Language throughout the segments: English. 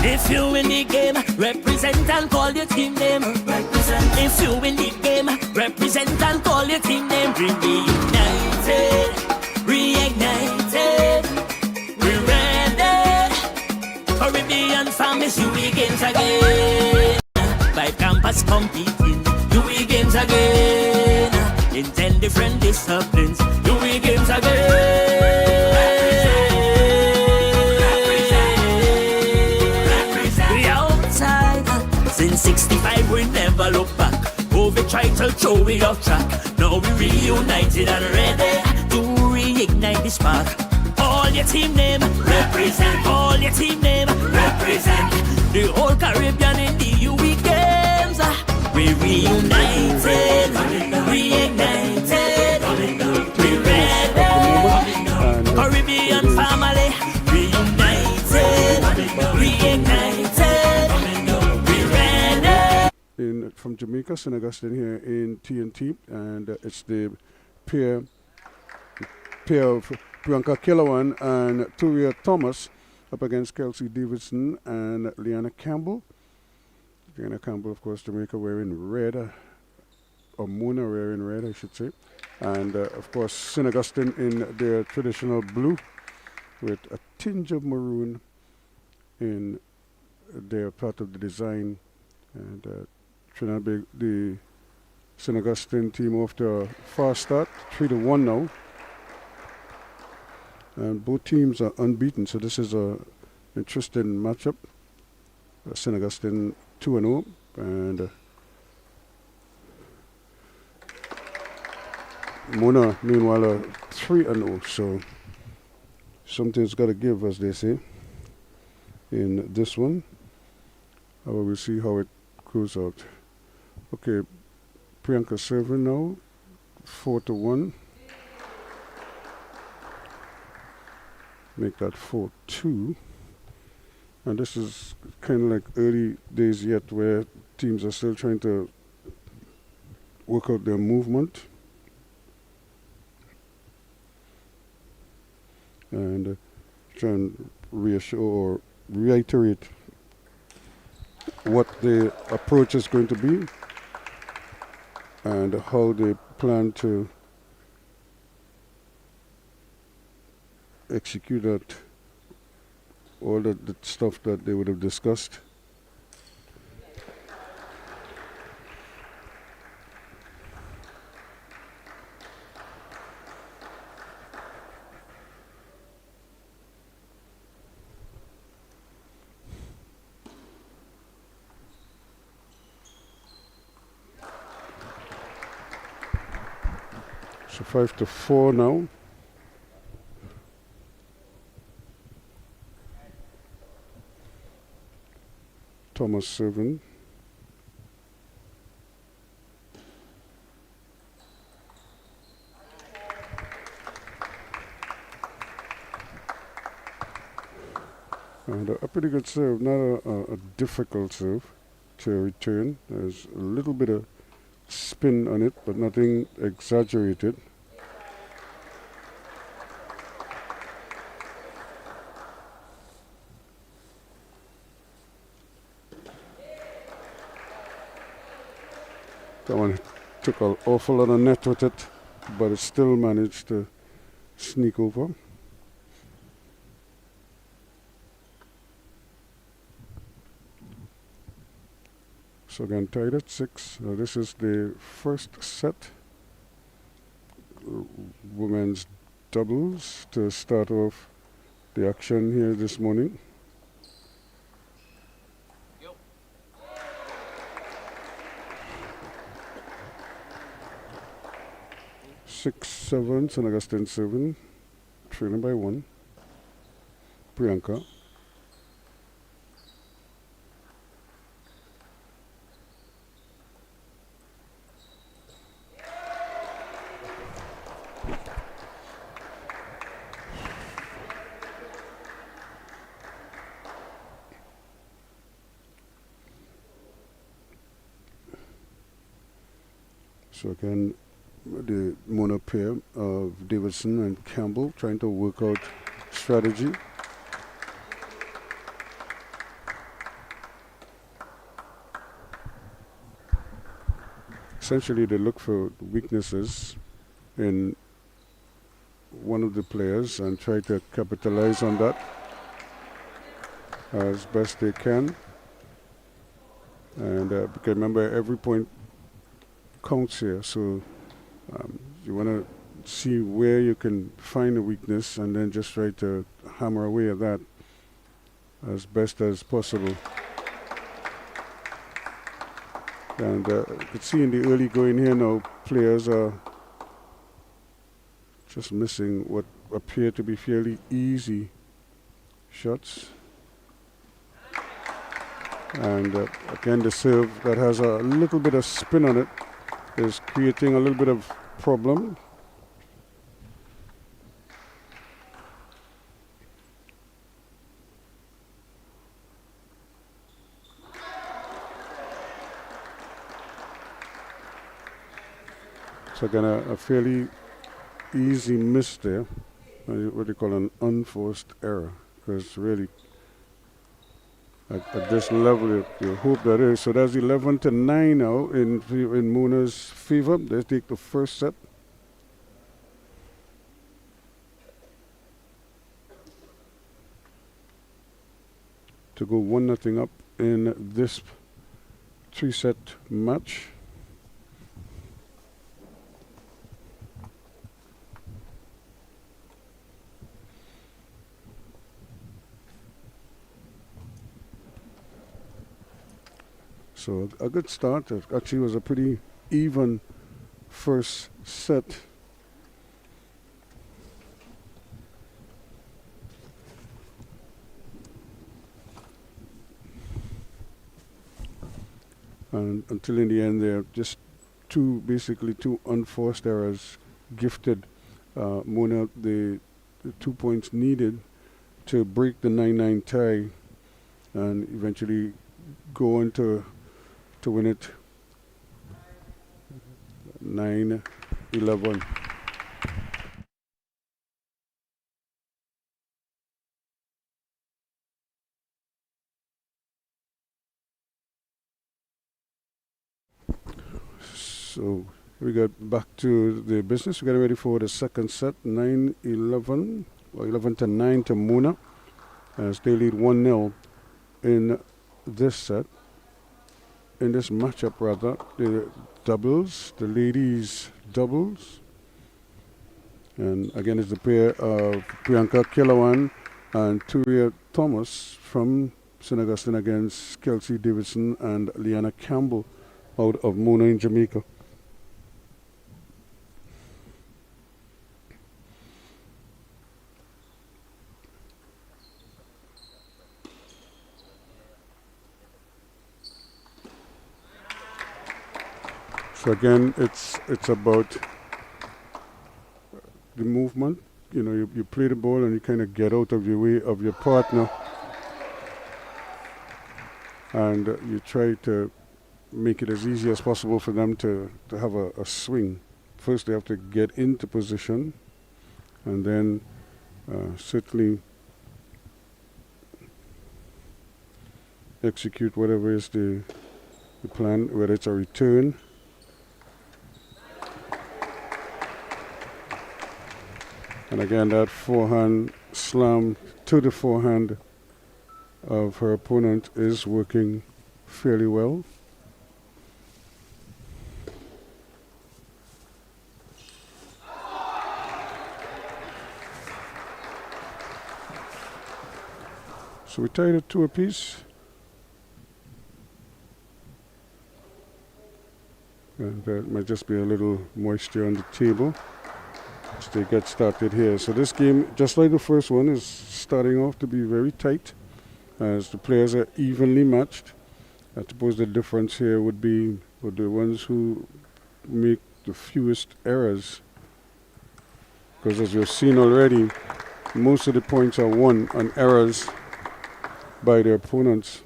If you win the game, represent and call your team name. Represent. If you win the game, represent and call your team name. We reunited, reignited, we're ready. Caribbean families, UWI games again. 5 campus competing, UWI games again. In 10 different disciplines, UWI games again. Since 65 we never look back. COVID tried to throw we off track. Now we reunited and ready to reignite the spark. All your team name represent. All your team name represent. The whole Caribbean in the UWI games. We reunited, reignited, we ready. Caribbean family reunited, reignited. From Jamaica, St. Augustine here in TNT, and it's the pair of Priyanka Kilawan and Turia Thomas up against Kelsey Davidson and Leanna Campbell. Leanna Campbell, of course, Jamaica wearing red, or Mona wearing red, I should say, and of course St. Augustine in their traditional blue with a tinge of maroon in their part of the design, and Trinidad, the St. Augustine team off to a fast start, 3-1 now. And both teams are unbeaten, so this is an interesting matchup. St. Augustine 2-0, and Mona, meanwhile, 3-0. So something's got to give, as they say, in this one. We'll see how it goes out. Okay, Priyanka serving now, 4-1. Make that 4-2. And this is kind of like early days yet, where teams are still trying to work out their movement. And try and reassure or reiterate what the approach is going to be and how they plan to execute that, all the stuff that they would have discussed. So 5-4 now. Thomas serving. And a pretty good serve, not a difficult serve to return. There's a little bit of spin on it, but nothing exaggerated. That one took an awful lot of net with it, but it still managed to sneak over. So again, tied at 6. This is the first set. Women's doubles to start off the action here this morning. Yep. 6-7, St. Augustine 7, trailing by 1. Priyanka. So again, the mono pair of Davidson and Campbell trying to work out strategy. essentially they look for weaknesses in one of the players and try to capitalize on that as best they can. And because remember, every point counts here, so you want to see where you can find a weakness and then just try to hammer away at that as best as possible. And you can see in the early going here now, players are just missing what appear to be fairly easy shots. And again, the serve that has a little bit of spin on it is creating a little bit of problem. So again, a fairly easy miss there, what they call an unforced error, because really at this level you hope that is. So that's 11-9 now in Muna's favor. They take the first set. To go 1-0 up in this 3-set match. So a good start. It actually was a pretty even first set. And until in the end, there just basically two unforced errors gifted Mona the 2 points needed to break the 9-9 tie and eventually go on to win it 9-11. So we got back to the business. We got ready for the second set, 9-11, or 11-9 to Mona, as they lead 1-0 in this set. In this matchup, rather, the doubles, the ladies' doubles. And again, it's the pair of Priyanka Kilawan and Turia Thomas from St. Augustine against Kelsey Davidson and Liana Campbell out of Mona in Jamaica. So again, it's about the movement. You know, you play the ball and you kind of get out of the way of your partner, and you try to make it as easy as possible for them to have a swing. First, they have to get into position, and then certainly execute whatever is the plan, whether it's a return. And again, that forehand slam to the forehand of her opponent is working fairly well. So we tied it 2 apiece. And there might just be a little moisture on the table as they get started here. So this game, just like the first one, is starting off to be very tight as the players are evenly matched. I suppose the difference here would be with the ones who make the fewest errors, because as you've seen already, most of the points are won on errors by their opponents.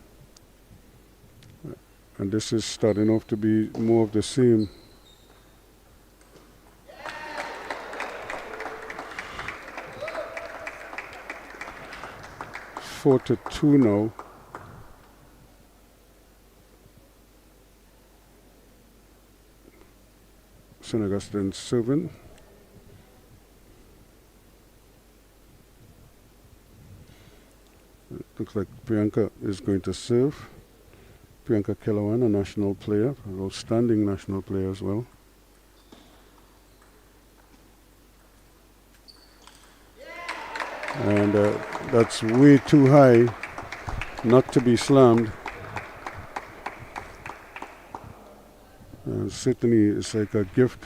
And this is starting off to be more of the same. Four to 2 now. St. Augustine serving. It looks like Priyanka is going to serve. Priyanka Kilawan, a national player, an outstanding national player as well. And that's way too high not to be slammed. Certainly it's like a gift.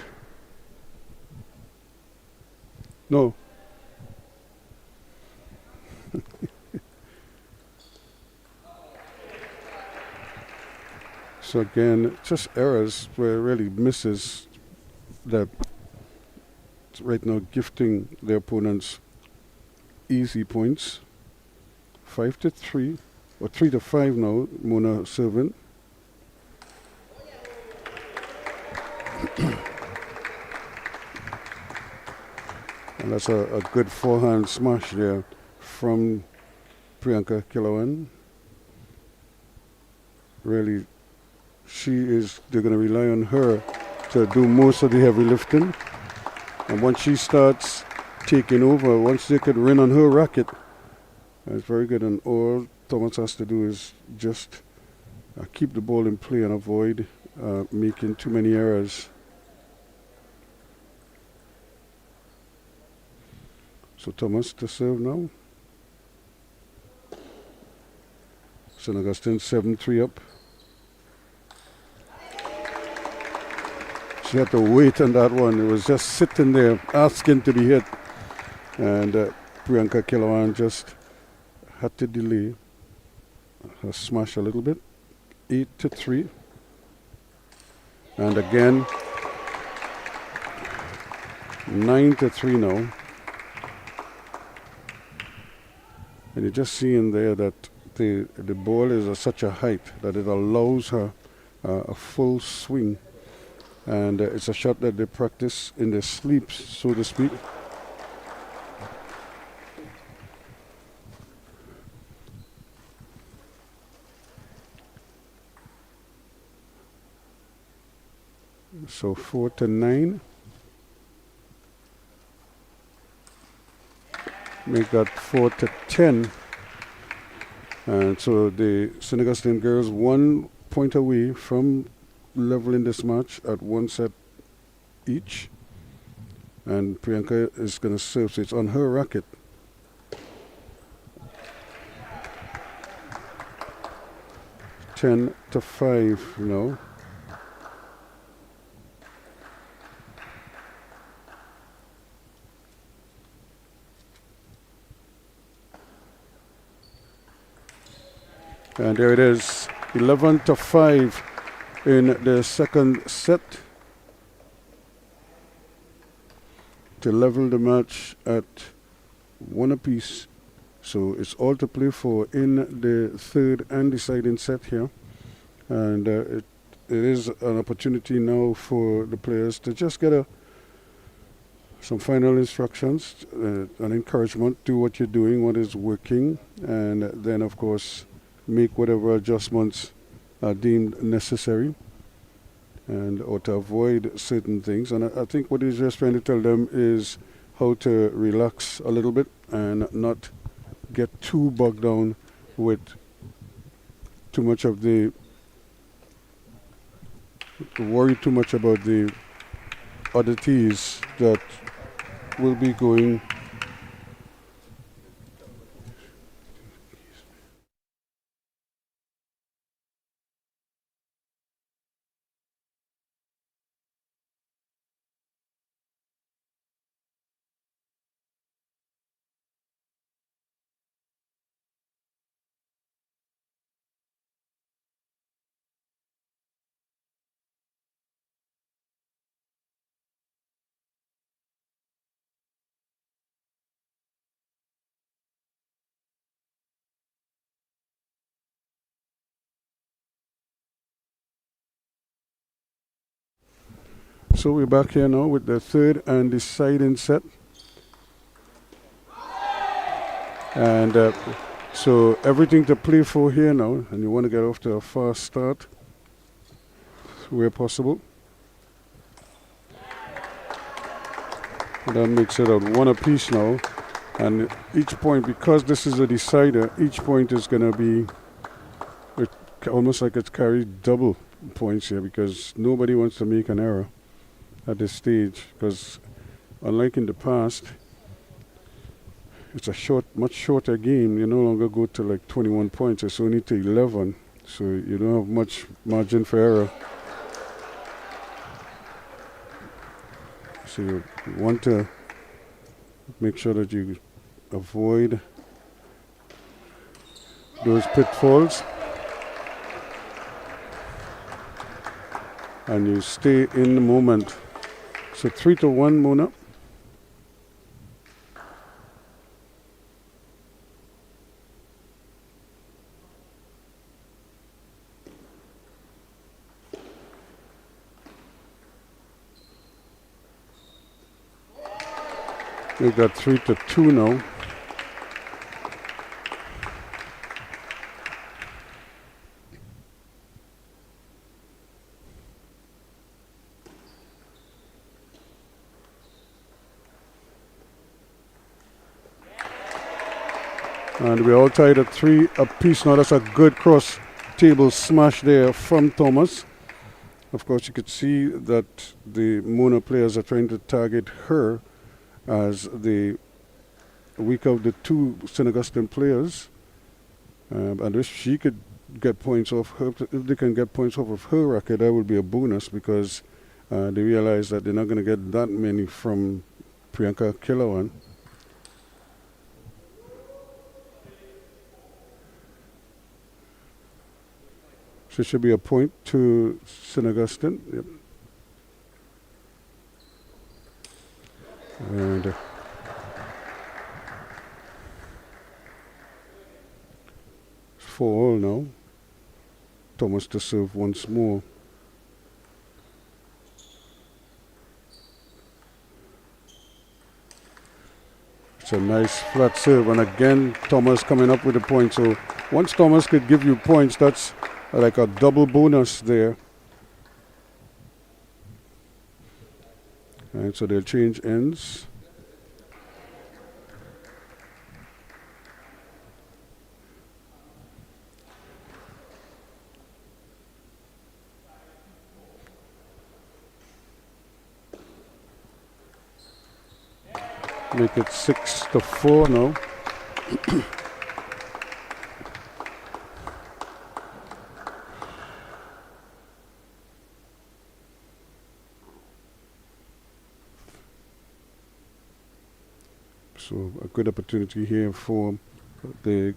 No. So again, just errors where it really misses that right now gifting the opponents easy points. 5-3 or 3-5 now. Mona serving. And that's a good forehand smash there from Priyanka Kilawan. Really, they're going to rely on her to do most of the heavy lifting. And once she starts taking over, once they could run on her racket, that's very good. And all Thomas has to do is just keep the ball in play and avoid making too many errors. So Thomas to serve now. St. Augustine 7-3 up. She had to wait on that one. It was just sitting there asking to be hit. And Priyanka Kilawan just had to delay her smash a little bit. 8-3. And again, 9-3 now. And you're just seeing there that the ball is at such a height that it allows her a full swing. And it's a shot that they practice in their sleeps, so to speak. So 4-9. Make that 4-10. And so the St. Augustine girls 1 point away from leveling this match at 1 set each. And Priyanka is going to serve, so it's on her racket. Ten to 5 now. And there it is, 11-5 in the second set to level the match at 1 apiece. So it's all to play for in the third and deciding set here. And it is an opportunity now for the players to just get some final instructions, an encouragement, do what you're doing, what is working, and then of course make whatever adjustments are deemed necessary, and or to avoid certain things. And I think what he's just trying to tell them is how to relax a little bit and not get too bogged down with too much of worry too much about the oddities that will be going. So we're back here now with the third and deciding set. And so everything to play for here now, and you want to get off to a fast start where possible. That makes it out one apiece now. And each point, because this is a decider, each point is going to be almost like it's carried double points here, because nobody wants to make an error at this stage. Because unlike in the past, it's a much shorter game. You no longer go to like 21 points. It's only to 11. So you don't have much margin for error. So you want to make sure that you avoid those pitfalls. And you stay in the moment. So 3-1, Mona. We got 3-2 now. And we're all tied at 3 apiece now. That's a good cross table smash there from Thomas. Of course, you could see that the Mona players are trying to target her as the weak of the two St. Augustine players. And if she could get points off her, if they can get points off of her racket, that would be a bonus, because they realize that they're not going to get that many from Priyanka Kilawan. So it should be a point to St. Augustine. Yep. And 4-all now. Thomas to serve once more. It's a nice flat serve, and again Thomas coming up with a point. So once Thomas could give you points, that's like a double bonus there. And so they'll change ends. Make it 6-4 now. So a good opportunity here for the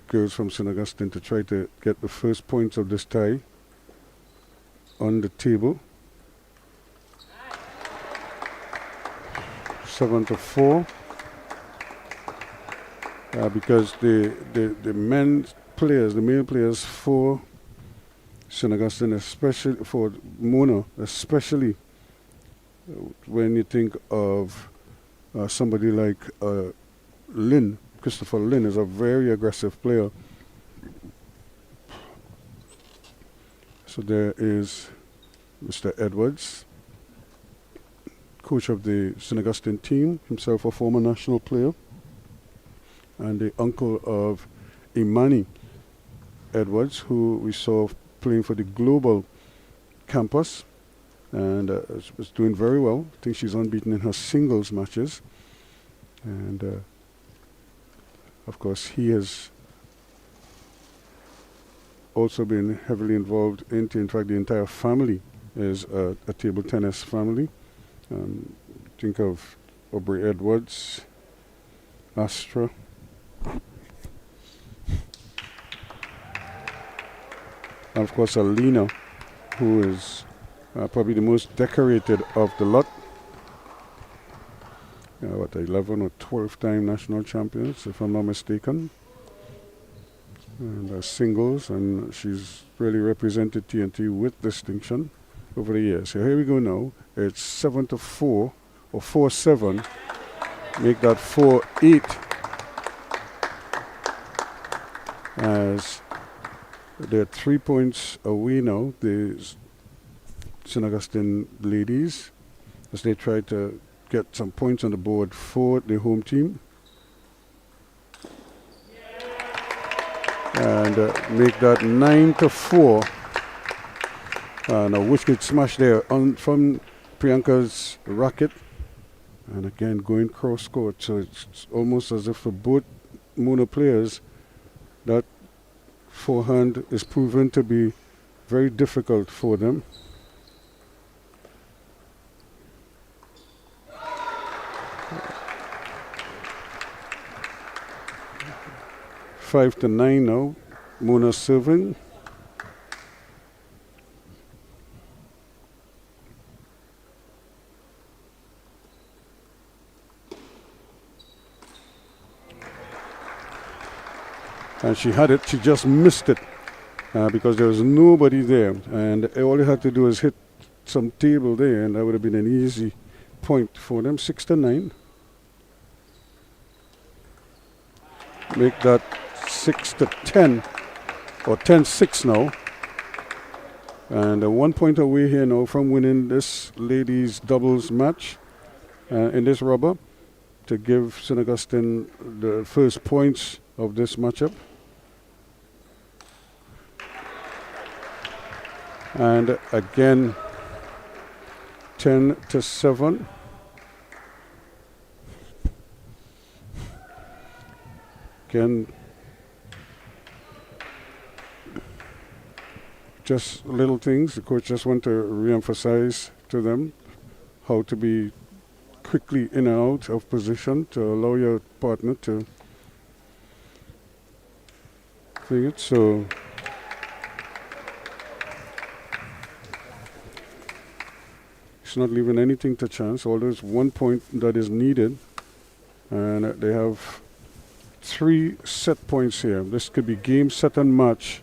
girls from St. Augustine to try to get the first points of this tie on the table. 7-4. Because the men players, the male players for St. Augustine, especially for Mona, especially when you think of somebody like Lynn, Christopher Lynn is a very aggressive player. So there is Mr. Edwards, coach of the St. Augustine team, himself a former national player, and the uncle of Imani Edwards, who we saw playing for the global campus, and was doing very well. I think she's unbeaten in her singles matches. And of course, he has also been heavily involved in fact, the entire family is a table tennis family. Think of Aubrey Edwards, Astra. And of course, Alina, who is probably the most decorated of the lot. 11 or 12 time national champions, if I'm not mistaken. And singles, and she's really represented TNT with distinction over the years. So here we go now. It's 7-4 or 4-7. Make that 4-8 as they're 3 points away now, the St. Augustine ladies, as they try to get some points on the board for the home team. And make that 9-4. And a wicket smash there from Priyanka's racket. And again, going cross court. So it's almost as if for both Muna players, that forehand is proven to be very difficult for them. Five to 9 now. Muna serving. And she had it, she just missed it because there was nobody there. And all you had to do is hit some table there, and that would have been an easy point for them. 6 to 9. Make that 6 to 10, or 10-6 now. And 1 point away here now from winning this ladies doubles match in this rubber to give St. Augustine the first points of this matchup. And again, 10 to 7. Again, just little things. The coach just want to re-emphasize to them how to be quickly in and out of position to allow your partner to thing it. So it's not leaving anything to chance. Although it's 1 point that is needed, and they have 3 set points here. This could be game, set, and match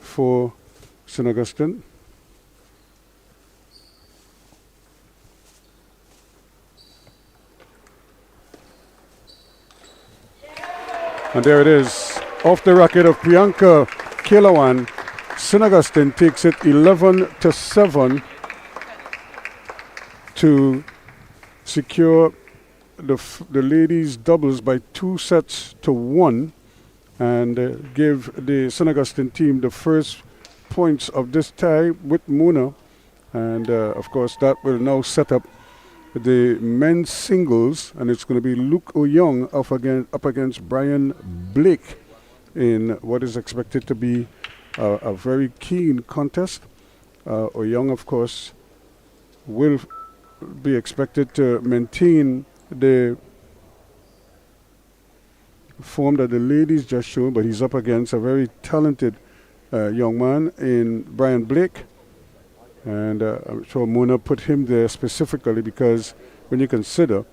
for St. Augustine. And there it is, off the racket of Priyanka Kelawan. St. Augustine takes it 11 to 7 to secure the ladies doubles by 2 sets to 1, and give the St. Augustine team the first points of this tie with Muna. And of course that will now set up the men's singles, and it's going to be Luke Oyong up against Brian Blake in what is expected to be a very keen contest. Oyong, of course, will be expected to maintain the form that the ladies just showed, but he's up against a very talented young man in Brian Blake. And I'm sure Muna put him there specifically because when you consider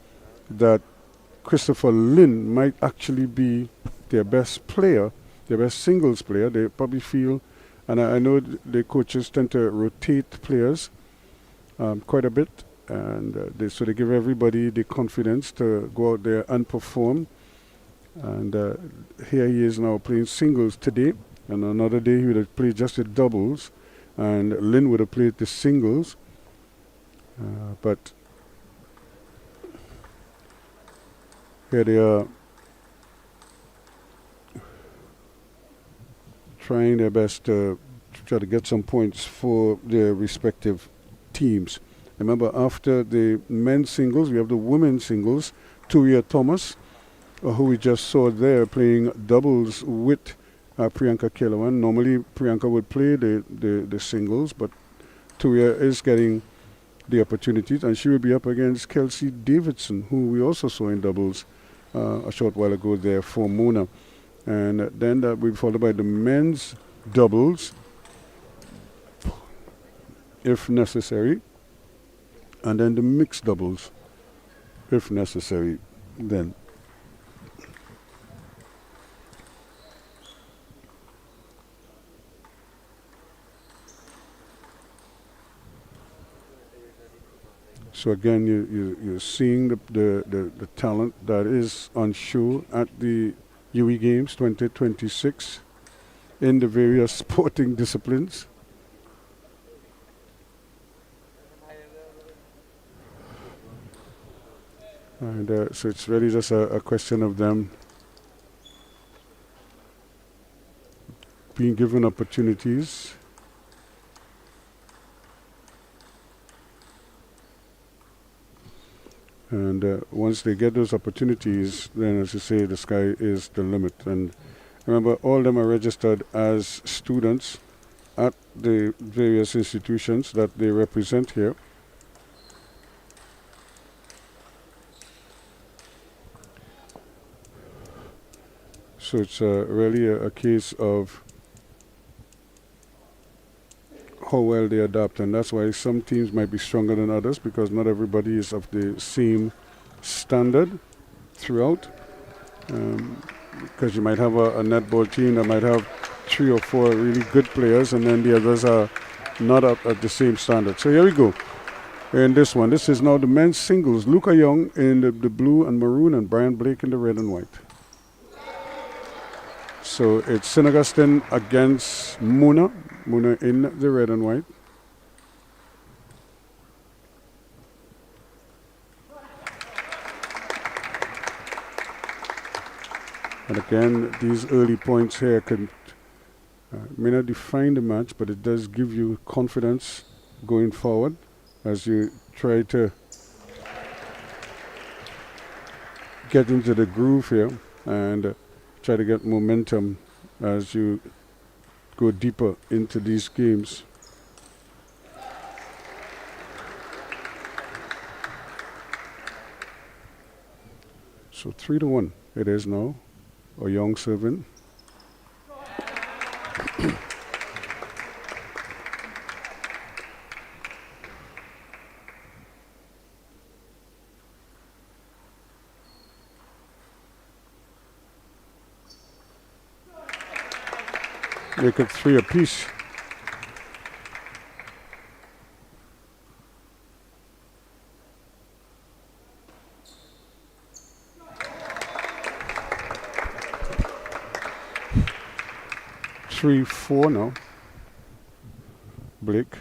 that Christopher Lynn might actually be their best player, their best singles player, they probably feel, and I know the coaches tend to rotate players quite a bit, and so they give everybody the confidence to go out there and perform. And here he is now playing singles today, and another day he would have played just the doubles, and Lynn would have played the singles. But here they are trying their best to try to get some points for their respective teams. Remember, after the men's singles, we have the women's singles. Turia Thomas, who we just saw there playing doubles with Priyanka Kelawan. Normally, Priyanka would play the singles, but Turia is getting the opportunities, and she will be up against Kelsey Davidson, who we also saw in doubles a short while ago there for Mona. And then that will be followed by the men's doubles, if necessary, and then the mixed doubles, if necessary, then. So again, you're seeing the talent that is on show at the UE Games 2026 in the various sporting disciplines. And so it's really just a question of them being given opportunities. And once they get those opportunities, then, as you say, the sky is the limit. And remember, all of them are registered as students at the various institutions that they represent here. So it's really a case of how well they adapt, and that's why some teams might be stronger than others, because not everybody is of the same standard throughout. Because you might have a netball team that might have 3 or 4 really good players, and then the others are not at the same standard. So here we go. In this one, this is now the men's singles. Luca Young in the blue and maroon, and Brian Blake in the red and white. So it's St. Augustine against Muna. Muna in the red and white. And again, these early points here can may not define the match, but it does give you confidence going forward as you try to get into the groove here and try to get momentum as you go deeper into these games. So 3-1 it is now. A young serving. Make it 3 apiece. Three, 4 now. Blake.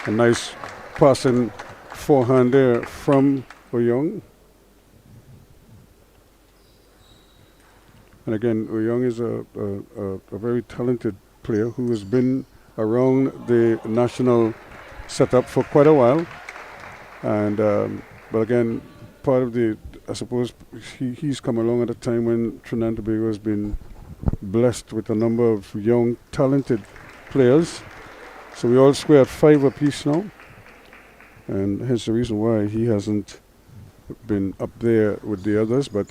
A nice passing forehand there from Oyong. And again, Oyong is a very talented player who has been around the national setup for quite a while. And but again, part of the, I suppose, he's come along at a time when Trinidad and Tobago has been blessed with a number of young, talented players. So we all square at 5 apiece now. And hence the reason why he hasn't been up there with the others, but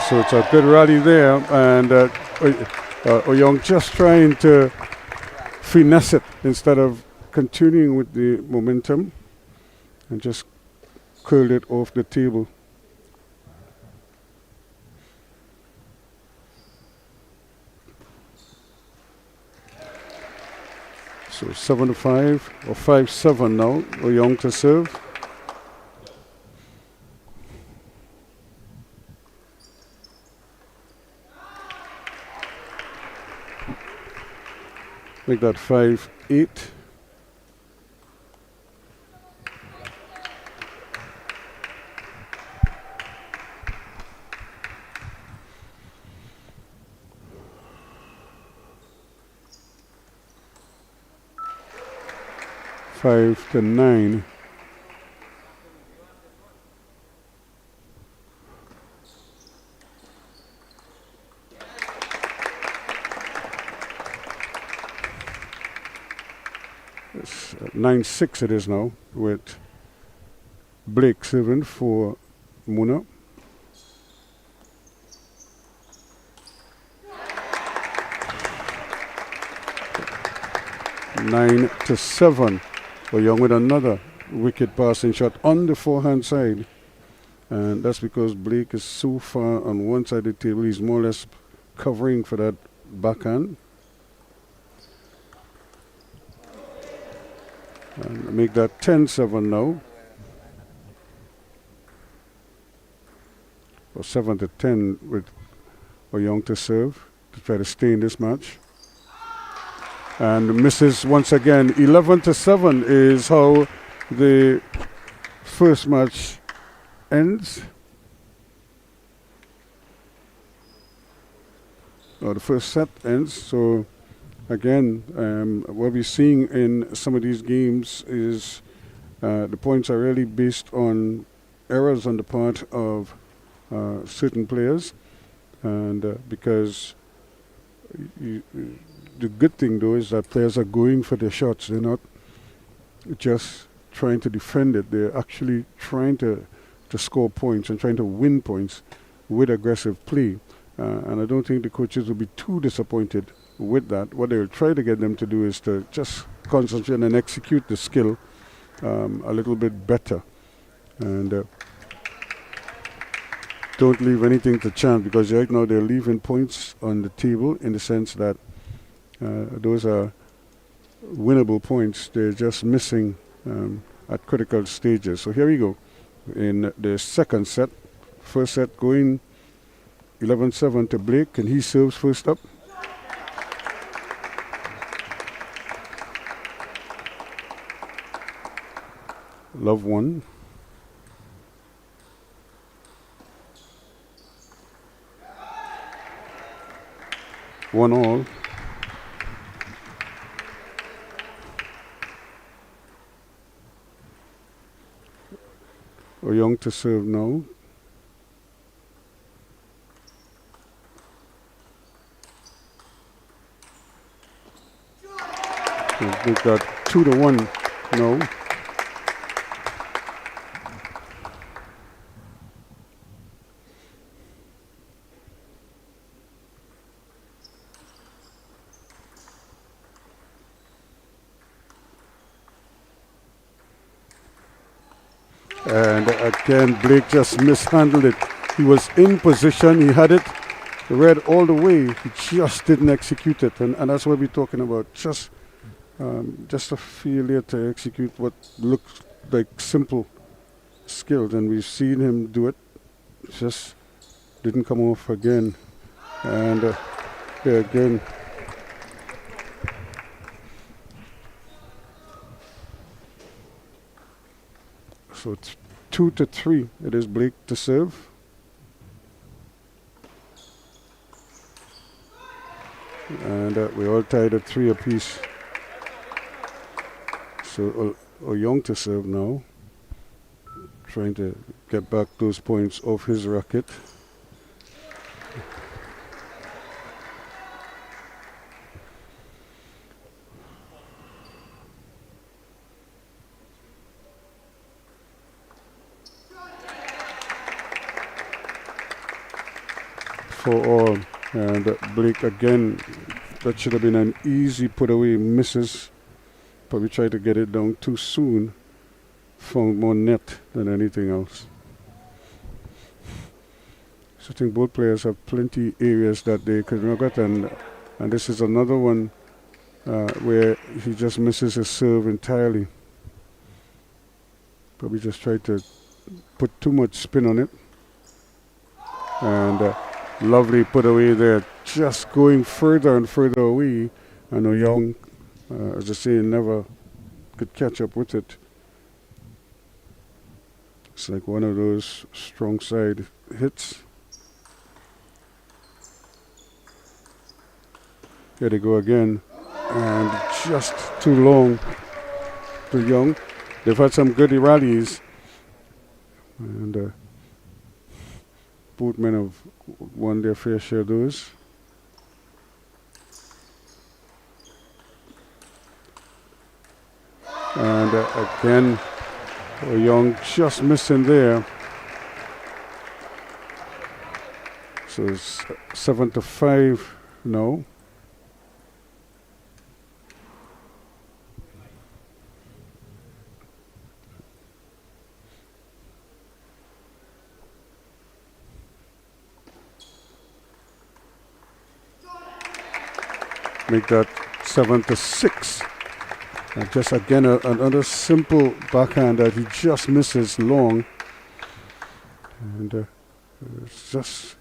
so it's a good rally there, and Oyong just trying to finesse it instead of continuing with the momentum, and just curled it off the table. So 7-5 or 5-7 now. Oyong to serve. Make that 5-8. Five to 9. It's 9-6 it is now, with Blake serving for Muna. Nine to 7. Young with another wicked passing shot on the forehand side. And that's because Blake is so far on one side of the table, he's more or less covering for that backhand. And make that 10-7 now. or 7-10 with Young to serve to try to stay in this match. And misses once again. 11-7 is how the first match ends. Or the first set ends. So again, what we're seeing in some of these games is the points are really based on errors on the part of certain players, and because the good thing though is that players are going for their shots. They're not just trying to defend it. They're actually trying to score points and trying to win points with aggressive play. And I don't think the coaches will be too disappointed with that. What they'll try to get them to do is to just concentrate and execute the skill a little bit better. And don't leave anything to chance, because right now they're leaving points on the table in the sense that those are winnable points. They're just missing at critical stages. So here we go in the second set. First set going 11-7 to Blake, and he serves first up. Love one. One all. Young to serve now. We've got 2-1 now. And again, Blake just mishandled it. He was in position, he had it read all the way, he just didn't execute it. And that's what we're talking about. Just a failure to execute what looks like simple skills. And we've seen him do it. Just didn't come off again. And here again. So it's 2-3. It is Blake to serve. And we're all tied at 3 apiece. So Young to serve now. Trying to get back those points off his racket. For all, and Blake again, that should have been an easy put away, misses, but we tried to get it down too soon, found more net than anything else. So I think both players have plenty areas that they could work at, and this is another one where he just misses his serve entirely, but we just tried to put too much spin on it. And lovely put away there, just going further and further away. I know Young, as I say, never could catch up with it. It's like one of those strong side hits. Here they go again, and just too long to Young. They've had some good rallies, and both men have won their fair share of those. And again, Young just missing there. So it's 7-5 now. Make that 7-6. And just again another simple backhand that he just misses long. And It's just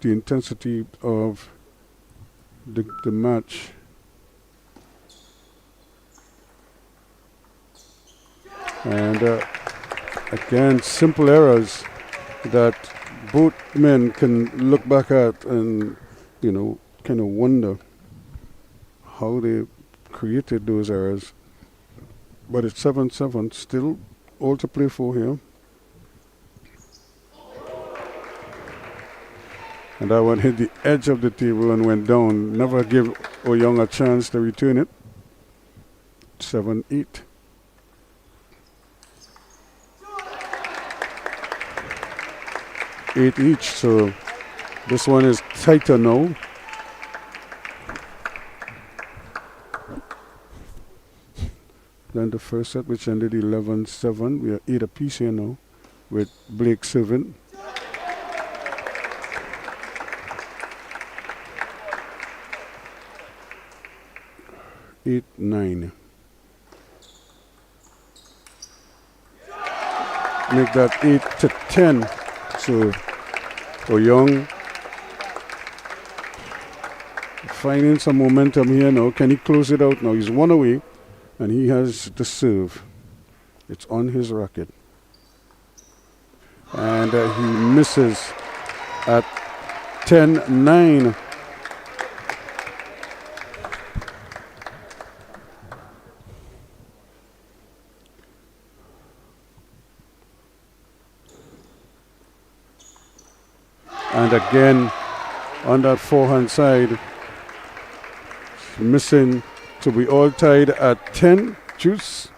the intensity of the match. And again, simple errors that both men can look back at and, you know, kind of wonder how they created those errors. But it's 7-7, still all to play for here. And that one hit the edge of the table and went down. Never give Young a chance to return it. 7-8. Eight each, so this one is tighter now. Then the first set, which ended 11-7. We are 8 apiece here now, with Blake serving. Eight, 9. Make that 8-10. So, Young finding some momentum here now. Can he close it out now? He's one away, and he has the serve. It's on his racket. And he misses at 10-9. And again, on that forehand side, missing to be all tied at 10. Juice.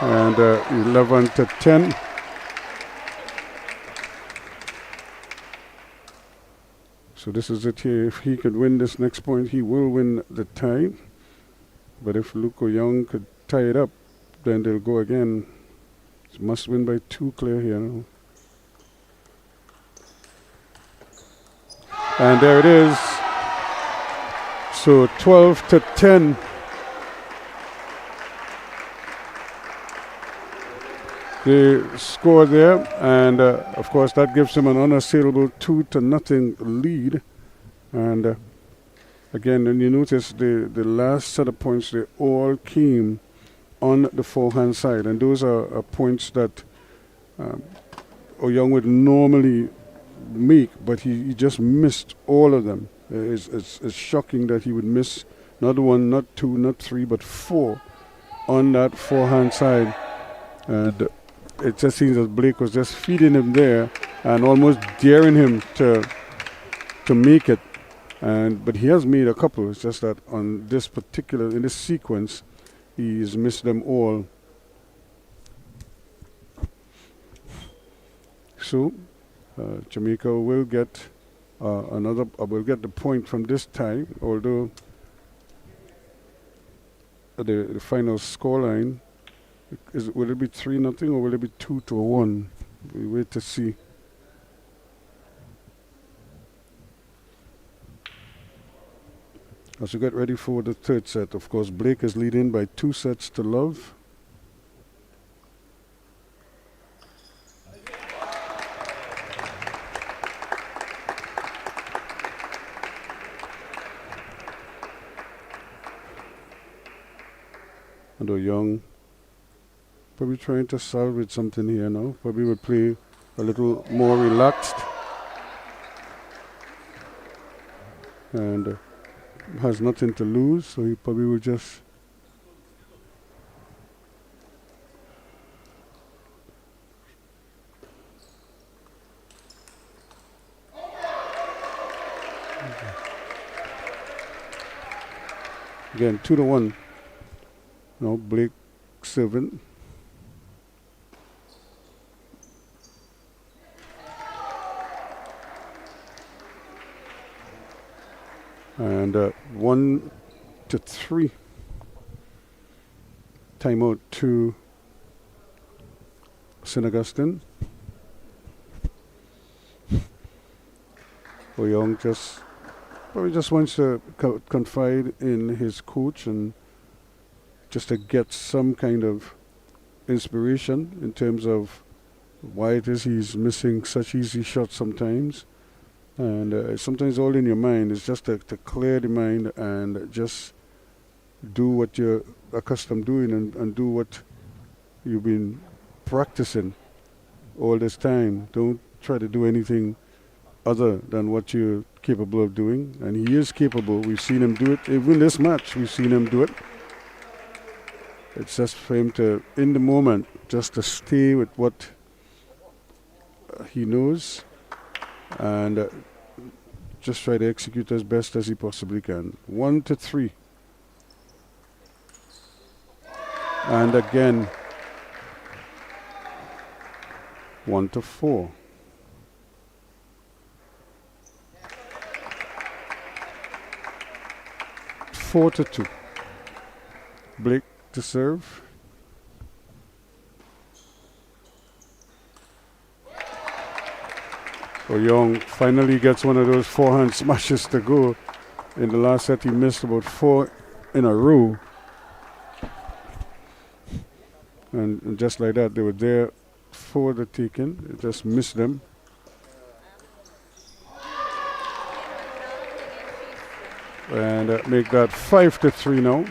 And 11-10. So this is it here. If he could win this next point, he will win the tie. But if Luke Young could tie it up, then they'll go again. Must win by 2 clear here now. And there it is. So 12-10. They score there, and of course that gives him an unassailable 2-0 lead. And again, when you notice the last set of points, they all came on the forehand side, and those are points that Young would normally make, but he just missed all of them. It's shocking that he would miss not 1, not 2, not 3, but 4 on that forehand side. And it just seems that Blake was just feeding him there and almost daring him to make it. But he has made a couple. It's just that on this particular, in this sequence, he's missed them all. So Jamaica will get will get the point from this tie, although the final scoreline will it be 3-0 or will it be 2-1? We wait to see. As we get ready for the third set, of course, Blake is leading by 2-0. And Young probably trying to salvage something here now. Probably will play a little more relaxed. And has nothing to lose, so he probably will just again 2-1. Now Blake serving. And 1-3. Timeout to St. Augustine. Young probably just wants to confide in his coach and just to get some kind of inspiration in terms of why it is he's missing such easy shots sometimes. And sometimes all in your mind is just to clear the mind and just do what you're accustomed doing and do what you've been practicing all this time. Don't try to do anything other than what you're capable of doing. And he is capable. We've seen him do it. Even this match, we've seen him do it. It's just for him to, in the moment, just to stay with what he knows and just try to execute as best as he possibly can. 1-3. And again, 1-4. Four to 2. Blake to serve. Young finally gets one of those forehand smashes to go. In the last set, he missed about 4 in a row. And just like that, they were there for the taking. It just missed them. And make that 5-3 now.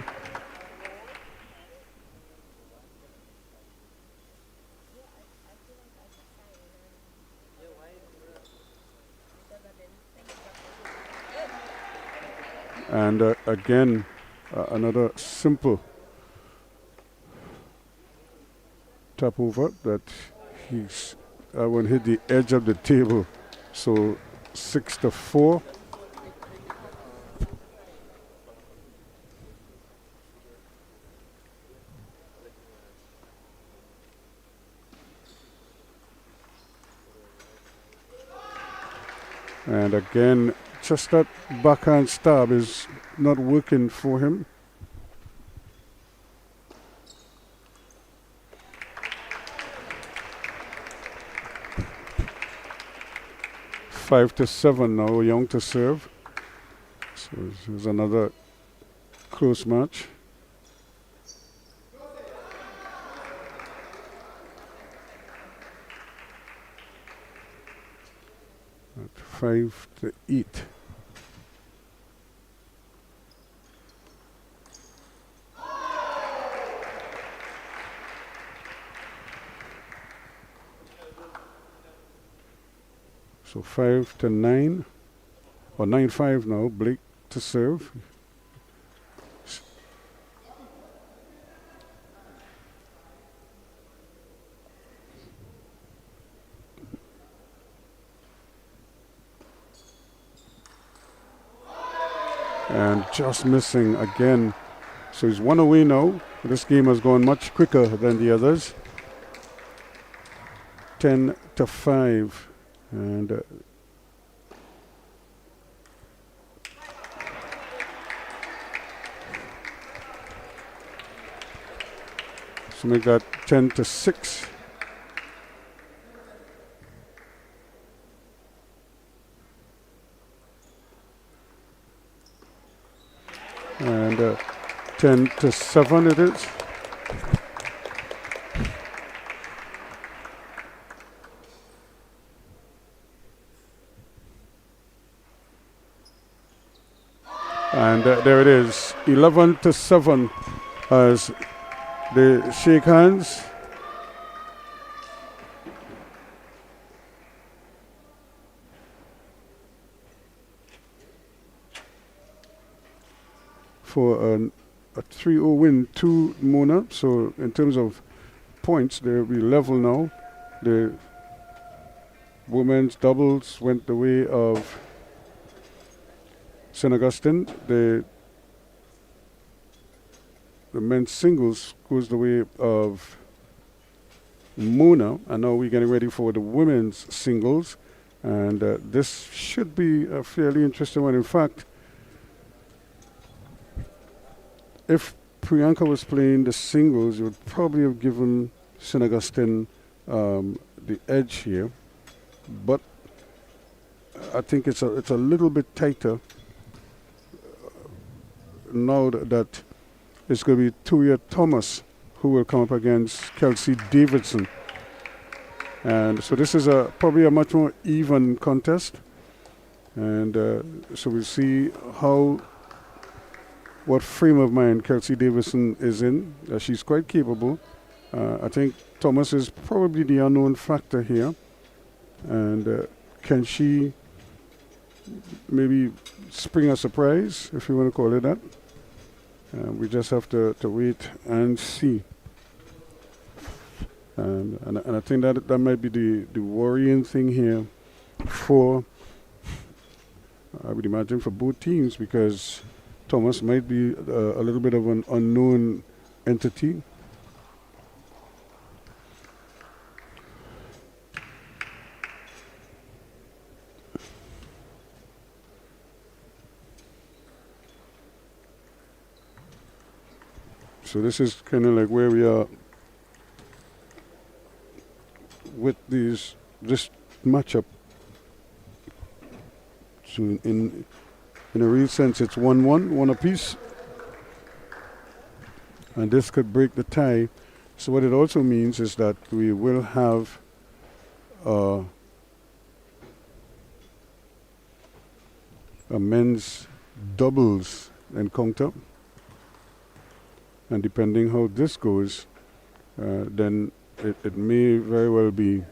And again, another simple tap over that he's won't hit the edge of the table. So 6-4. And again, just that backhand stab is not working for him. Five to 7 now, Young to serve. So this is another close match. At 5-8. So 5-9 or 9-5 now. Blake to serve. And just missing again. So he's 1 away now. This game has gone much quicker than the others. 10-5. And so make that 10-6. And 10-7 it is. And there it is, 11-7 as they shake hands. For a 3-0 win to Mona. So in terms of points, they'll be level now. The women's doubles went the way of St. Augustine. The men's singles goes the way of Mona, and now we're getting ready for the women's singles, and this should be a fairly interesting one. In fact, if Priyanka was playing the singles, you would probably have given St. Augustine the edge here, but I think it's a little bit tighter now that it's going to be Turia Thomas who will come up against Kelsey Davidson. And so this is probably a much more even contest. And so we'll see what frame of mind Kelsey Davidson is in. She's quite capable. I think Thomas is probably the unknown factor here. And can she maybe spring a surprise, if you want to call it that? We just have to wait and see. And I think that might be the worrying thing here for, I would imagine, for both teams, because Thomas might be a little bit of an unknown entity. So this is kind of like where we are with this matchup. So in a real sense, it's 1-1, one apiece, and this could break the tie. So what it also means is that we will have a men's doubles encounter. And depending how this goes, then it may very well be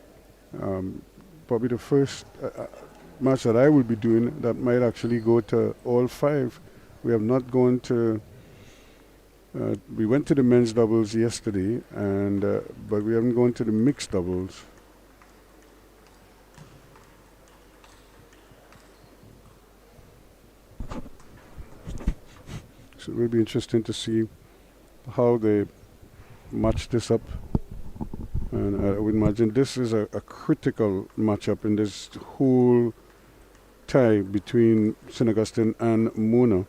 probably the first match that I will be doing that might actually go to all 5. We have not gone to, we went to the men's doubles yesterday, and but we haven't gone to the mixed doubles. So it will be interesting to see how they match this up. And I would imagine this is a critical matchup in this whole tie between St. Augustine and Mona.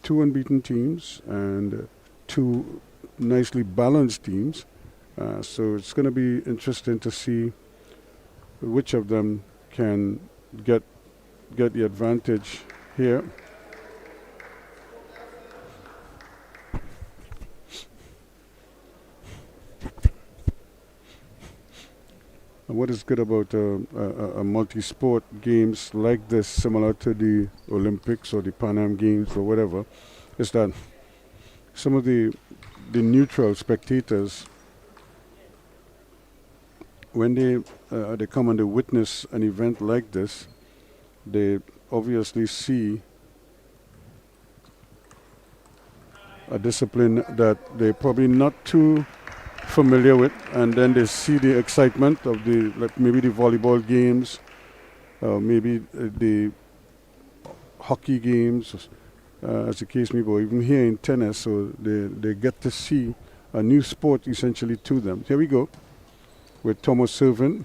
2 unbeaten teams and 2 nicely balanced teams. So it's going to be interesting to see which of them can get the advantage here. What is good about a multi-sport games like this, similar to the Olympics or the Pan Am Games or whatever, is that some of the neutral spectators, when they come and they witness an event like this, they obviously see a discipline that they're probably not too familiar with, and then they see the excitement of maybe the volleyball games, maybe the hockey games, as the case may be, or even here in tennis. So they get to see a new sport essentially to them. Here we go with Thomas serving.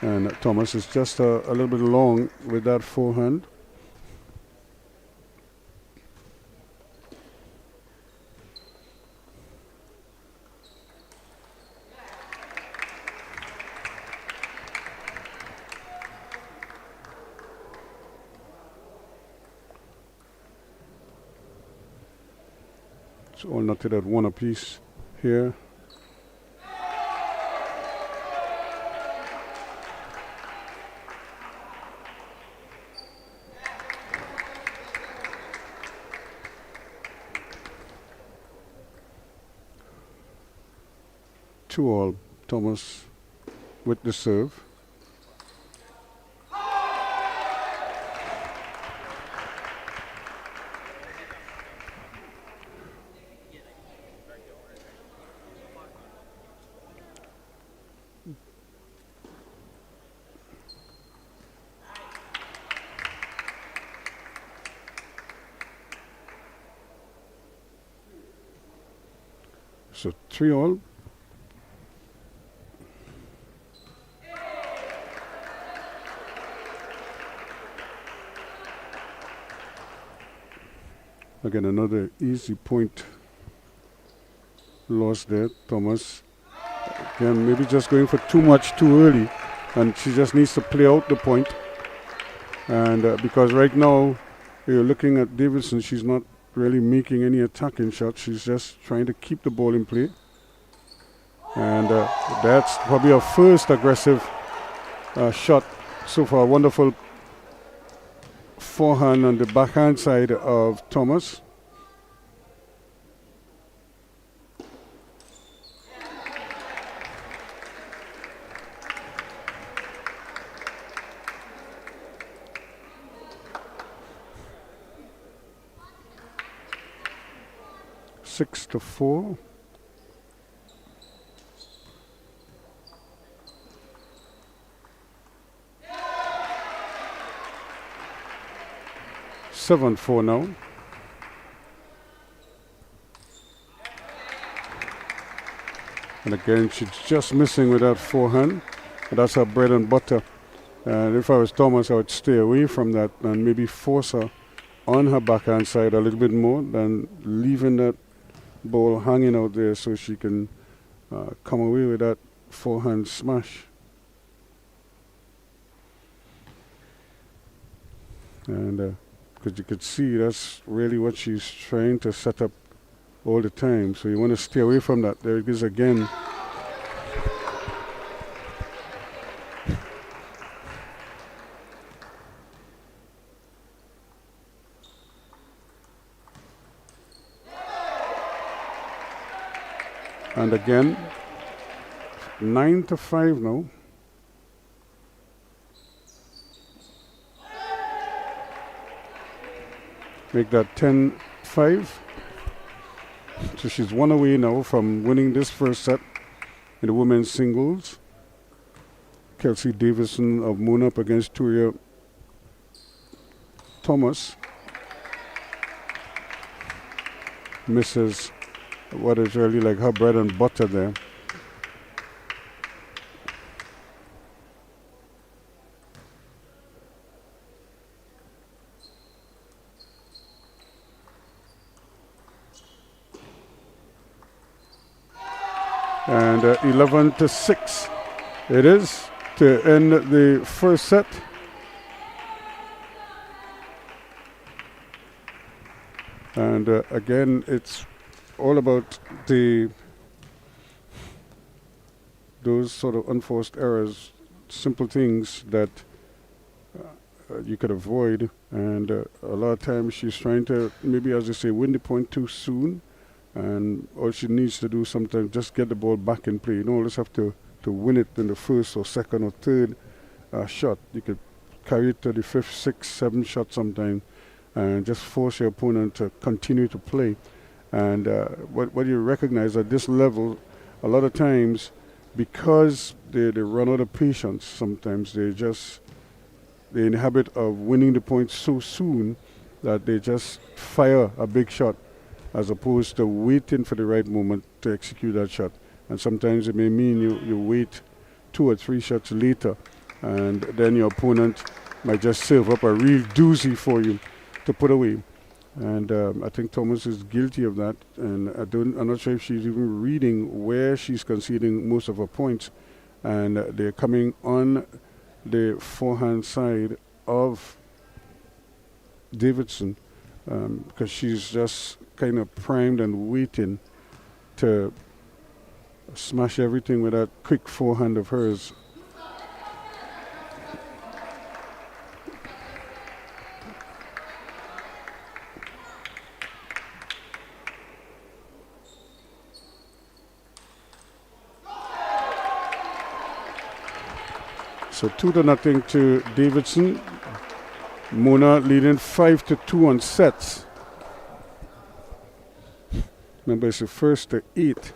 And Thomas is just a little bit long with that forehand. It's all knotted at 1 apiece here. to all. Thomas with the serve. So 3-all. Again, another easy point lost there. Thomas Yeah, maybe just going for too much too early, and she just needs to play out the point. And because right now, you're looking at Davidson, she's not really making any attacking shots. She's just trying to keep the ball in play. And that's probably her first aggressive shot so far. Wonderful forehand on the backhand side of Thomas. Six to 4. Seven 4 now. And again, she's just missing with that forehand. That's her bread and butter. And if I was Thomas, I would stay away from that and maybe force her on her backhand side a little bit more than leaving that ball hanging out there so she can come away with that forehand smash. And because you could see that's really what she's trying to set up all the time. So you want to stay away from that. There it is again. And again, 9 to 5 now. Make that 10-5. So she's one away now from winning this first set in the women's singles. Kelsey Davison of Moon up against Turia Thomas. Misses what is really like her bread and butter there. And 11 to 6 it is to end the first set. And again, it's all about those sort of unforced errors, simple things that you could avoid. And a lot of times she's trying to, maybe as you say, win the point too soon. And all she needs to do sometimes just get the ball back in play. You don't always have to win it in the first or second or third shot. You could carry it to the fifth, sixth, seventh shot sometime and just force your opponent to continue to play. And what you recognize at this level, a lot of times, because they run out of patience, sometimes they're in the habit of winning the point so soon that they just fire a big shot as opposed to waiting for the right moment to execute that shot. And sometimes it may mean you wait 2 or 3 shots later, and then your opponent might just serve up a real doozy for you to put away. And I think Thomas is guilty of that, and I'm not sure if she's even reading where she's conceding most of her points. And they're coming on the forehand side of Davidson, because she's just kind of primed and waiting to smash everything with that quick forehand of hers. So 2-0 to Davidson. Mona leading 5-2 on sets. Remember, it's the first to 8.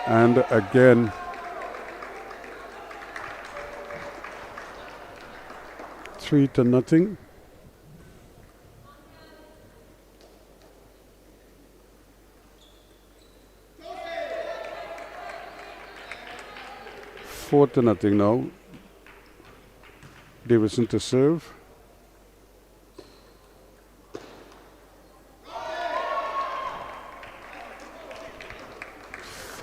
And again, three to nothing. Four to nothing now. Davidson to serve.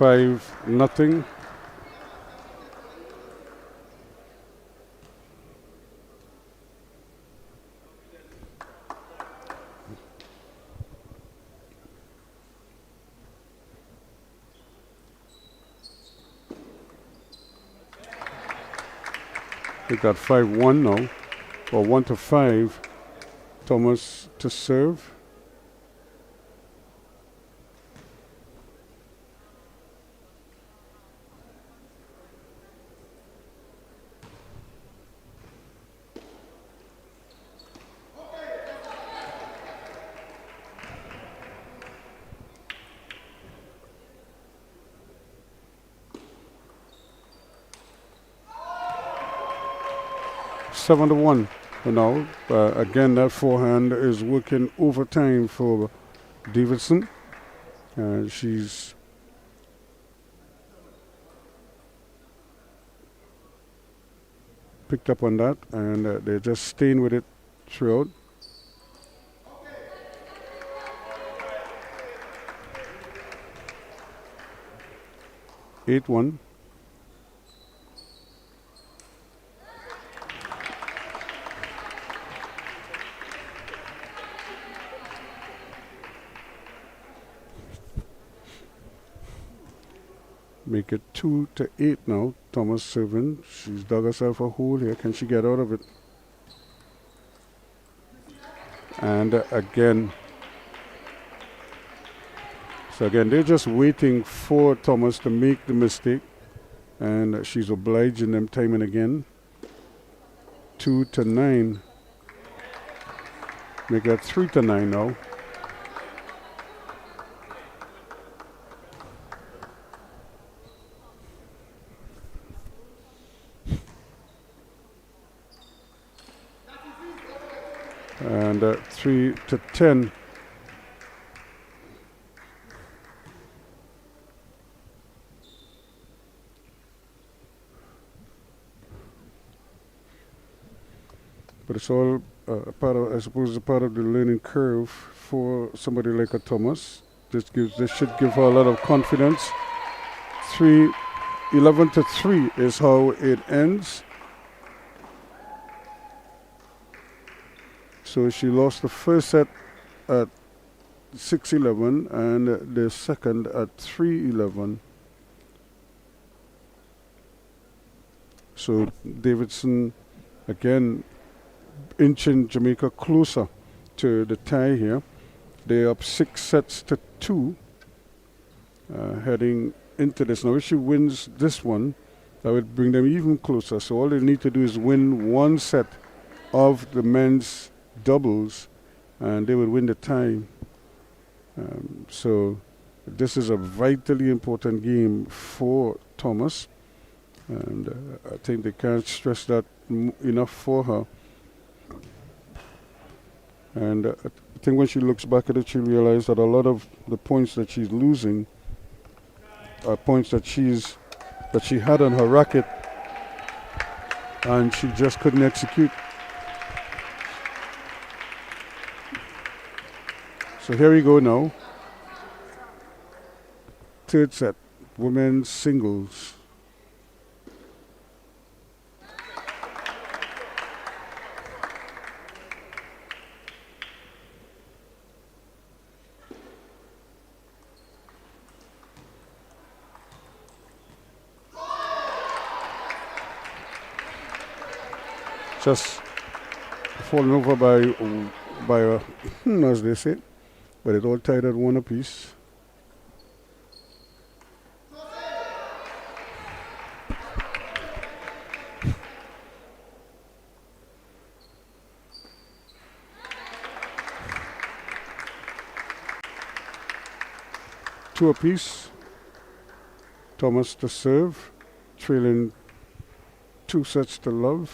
5-0. We got 5-1 now, or 1-5. Thomas to serve. Seven to 1 now. Again, that forehand is working overtime for Davidson. She's picked up on that, and they're just staying with it throughout. Eight one. Make it 2-8 now. Thomas serving. She's dug herself a hole here. Can she get out of it? And again. So again, they're just waiting for Thomas to make the mistake. And she's obliging them time and again. 2-9. Make that 3-9 now. And 3-10. But it's all part of, I suppose, a part of the learning curve for somebody like a Thomas. This should give her a lot of confidence. 11-3 is how it ends. So she lost the first set at 6-11 and the second at 3-11. So Davidson again inching Jamaica closer to the tie here. They're up 6-2 heading into this. Now if she wins this one, that would bring them even closer. So all they need to do is win one set of the men's doubles and they would win the tie. So this is a vitally important game for Thomas, and I think they can't stress that enough for her. And I think when she looks back at it, she'll realize that a lot of the points that she's losing are points that she had on her racket and she just couldn't execute. So here we go now. Third set, women's singles. Just falling over by a, as they say. But it all tied at one apiece. Two apiece. Thomas to serve, trailing 2-0.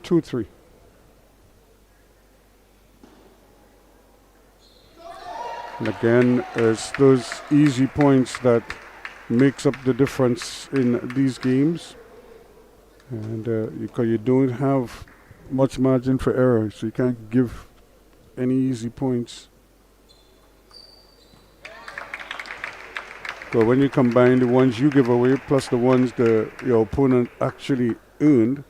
Two-three. And again, it's those easy points that makes up the difference in these games. And because you don't have much margin for error, so you can't give any easy points. So when you combine the ones you give away plus the ones your opponent actually earned,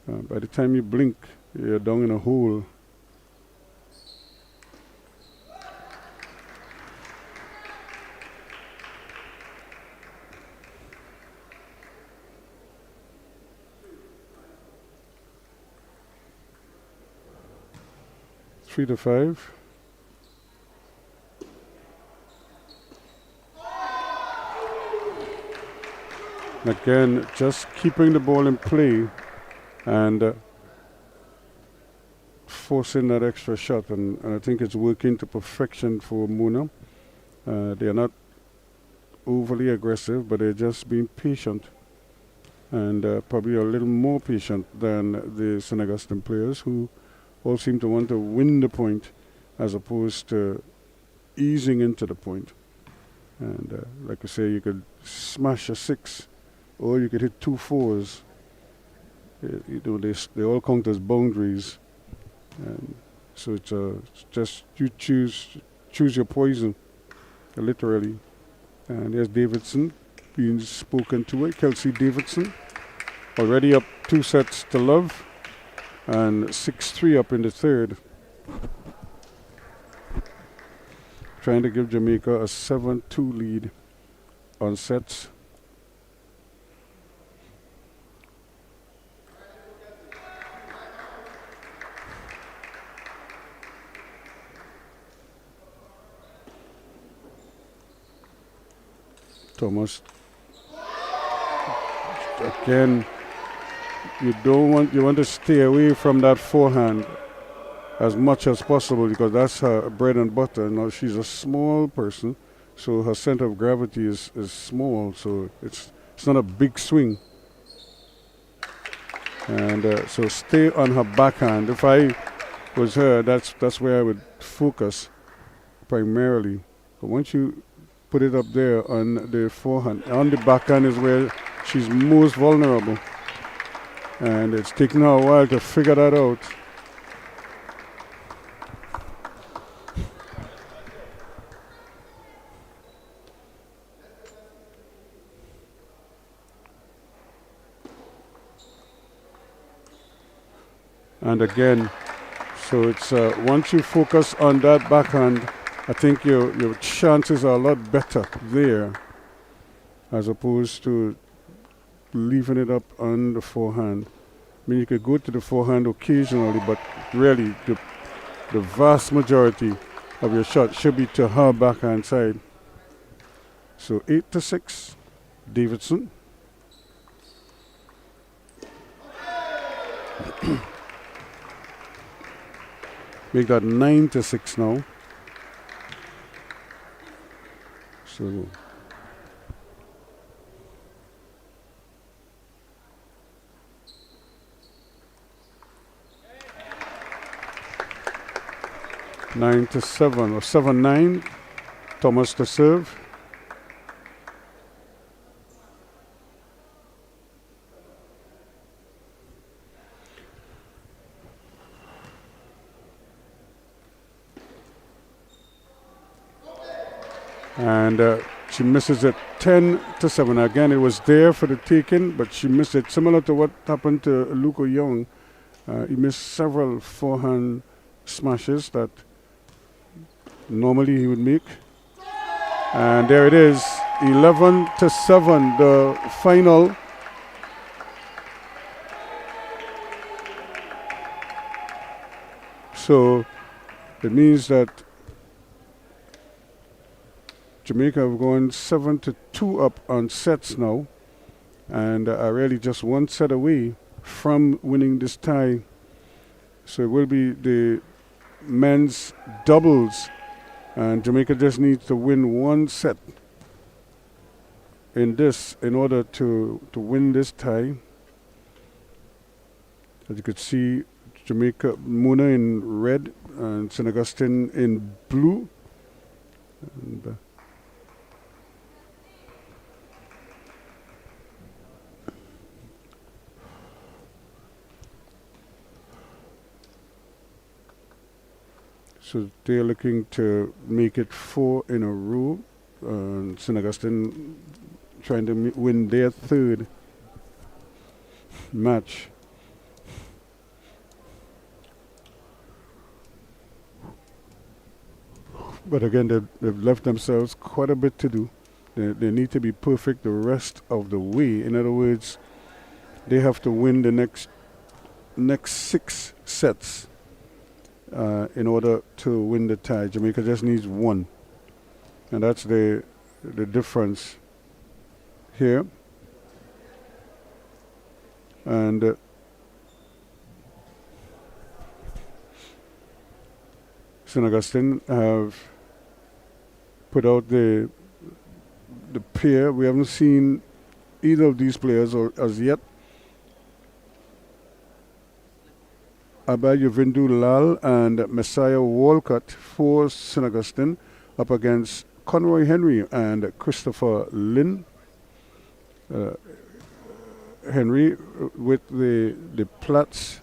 by the time you blink, you're down in a hole. Three to five. Again, just keeping the ball in play and forcing that extra shot, and I think it's working to perfection for Muna. They're not overly aggressive, but they're just being patient, and probably a little more patient than the St. Augustine players, who all seem to want to win the point as opposed to easing into the point. And like I say, you could smash a 6 or you could hit 2 4s. You know, they all count as boundaries. And so it's just you choose your poison, literally. And there's Davidson being spoken to it. Kelsey Davidson already up 2 sets to love and 6-3 up in the third. Trying to give Jamaica a 7-2 lead on sets. Thomas. Again, you want to stay away from that forehand as much as possible, because that's her bread and butter. Now she's a small person, so her center of gravity is small, so it's not a big swing. And so stay on her backhand. If I was her, that's where I would focus primarily. But once you put it up there on the forehand, on the backhand is where she's most vulnerable. And it's taken her a while to figure that out. And again, so it's once you focus on that backhand, I think your chances are a lot better there, as opposed to leaving it up on the forehand. I mean, you could go to the forehand occasionally, but really the vast majority of your shot should be to her backhand side. So 8-6, Davidson. Make that 9-6 now. So nine to 7 or 7-9. Thomas to serve. And she misses it 10-7. Again, it was there for the taking, but she missed it. Similar to what happened to Luko Young. He missed several forehand smashes that normally he would make. And there it is, 11-7, the final. So it means that Jamaica have gone 7-2 up on sets now, and are really just one set away from winning this tie. So it will be the men's doubles, and Jamaica just needs to win one set in this in order to win this tie. As you could see, Jamaica, Muna in red and St. Augustine in blue. And So they're looking to make it 4 in a row. St. Augustine trying to win their 3rd match. But again, they've left themselves quite a bit to do. They need to be perfect the rest of the way. In other words, they have to win the next 6 sets in order to win the tie. Jamaica just needs 1. And that's the difference here. And St. Augustine have put out the pair. We haven't seen either of these players as yet. Abayovindu Lal and Messiah Walcott for St. Augustine up against Conroy Henry and Christopher Lynn. Henry with the plats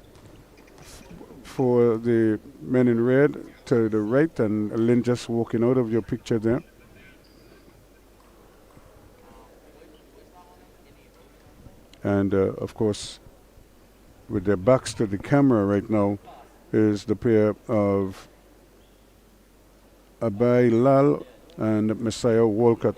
for the men in red to the right, and Lynn just walking out of your picture there. And of course, with their backs to the camera right now, is the pair of Abai Lal and Messiah Walcott.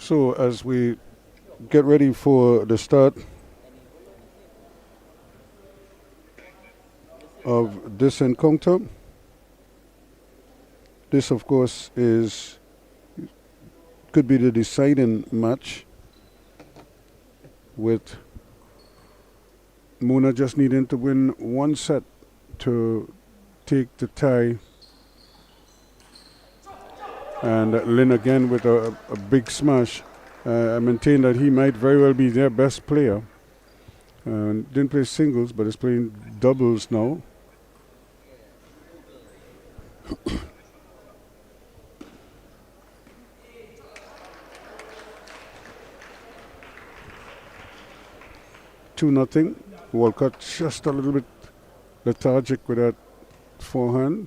So as we get ready for the start of this encounter, this of course could be the deciding match, with Mona just needing to win 1 set to take the tie. And Lynn again with a big smash. I maintain that he might very well be their best player. Didn't play singles, but is playing doubles now. Two nothing. Walcott just a little bit lethargic with that forehand.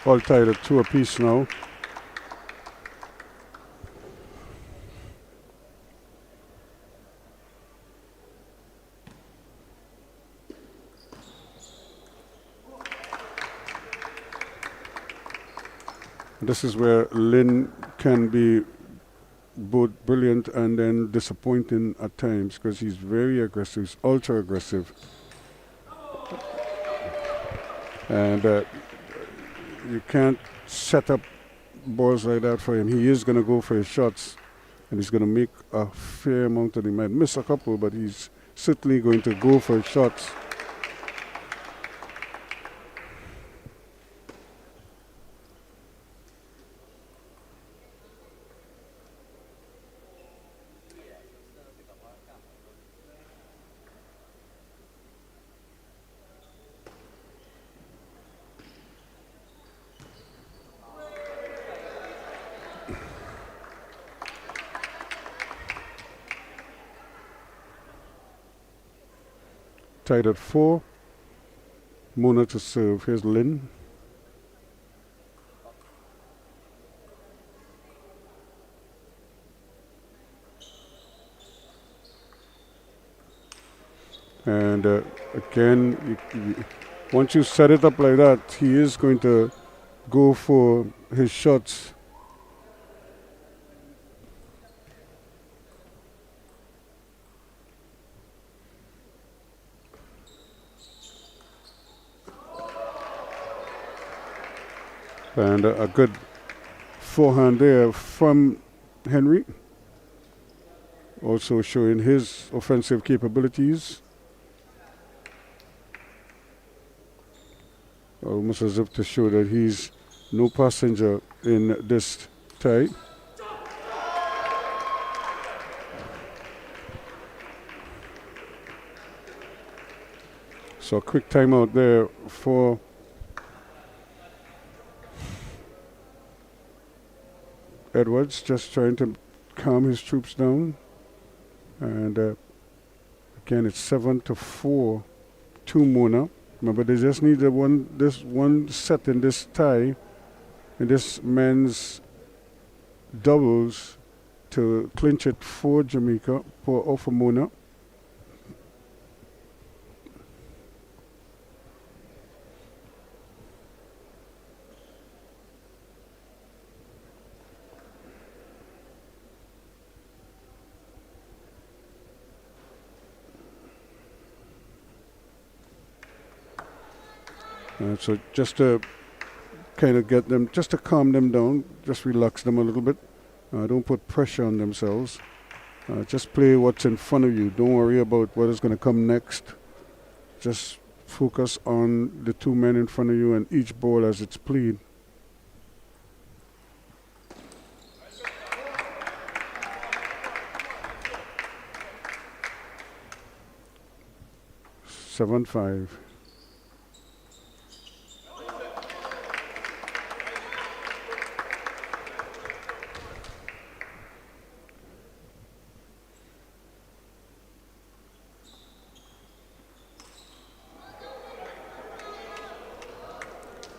All tied at 2 apiece now. This is where Lynn can be both brilliant and then disappointing at times because he's very aggressive, he's ultra aggressive. And you can't set up balls like that for him. He is going to go for his shots and he's going to make a fair amount of them. He might miss a couple, but he's certainly going to go for his shots. Tied at 4. Mona to serve. Here's Lynn. And again, once you set it up like that, he is going to go for his shots. And a good forehand there from Henry. Also showing his offensive capabilities. Almost as if to show that he's no passenger in this tie. So a quick timeout there for Edwards, just trying to calm his troops down. And again, it's 7-4 to Mona. Remember, they just need this one set in this tie, in this men's doubles, to clinch it for Jamaica, for Mona. So just to kind of get them, just to calm them down, just relax them a little bit. Don't put pressure on themselves. Just play what's in front of you. Don't worry about what is going to come next. Just focus on the 2 men in front of you and each ball as it's played. Seven, 5.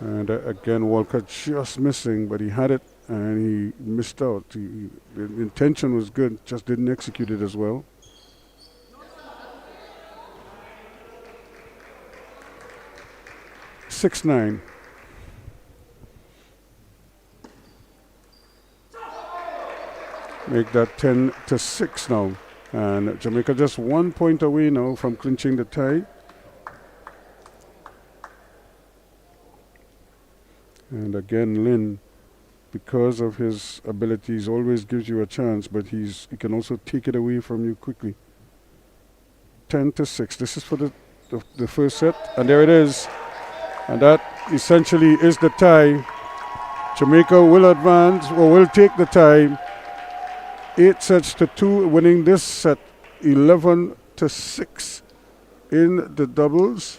And again, Walker just missing, but he had it and he missed out. The intention was good, just didn't execute it as well. Six, 9. Make that 10-6 now. And Jamaica just 1 point away now from clinching the tie. And again, Lynn, because of his abilities, always gives you a chance, but he can also take it away from you quickly. 10-6. This is for the first set, and there it is. And that essentially is the tie. Jamaica will advance, or will take the tie. 8-2, winning this set 11-6 in the doubles.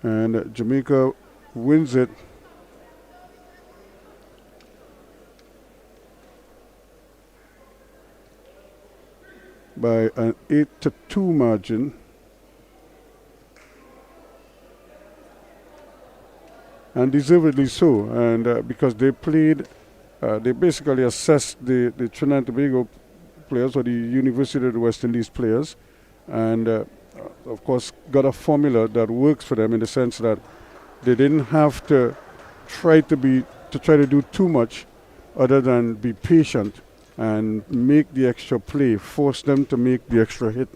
And Jamaica wins it by an 8-2 margin. and deservedly so. And because they played, they basically assessed the Trinidad and Tobago players or the University of the West Indies players, and of course got a formula that works for them in the sense that they didn't have to try to do too much other than be patient and make the extra play, force them to make the extra hit,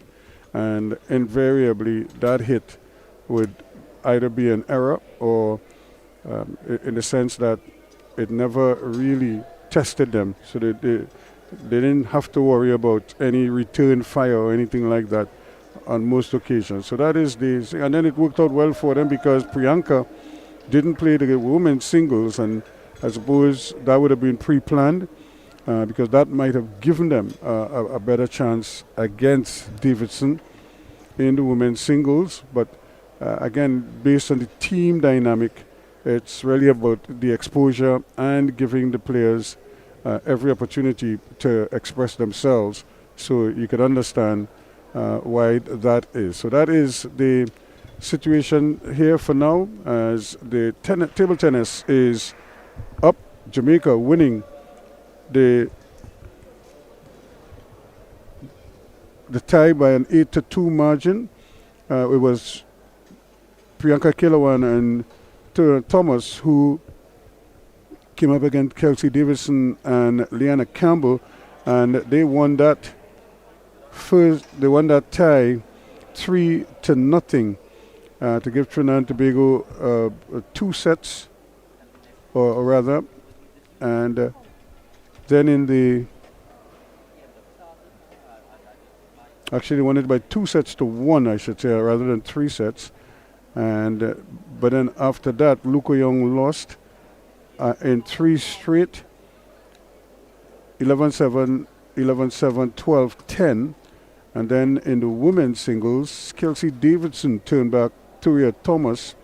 and invariably that hit would either be an error or in the sense that it never really tested them, so they didn't have to worry about any return fire or anything like that on most occasions. So that is and then it worked out well for them because Priyanka didn't play the women's singles, and I suppose that would have been pre-planned because that might have given them a better chance against Davidson in the women's singles. But again, based on the team dynamic, it's really about the exposure and giving the players every opportunity to express themselves, so you can understand why that is. So that is the situation here for now, as the table tennis is up. Jamaica winning the tie by an 8-2 margin. It was Priyanka Kilawan and Turner Thomas who came up against Kelsey Davidson and Leanna Campbell, and they won that tie 3-0 to give Trinidad and Tobago 2 sets, or rather, and then in the actually they won it by 2 sets to 1, I should say, rather than 3 sets. And but then after that, Luko Young lost in 3 straight, 11-7, 11-7, 12-10. And then in the women's singles, Kelsey Davidson turned back Turia Thomas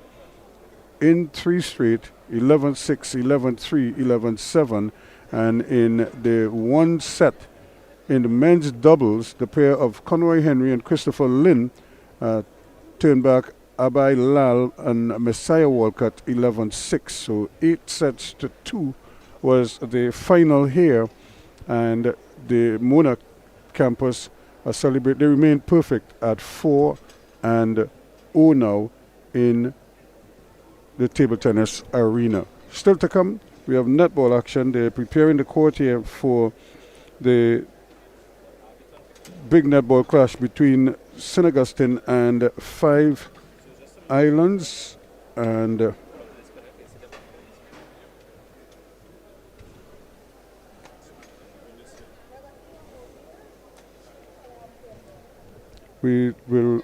in 3 straight, 11-6, 11-3, 11-7. And in the 1 set in the men's doubles, the pair of Conroy Henry and Christopher Lynn turned back Abai Lal and Messiah Walcott 11-6. So 8 sets to 2 was the final here, and the Mona campus celebrate. They remain perfect at 4-0 now in the table tennis arena. Still to come, we have netball action. They're preparing the court here for the big netball clash between St. Augustine and 5 Islands, and we will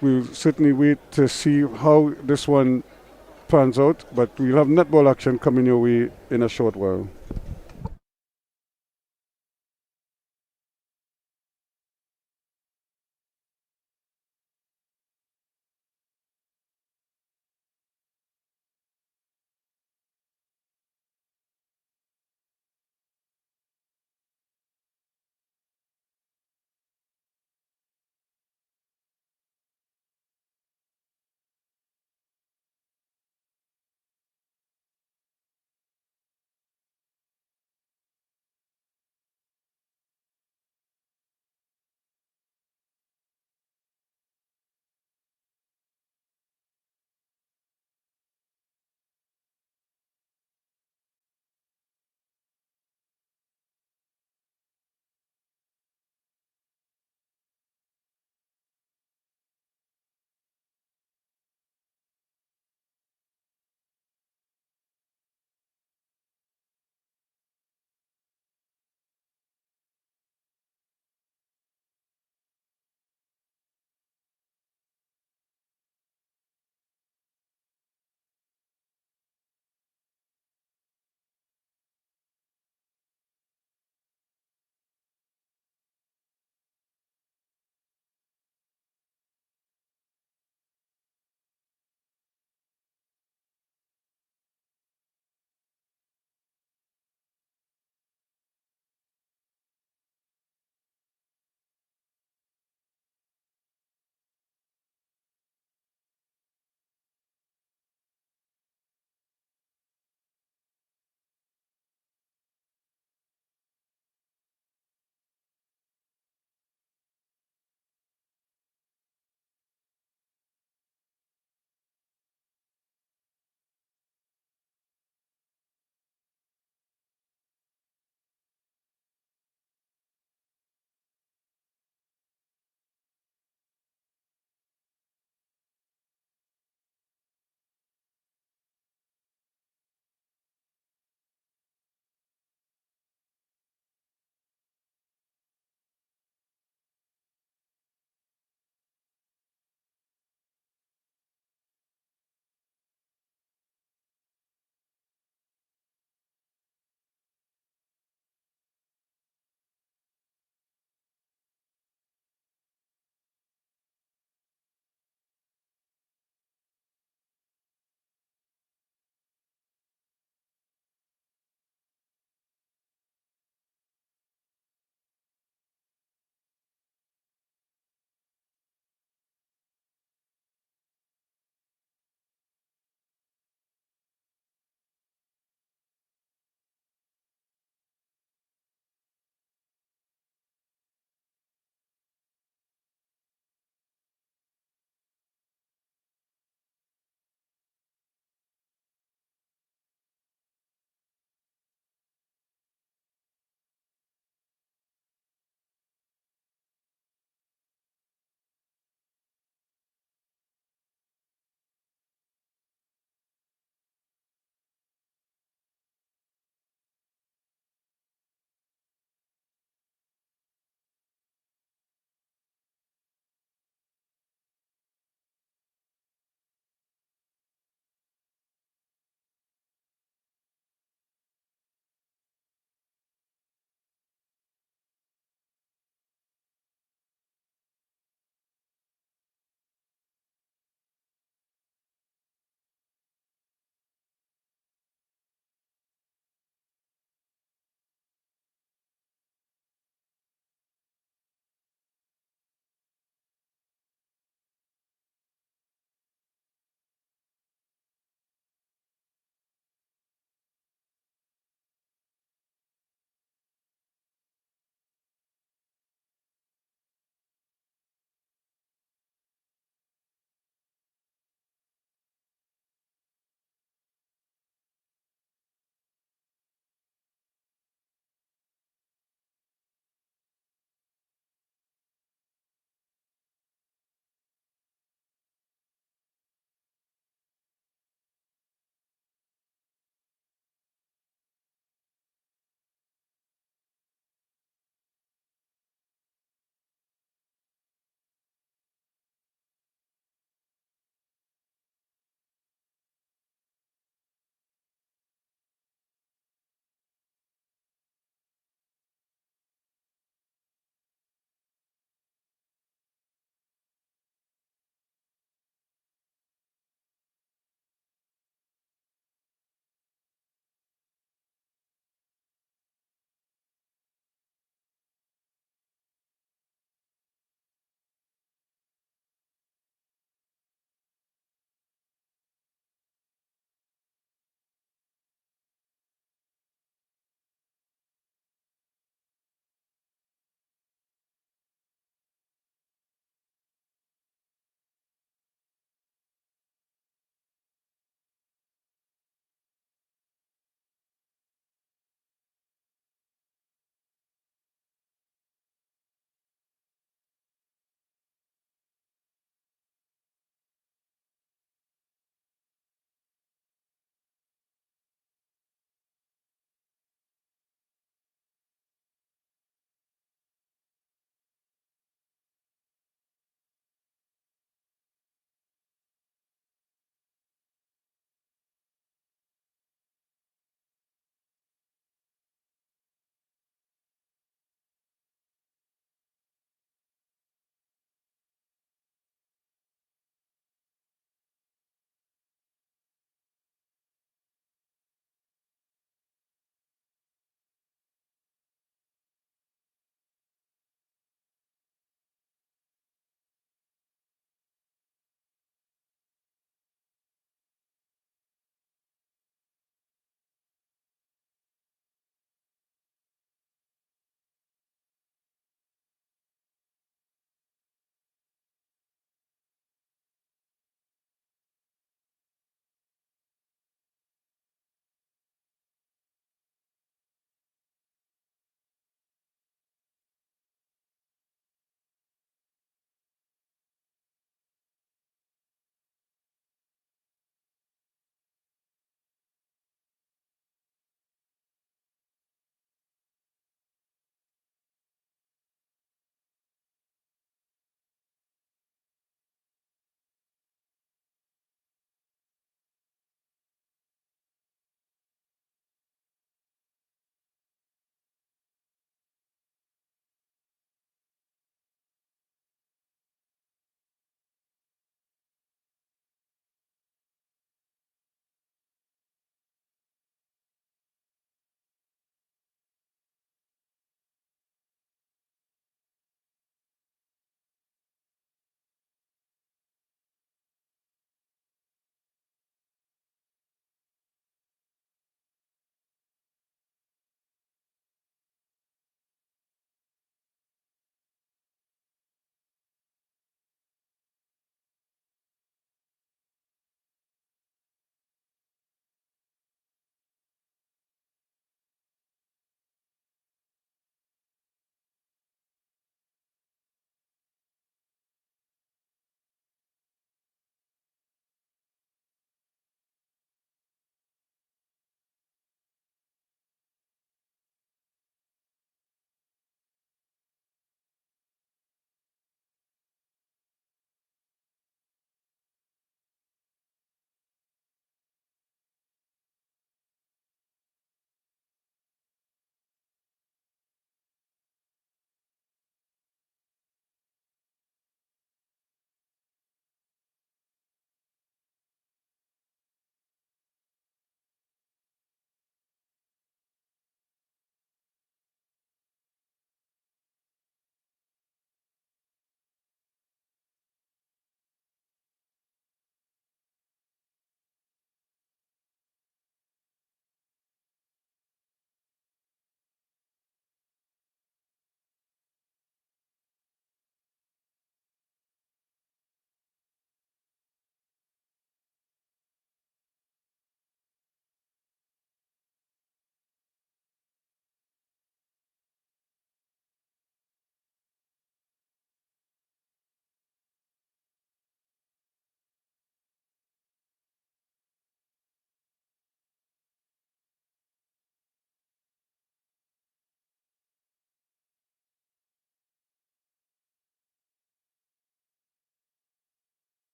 we'll certainly wait to see how this one pans out, but we'll have netball action coming your way in a short while.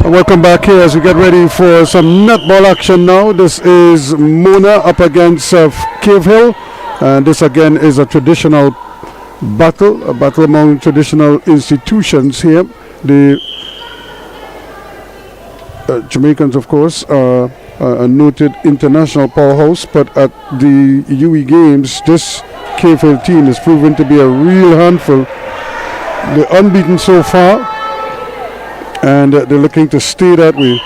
Welcome back here as we get ready for some netball action now. This is Mona up against Cave Hill, and this again is a traditional battle, a battle among traditional institutions here. The Jamaicans, of course, are a noted international powerhouse, but at the UE Games, this Cave Hill team is proven to be a real handful. They're unbeaten so far, and they're looking to stay that way.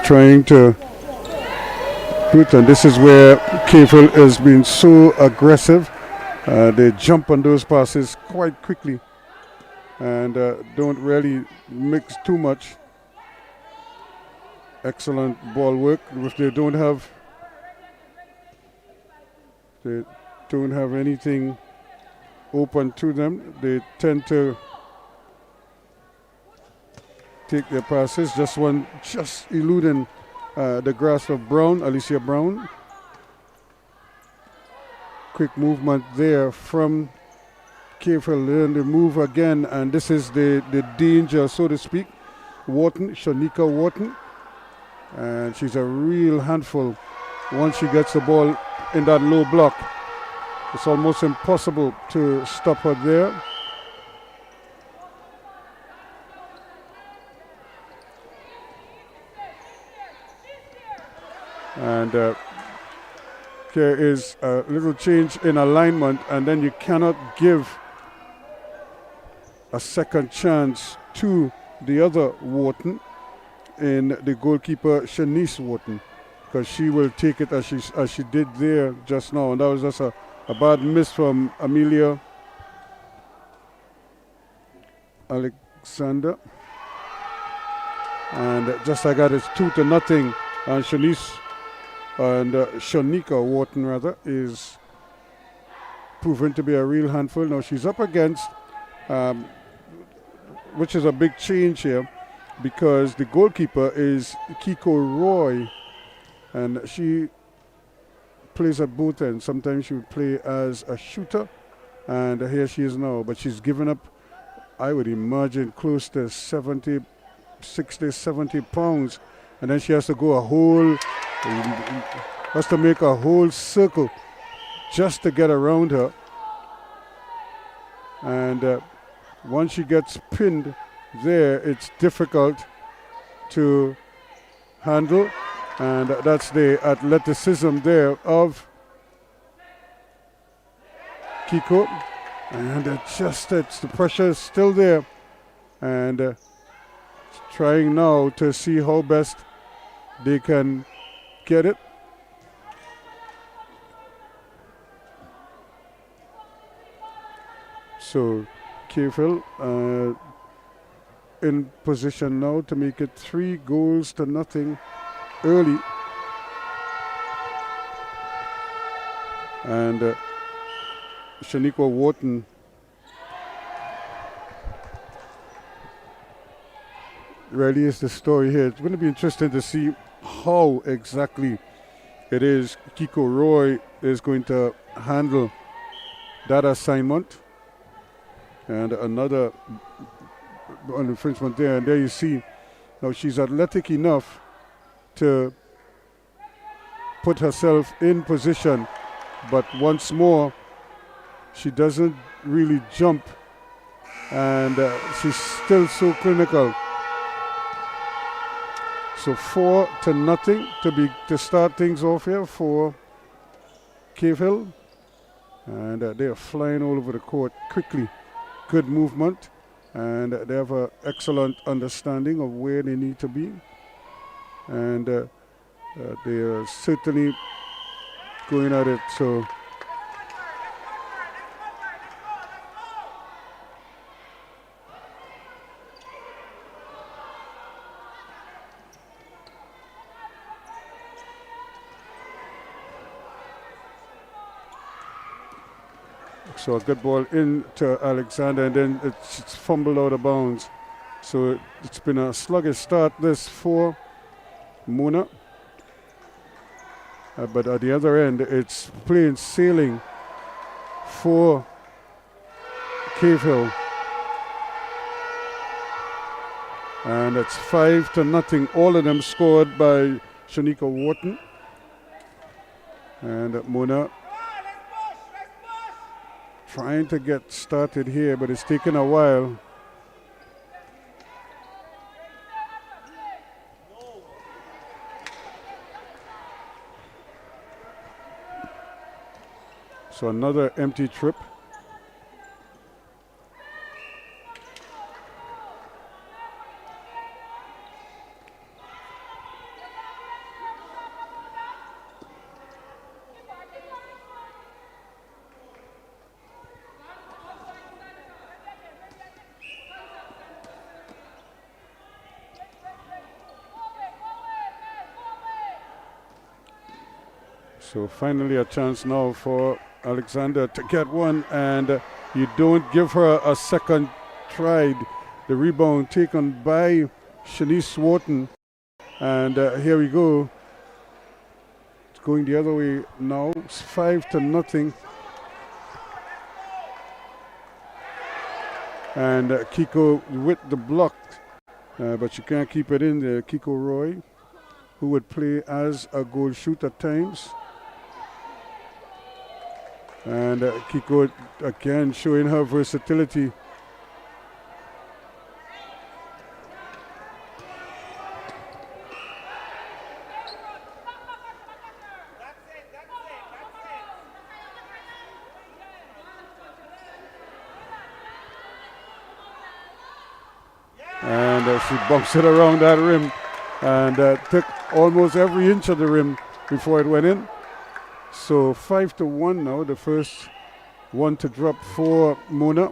Trying to do it, and this is where Cave Hill has been so aggressive. They jump on those passes quite quickly and don't really mix too much. Excellent ball work. If they don't have anything open to them, they tend to take their passes. Just eluding the grasp of Brown, Alicia Brown. Quick movement there from Cave Hill, and they move again, and this is the danger, so to speak. Wharton, Shanika Wharton, and she's a real handful once she gets the ball in that low block. It's almost impossible to stop her there. And there is a little change in alignment, and then you cannot give a second chance to the other Wharton in the goalkeeper Shanice Wharton, because she will take it as she did there just now, and that was just a bad miss from Amelia Alexander. And just like that, it's 2-0, and Shanice and Shanika Wharton rather is proven to be a real handful. Now she's up against, which is a big change here, because the goalkeeper is Kiko Roy, and she plays at both ends. Sometimes she would play as a shooter, and here she is now, but she's given up, I would imagine, close to 60, 70 pounds, and then she has to go has to make a whole circle just to get around her. And once she gets pinned there, it's difficult to handle, and that's the athleticism there of Kiko. And the pressure is still there, and trying now to see how best they can get it. So Cave Hill in position now to make it 3-0 early. And Shanika Wharton really is the story here. It's going to be interesting to see how exactly it is Kiko Roy is going to handle that assignment. And another infringement there, and there you see, now she's athletic enough to put herself in position, but once more she doesn't really jump, and she's still so clinical. So 4-0 to start things off here for Cave Hill, and they are flying all over the court quickly. Good movement, and they have an excellent understanding of where they need to be, and they are certainly going at it. So a good ball into Alexander, and then it's fumbled out of bounds. So it's been a sluggish start this for Mona. But at the other end, it's plain sailing for Cave Hill. And it's 5-0. All of them scored by Shanika Wharton. And Mona trying to get started here, but it's taken a while. So another empty trip. So finally a chance now for Alexander to get one, and you don't give her a second try. The rebound taken by Shanice Wharton, and here we go. It's going the other way now. It's 5-0. And Kiko with the block, but she can't keep it in there. Kiko Roy, who would play as a goal shooter at times. And Kiko again showing her versatility. And she bumps it around that rim and took almost every inch of the rim before it went in. So 5-1 now, the first one to drop for Mona.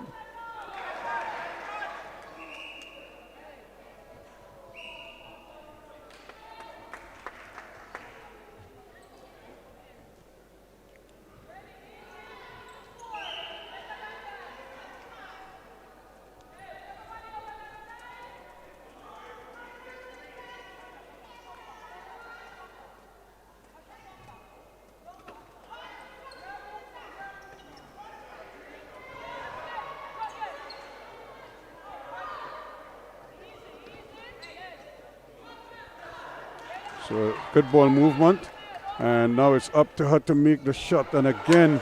So good ball movement, and now it's up to her to make the shot, and again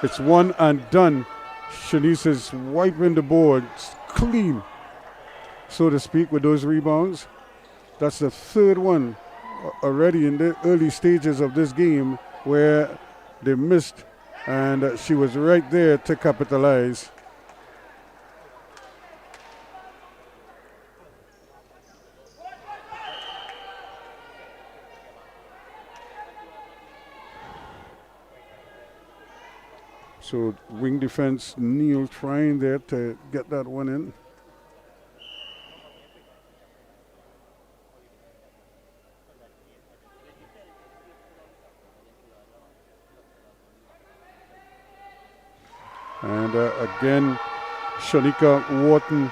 it's one and done. Shanice is wiping the boards clean, so to speak, with those rebounds. That's the third one already in the early stages of this game where they missed, and she was right there to capitalize. So wing defense, Neil trying there to get that one in. And again, Shanika Wharton.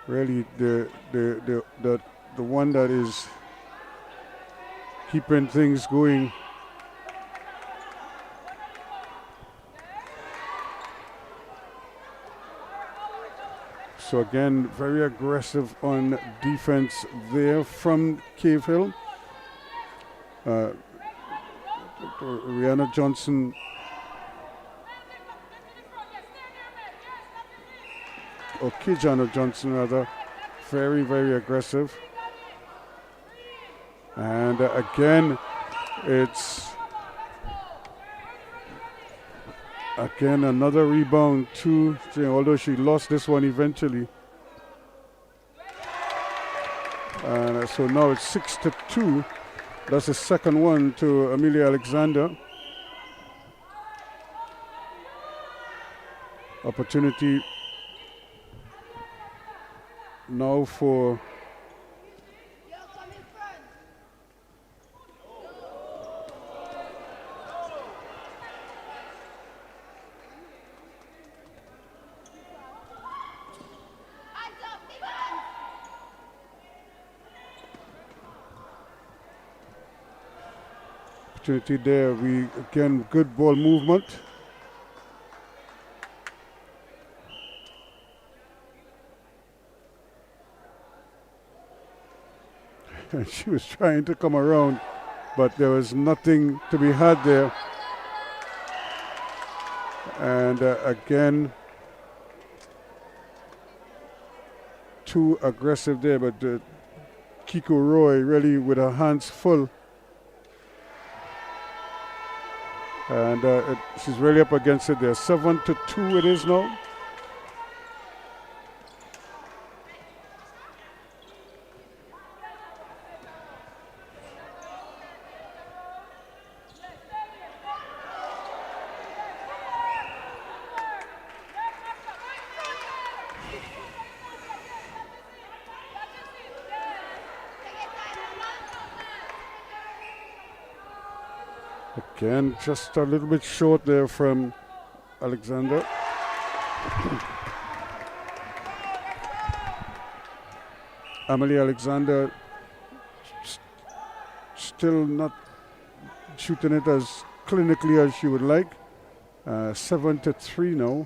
Really the one that is keeping things going. So again, very aggressive on defense there from Cave Hill. Rihanna Johnson or Kijana Johnson rather, very, very aggressive. And again, it's again another rebound too, although she lost this one eventually. And so now it's 6-2. That's the second one to Amelia Alexander. Opportunity now for opportunity there. We again, good ball movement. And she was trying to come around, but there was nothing to be had there. And again, too aggressive there, but Kiko Roy really with her hands full. And she's really up against it there. 7-2 it is now. Again, just a little bit short there from Alexander. Amelie Alexander still not shooting it as clinically as she would like. 7-3 now.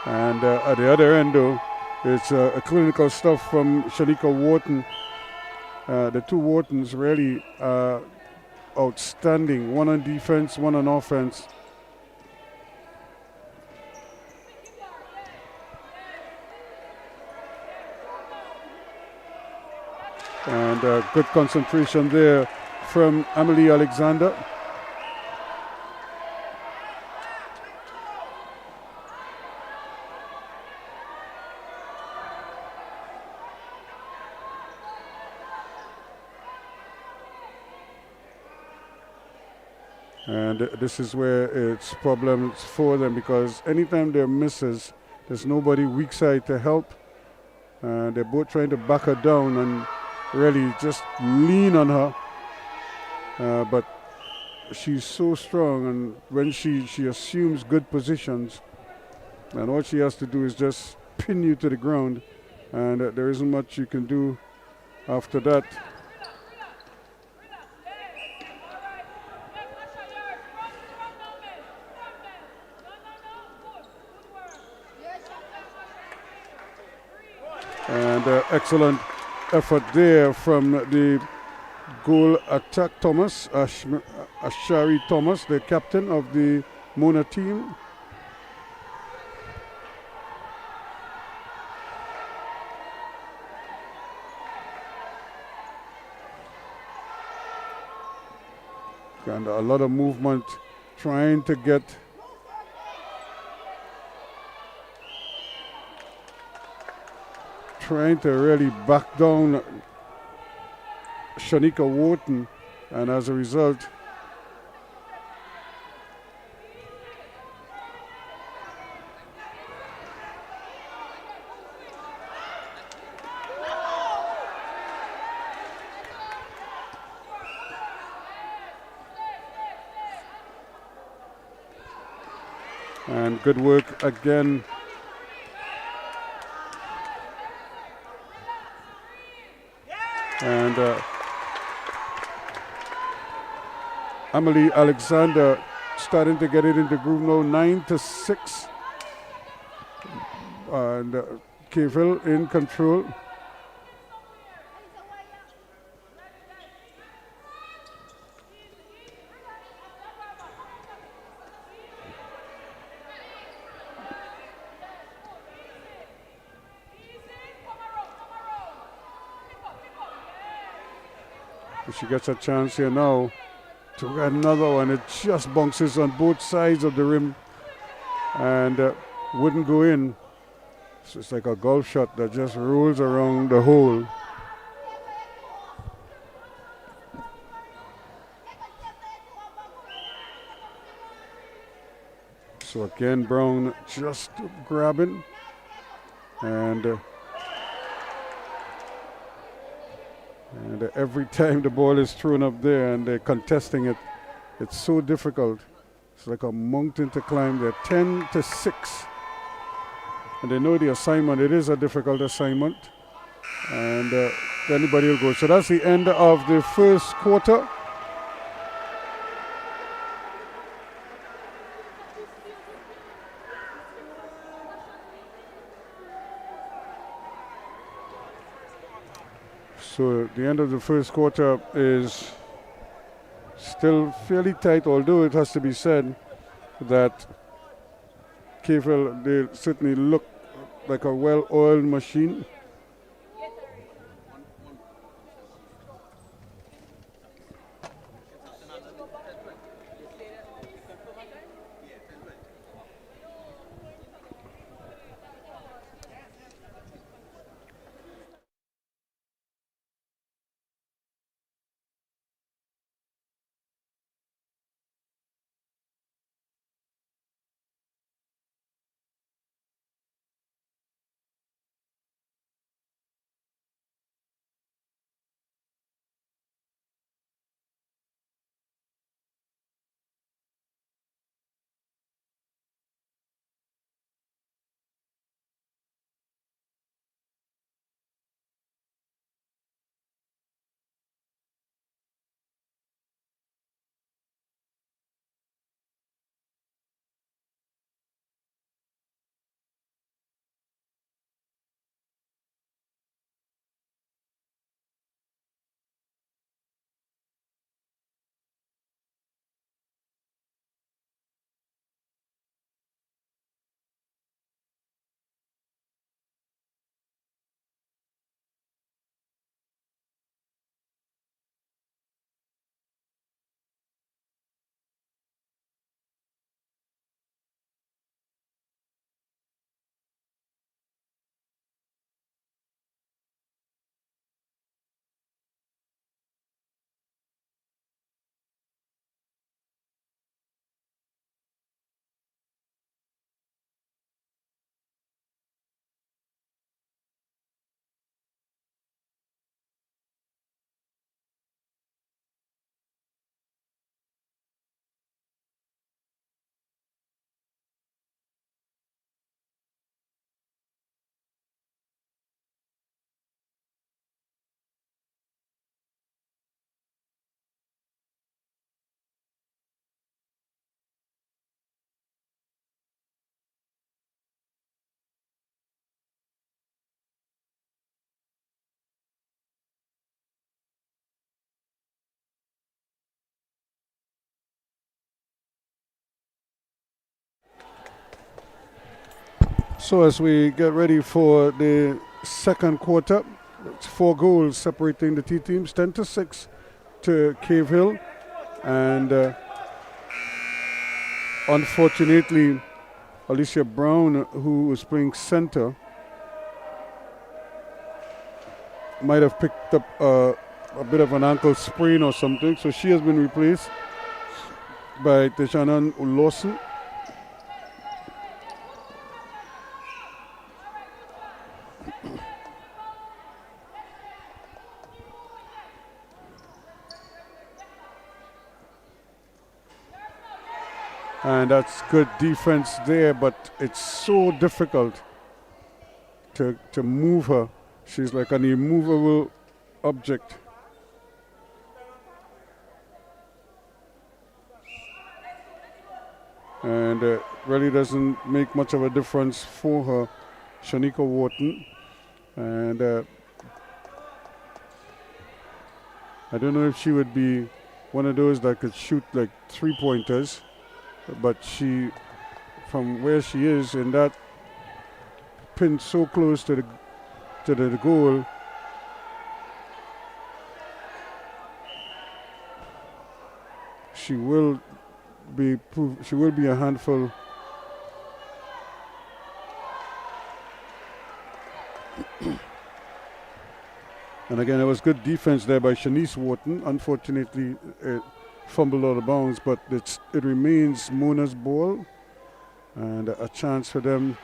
And at the other end, though, it's a clinical stuff from Shanika Wharton. The two Whartons really outstanding. One on defense, one on offense. And good concentration there from Amelie Alexander. And this is where it's problems for them, because anytime there are misses, there's nobody weak side to help. They're both trying to back her down and really just lean on her. But she's so strong, and when she assumes good positions, and all she has to do is just pin you to the ground, and there isn't much you can do after that. And excellent effort there from the goal attack Thomas, Ashari Thomas, the captain of the Mona team. And a lot of movement trying to get really back down Shanika Wharton, and as a result and good work again. And Amelie Alexander starting to get it into groove now, 9-6. And Keville in control. She gets a chance here now to get another one. It just bounces on both sides of the rim and wouldn't go in. So it's like a golf shot that just rolls around the hole. So again, Brown just grabbing, and every time the ball is thrown up there and they're contesting it, it's so difficult. It's like a mountain to climb there. 10-6. and they know the assignment. It is a difficult assignment, and anybody will go. So that's the end of the first quarter. So the end of the first quarter is still fairly tight, although it has to be said that KFL, they certainly look like a well-oiled machine. So as we get ready for the second quarter, it's 4 goals separating the two teams, 10-6 to Cave Hill. And unfortunately, Alicia Brown, who was playing center, might have picked up a bit of an ankle sprain or something. So she has been replaced by Tishanan Lawson. And that's good defense there, but it's so difficult to move her. She's like an immovable object. And really doesn't make much of a difference for her, Shanika Wharton. And I don't know if she would be one of those that could shoot like 3-pointers. But she, from where she is, in that pin so close to the goal, she will be a handful. And again, it was good defense there by Shanice Wharton. Unfortunately, fumbled out of bounds, but it remains Mona's ball, and a chance for them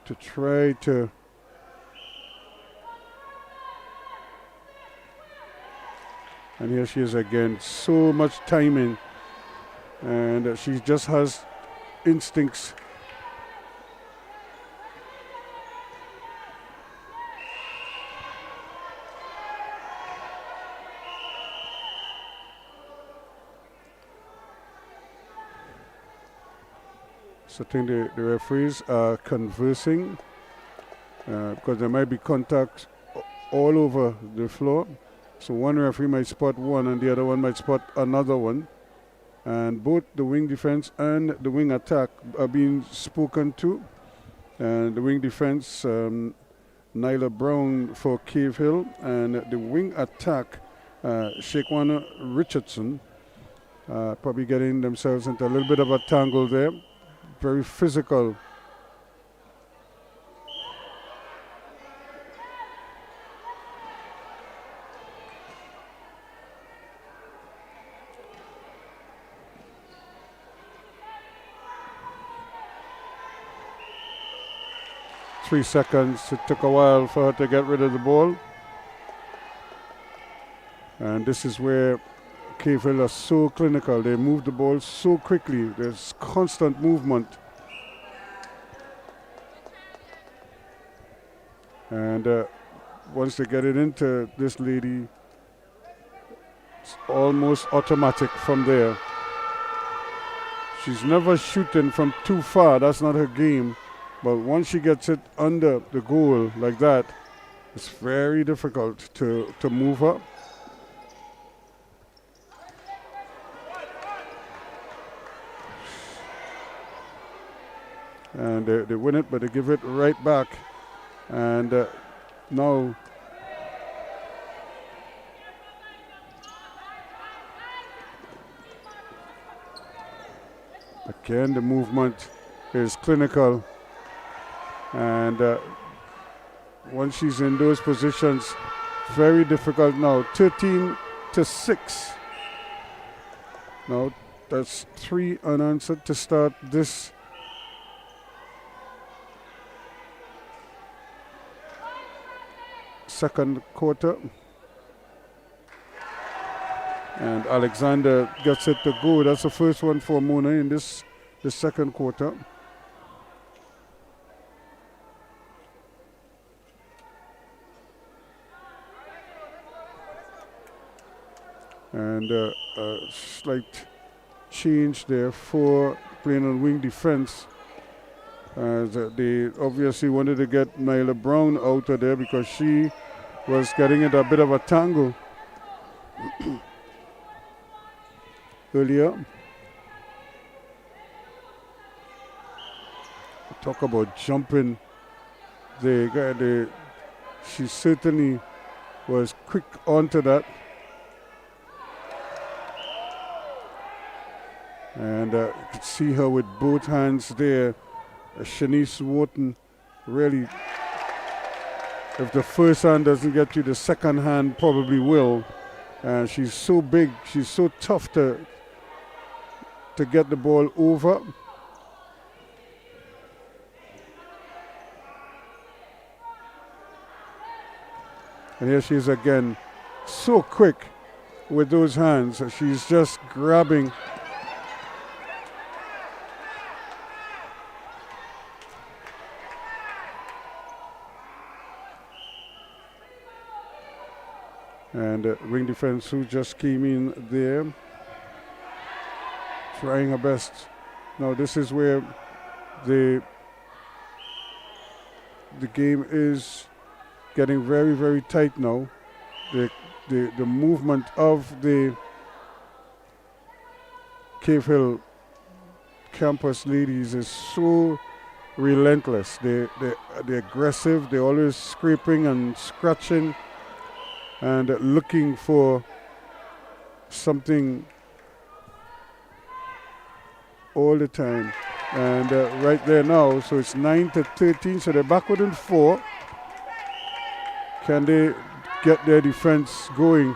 to try to and here she is again. So much timing, and she just has instincts. So I think the referees are conversing because there might be contact all over the floor. So one referee might spot one and the other one might spot another one. And both the wing defense and the wing attack are being spoken to. And the wing defense, Nyla Brown for Cave Hill, and the wing attack, Shaquana Richardson, probably getting themselves into a little bit of a tangle there. Very physical. Three seconds. It took a while for her to get rid of the ball. And this is where Cave Hill are so clinical. They move the ball so quickly. There's constant movement. And once they get it into this lady, it's almost automatic from there. She's never shooting from too far. That's not her game. But once she gets it under the goal like that, it's very difficult to move her. And they win it, but they give it right back. And now again the movement is clinical. And once she's in those positions, very difficult now. 13-6. Now that's 3 unanswered to start this second quarter. And Alexander gets it to go. That's the first one for Mona in this second quarter. And a slight change there for playing on wing defense. As they obviously wanted to get Nyla Brown out of there because she was getting into a bit of a tangle earlier. Talk about jumping. She certainly was quick onto that. And you could see her with both hands there. Shanice Wharton really, if the first hand doesn't get you, the second hand probably will. And she's so big, she's so tough to get the ball over. And here she is again, so quick with those hands. She's just grabbing. And wing defense who just came in there, trying her best. Now this is where the game is getting very, very tight now. The movement of the Cave Hill campus ladies is so relentless. They're aggressive. They're always scraping and scratching and looking for something all the time. And right there now, so it's 9-13, so they're backward in 4. Can they get their defense going?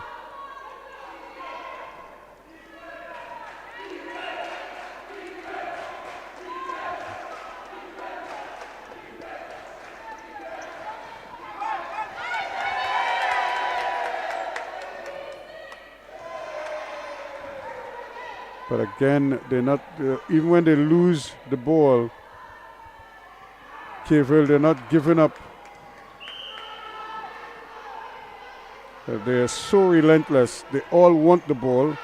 But again, they're not, even when they lose the ball, Caville, they're not giving up. They're so relentless. They all want the ball.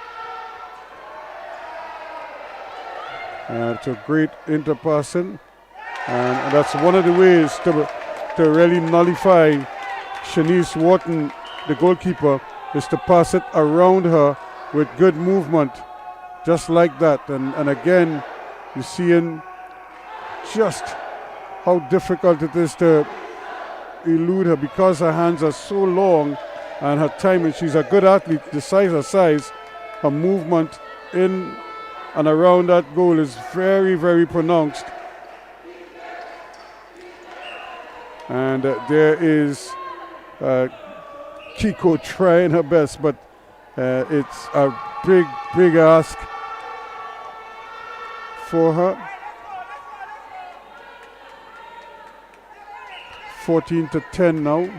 It's a great interpassing. And that's one of the ways to really nullify Shanice Wharton, the goalkeeper, is to pass it around her with good movement, just like that. And again, you're seeing just how difficult it is to elude her because her hands are so long and her timing. She's a good athlete, her size, her movement in and around that goal is very, very pronounced. And there is Kiko trying her best, but it's a big, big ask for her. 14-10 now.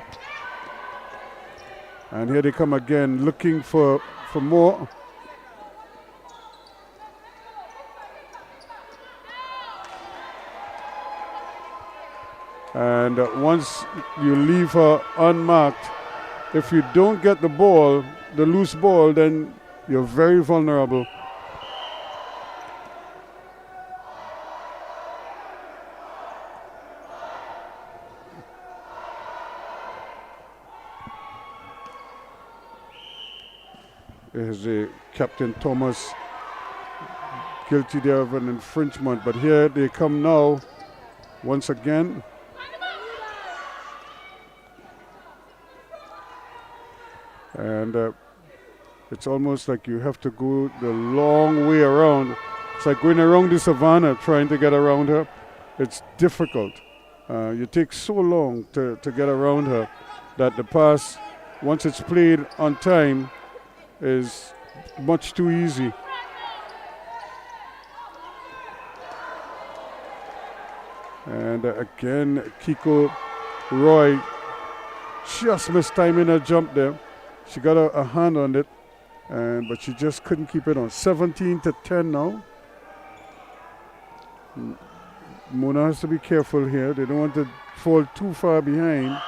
And here they come again, looking for more. And once you leave her unmarked, if you don't get the ball, the loose ball, then you're very vulnerable. There's the Captain Thomas, guilty there of an infringement, but here they come now once again. And it's almost like you have to go the long way around. It's like going around the savannah trying to get around her. It's difficult. You take so long to get around her that the pass, once it's played on time, is much too easy. And again, Kiko Roy just missed timing her jump there. She got a hand on it, but she just couldn't keep it on. 17-10 now. Mona has to be careful here. They don't want to fall too far behind.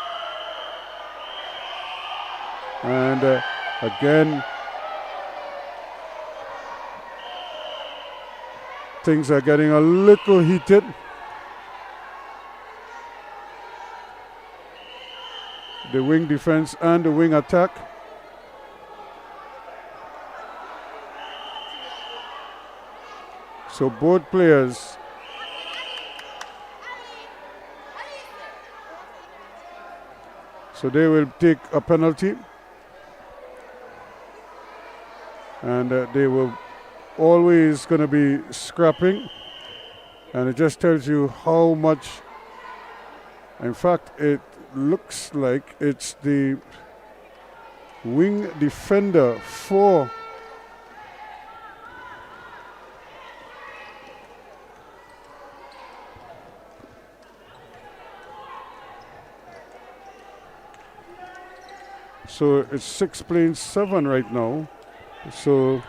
And again, things are getting a little heated. The wing defense and the wing attack. So both players they will take a penalty, and they will always going to be scrapping, and it just tells you how much. In fact, it looks like it's the wing defender for so it's 6-7 right now. So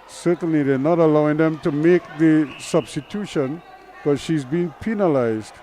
certainly they're not allowing them to make the substitution because she's being penalized.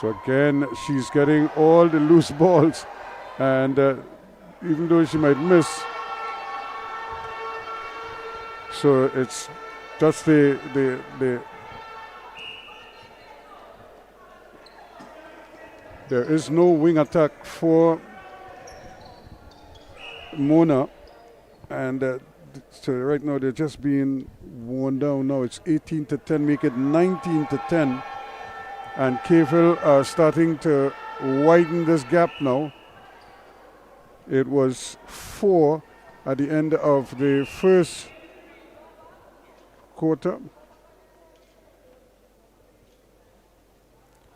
So again, she's getting all the loose balls, and even though she might miss, so it's just there is no wing attack for Mona, and so right now they're just being worn down. Now it's 18-10, make it 19-10. And Caville are starting to widen this gap now. It was 4 at the end of the first quarter.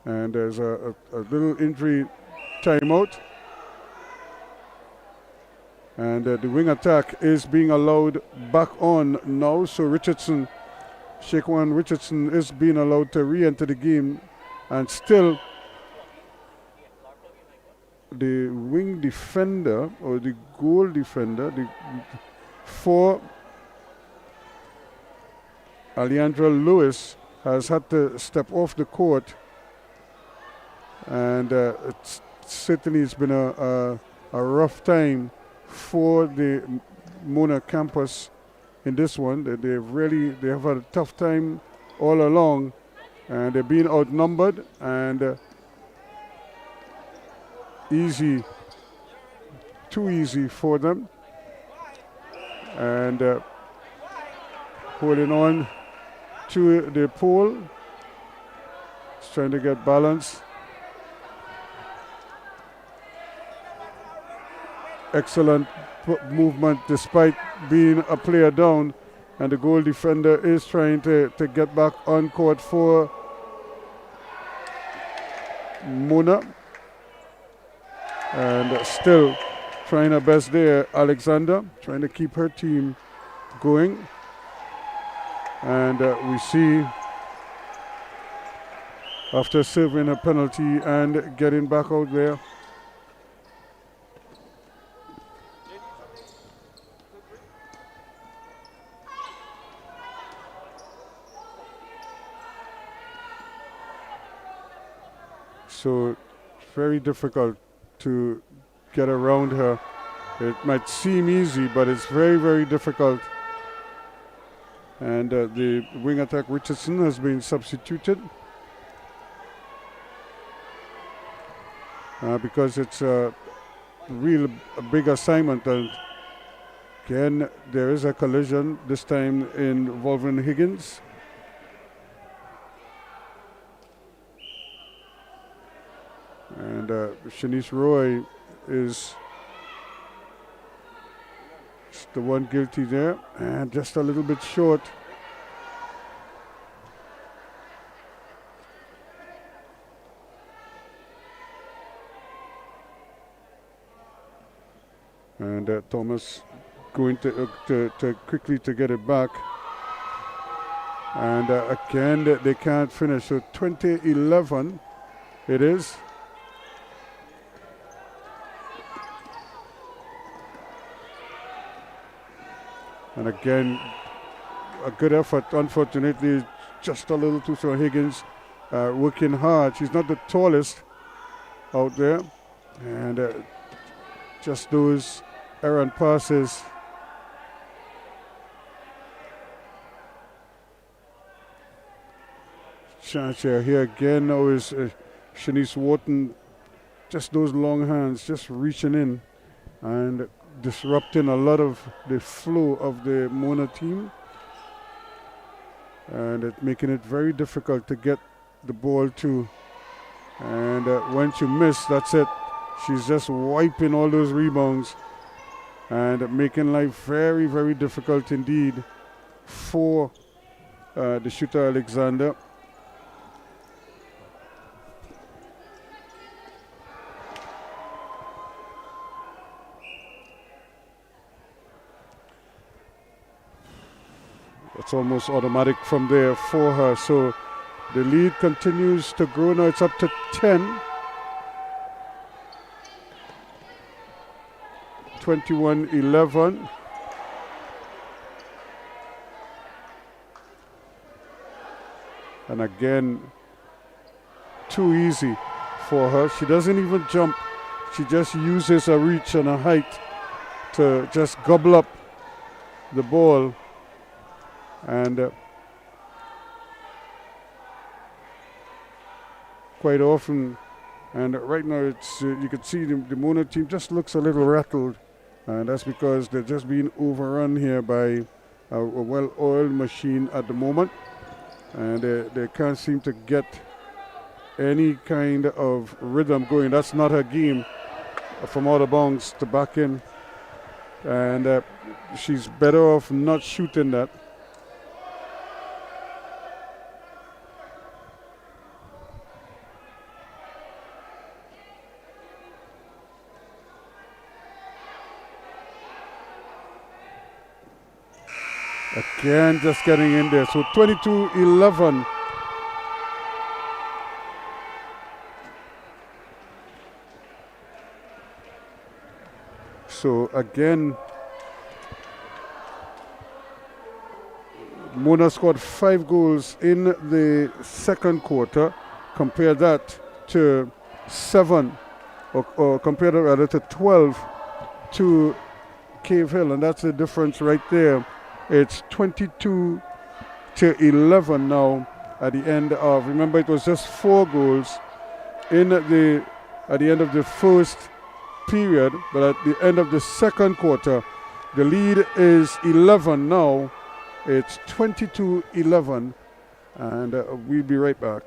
And there's a little injury timeout. And the wing attack is being allowed back on now. So Richardson, Shaquan Richardson is being allowed to re-enter the game. And still the wing defender or the goal defender for Alejandra Lewis has had to step off the court. And it's certainly it's been a rough time for the Mona campus in this one. They have had a tough time all along, and they're being outnumbered and too easy for them, and holding on to the pole, trying to get balance. Excellent movement despite being a player down, and the goal defender is trying to get back on court for Mona, and still trying her best there. Alexander trying to keep her team going, and we see after serving a penalty and getting back out there, so very difficult to get around her. It might seem easy, but it's very, very difficult. And the wing attack Richardson has been substituted because it's a big assignment. And again, there is a collision, this time involving Higgins. And Shanice Roy is the one guilty there, and just a little bit short. And Thomas going to quickly to get it back. And again, they can't finish. So 20-11 it is. And again, a good effort. Unfortunately, just a little too short. Higgins working hard. She's not the tallest out there. And just those errant passes. Chance here again now is Shanice Wharton. Just those long hands, just reaching in and disrupting a lot of the flow of the Mona team, and it's making it very difficult to get the ball to. And when she misses, that's it. She's just wiping all those rebounds and making life very, very difficult indeed for the shooter Alexander. It's almost automatic from there for her. So the lead continues to grow. Now it's up to 10. 21-11. And again, too easy for her. She doesn't even jump. She just uses her reach and her height to just gobble up the ball. And quite often, and right now it's you can see the Mona team just looks a little rattled, and that's because they're just being overrun here by a well-oiled machine at the moment, and they can't seem to get any kind of rhythm going. That's not her game from out of bounds to back in. And she's better off not shooting that. Again, just getting in there. So 22-11. So again, Mona scored 5 goals in the second quarter. Compare that to 7, or compare that rather to 12 to Cave Hill, and that's the difference right there. It's 22-11 now at the end of, remember it was just 4 goals at the end of the first period, but at the end of the second quarter, the lead is 11 now. It's 22-11, and we'll be right back.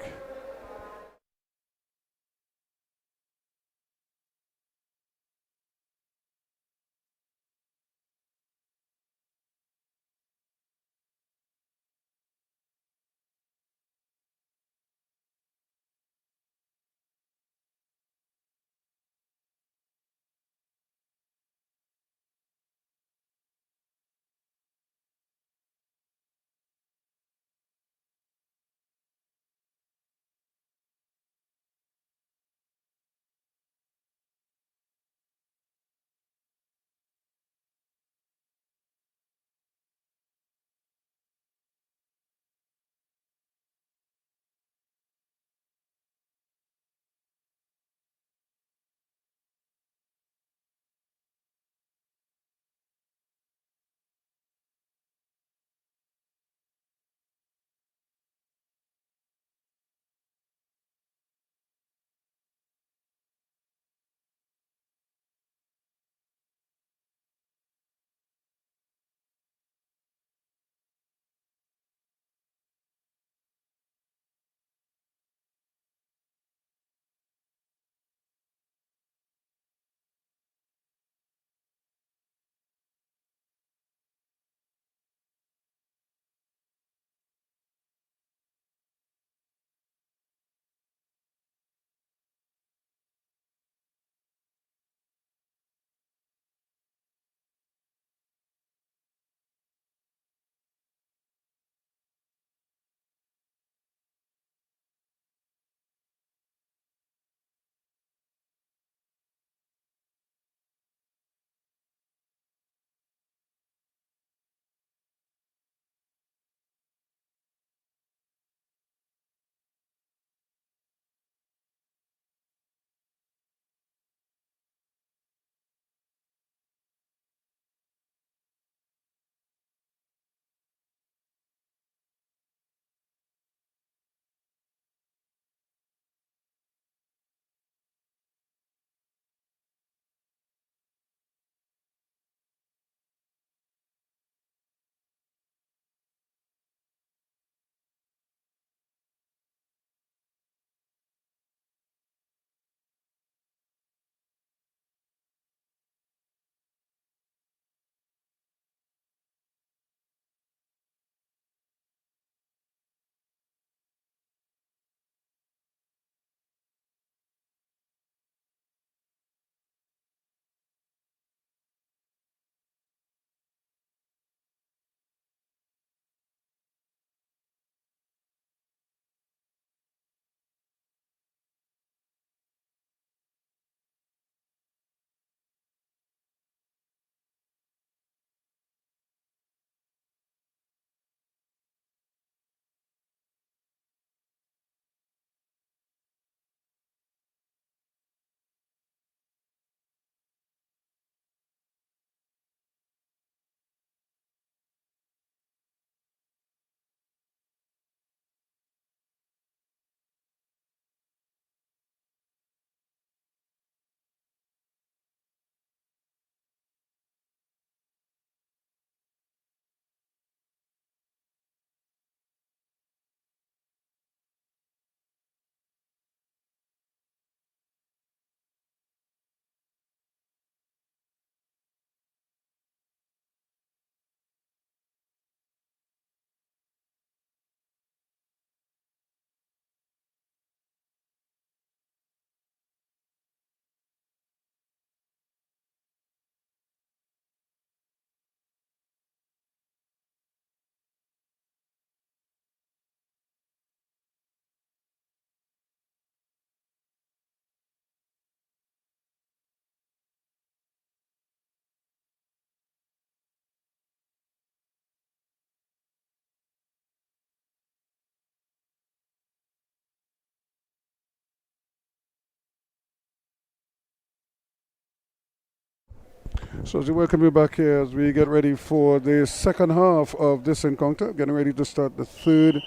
So we welcome you back here as we get ready for the second half of this encounter. Getting ready to start the third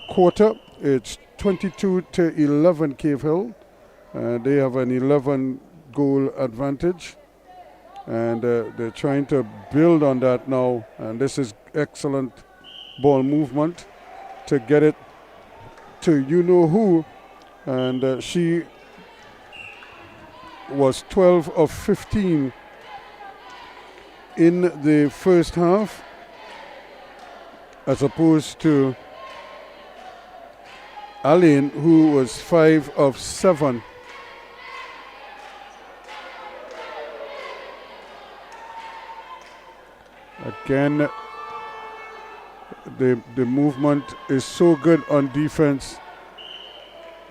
quarter. It's 22-11 Cave Hill. They have an 11-goal advantage. And they're trying to build on that now. And this is excellent ball movement to get it to you-know-who. And she was 12 of 15 in the first half, as opposed to Aline, who was 5 of 7. Again, the movement is so good on defense,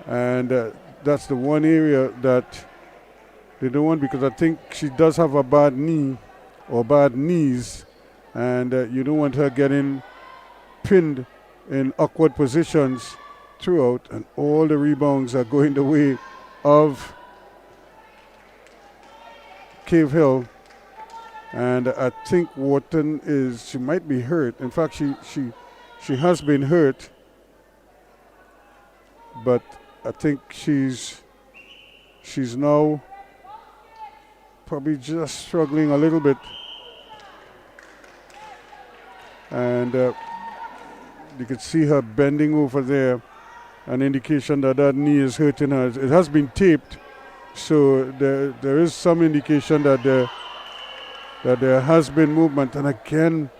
and that's the one area that they don't want, because I think she does have a bad knee or bad knees, and you don't want her getting pinned in awkward positions throughout, and all the rebounds are going the way of Cave Hill. And I think Wharton she might be hurt. In fact, she has been hurt, but I think she's now probably just struggling a little bit. And you could see her bending over there, an indication that that knee is hurting her. It has been taped, so there is some indication that there has been movement. And again,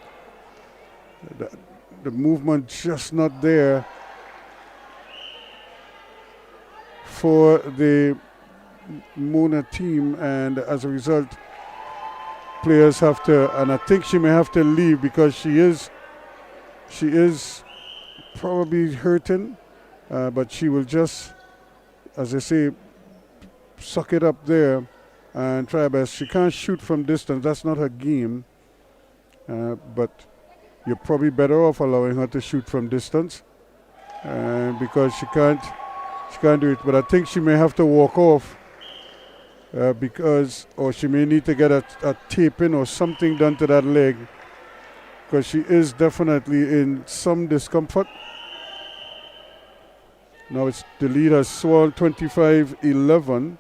the movement just not there for the Mona team, and as a result, players have to, and I think she may have to leave, because she is probably hurting, but she will just, as I say, suck it up there and try her best. She can't shoot from distance, that's not her game, but you're probably better off allowing her to shoot from distance, because she can't do it. But I think she may have to walk off, or she may need to get a taping or something done to that leg, because she is definitely in some discomfort. Now it's the lead has swelled 25-11.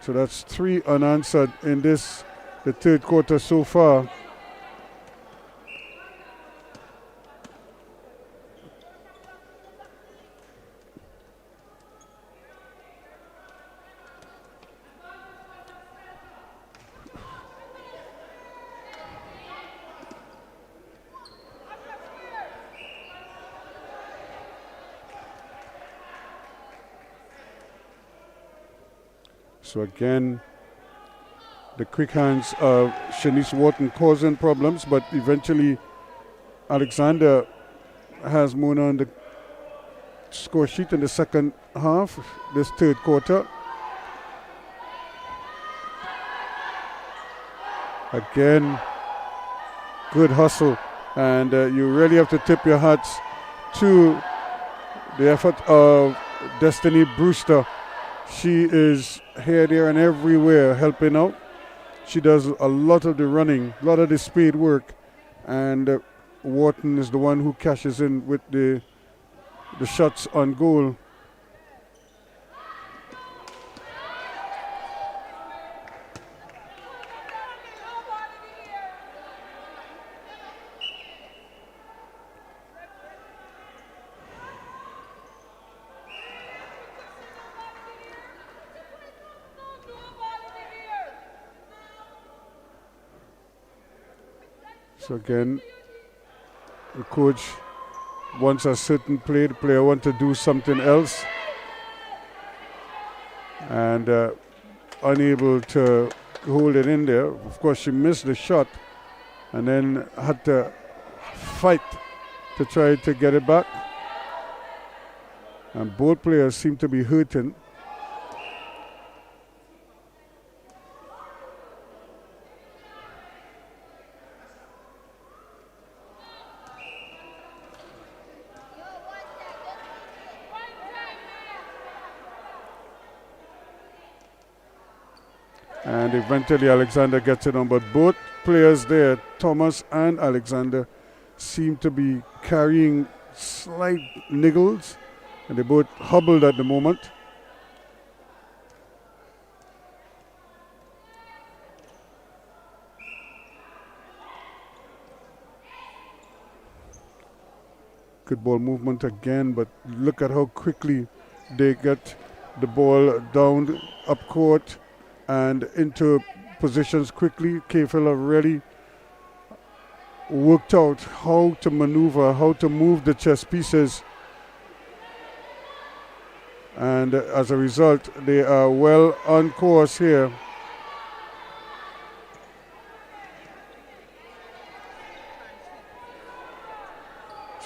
So that's 3 unanswered in the third quarter so far. So again, the quick hands of Shanice Wharton causing problems, but eventually Alexander has Mona on the score sheet in the second half, this third quarter. Again, good hustle, and you really have to tip your hats to the effort of Destiny Brewster. She is here, there, and everywhere helping out. She does a lot of the running, a lot of the speed work, and Wharton is the one who cashes in with the shots on goal. So again, the coach wants a certain play, the player wants to do something else, and unable to hold it in there. Of course, she missed the shot and then had to fight to try to get it back. And both players seem to be hurting. And eventually Alexander gets it on, but both players there, Thomas and Alexander, seem to be carrying slight niggles, and they both hobbled at the moment. Good ball movement again, but look at how quickly they get the ball down up court and into positions quickly. Kfil have really worked out how to maneuver, how to move the chess pieces. And as a result, they are well on course here.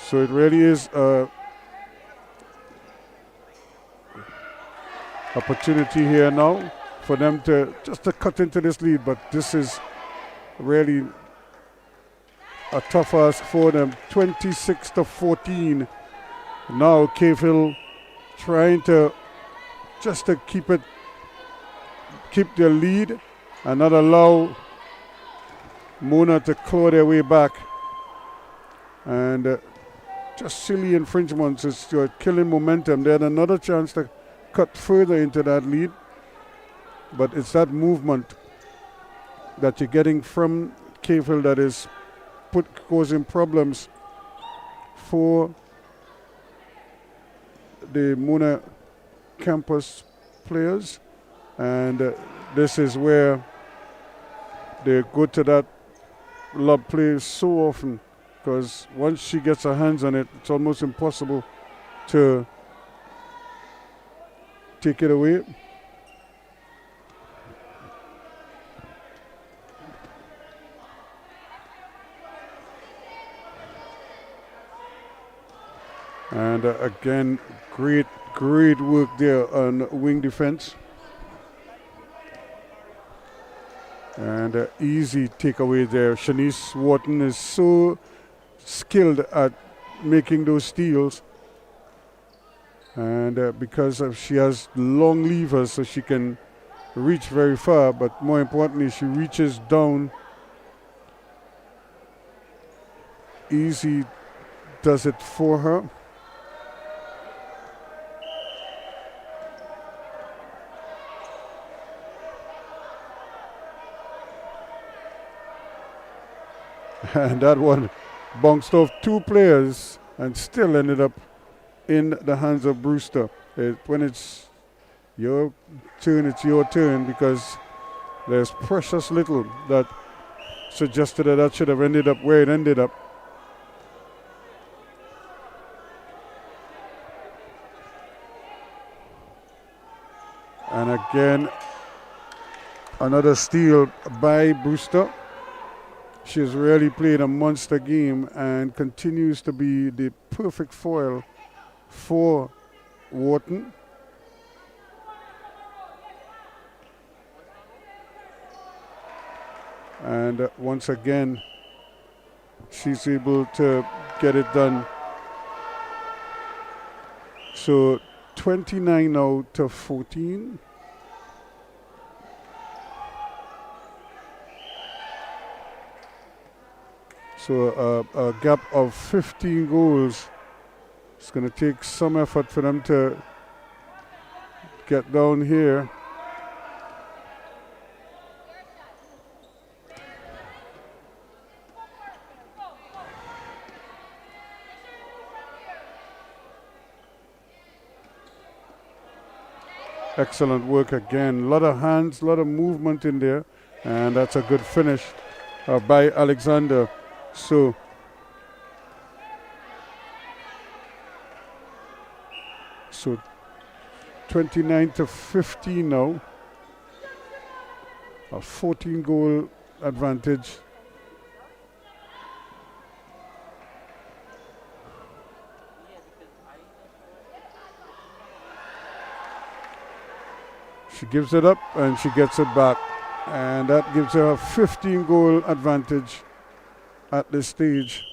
So it really is a opportunity here now for them to just to cut into this lead, but this is really a tough ask for them. 26-14. Now Kfil trying to just to keep their lead and not allow Mona to claw their way back. And just silly infringements is killing momentum. They had another chance to cut further into that lead, but it's that movement that you're getting from Kfil that is causing problems for the Mona campus players. And this is where they go to that lob play so often, because once she gets her hands on it, it's almost impossible to take it away. And again, great work there on wing defense. And easy takeaway there. Shanice Wharton is so skilled at making those steals, and because she has long levers, so she can reach very far, but more importantly, she reaches down. Easy does it for her. And that one bounced off two players and still ended up in the hands of Brewster. When it's your turn, it's your turn, because there's precious little that suggested that should have ended up where it ended up. And again, another steal by Brewster. She's really played a monster game and continues to be the perfect foil for Wharton. And once again, she's able to get it done. So 29 now to 14. So a gap of 15 goals. It's going to take some effort for them to get down here. Excellent work again. A lot of hands, a lot of movement in there. And that's a good finish by Alexander. So 29 to 15 now. A 14 goal advantage. She gives it up and she gets it back. And that gives her a 15 goal advantage at this stage.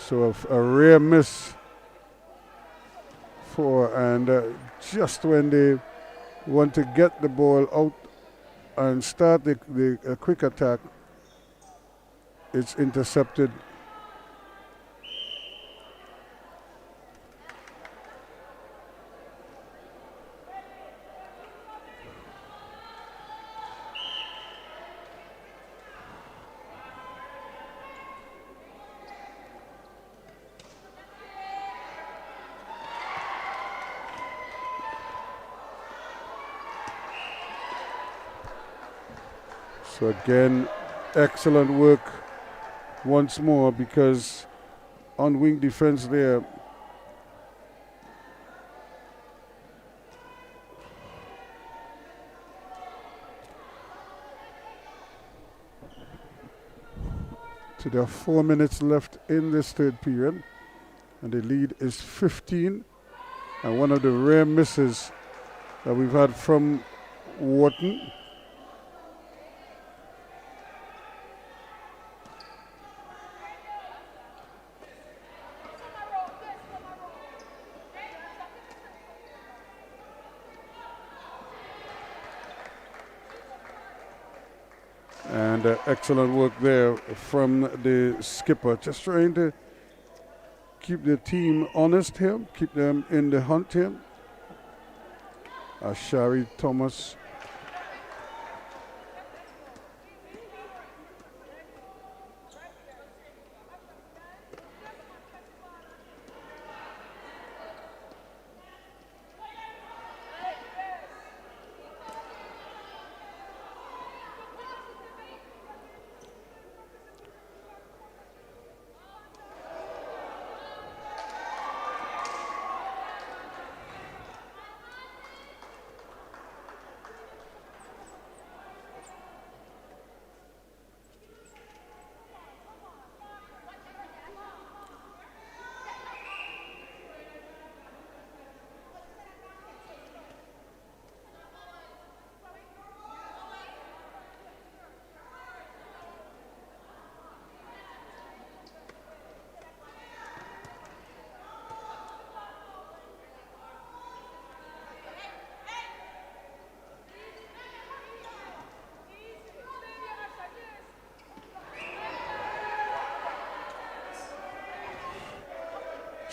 So a rare miss and just when they want to get the ball out and start the quick attack, it's intercepted. So again, excellent work once more, because on wing defense there, so there are 4 minutes left in this third period, and the lead is 15. And one of the rare misses that we've had from Wharton. And excellent work there from the skipper, just trying to keep the team honest here, keep them in the hunt here. Shari Thomas.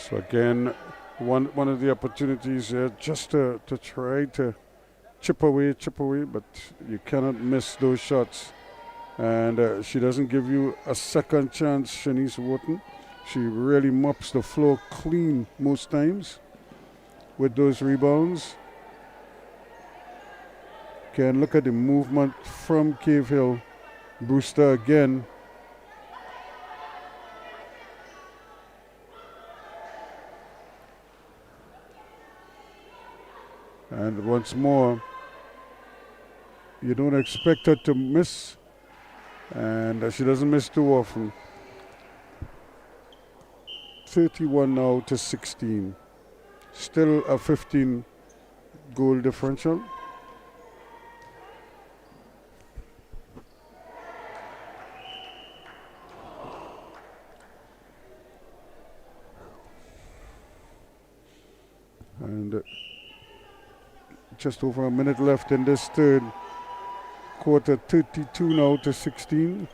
So again, one of the opportunities just to try to chip away, but you cannot miss those shots. And she doesn't give you a second chance, Shanice Wharton. She really mops the floor clean most times with those rebounds. Again, look at the movement from Cave Hill. Brewster again. And once more, you don't expect her to miss, and she doesn't miss too often. 31 now to 16. Still a 15 goal differential. And just over a minute left in this third quarter, 32 now to 16.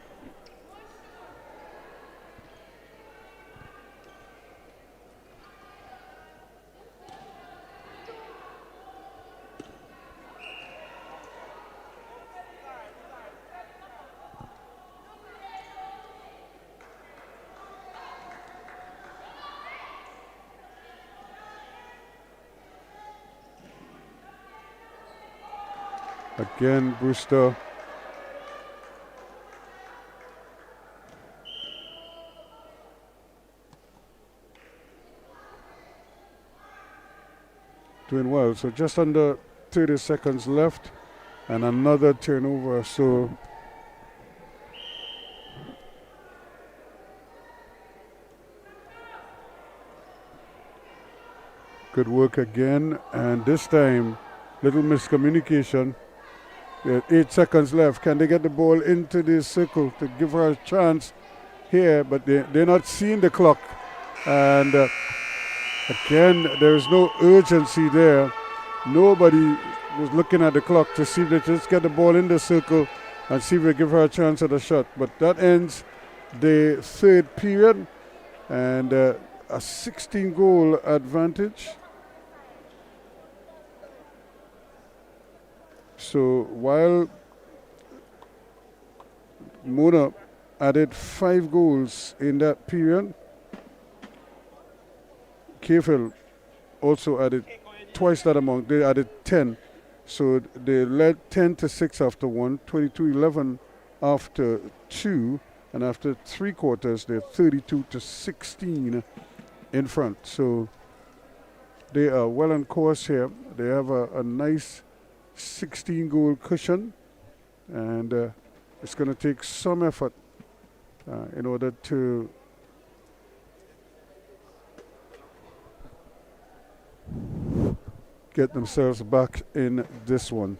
Again, Brewster. Doing well. So just under 30 seconds left and another turnover. So good work again. And this time, little miscommunication. 8 seconds left. Can they get the ball into the circle to give her a chance here? But they're not seeing the clock. And again, there is no urgency there. Nobody was looking at the clock to see if they just get the ball in the circle and see if they give her a chance at a shot. But that ends the third period, and a 16-goal advantage. So while Mona added 5 goals in that period, Cavehill also added twice that amount. They added 10. So they led 10-6 after 1, 22-11 after 2, and after 3 quarters, they're 32-16 in front. So they are well on course here. They have a nice 16-goal cushion, and it's going to take some effort in order to get themselves back in this one.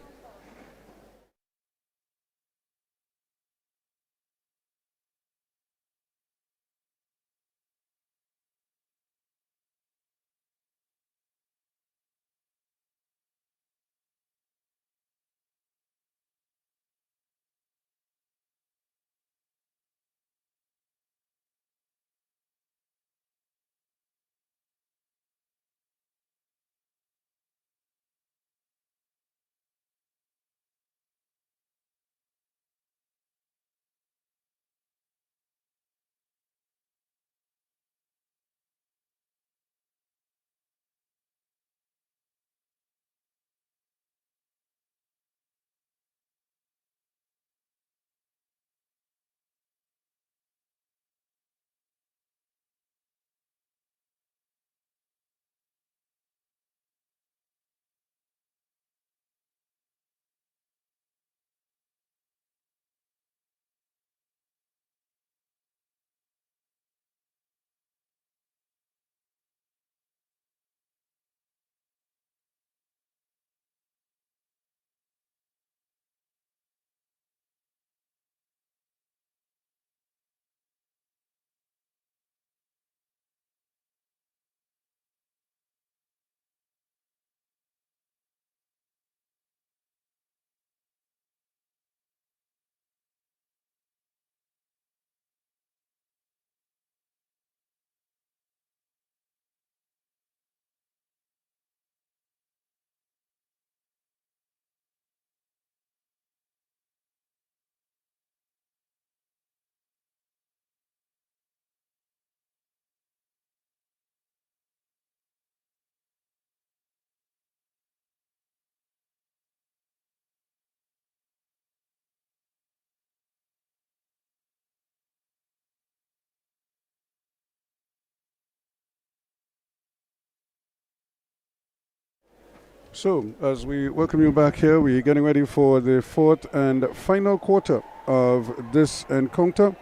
So, as we welcome you back here, we're getting ready for the fourth and final quarter of this encounter.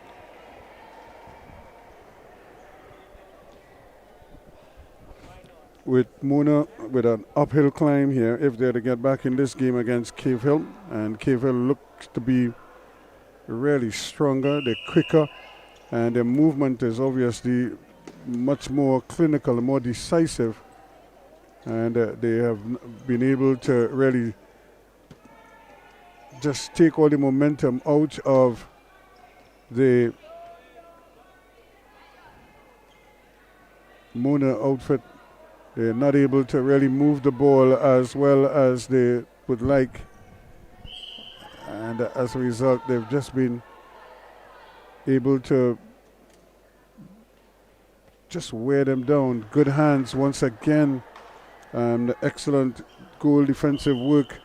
With Mona with an uphill climb here if they're to get back in this game against Cavehill. And Cavehill looks to be really stronger, they're quicker, and their movement is obviously much more clinical and more decisive. And they have been able to really just take all the momentum out of the Mona outfit. They're not able to really move the ball as well as they would like. And as a result, they've just been able to just wear them down. Good hands once again. And excellent goal defensive work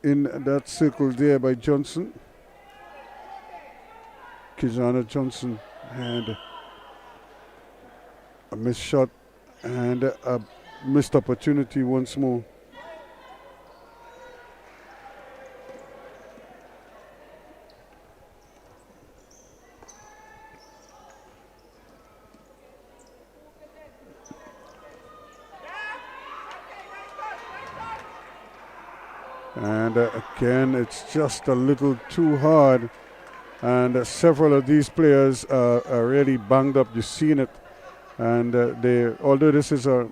in that circle there by Johnson. Kijana Johnson had a missed shot and a missed opportunity once more. And again, it's just a little too hard. And several of these players are really banged up. You've seen it. And although this is a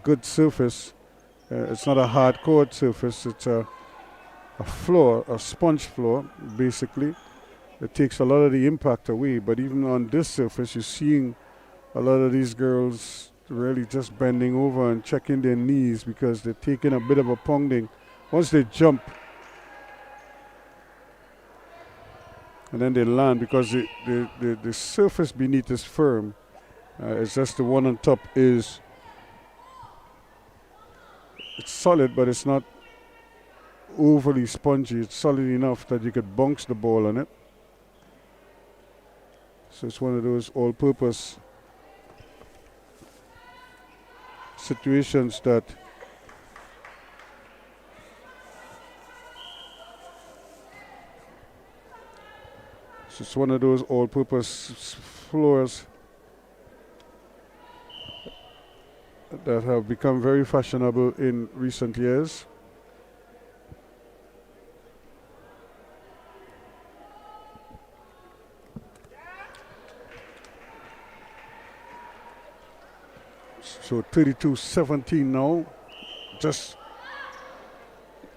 good surface, it's not a hard court surface, it's a floor, a sponge floor, basically. It takes a lot of the impact away, but even on this surface, you're seeing a lot of these girls really just bending over and checking their knees because they're taking a bit of a pounding. Once they jump, and then they land, because the surface beneath is firm. It's just the one on top it's solid, but it's not overly spongy. It's solid enough that you could bounce the ball on it. So it's one of those all-purpose situations that floors that have become very fashionable in recent years. So 32-17 now, just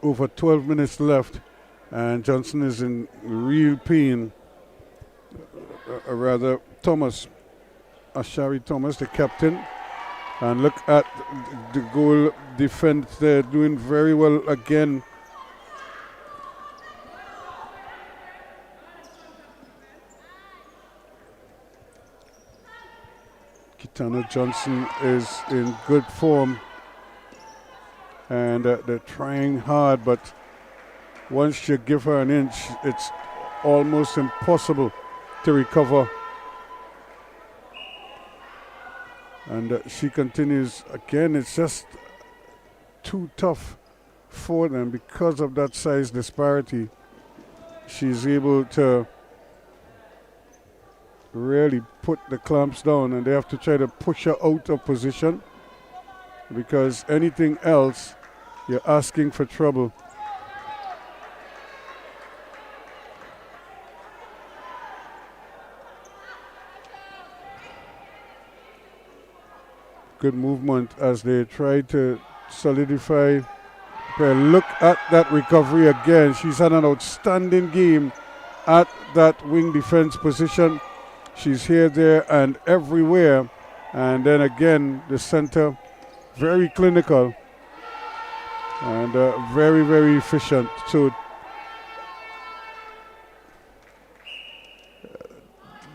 over 12 minutes left, and Johnson is in real pain. Rather, Ashari Thomas, the captain, and look at the goal defense there, doing very well again. Kitana Johnson is in good form, and they're trying hard, but once you give her an inch, it's almost impossible to recover. And she continues again. It's just too tough for them because of that size disparity. She's able to really put the clamps down, and they have to try to push her out of position, because anything else, you're asking for trouble. Good movement as they try to solidify. Look at that recovery again. She's had an outstanding game at that wing defense position. She's here, there, and everywhere. And then again, the center, very clinical and very, very efficient. So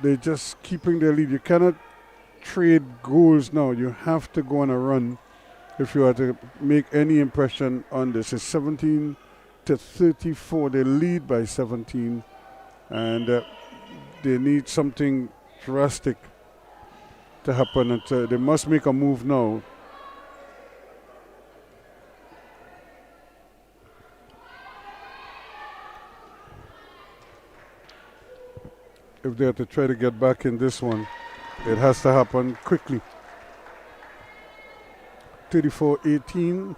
they're just keeping their lead. You cannot trade goals now. You have to go on a run if you are to make any impression on this. It's 17-34. They lead by 17, and they need something drastic to happen. And they must make a move now. If they have to try to get back in this one, it has to happen quickly. 34-18.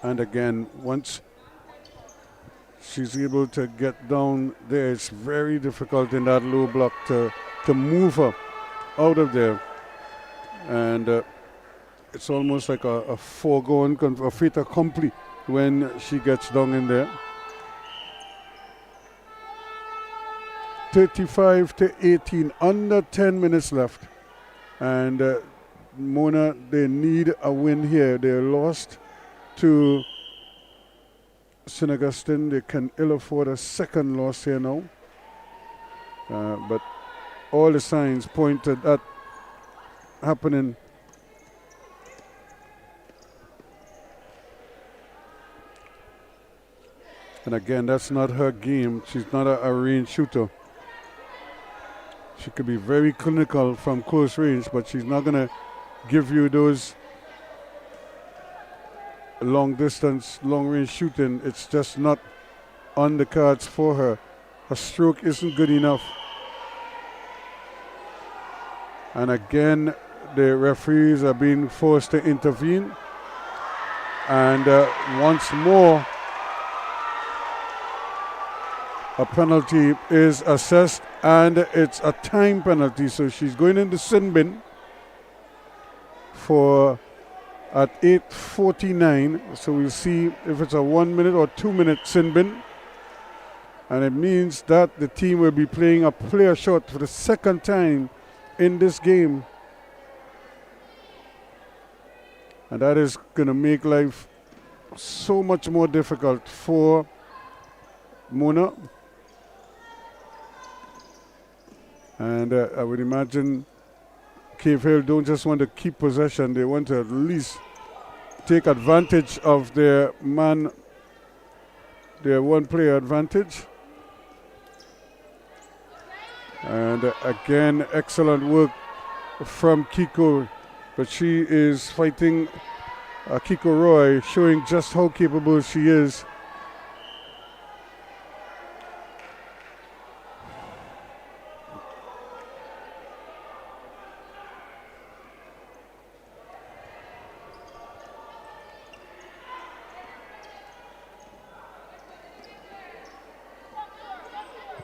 And again, once she's able to get down there, it's very difficult in that low block to move her out of there. And it's almost like a foregone, a fait accompli when she gets down in there. 35-18, under 10 minutes left. And Mona, they need a win here. They're lost to St. Augustine. They can ill afford a second loss here now. But all the signs point to that happening. And again, that's not her game. She's not a range shooter. She could be very clinical from close range, but she's not going to give you those long distance, long range shooting. It's just not on the cards for her. Her stroke isn't good enough. And again, the referees are being forced to intervene. And once more, a penalty is assessed, and it's a time penalty. So she's going in the sin bin for at 8:49. So we'll see if it's a 1 minute or 2 minute sin bin. And it means that the team will be playing a player shot for the second time in this game. And that is going to make life so much more difficult for Mona. And I would imagine Cave Hill don't just want to keep possession, they want to at least take advantage of their one player advantage. And again, excellent work from Kiko, but she is fighting Kiko Roy, showing just how capable she is.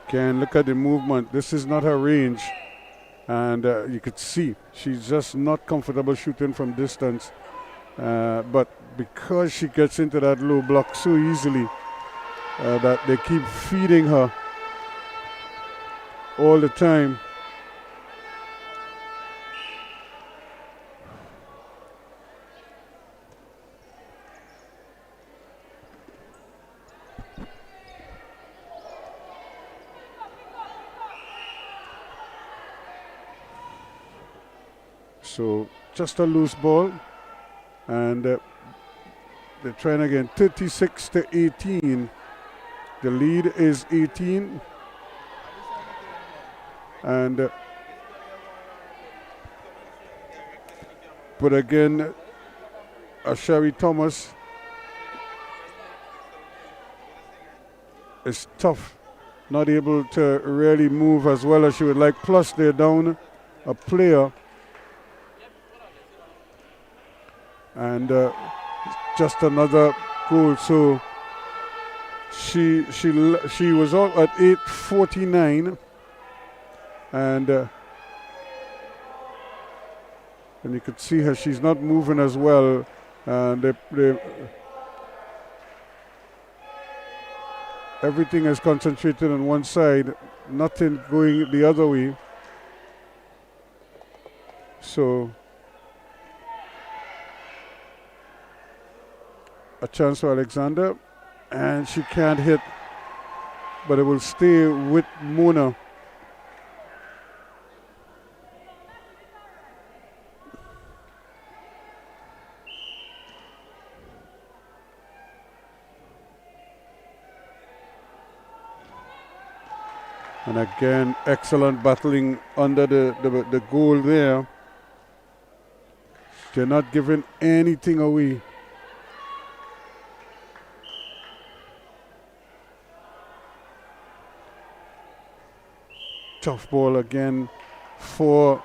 Again, look at the movement. This is not her range. And you could see she's just not comfortable shooting from distance. But because she gets into that low block so easily, that they keep feeding her all the time. So just a loose ball, and they're trying again. 36-18. The lead is 18, and but again, Sherry Thomas is tough, not able to really move as well as she would like. Plus, they're down a player. And just another goal. So she was out at 8:49, and you could see her. She's not moving as well, and everything is concentrated on one side, nothing going the other way. So a chance for Alexander, and she can't hit, but it will stay with Mona. And again, excellent battling under the goal there. They're not giving anything away. Tough ball again for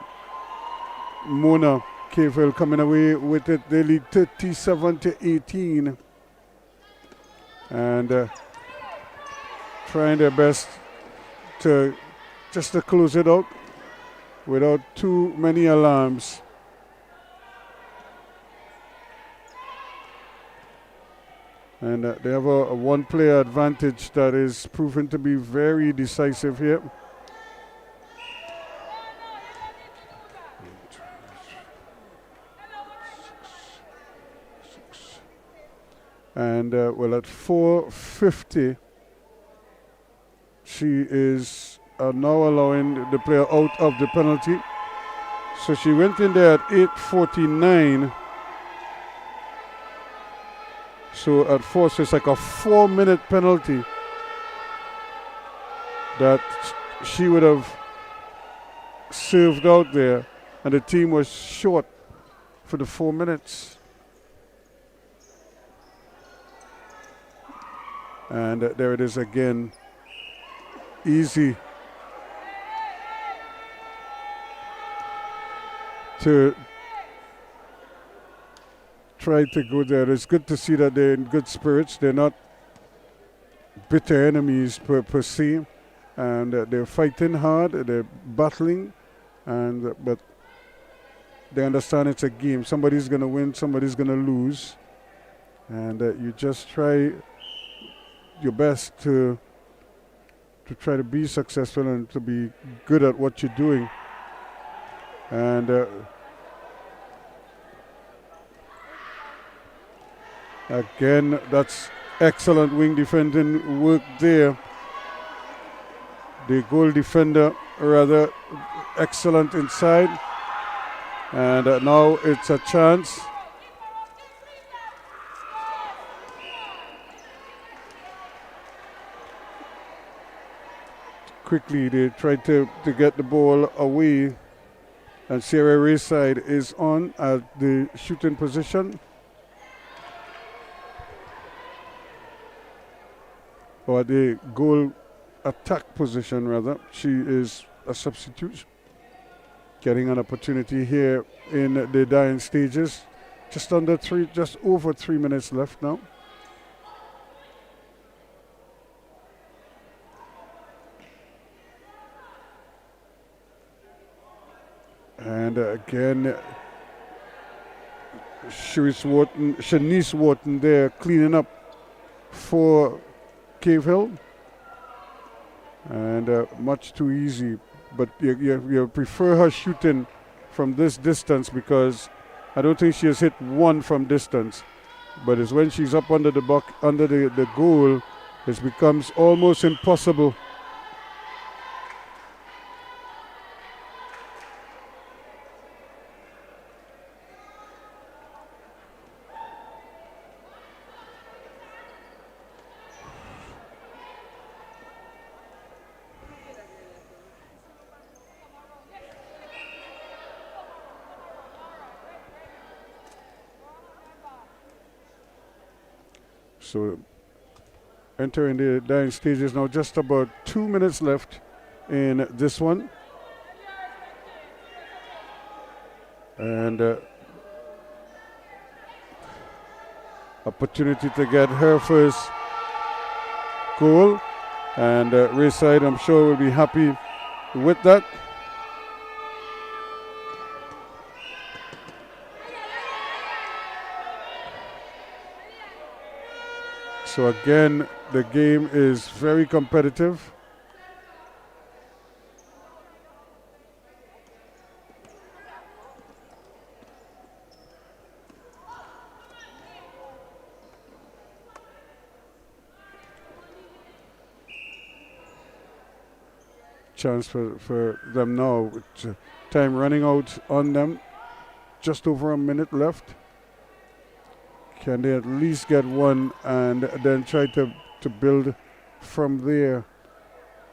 Mona. Cave Hill coming away with it. They lead 37-18, and trying their best to close it out without too many alarms. And they have a one-player advantage that is proven to be very decisive here. And well, at 4:50, she is now allowing the player out of the penalty. So she went in there at 8:49. So at 4, so it's like a 4-minute penalty that she would have served out there, and the team was short for the 4 minutes. And there it is again. Easy to try to go there. It's good to see that they're in good spirits. They're not bitter enemies per se, and they're fighting hard. They're battling, and but they understand it's a game. Somebody's going to win, somebody's going to lose, and you just try your best to try to be successful and to be good at what you're doing. And again, that's excellent wing defending work there. The goal defender rather excellent inside. And now it's a chance. Quickly they tried to get the ball away, and Sierra Rayside is on at the shooting position. Or the goal attack position rather. She is a substitute, getting an opportunity here in the dying stages. Just over 3 minutes left now. And again, Shanice Wharton there cleaning up for Cave Hill. And much too easy. But you prefer her shooting from this distance, because I don't think she has hit one from distance. But it's when she's up under the goal, it becomes almost impossible. So entering the dying stages now, just about 2 minutes left in this one. And opportunity to get her first goal. And Rayside, I'm sure, will be happy with that. So again, the game is very competitive. Chance for them now. With time running out on them. Just over a minute left. Can they at least get one and then try to build from there?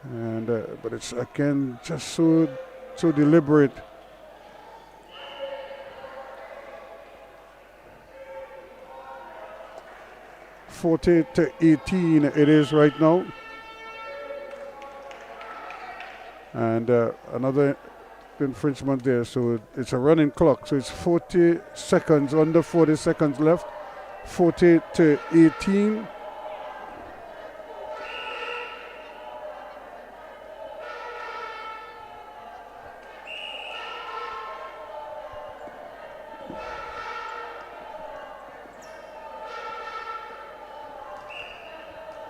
And but it's again just so deliberate. (40-18) it is right now. And another infringement there, so it's a running clock. So it's 40 seconds, under 40 seconds left. 40-18.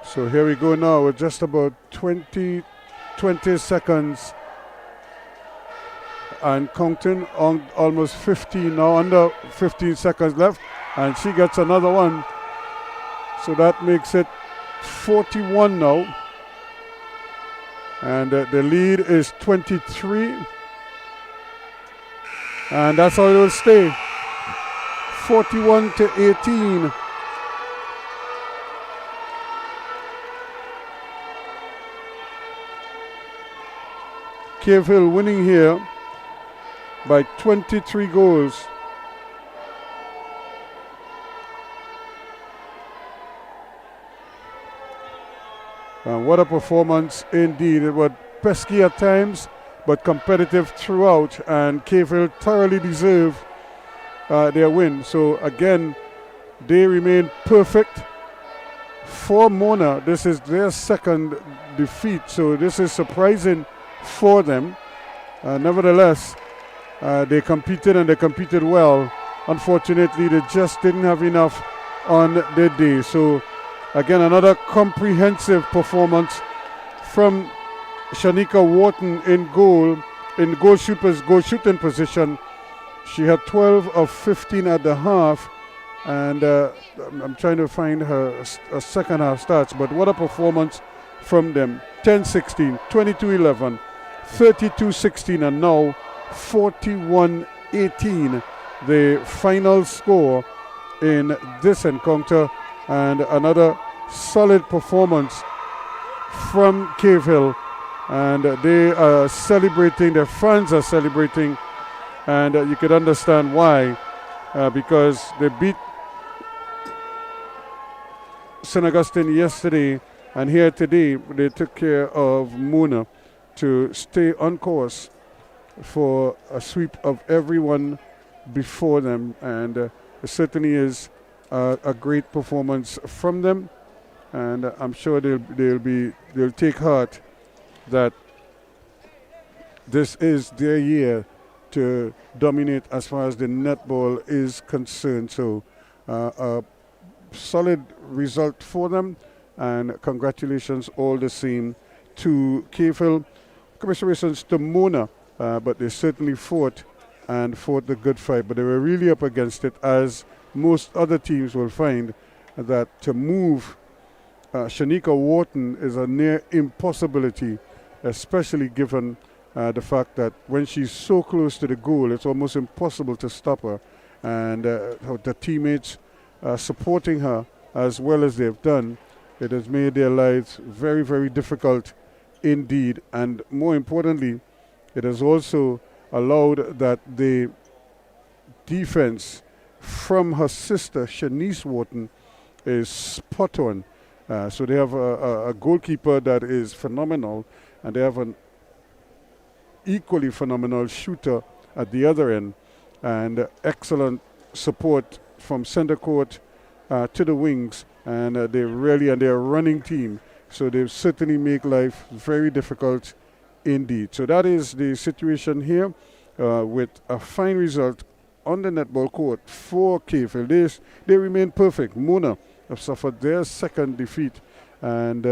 So here we go now with just about 20 seconds and counting, on almost 15 now, under 15 seconds left, and she gets another one. So that makes it 41 now, and the lead is 23, and that's how it will stay, 41-18. Cave Hill winning here by 23 goals. And what a performance indeed. It was pesky at times, but competitive throughout, and Cave Hill thoroughly deserved their win. So again, They remain perfect. For Mona, this is their second defeat, so this is surprising for them. Nevertheless, they competed and they competed well. Unfortunately, they just didn't have enough on their day. So, again, another comprehensive performance from Shanika Wharton in goal shooting position. She had 12 of 15 at the half, and I'm trying to find her second half stats, but what a performance from them. 10-16, 22-11, 32-16, and now 41-18, the final score in this encounter, and another solid performance from Cave Hill. And they are celebrating, their fans are celebrating, and you could understand why, because they beat St. Augustine yesterday, and here today they took care of Mona to stay on course for a sweep of everyone before them, and it certainly is a great performance from them, and I'm sure they'll take heart that this is their year to dominate as far as the netball is concerned. So a solid result for them, and congratulations all the same to Cave Hill. Commiserations to Mona, but they certainly fought the good fight, but they were really up against it, as most other teams will find that to move Shanika Wharton is a near impossibility, especially given the fact that when she's so close to the goal, it's almost impossible to stop her. And the teammates supporting her as well as they've done, it has made their lives very, very difficult indeed. And more importantly, it has also allowed that the defense from her sister, Shanice Wharton, is spot on. So they have a goalkeeper that is phenomenal, and they have an equally phenomenal shooter at the other end, and excellent support from center court to the wings, and they're a running team, so they certainly make life very difficult indeed. So that is the situation here, with a fine result on the netball court for Cave Hill. They remain perfect. Mona have suffered their second defeat, and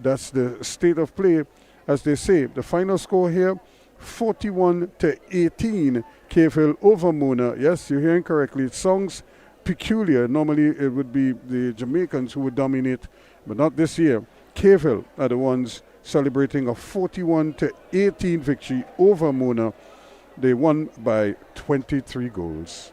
that's the state of play, as they say. The final score here, 41-18, Cave Hill over Mona. Yes, you're hearing correctly. It sounds peculiar. Normally it would be the Jamaicans who would dominate, but not this year. Cave Hill are the ones celebrating a 41-18 victory over Mona. They won by 23 goals.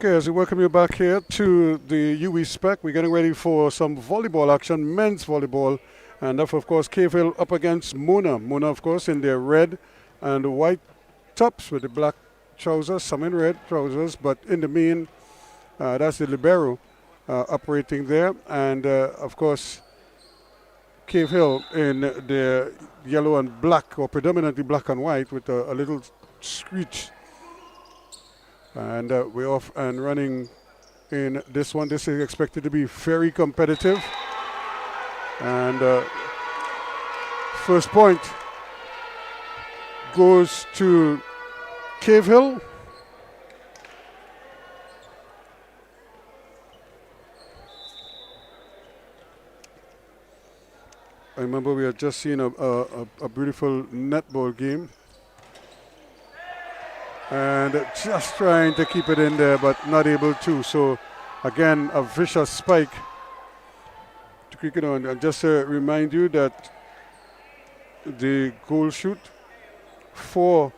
Okay, as we welcome you back here to the UWI SPEC, we're getting ready for some volleyball action, men's volleyball. And that, of course, Cave Hill up against Mona. Mona, of course, in their red and white tops with the black trousers, some in red trousers. But in the main, that's the libero operating there. And, of course, Cave Hill in the yellow and black, or predominantly black and white, with a little screech. And we're off and running in this one. This is expected to be very competitive. And first point goes to Cave Hill. I remember we had just seen a beautiful netball game. And just trying to keep it in there, but not able to. So, again, a vicious spike to kick it on. And just to remind you that the goal shoot for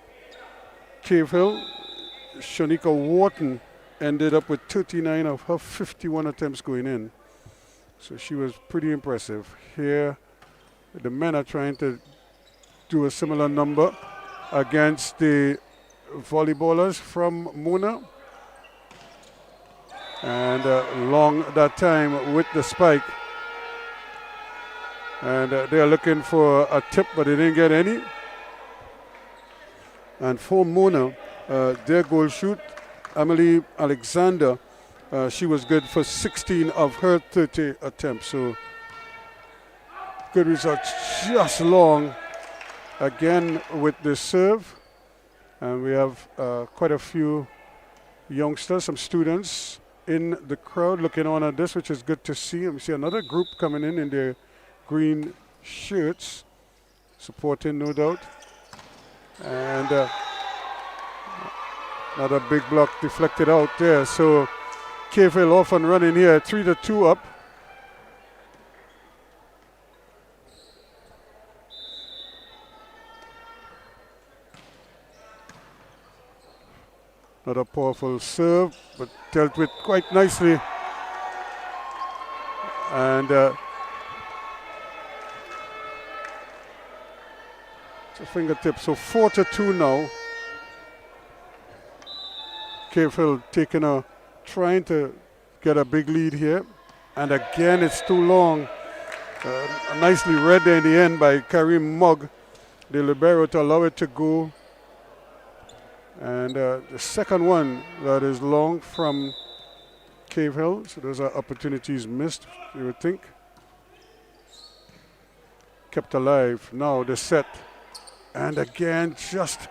Cave Hill, Shanika Wharton, ended up with 39 of her 51 attempts going in. So she was pretty impressive. Here, the men are trying to do a similar number against the volleyballers from Mona. And long that time with the spike. And they're looking for a tip, but they didn't get any. And for Mona, their goal shoot, Emily Alexander, she was good for 16 of her 30 attempts. So good results, just long again with the serve. And we have quite a few youngsters, some students in the crowd looking on at this, which is good to see. And we see another group coming in their green shirts, supporting, no doubt. And another big block deflected out there. So Cave Hill off and running here, 3-2 up. Another powerful serve, but dealt with quite nicely. And it's a fingertip. So 4-2 now. Cave Hill trying to get a big lead here. And again, it's too long. Nicely read there in the end by Kareem Mugg, the libero, to allow it to go. And the second one that is long from Cave Hill. So those are opportunities missed, you would think. Kept alive. Now the set. And again, just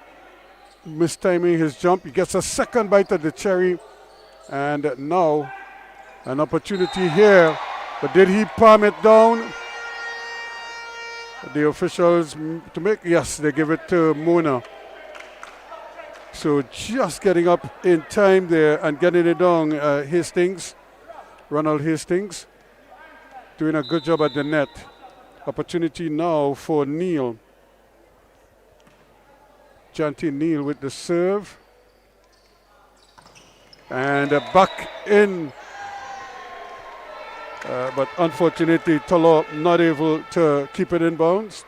mistiming his jump. He gets a second bite at the cherry. And now an opportunity here. But did he palm it down? The officials to make, yes, they give it to Mona. So just getting up in time there and getting it down, Ronald Hastings, doing a good job at the net. Opportunity now for Neal. Janty Neal with the serve. And back in. But unfortunately, Tolo not able to keep it in bounds.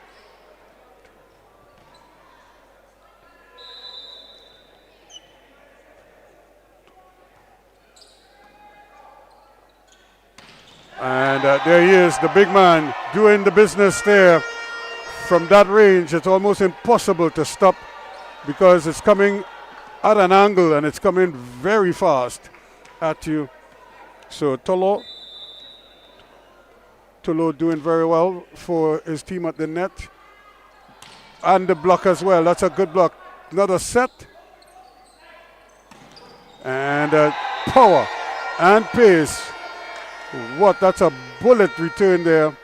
And there he is, the big man, doing the business there. From that range, it's almost impossible to stop because it's coming at an angle and it's coming very fast at you. So Tolo doing very well for his team at the net. And the block as well. That's a good block. Another set. And power and pace. That's a bullet return there.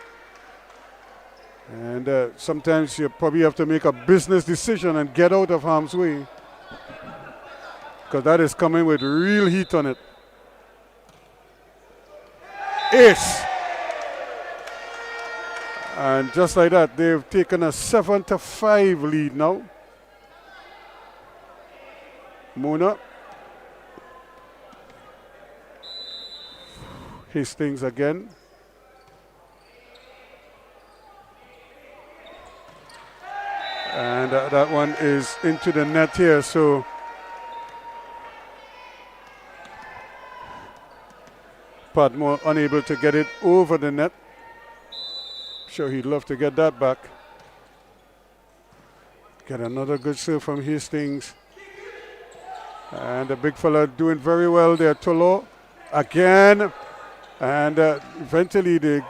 And sometimes you probably have to make a business decision and get out of harm's way, because that is coming with real heat on it. Ace. And just like that, they've taken a 7-5 lead now. Mona. Hastings again. And that one is into the net here, so Padmore unable to get it over the net. Sure, he'd love to get that back. Get another good serve from Hastings. And the big fella doing very well there, Tolo. Again. And eventually they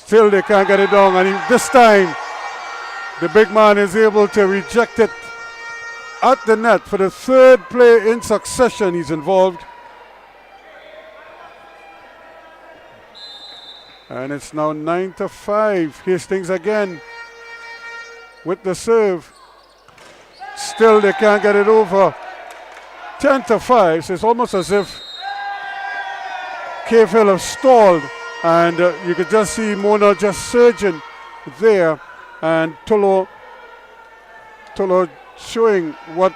can't get it down. And this time, the big man is able to reject it at the net for the third play in succession. He's involved. And it's now 9-5. Hastings again with the serve. Still they can't get it over. 10-5. So it's almost as if Cave Hill have stalled. And you could just see Mona just surging there. And Tolo showing what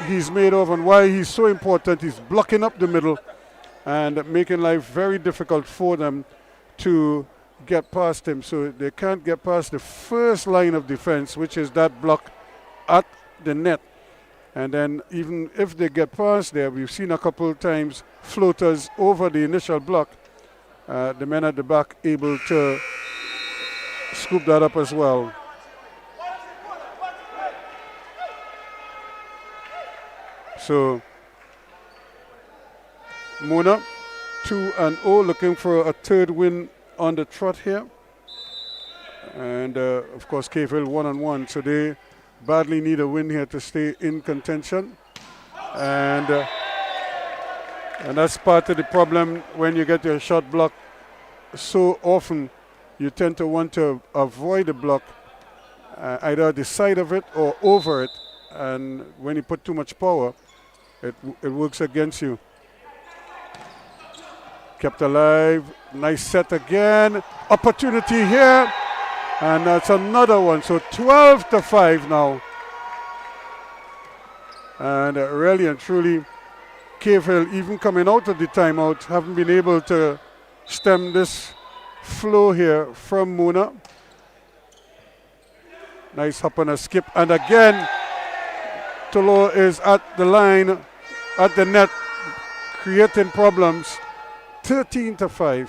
he's made of and why he's so important. He's blocking up the middle and making life very difficult for them to get past him. So they can't get past the first line of defense, which is that block at the net. And then even if they get past there, we've seen a couple of times floaters over the initial block. The men at the back able to scoop that up as well. So Mona 2-0, looking for a third win on the trot here. And of course Cave Hill 1-1, so they badly need a win here to stay in contention. And that's part of the problem when you get your shot blocked so often. You tend to want to avoid the block, either at the side of it or over it. And when you put too much power, it works against you. Kept alive. Nice set again. Opportunity here. And that's another one. So 12-5 now. And really and truly, Cave Hill, even coming out of the timeout, haven't been able to stem this flow here from Mona. Nice hop and a skip. And again, Tolo is at the line, at the net, creating problems. 13-5.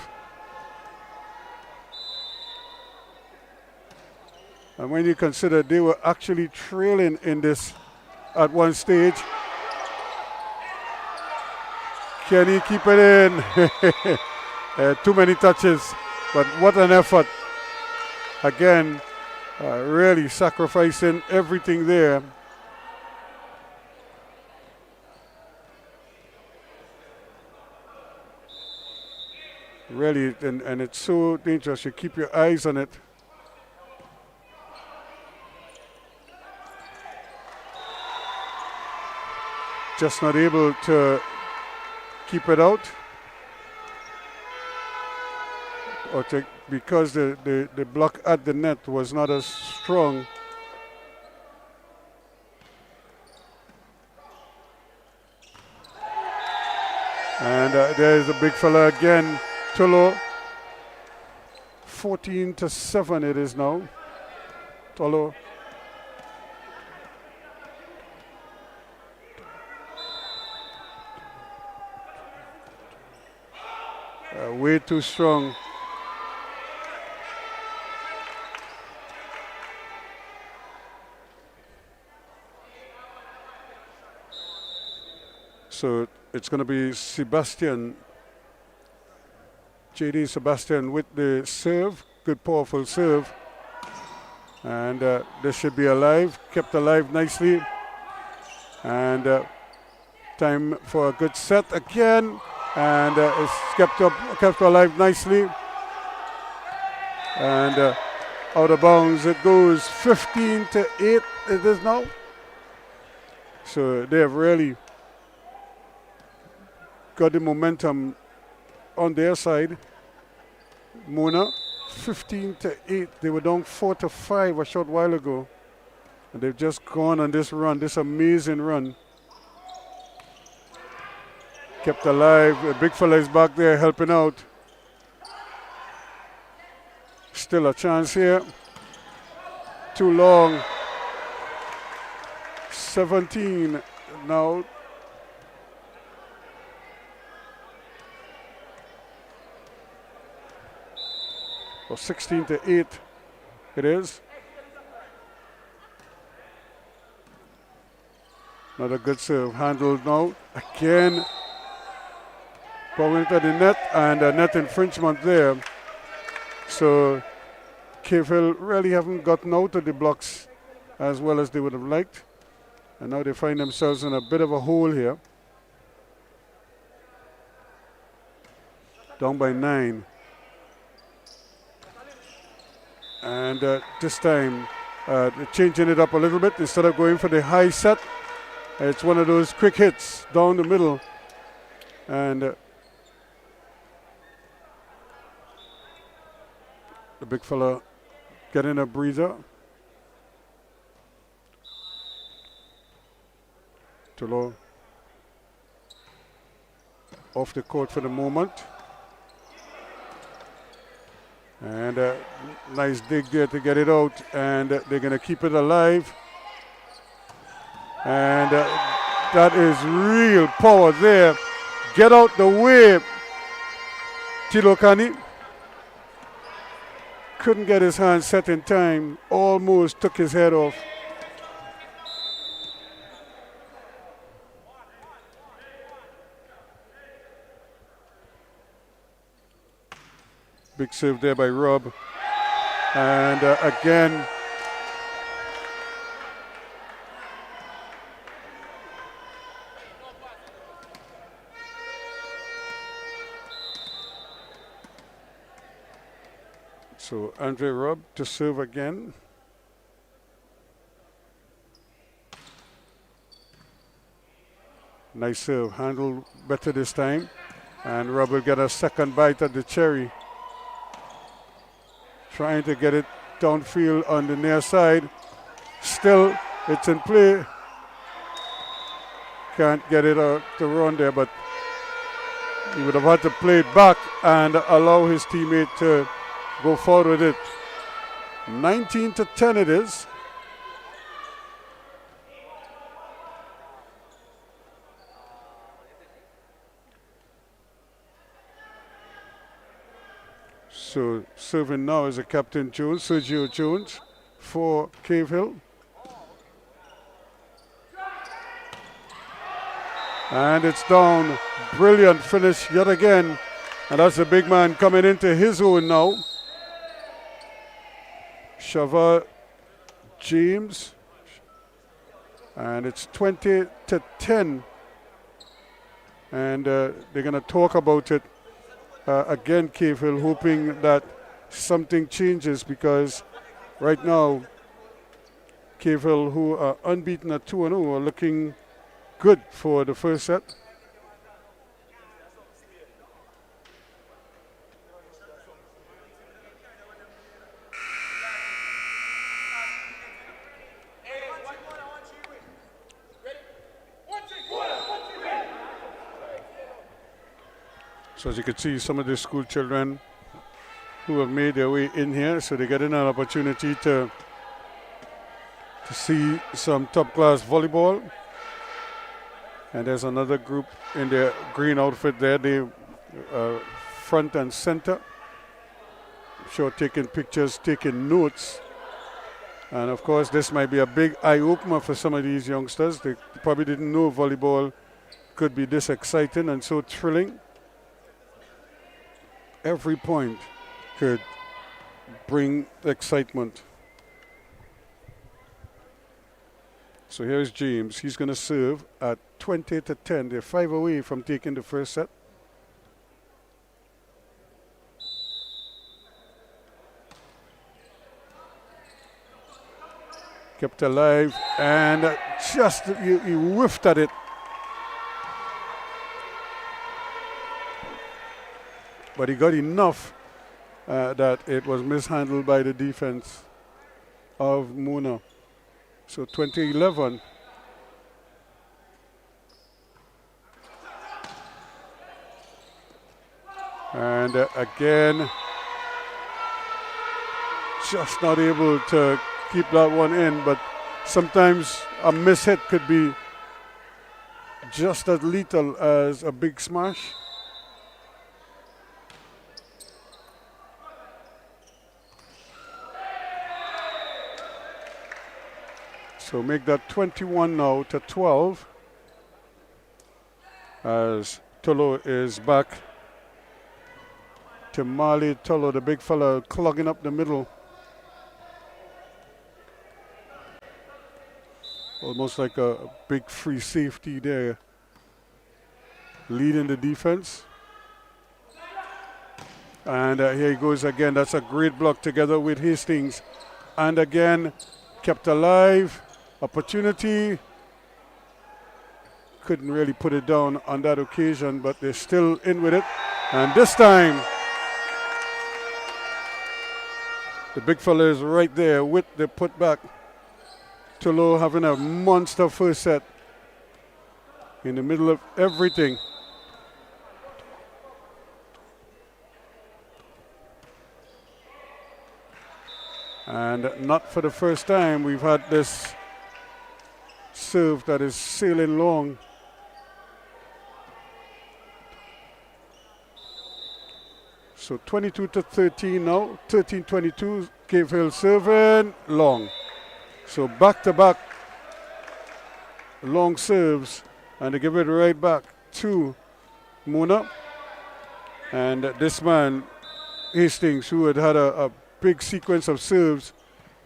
And when you consider they were actually trailing in this at one stage, can he keep it in? Too many touches, but what an effort. Again, really sacrificing everything there. Really, and it's so dangerous. You keep your eyes on it. Just not able to keep it out. Or because the block at the net was not as strong. And there's a big fella again, Tolo. 14-7 it is now. Tolo. Way too strong. So it's going to be Sebastian, JD Sebastian with the serve. Good powerful serve. And this should be alive, kept alive nicely. And time for a good set again. And it's kept alive nicely. And out of bounds it goes. 15-8 it is now. So they have really got the momentum on their side. Mona, 15-8. They were down 4-5 a short while ago. And they've just gone on this run, this amazing run. Kept alive. The big fella is back there helping out. Still a chance here. Too long. 17 now. Or 16-8 it is. Another good serve handled now. Again, going into the net and a net infringement there. So Cave Hill really haven't gotten out of the blocks as well as they would have liked. And now they find themselves in a bit of a hole here. Down by 9. And this time, they're changing it up a little bit. Instead of going for the high set, it's one of those quick hits down the middle. And the big fella getting a breather. Tolo off the court for the moment. And nice dig there to get it out, and they're going to keep it alive. And that is real power there. Get out the way, Tilokani. Couldn't get his hand set in time. Almost took his head off. Big serve there by Rob. And again, so Andre Rob to serve again. Nice serve, handled better this time. And Rob will get a second bite at the cherry. Trying to get it downfield on the near side. Still, it's in play. Can't get it out to run there, but he would have had to play it back and allow his teammate to go forward with it. 19-10 it is. So serving now is a Captain Jones, Sergio Jones for Cave Hill. And it's down. Brilliant finish yet again. And that's the big man coming into his own now. Shava James. And it's 20-10. And they're going to talk about it. Again, Cave Hill hoping that something changes, because right now Cave Hill, who are unbeaten at 2-0, are looking good for the first set. So as you can see, some of the school children who have made their way in here, so they're getting an opportunity to see some top-class volleyball. And there's another group in their green outfit there, they front and center. I'm sure taking pictures, taking notes. And of course, this might be a big eye-opener for some of these youngsters. They probably didn't know volleyball could be this exciting and so thrilling. Every point could bring excitement. So here's James. He's going to serve at 20-10. They're 5 away from taking the first set. Kept alive, and just he whiffed at it. But he got enough that it was mishandled by the defense of Muna. So 20-11. And again, just not able to keep that one in, but sometimes a mishit could be just as lethal as a big smash. So make that 21 now to 12 as Tolo is back. Timali Tolo, the big fella, clogging up the middle. Almost like a big free safety there, leading the defense. And here he goes again. That's a great block together with Hastings. And again, kept alive. Opportunity. Couldn't really put it down on that occasion, but they're still in with it. And this time, the big fella is right there with the putback. Tolo having a monster first set in the middle of everything. And not for the first time we've had this serve that is sailing long. So 22 to 13 now, 13-22, Cave Hill serving long. So back-to-back long serves, and they give it right back to Mona. And this man, Hastings, who had had a big sequence of serves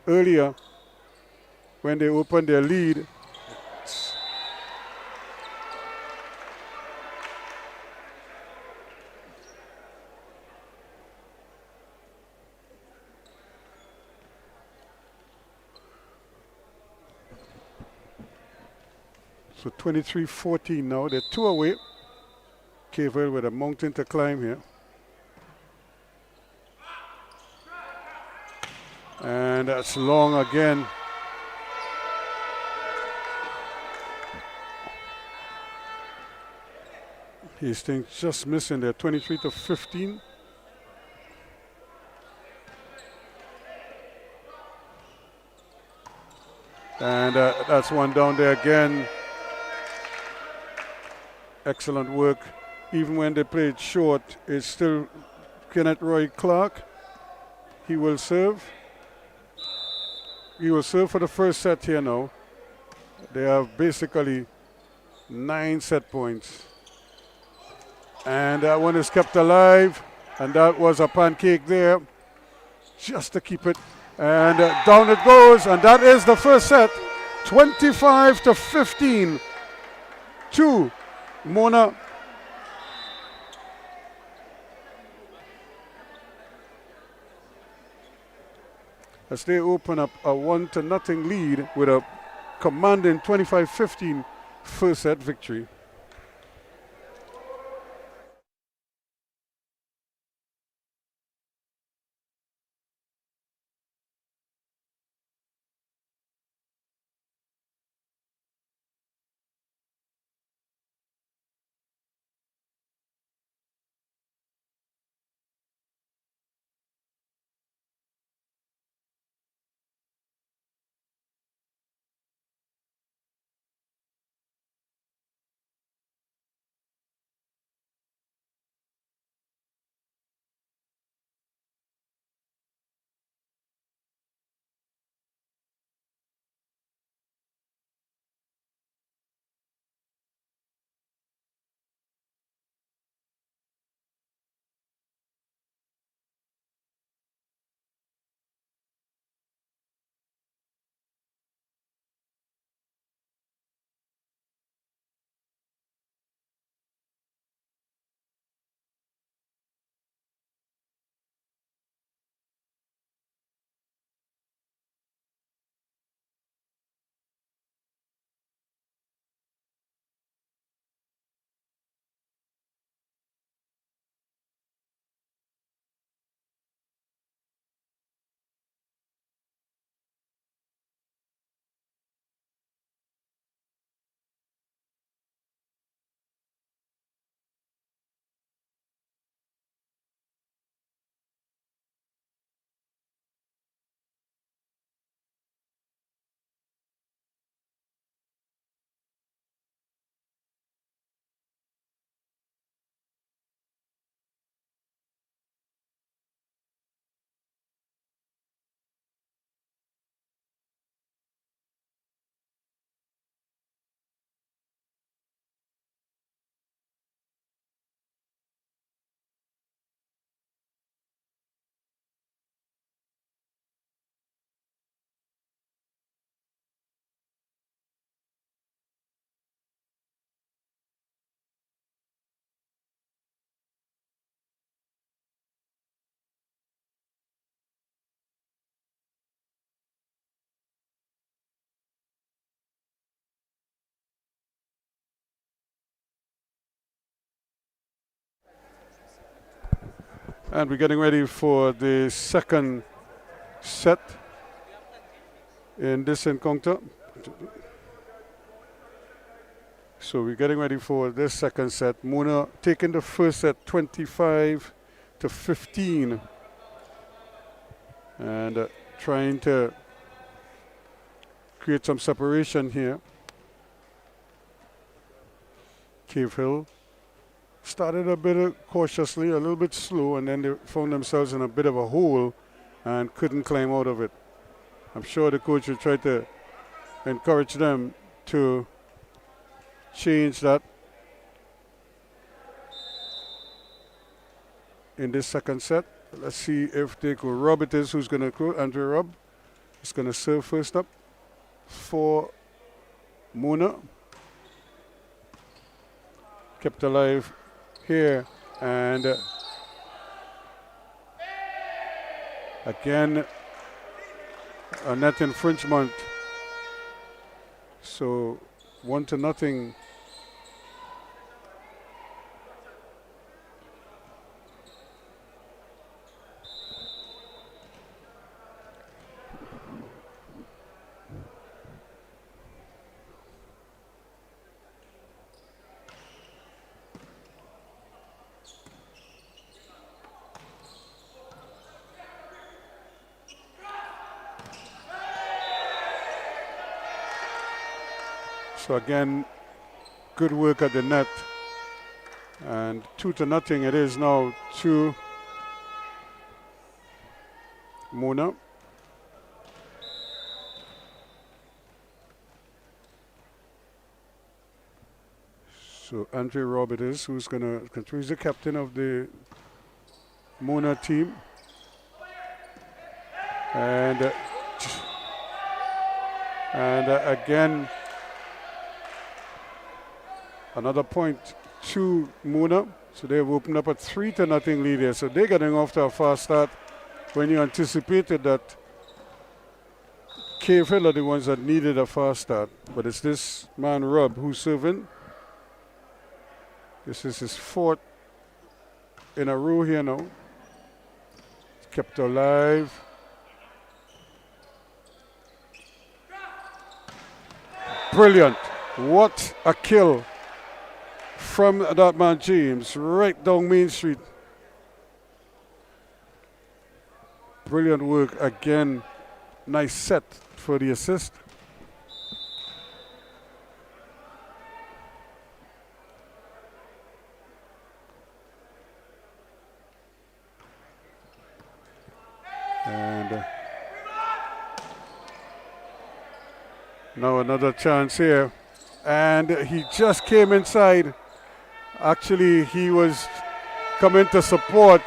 earlier when they opened their lead. So 23-14 now. They're 2 away. Cave Hill with a mountain to climb here. And that's long again. Hastings just missing there, 23 to 15. And that's one down there again. Excellent work. Even when they played short, it's still Kenneth Roy Clark. He will serve. He will serve for the first set here now. They have basically 9 set points. And that one is kept alive. And that was a pancake there, just to keep it. And down it goes. And that is the first set. 25 to 15 to Mona. As they open up a 1-0 lead with a commanding 25-15 first set victory. And we're getting ready for the second set in this encounter. So we're getting ready for this second set. Mona taking the first set 25-15. And trying to create some separation here. Cave Hill started a bit cautiously, a little bit slow, and then they found themselves in a bit of a hole and couldn't climb out of it. I'm sure the coach will try to encourage them to change that in this second set. Let's see if they could. Rob it is who's going to go. Andrew Robb is going to serve first up for Mona. Kept alive here, and again a net infringement. So 1-0. So again, good work at the net, and 2-0 it is now to Mona. So Andre Robb it is who's going to control. He's the captain of the Mona team, and again. Another point to Mona. So they've opened up a 3-0 lead here. So they're getting off to a fast start when you anticipated that Cave Hill are the ones that needed a fast start. But it's this man, Robb, who's serving. This is his fourth in a row here now. Kept alive. Brilliant. What a kill from that man James, right down Main Street. Brilliant work again. Nice set for the assist. And now another chance here. And he just came inside. Actually, he was coming to support,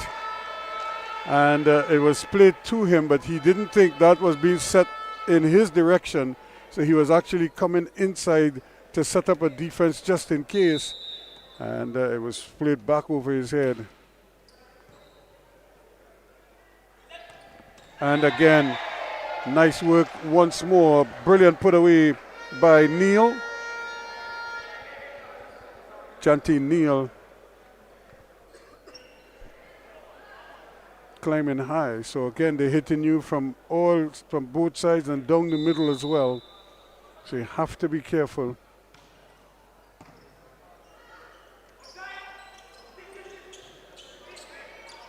and it was played to him, but he didn't think that was being set in his direction. So he was actually coming inside to set up a defense just in case, and it was played back over his head. And again, nice work once more. Brilliant put away by Neal. Janty Neal climbing high. So again, they're hitting you from both sides and down the middle as well. So you have to be careful.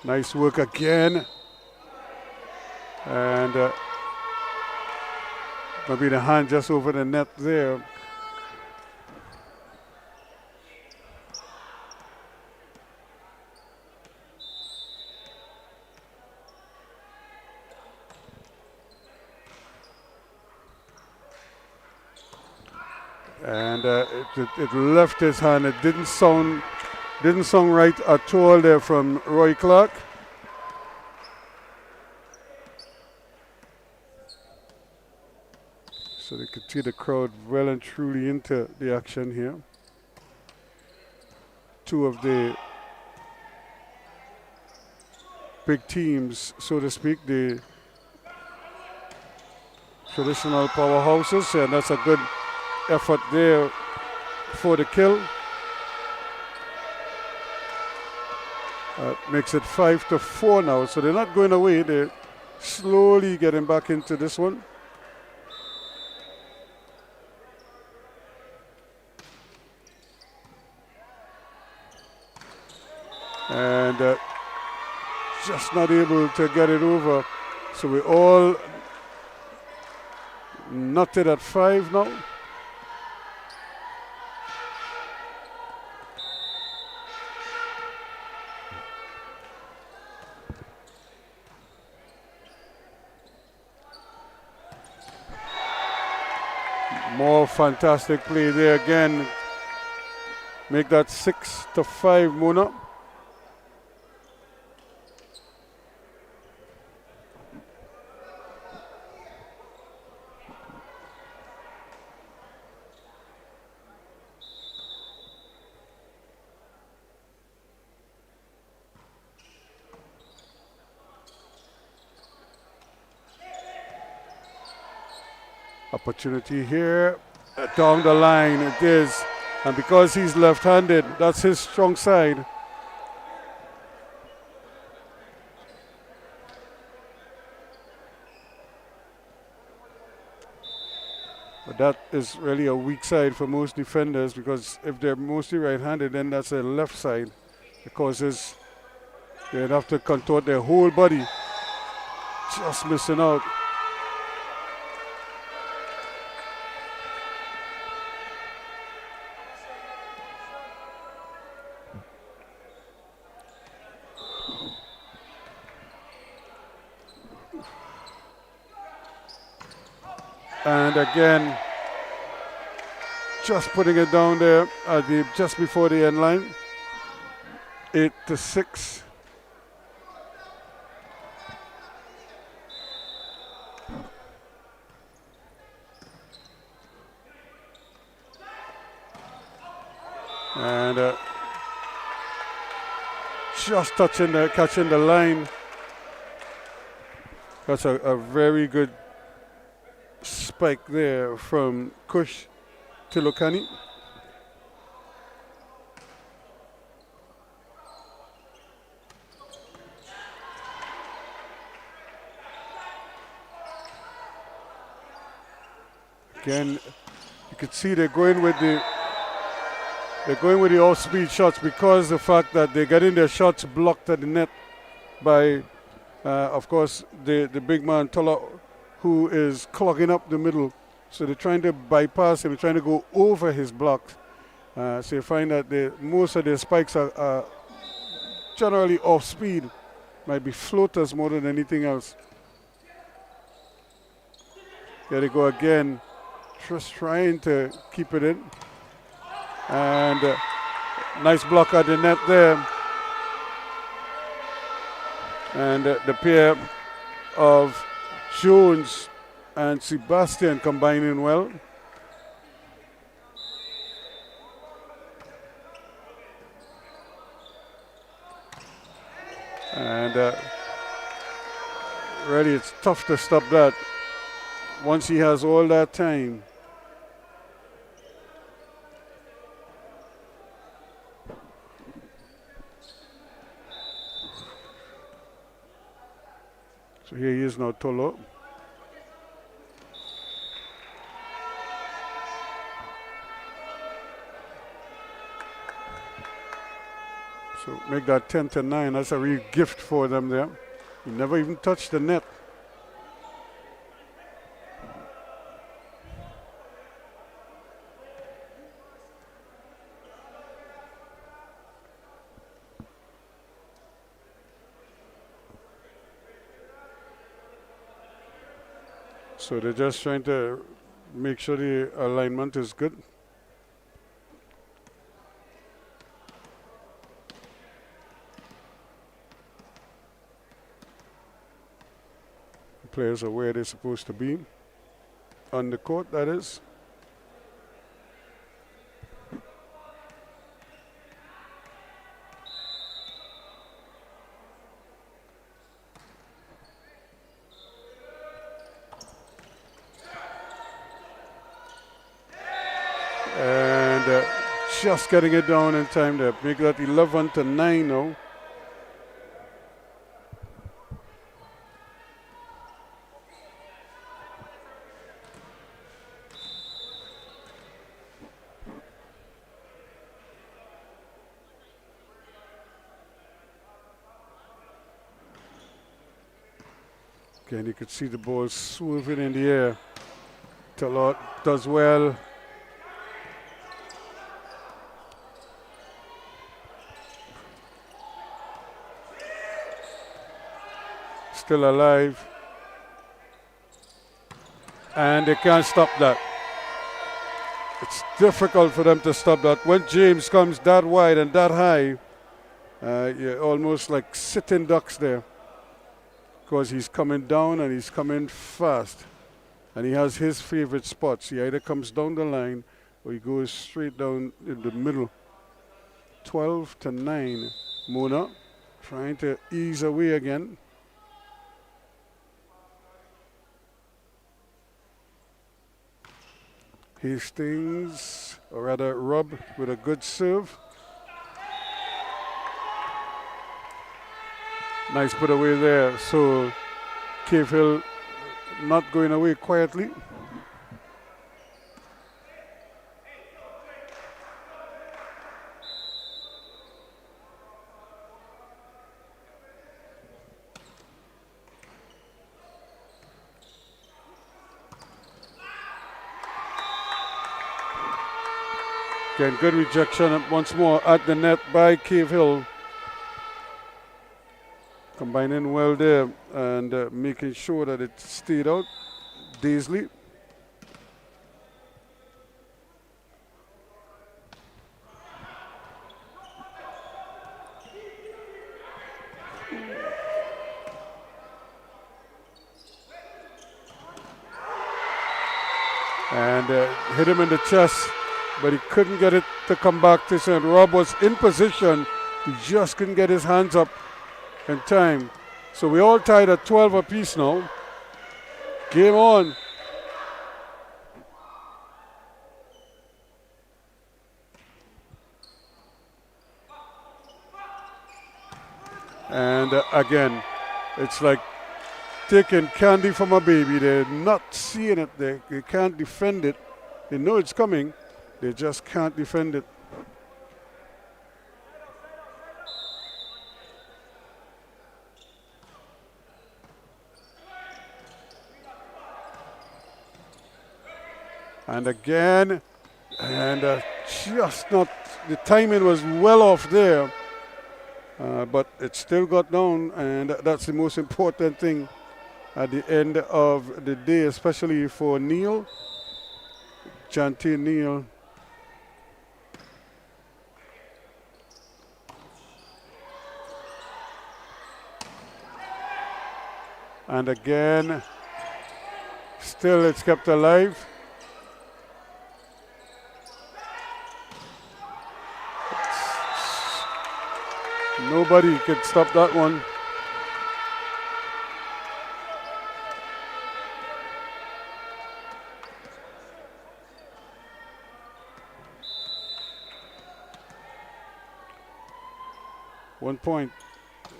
Nice work again. And maybe the hand just over the net there. And it left his hand. It didn't sound right at all there from Roy Clark. So they could see the crowd well and truly into the action here. Two of the big teams, so to speak, the traditional powerhouses, and that's a good effort there for the kill. Makes it 5-4 now. So they're not going away. They're slowly getting back into this one. And just not able to get it over. So we all knotted at 5 now. More fantastic play there again. Make that 6-5, Mona. Opportunity here, down the line it is, and because he's left-handed, that's his strong side. But that is really a weak side for most defenders, because if they're mostly right-handed, then that's a left side. It causes they'd have to contort their whole body. Just missing out. And again, just putting it down there at just before the end line. 8-6. And just catching the line. That's a very good spike there from Kush Tilokani. Again, you can see they're going with the off-speed shots, because the fact that they're getting their shots blocked at the net by, of course, the big man Tola, who is clogging up the middle. So they're trying to bypass him, trying to go over his blocks. So you find that most of their spikes are generally off speed, might be floaters more than anything else. Here they go again, just trying to keep it in. And nice block at the net there. And the pair of Jones and Sebastian combining well. And really, it's tough to stop that once he has all that time. So here he is now, Tolo. So make that 10-9. That's a real gift for them there. He never even touched the net. So they're just trying to make sure the alignment is good. The players are where they're supposed to be. On the court, that is. And just getting it down in time there. Make that 11-9 now. Again, you could see the ball swerving in the air. Talot does well. Still alive. And they can't stop that. It's difficult for them to stop that. When James comes that wide and that high, you're almost like sitting ducks there, because he's coming down and he's coming fast. And he has his favorite spots. He either comes down the line or he goes straight down in the middle. 12-9. Mona trying to ease away again. Hastings, or rather Rob, with a good serve. Nice put away there. So Cave Hill not going away quietly. Again, good rejection once more at the net by Cave Hill. Combining well there and making sure that it stayed out. Daisley. And hit him in the chest, but he couldn't get it to come back to St. Rob was in position. He just couldn't get his hands up in time. So we all tied at 12 apiece now. Game on. And again, it's like taking candy from a baby. They're not seeing it. They can't defend it. They know it's coming. They just can't defend it. And again, and just not, the timing was well off there, but it still got down, and that's the most important thing at the end of the day, especially for Neil, Jante Neil. And again, still it's kept alive. Nobody could stop that one. One point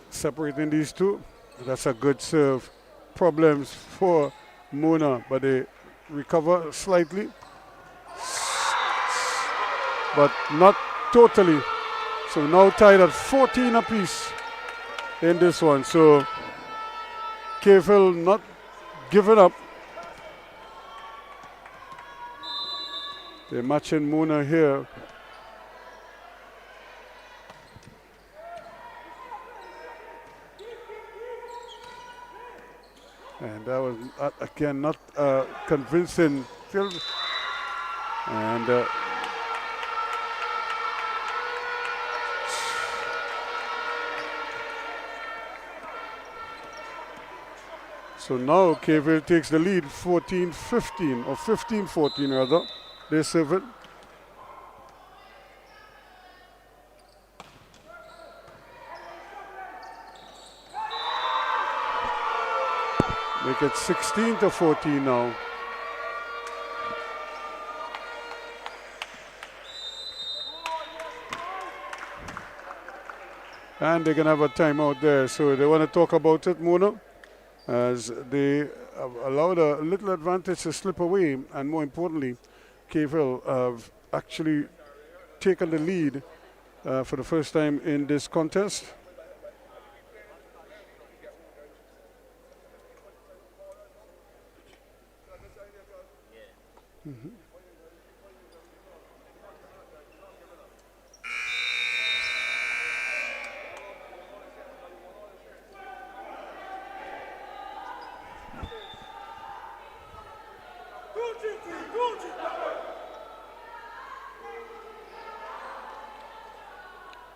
separating these two. That's a good serve. Problems for Mona, but they recover slightly, but not totally. So now tied at 14 apiece in this one. So Cave Hill not giving up. They're matching Mona here. And that was, again, not convincing. And so now Cave Hill takes the lead 14-15, or 15-14 rather. They serve it. Make it 16-14 now. And they're going to have a timeout there. So they want to talk about it, Mona, as they allowed a little advantage to slip away. And more importantly, Cave Hill have actually taken the lead for the first time in this contest.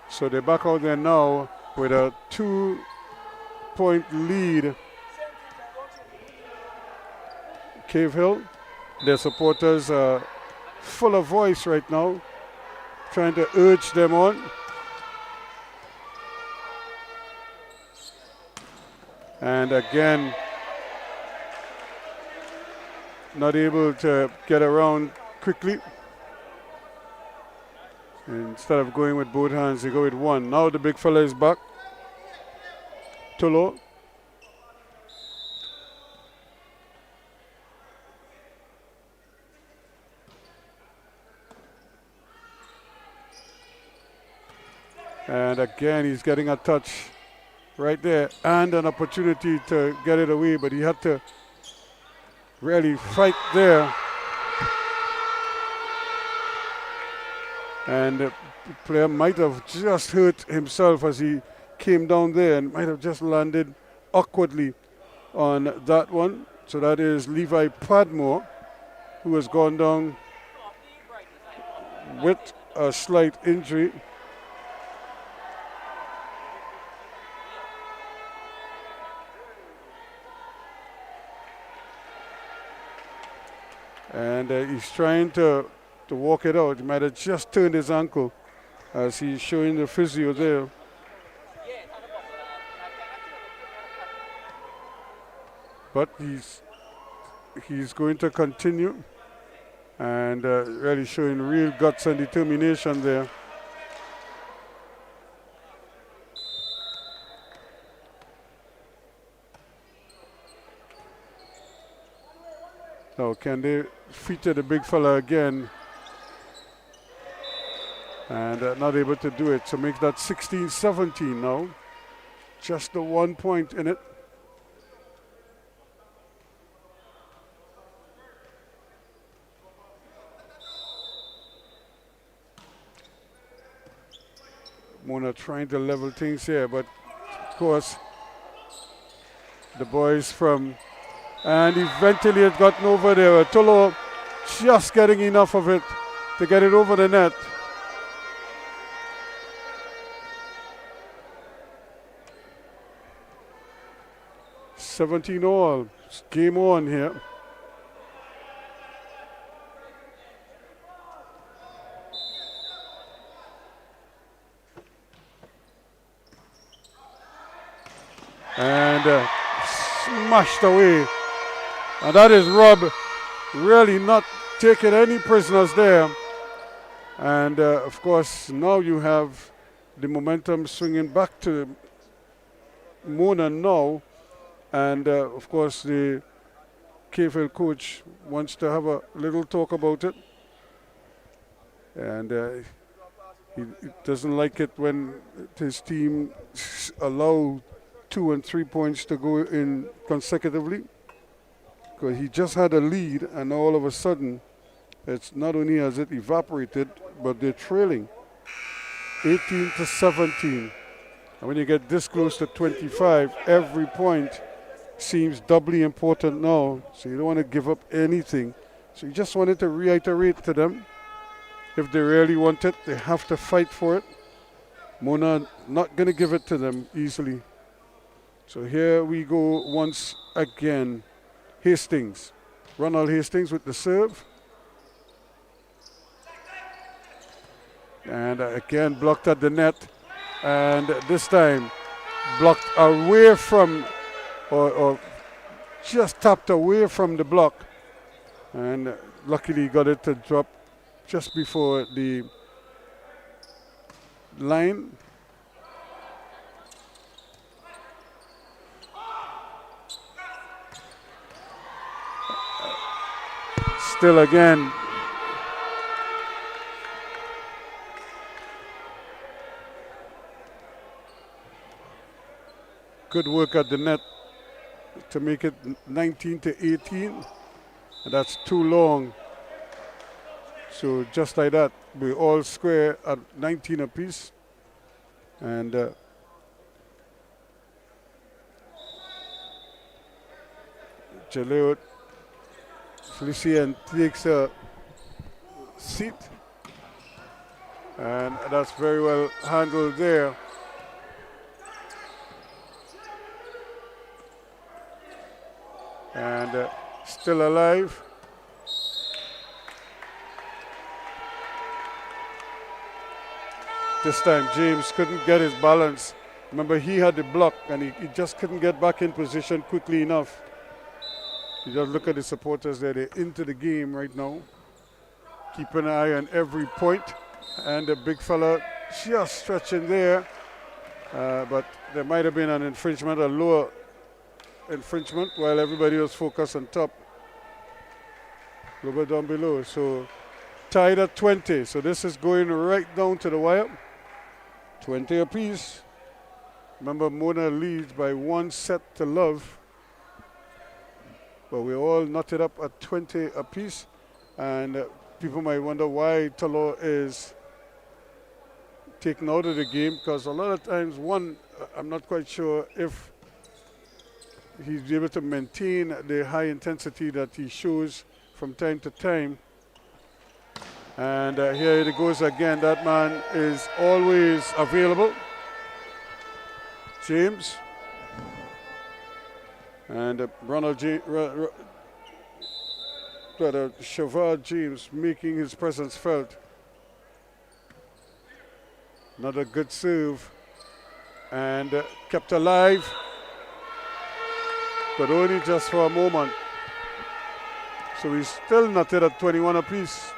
So they're back out there now with a 2-point lead. Cave Hill, their supporters are full of voice right now, trying to urge them on. And again, not able to get around quickly. Instead of going with both hands, they go with one. Now the big fella is back. Tulo. And again, he's getting a touch right there and an opportunity to get it away, but he had to really fight there. And the player might have just hurt himself as he came down there and might have just landed awkwardly on that one. So that is Levi Padmore, who has gone down with a slight injury. And he's trying to walk it out. He might have just turned his ankle as he's showing the physio there. But he's going to continue and really showing real guts and determination there. Now, can they feature the big fella again? And not able to do it. So makes that 16-17 now. Just the 1 point in it. Mona trying to level things here, but of course the boys from, and eventually it gotten over there. Tulo just getting enough of it to get it over the net. $17-all. Game on here. And smashed away. And that is Rob really not taking any prisoners there. And of course, now you have the momentum swinging back to Mona now. And of course, the KFL coach wants to have a little talk about it. And he doesn't like it when his team allow 2 and 3 points to go in consecutively. Because he just had a lead, and all of a sudden, it's not only has it evaporated, but they're trailing 18-17. And when you get this close to 25, every point seems doubly important now. So you don't want to give up anything. So you just wanted to reiterate to them, if they really want it, they have to fight for it. Mona not going to give it to them easily. So here we go once again. Hastings. Ronald Hastings with the serve. And again blocked at the net. And this time blocked away from, or just tapped away from the block. And luckily got it to drop just before the line. Still again. Good work at the net to make it 19-18. And that's too long So just like that, we all square at 19 apiece. And Jaleo Felician takes a seat. And that's very well handled there. And still alive. This time James couldn't get his balance. Remember, he had the block and he just couldn't get back in position quickly enough. You just look at the supporters there, they're into the game right now. Keep an eye on every point. And the big fella just stretching there. But there might have been an infringement, a lower infringement, while everybody was focused on top. A little bit down below. So tied at 20. So this is going right down to the wire. 20 apiece. Remember, Mona leads by 1 set to love. But we all knotted up at 20 apiece. And people might wonder why Talor is taken out of the game, because a lot of times, one, I'm not quite sure if he's able to maintain the high intensity that he shows from time to time. And here it goes again. That man is always available. James. And Ronald Chevard James making his presence felt. Another good serve. And kept alive. But only just for a moment. So he's still knotted at 21 apiece.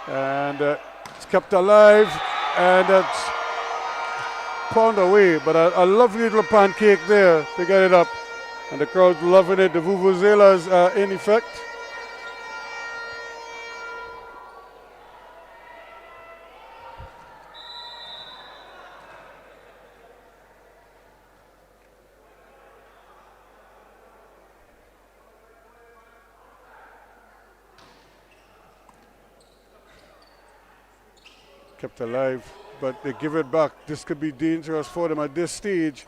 And it's kept alive, and it's pounded away. But a lovely little pancake there to get it up. And the crowd loving it. The vuvuzelas are in effect. Kept alive, but they give it back. This could be dangerous for them at this stage.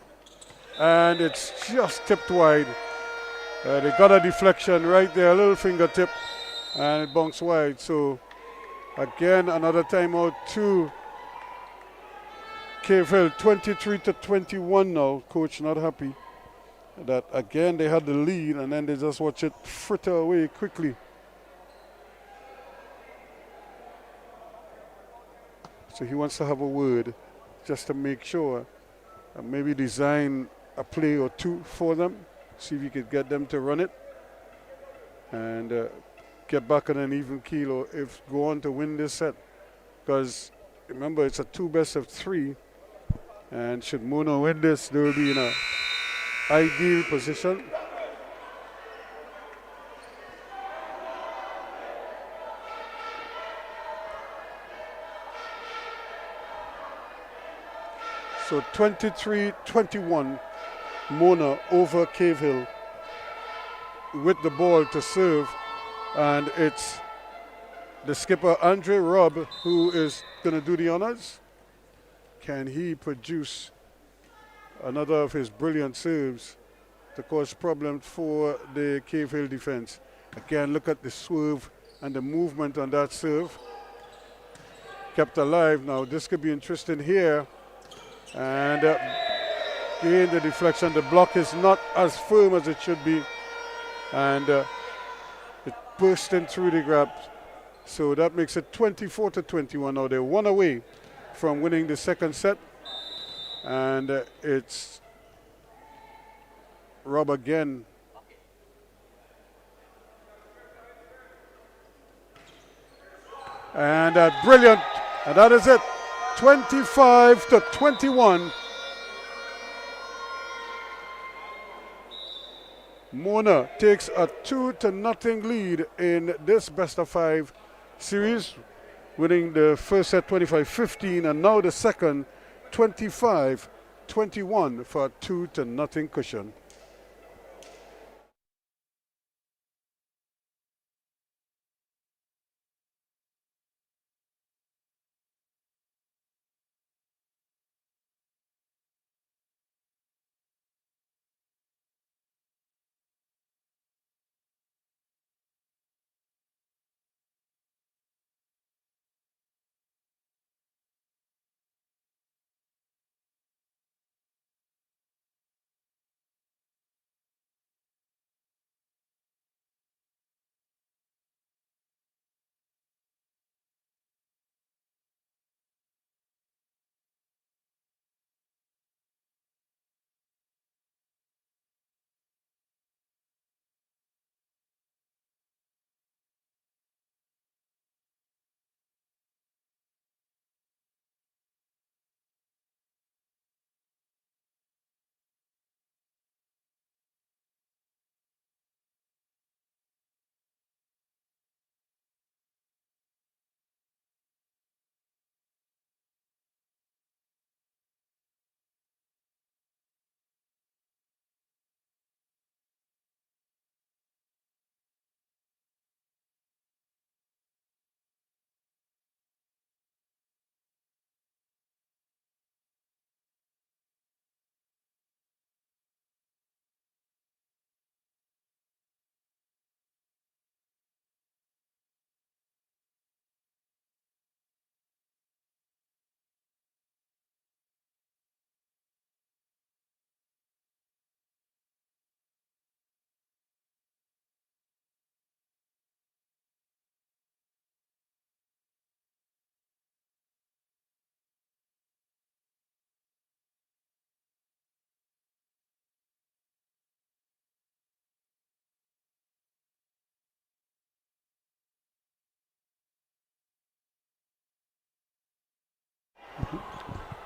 And it's just tipped wide. They got a deflection right there, a little fingertip, and it bounced wide. So again, another timeout to Cave Hill, 23-21 now. Coach not happy that again they had the lead and then they just watch it fritter away quickly. So he wants to have a word just to make sure, maybe design a play or two for them, see if he could get them to run it and get back on an even keel, or if go on to win this set. Because remember, it's a 2 best of 3, and should Mona win this, they will be in a ideal position. So 23-21, Mona over Cave Hill with the ball to serve. And it's the skipper, Andre Robb, who is going to do the honors. Can he produce another of his brilliant serves to cause problems for the Cave Hill defense? Again, look at the swerve and the movement on that serve. Kept alive. Now, this could be interesting here. And again, the deflection. The block is not as firm as it should be. And it bursting through the grab. So that makes it 24-21. Now they're 1 away from winning the second set. And it's Rob again. And brilliant. And that is it. 25-21. Mona takes a 2-0 lead in this best of 5 series. winning the first set 25-15, and now the second 25-21 for a 2-0 cushion.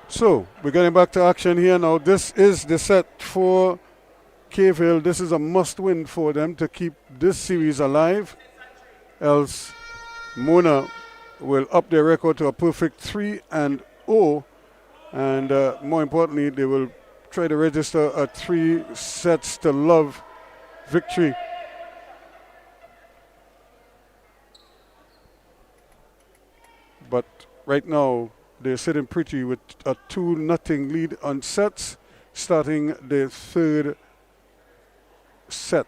So we're getting back to action here now. This is the set for Cave Hill. This is a must-win for them to keep this series alive, else Mona will up their record to a perfect 3-0, and more importantly, they will try to register a 3-sets-to-love victory. But right now, they're sitting pretty with a 2-0 lead on sets, starting the third set.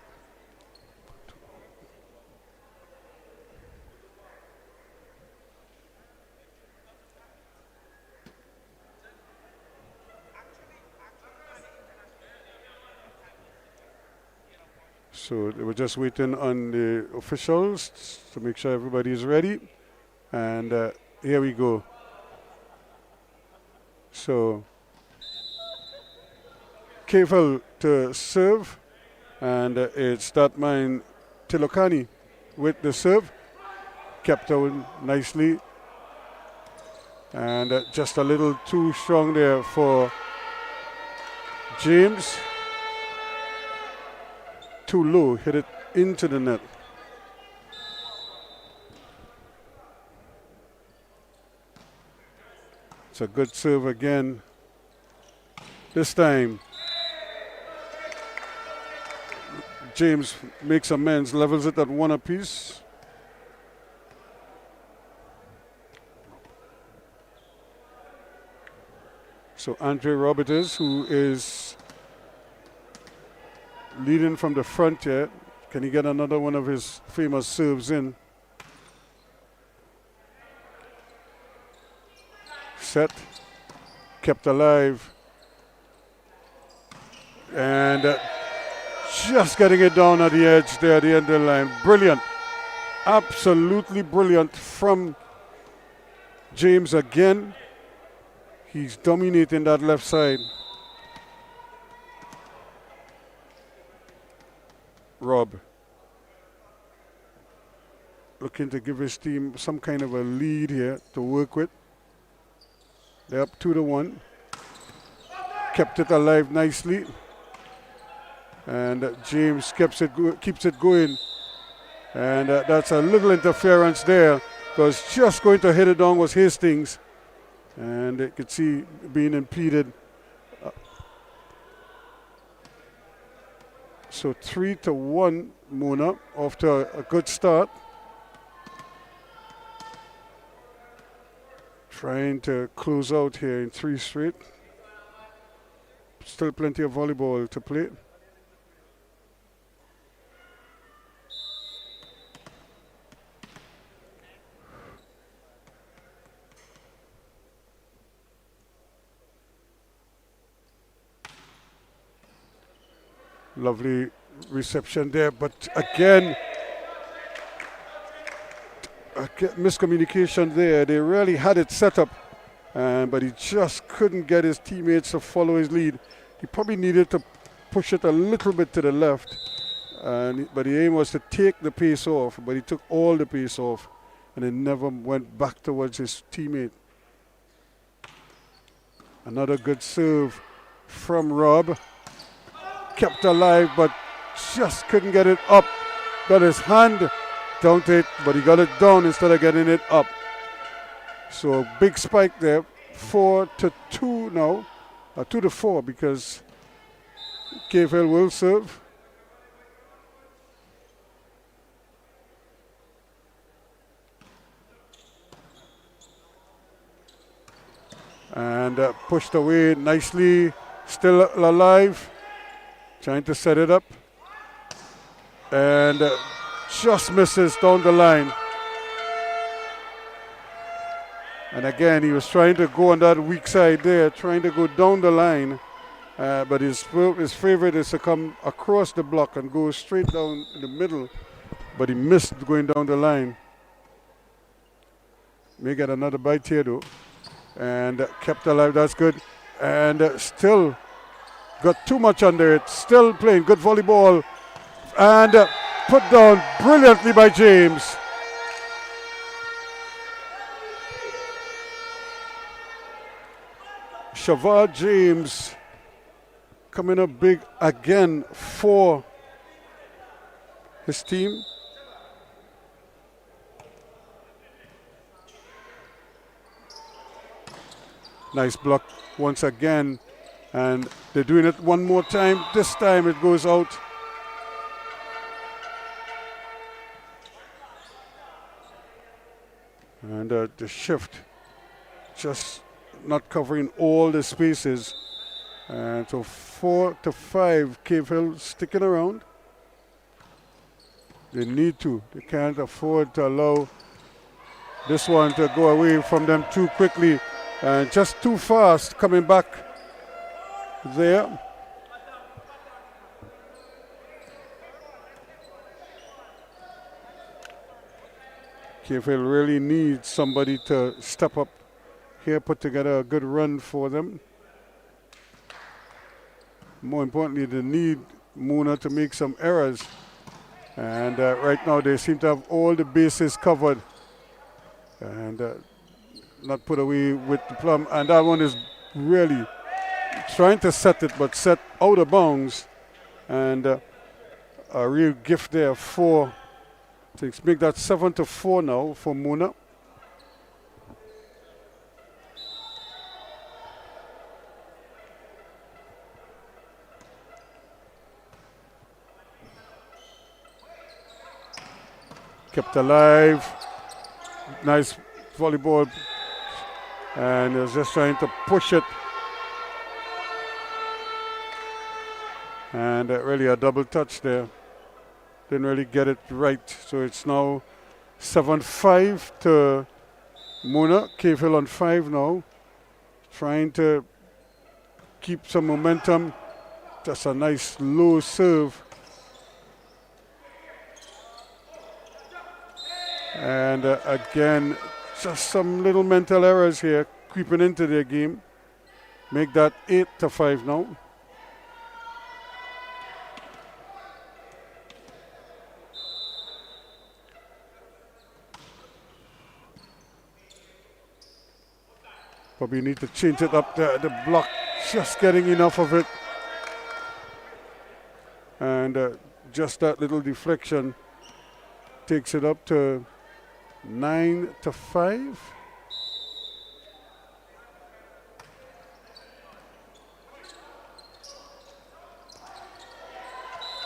So they were just waiting on the officials to make sure everybody is ready. And here we go. So Cave Hill to serve, and it's that man Tilokani with the serve, kept out nicely, and just a little too strong there for James. Too low, hit it into the net. It's a good serve again. This time, James makes amends, levels it at 1 apiece. So Andre Roberts, who is leading from the front here, can he get another one of his famous serves in? Set, kept alive, and just getting it down at the edge there at the end of the line. Brilliant, absolutely brilliant from James again. He's dominating that left side. Rob looking to give his team some kind of a lead here to work with. They're up 2-1. Kept it alive nicely. And James keeps it going. And that's a little interference there because just going to hit it down was Hastings, and you could see being impeded. So 3-1 Muna after a good start. Trying to close out here in 3 straight. Still plenty of volleyball to play. Lovely reception there, but again, miscommunication there. They really had it set up, but he just couldn't get his teammates to follow his lead. He probably needed to push it a little bit to the left, but the aim was to take the pace off, but he took all the pace off, and it never went back towards his teammate. Another good serve from Rob. Kept alive, but just couldn't get it up. Got his hand down to it, but he got it down instead of getting it up. So a big spike there. 4-2 now. 2-4 because KFL will serve. And pushed away nicely. Still alive. Trying to set it up. And just misses down the line. And again, he was trying to go on that weak side there, trying to go down the line. But his favorite is to come across the block and go straight down in the middle. But he missed going down the line. May get another bite here though. And kept alive, that's good. And still got too much under it. Still playing good volleyball. And put down brilliantly by James. Shavard James coming up big again for his team. Nice block once again. And they're doing it one more time. This time it goes out. And the shift just not covering all the spaces. And so 4-5, Cave Hill sticking around. They need to. They can't afford to allow this one to go away from them too quickly. And just too fast coming back there. KFL really needs somebody to step up here, put together a good run for them. More importantly, they need Muna to make some errors. And right now they seem to have all the bases covered. And not put away with the plum. And that one is really trying to set it, but set out of bounds. And a real gift there for, to make that 7-4 now for Muna. Kept alive. Nice volleyball. And he was just trying to push it. And really a double touch there. Didn't really get it right. So it's now 7-5 to Muna. Cavehill on 5 now. Trying to keep some momentum. Just a nice low serve. And again, just some little mental errors here creeping into their game. Make that 8-5 now. Probably need to change it up there. The block, just getting enough of it. And just that little deflection takes it up to 9-5.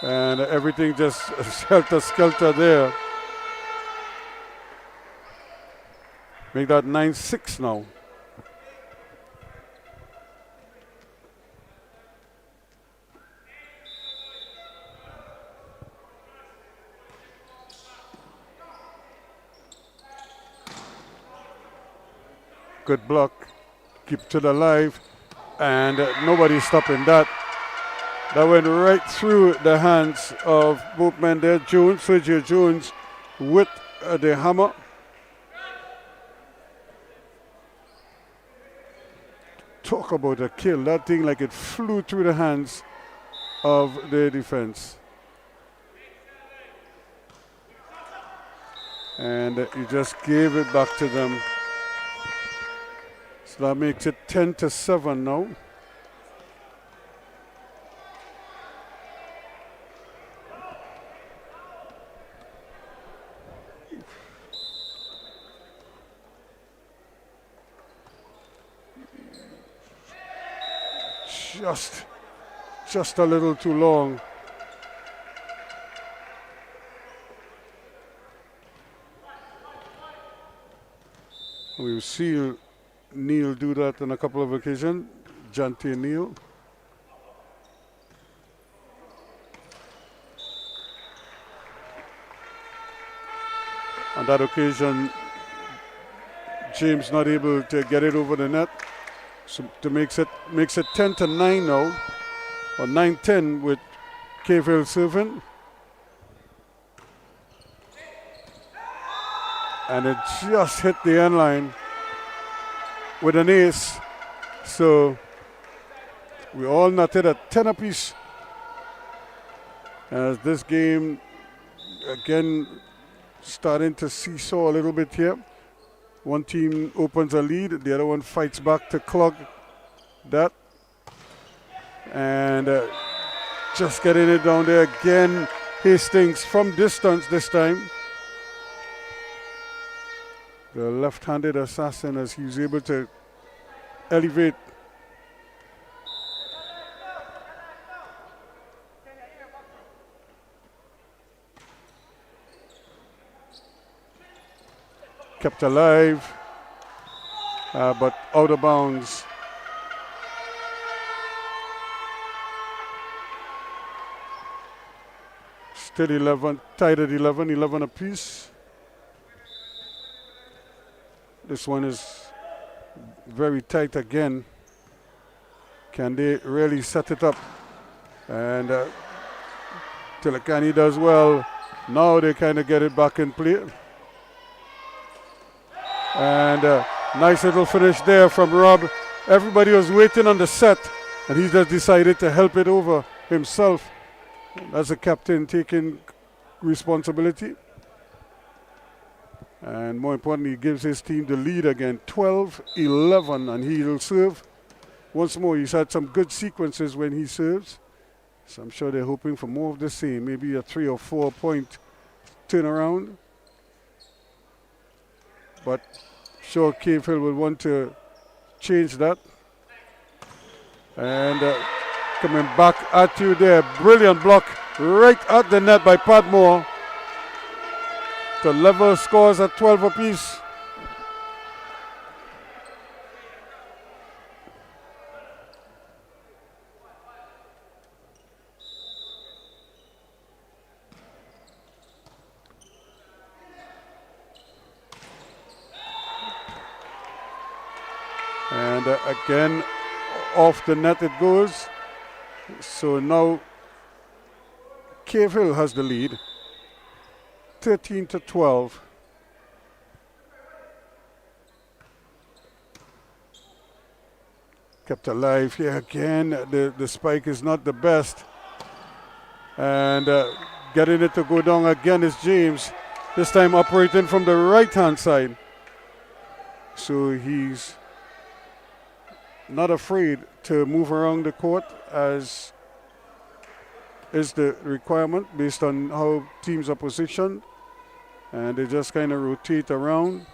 And everything just helter-skelter there. Make that 9-6 now. Good block, keep it alive, and nobody stopping that. That went right through the hands of both men there. Sergio Jones with the hammer. Talk about a kill. That thing like it flew through the hands of the defense. And he just gave it back to them. So that makes it 10-7 now. Just a little too long. We've seen Neil do that on a couple of occasions, Jante Neil. On that occasion, James not able to get it over the net. So to makes it 10-9 now, or 9-10 with Cavell serving. And it just hit the end line with an ace. So we all knotted at 10 apiece. As this game again starting to seesaw a little bit here. One team opens a lead, the other one fights back to clog that. And just getting it down there again. Hastings from distance this time. The left-handed assassin, as he was able to elevate. Kept alive, but out of bounds. Still 11, tied at 11 apiece. This one is very tight again. Can they really set it up? And Tilakani does well. Now they kind of get it back in play. And nice little finish there from Rob. Everybody was waiting on the set, and he just decided to help it over himself. As a captain, taking responsibility. And more importantly, he gives his team the lead again, 12-11, and he'll serve. Once more, he's had some good sequences when he serves. So I'm sure they're hoping for more of the same, maybe a 3 or 4 point turnaround. But sure, Cave Hill will want to change that. And coming back at you there, brilliant block right at the net by Padmore to level scores at 12 apiece. And again, off the net it goes. So now Cave Hill has the lead, 13-12. Kept alive here again. The spike is not the best. And getting it to go down again is James. This time operating from the right-hand side. So he's not afraid to move around the court, as is the requirement based on how teams are positioned. and they just kind of rotate around.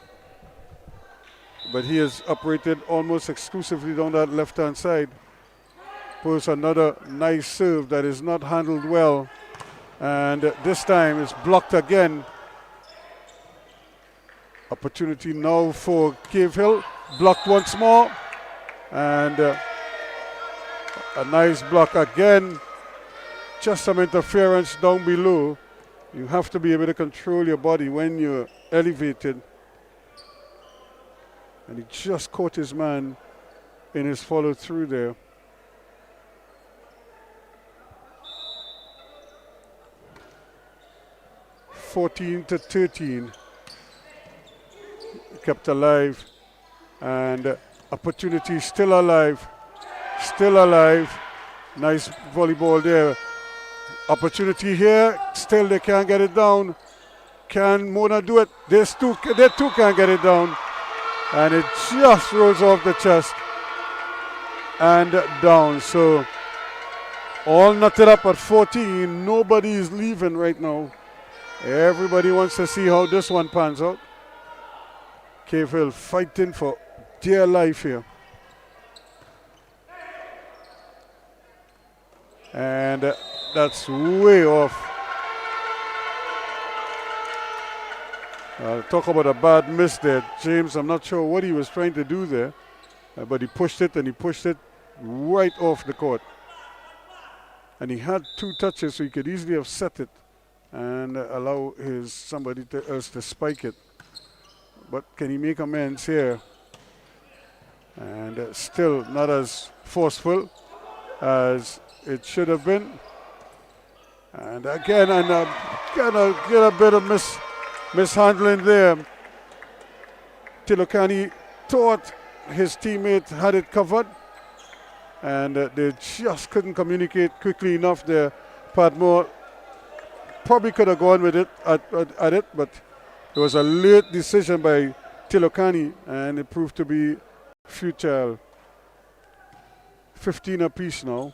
But he is operated almost exclusively down that left-hand side. Pulls another nice serve that is not handled well, and this time it's blocked again. Opportunity now for Cave Hill, blocked once more, and a nice block again. Just some interference down below. You have to be able to control your body when you're elevated. And he just caught his man in his follow through there. (14-13). Kept alive, and opportunity still alive. Still alive. Nice volleyball there. Opportunity here. Still they can't get it down. Can Mona do it? They too can't get it down. And it just rolls off the chest and down. So all knotted up at 14. Nobody is leaving right now. Everybody wants to see how this one pans out. Cave Hill fighting for dear life here. And that's way off. Talk about a bad miss there. James, I'm not sure what he was trying to do there, but he pushed it and he pushed it right off the court. And he had 2 touches, so he could easily have set it and allow somebody else to spike it. But can he make amends here? And still not as forceful as it should have been. And again, gonna get a bit of mishandling there. Tilokani thought his teammate had it covered, and they just couldn't communicate quickly enough there. Padmore probably could have gone with it at it, but it was a late decision by Tilokani, and it proved to be futile. 15 apiece now.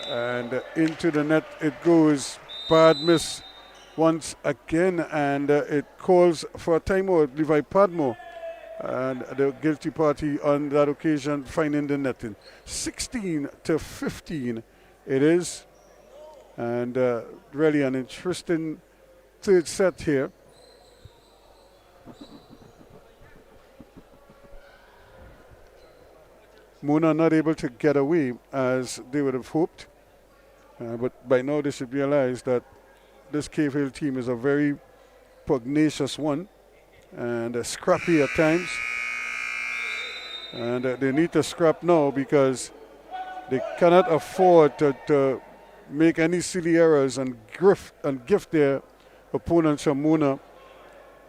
And into the net it goes. Bad miss once again, and it calls for a timeout. Levi Padmore, and the guilty party on that occasion finding the netting. 16-15 it is. And really an interesting third set here. Mona not able to get away as they would have hoped. But by now they should realize that this Cave Hill team is a very pugnacious one and scrappy at times. And they need to scrap now because they cannot afford to make any silly errors and gift their opponents from Mona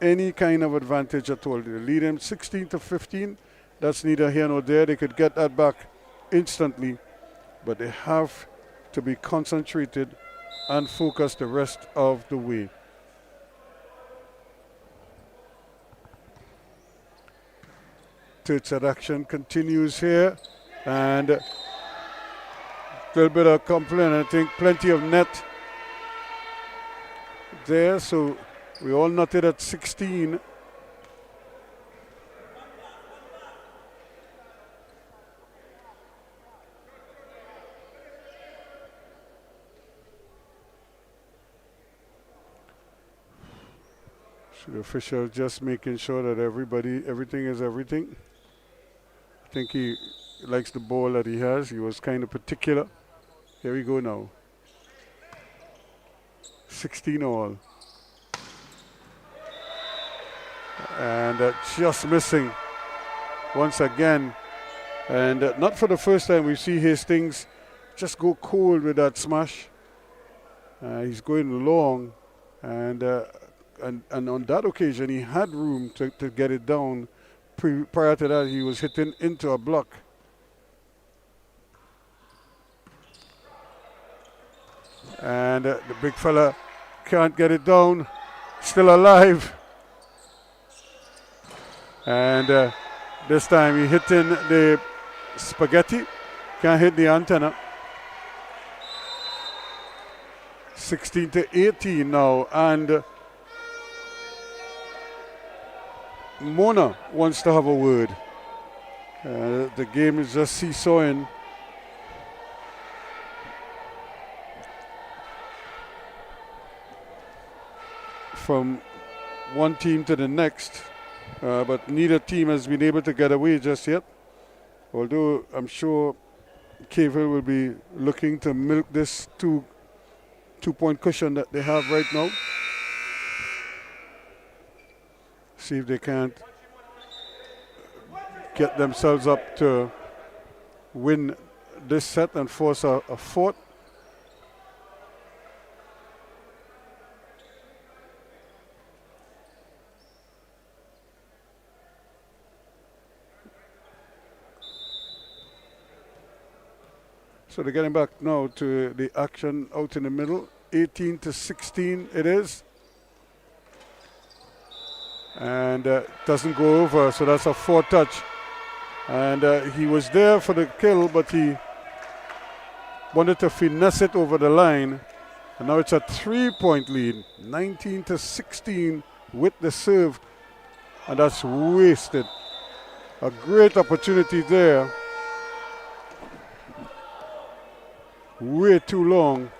any kind of advantage at all. They lead them 16-15. That's neither here nor there. They could get that back instantly, but they have to be concentrated and focused the rest of the way. Third set action continues here, and a little bit of complaint. I think plenty of net there, so we all knotted at 16. So the official just making sure that everything is everything. I think he likes the ball that he has. He was kind of particular. Here we go now. 16 all. And just missing once again. And not for the first time we see Hastings just go cold with that smash. He's going long, and on that occasion he had room to get it down. Prior to that he was hitting into a block. And the big fella can't get it down. Still alive. And this time he hitting the spaghetti. Can't hit the antenna. 16-18 now, and Mona wants to have a word. The game is just seesawing. From one team to the next, but neither team has been able to get away just yet. Although I'm sure Cavell will be looking to milk this two-point cushion that they have right now. See if they can't get themselves up to win this set and force a fourth. So they're getting back now to the action out in the middle. 18-16 it is. And doesn't go over, so that's a fourth touch. And he was there for the kill, but he wanted to finesse it over the line. And now it's a 3-point lead, 19-16 with the serve. And that's wasted. A great opportunity there. Way too long.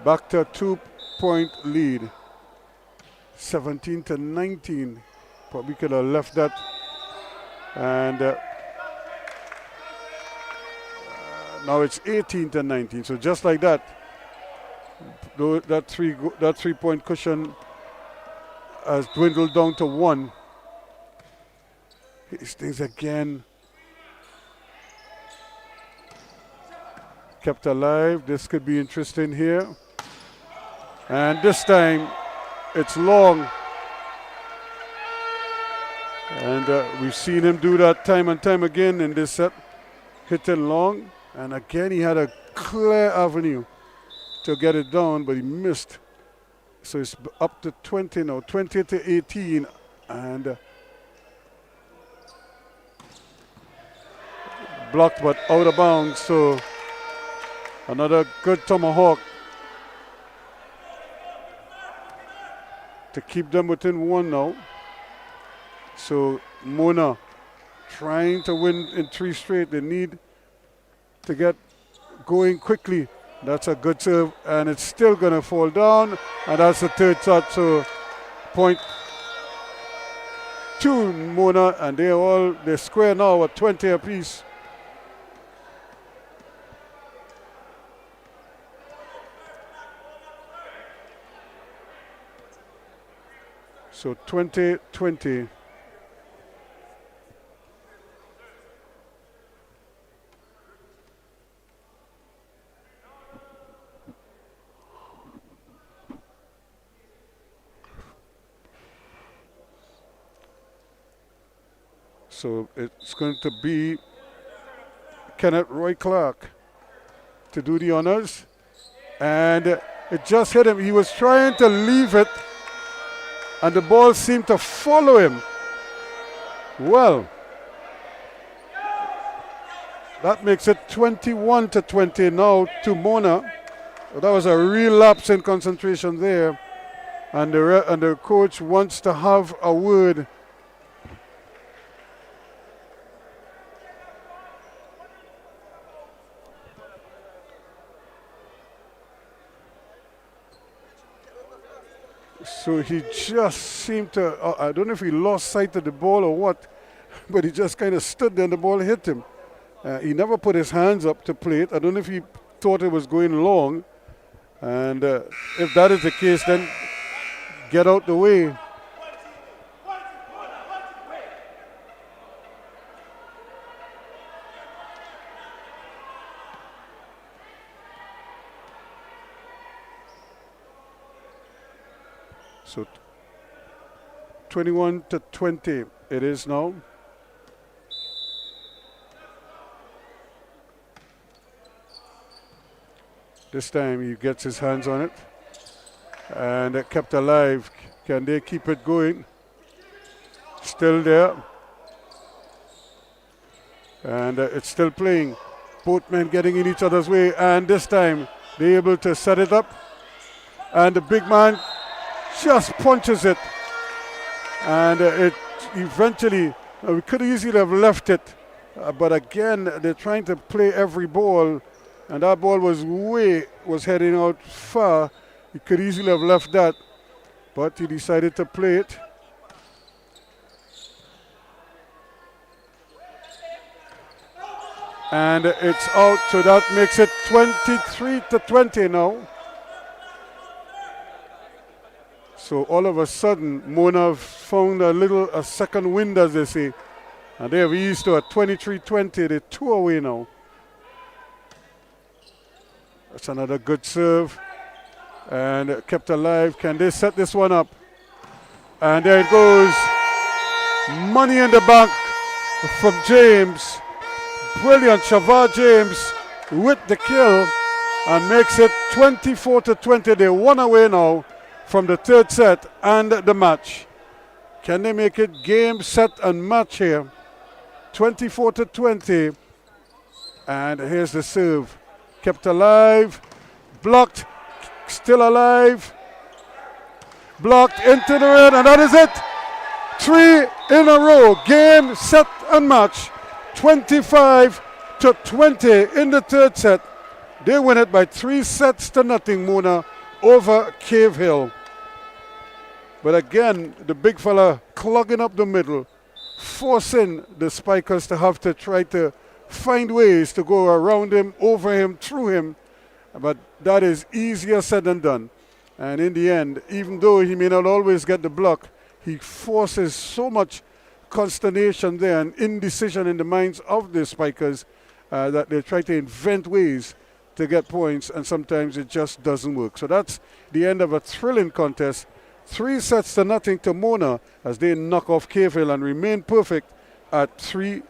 Back to a 2-point lead. 17-19. Probably could have left that. And now it's 18-19. So just like that, that 3-point cushion has dwindled down to 1. Hastings again. Kept alive. This could be interesting here. And this time it's long. And we've seen him do that time and time again in this set. Hitting long. And again he had a clear avenue to get it down, but he missed. So it's up to 20 now. 20-18. And blocked but out of bounds. So another good tomahawk to keep them within 1 now. So Mona trying to win in 3 straight. They need to get going quickly. That's a good serve, and it's still going to fall down, and that's the third shot. So point to Mona, and they're square now at 20 apiece. So 20-20. So it's going to be Kenneth Roy Clark to do the honors. And it just hit him. He was trying to leave it, and the ball seemed to follow him. Well, that makes it 21-20 now to Mona. That was a real lapse in concentration there. And the coach wants to have a word. So he just seemed to, I don't know if he lost sight of the ball or what, but he just kind of stood there and the ball hit him. He never put his hands up to play it. I don't know if he thought it was going long. And if that is the case, then get out the way. So 21-20 it is now. This time he gets his hands on it and kept alive. Can they keep it going? Still there. And it's still playing. Both men getting in each other's way, and this time They're able to set it up, and the big man just punches it, and it eventually, we could easily have left it, but again, they're trying to play every ball, and that ball was heading out far. He could easily have left that, but he decided to play it. And it's out, so that makes it 23-20 now. So all of a sudden, Mona found a second wind, as they say. And they have eased to a 23-20. They're 2 away now. That's another good serve. And kept alive. Can they set this one up? And there it goes. Money in the bank from James. Brilliant. Shavar James with the kill and makes it 24-20. They're 1 away now from the third set and the match. Can they make it game, set, and match here? 24-20. And here's the serve. Kept alive. Blocked. Still alive. Blocked into the red, and that is it. 3 in a row. Game, set, and match. 25-20 in the third set. They win it by 3-0, Mona, over Cave Hill. But again, the big fella clogging up the middle, forcing the spikers to have to try to find ways to go around him, over him, through him. But that is easier said than done. And in the end, even though he may not always get the block, he forces so much consternation there and indecision in the minds of the spikers that they try to invent ways to get points, and sometimes it just doesn't work. So that's the end of a thrilling contest. 3-0 to Mona as they knock off Cave Hill and remain perfect at 3-0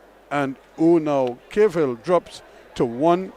now. Cave Hill drops to 1-2.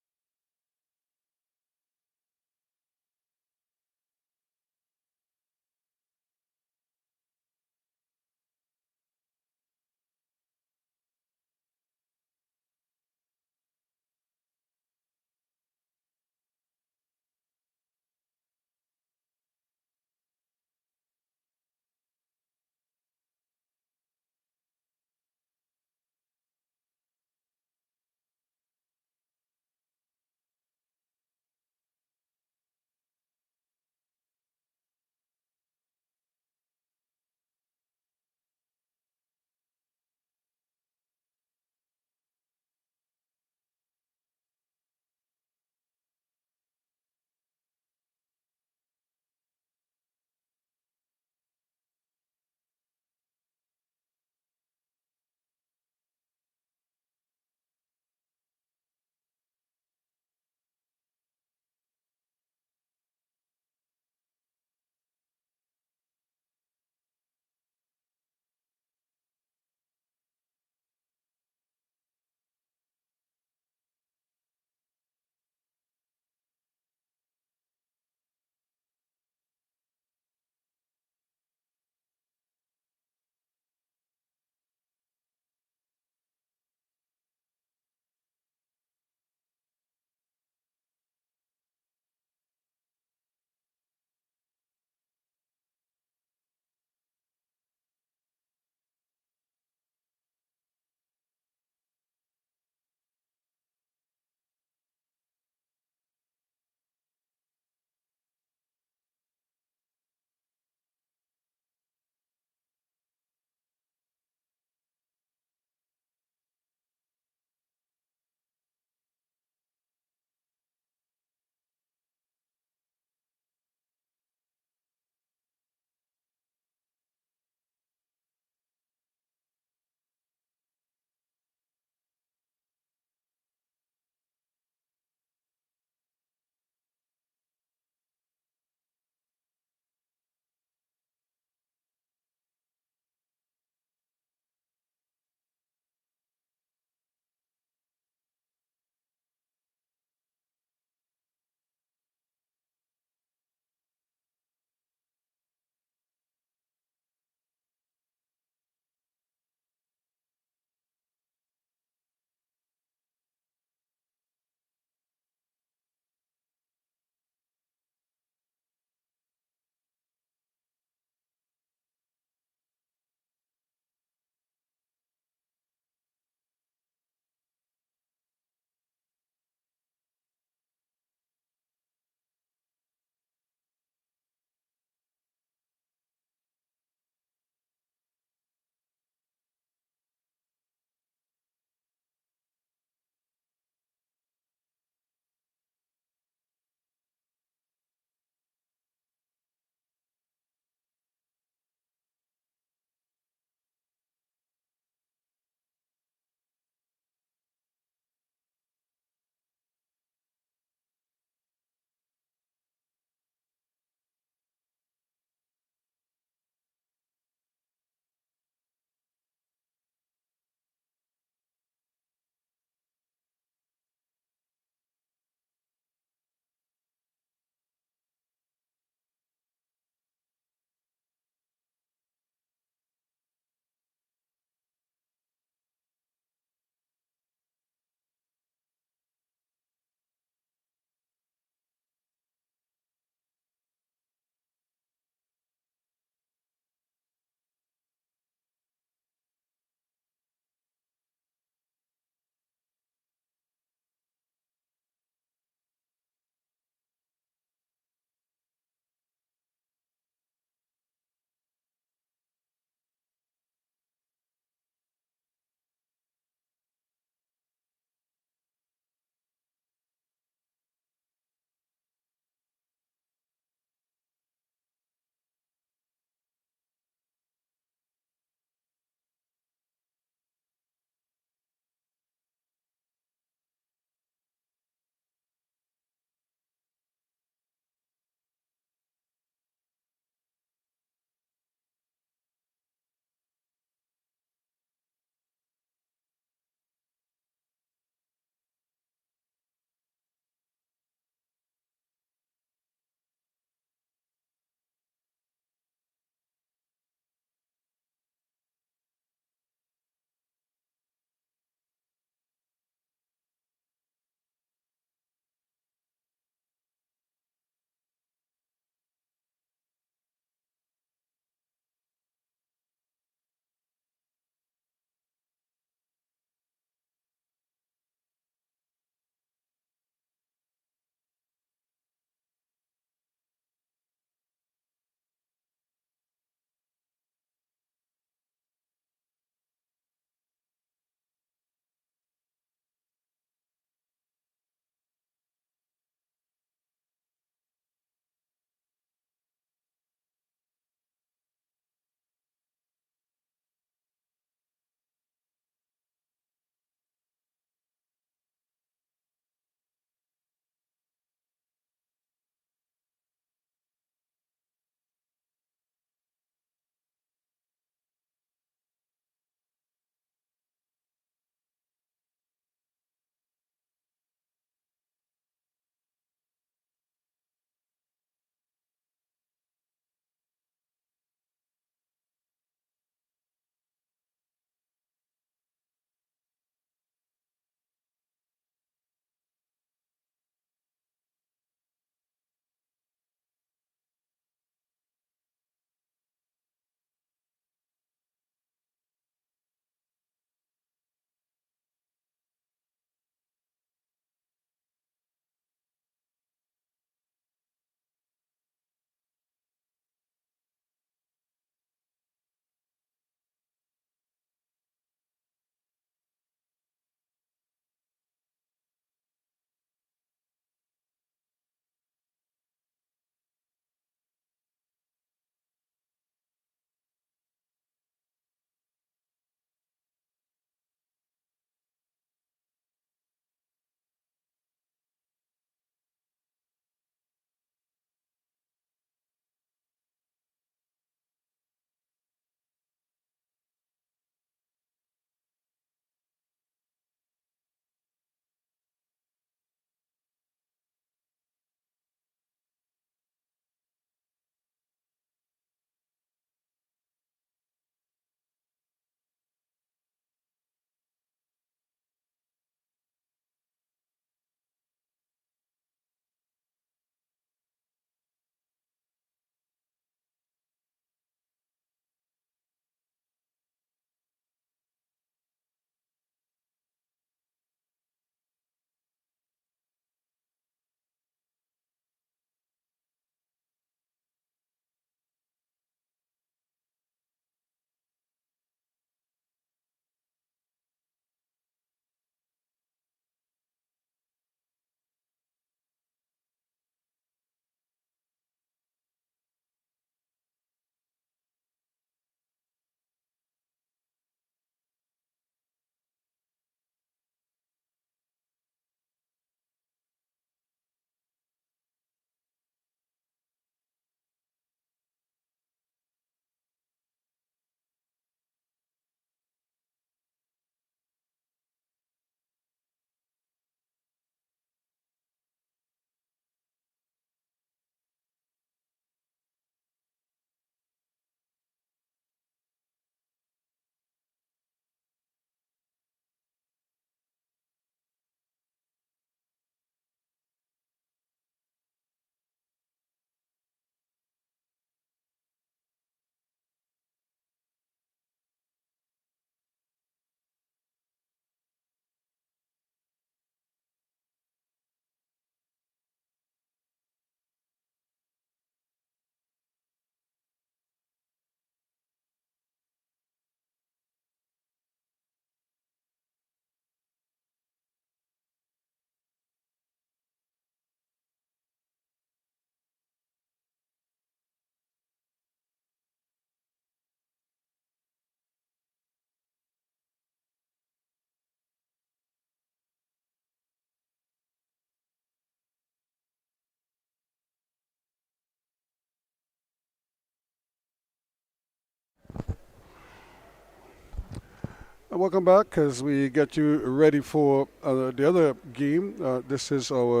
Welcome back as we get you ready for the other game. This is our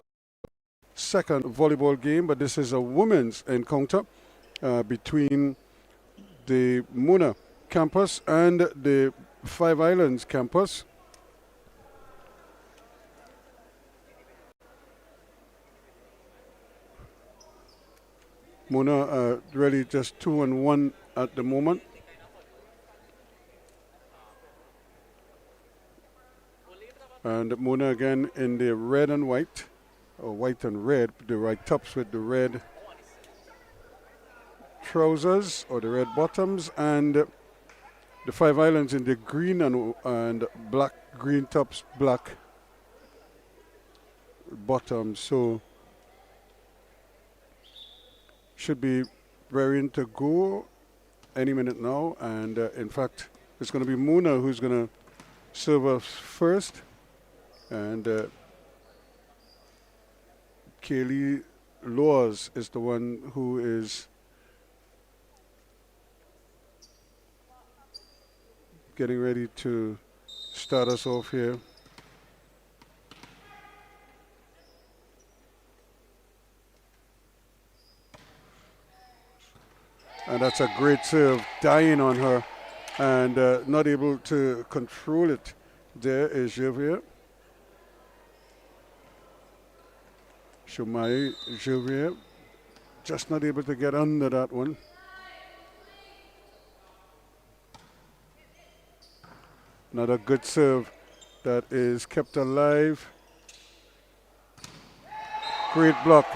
second volleyball game, but this is a women's encounter between the Mona campus and the Five Islands campus. Mona really just 2-1 at the moment. And Mona again in the red and white, or white and red, the white tops with the red trousers or the red bottoms, and the Five Islands in the green and black, green tops, black bottoms. So should be raring to go any minute now. And in fact, it's going to be Mona who's going to serve us first. And Kaylee Laws is the one who is getting ready to start us off here. And that's a great serve, dying on her and not able to control it. There is Javier. Shumai Javier just not able to get under that one. Another good serve that is kept alive. Great block.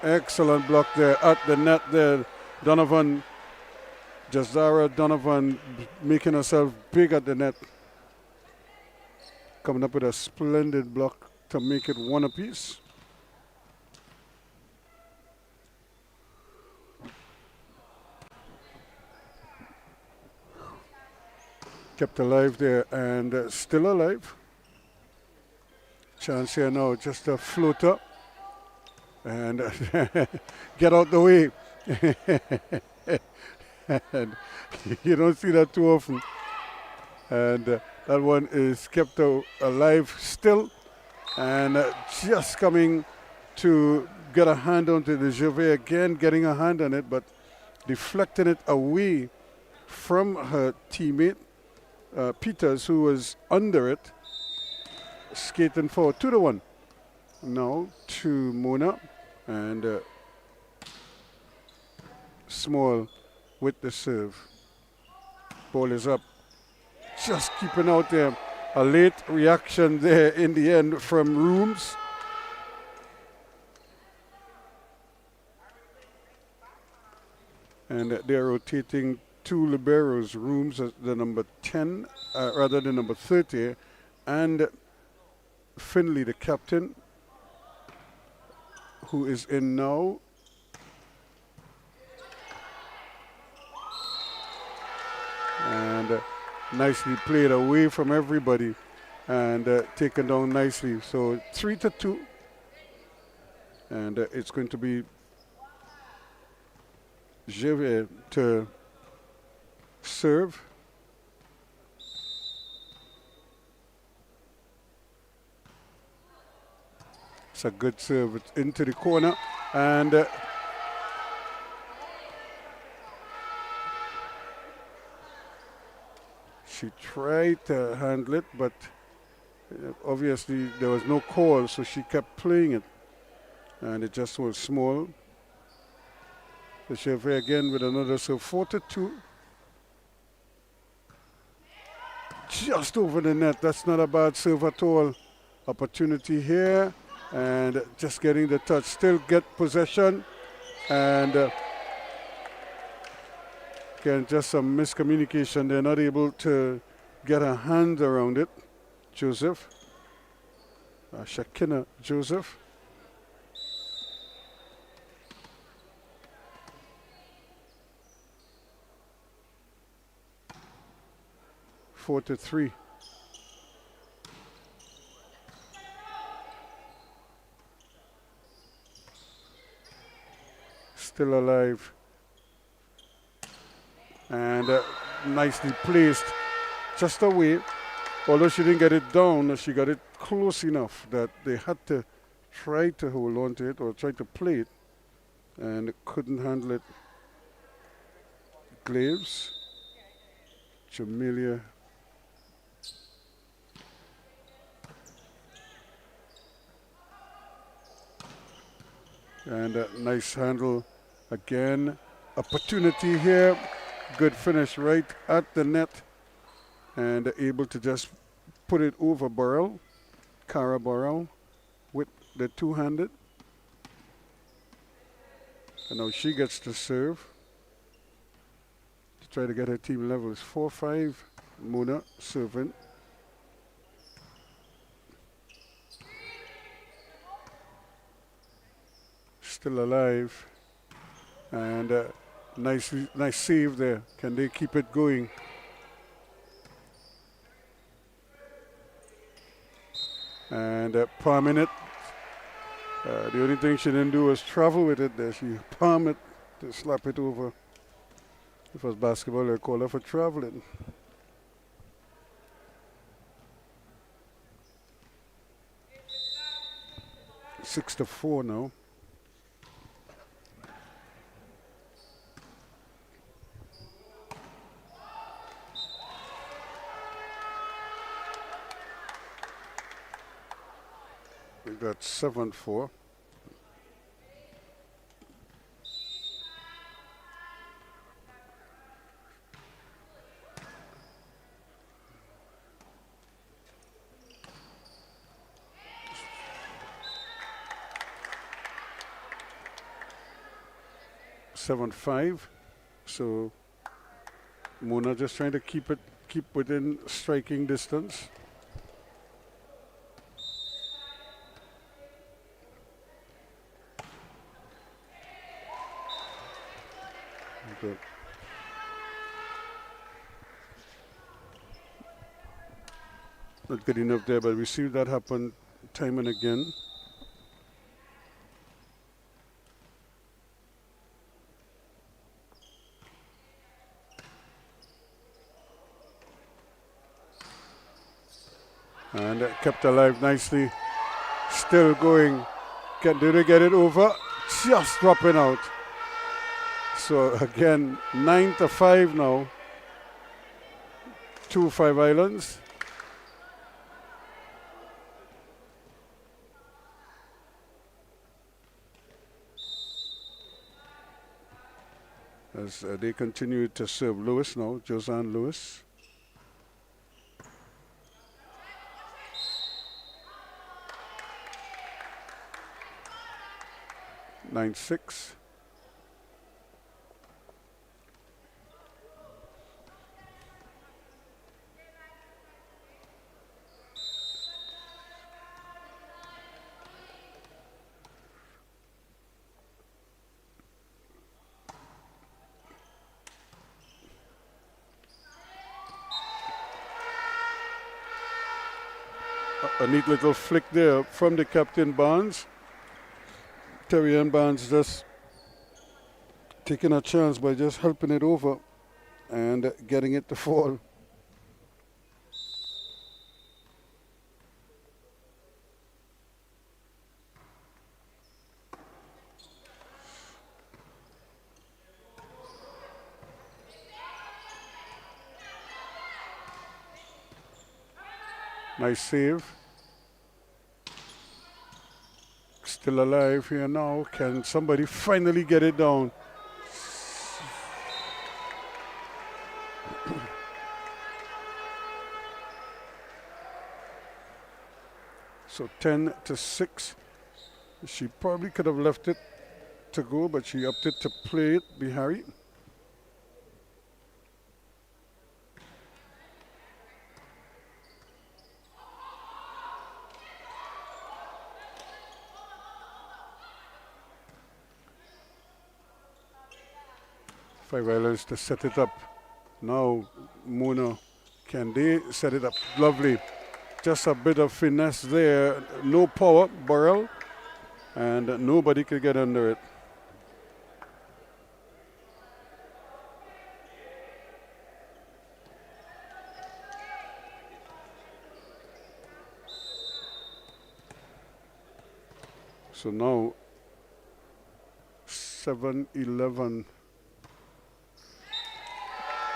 Excellent block there at the net there. Donovan, Jazara Donovan making herself big at the net. Coming up with a splendid block to make it one apiece. Kept alive there and still alive. Chance here now, just a floater. And get out the way. And you don't see that too often. And that one is kept alive still. And just coming to get a hand onto the Gervais again, getting a hand on it, but deflecting it away from her teammate. Peters, who was under it, skating forward 2-1. Now to Mona and Small with the serve. Ball is up. Just keeping out there. A late reaction there in the end from Rooms. And they're rotating two liberos, Rooms as the number 10, rather than number 30, and Finley, the captain, who is in now. And nicely played away from everybody and taken down nicely. So 3-2. And it's going to be Javier to serve. It's a good serve. It's into the corner and she tried to handle it, but obviously there was no call, so she kept playing it and it just was small. So Javier again with another serve. 4-2. Just over the net. That's not a bad serve at all. Opportunity here and just getting the touch. Still get possession and again just some miscommunication. They're not able to get a hand around it. Joseph, Shakina Joseph. 4-3. Still alive. And nicely placed just away. Although she didn't get it down, she got it close enough that they had to try to hold on to it or try to play it, and couldn't handle it. Glaves, Jamelia, and a nice handle again. Opportunity here, good finish right at the net, and able to just put it over Burrell, Cara Burrell, with the two-handed. And now she gets to serve to try to get her team levels. 4-5, Mona serving. Still alive, and nice save there. Can they keep it going? And palming it. The only thing she didn't do was travel with it there. She palmed it to slap it over. If it was basketball, they'd call her for traveling. Six to 4 now. We got 7-4. Seven five, so Mona just trying to keep within striking distance. Okay. Not good enough there, but we see that happen time and again. And kept alive nicely. Still going. Do they get it over? Just dropping out. So again, 9-5 now. 2-5 Islands. As they continue to serve Lewis now, Josanne Lewis. Nine six. A neat little flick there from the captain Barnes. Terry Ann Barnes just taking a chance by just helping it over and getting it to fall. Nice save. Still alive here now. Can somebody finally get it down? So 10-6. She probably could have left it to go, but she opted to play it, be Harry. Five Islands to set it up. Now Mona, can they set it up? Lovely. Just a bit of finesse there. No power, Burrell. And nobody could get under it. So now 7-11.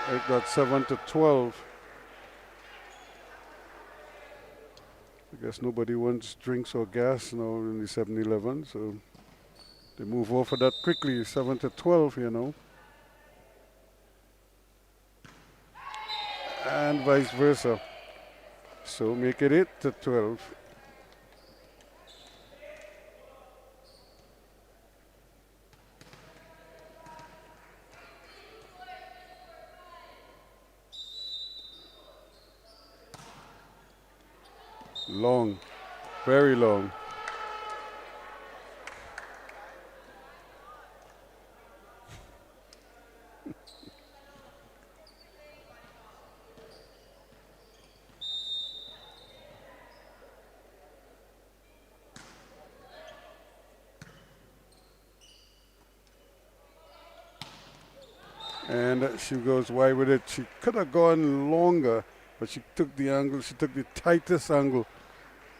It got 7-12. I guess nobody wants drinks or gas now in the 7-11, so they move off of that quickly. 7-12, you know. And vice versa. So make it 8-12. Long, very long. And she goes wide with it. She could have gone longer, but she took the angle. She took the tightest angle.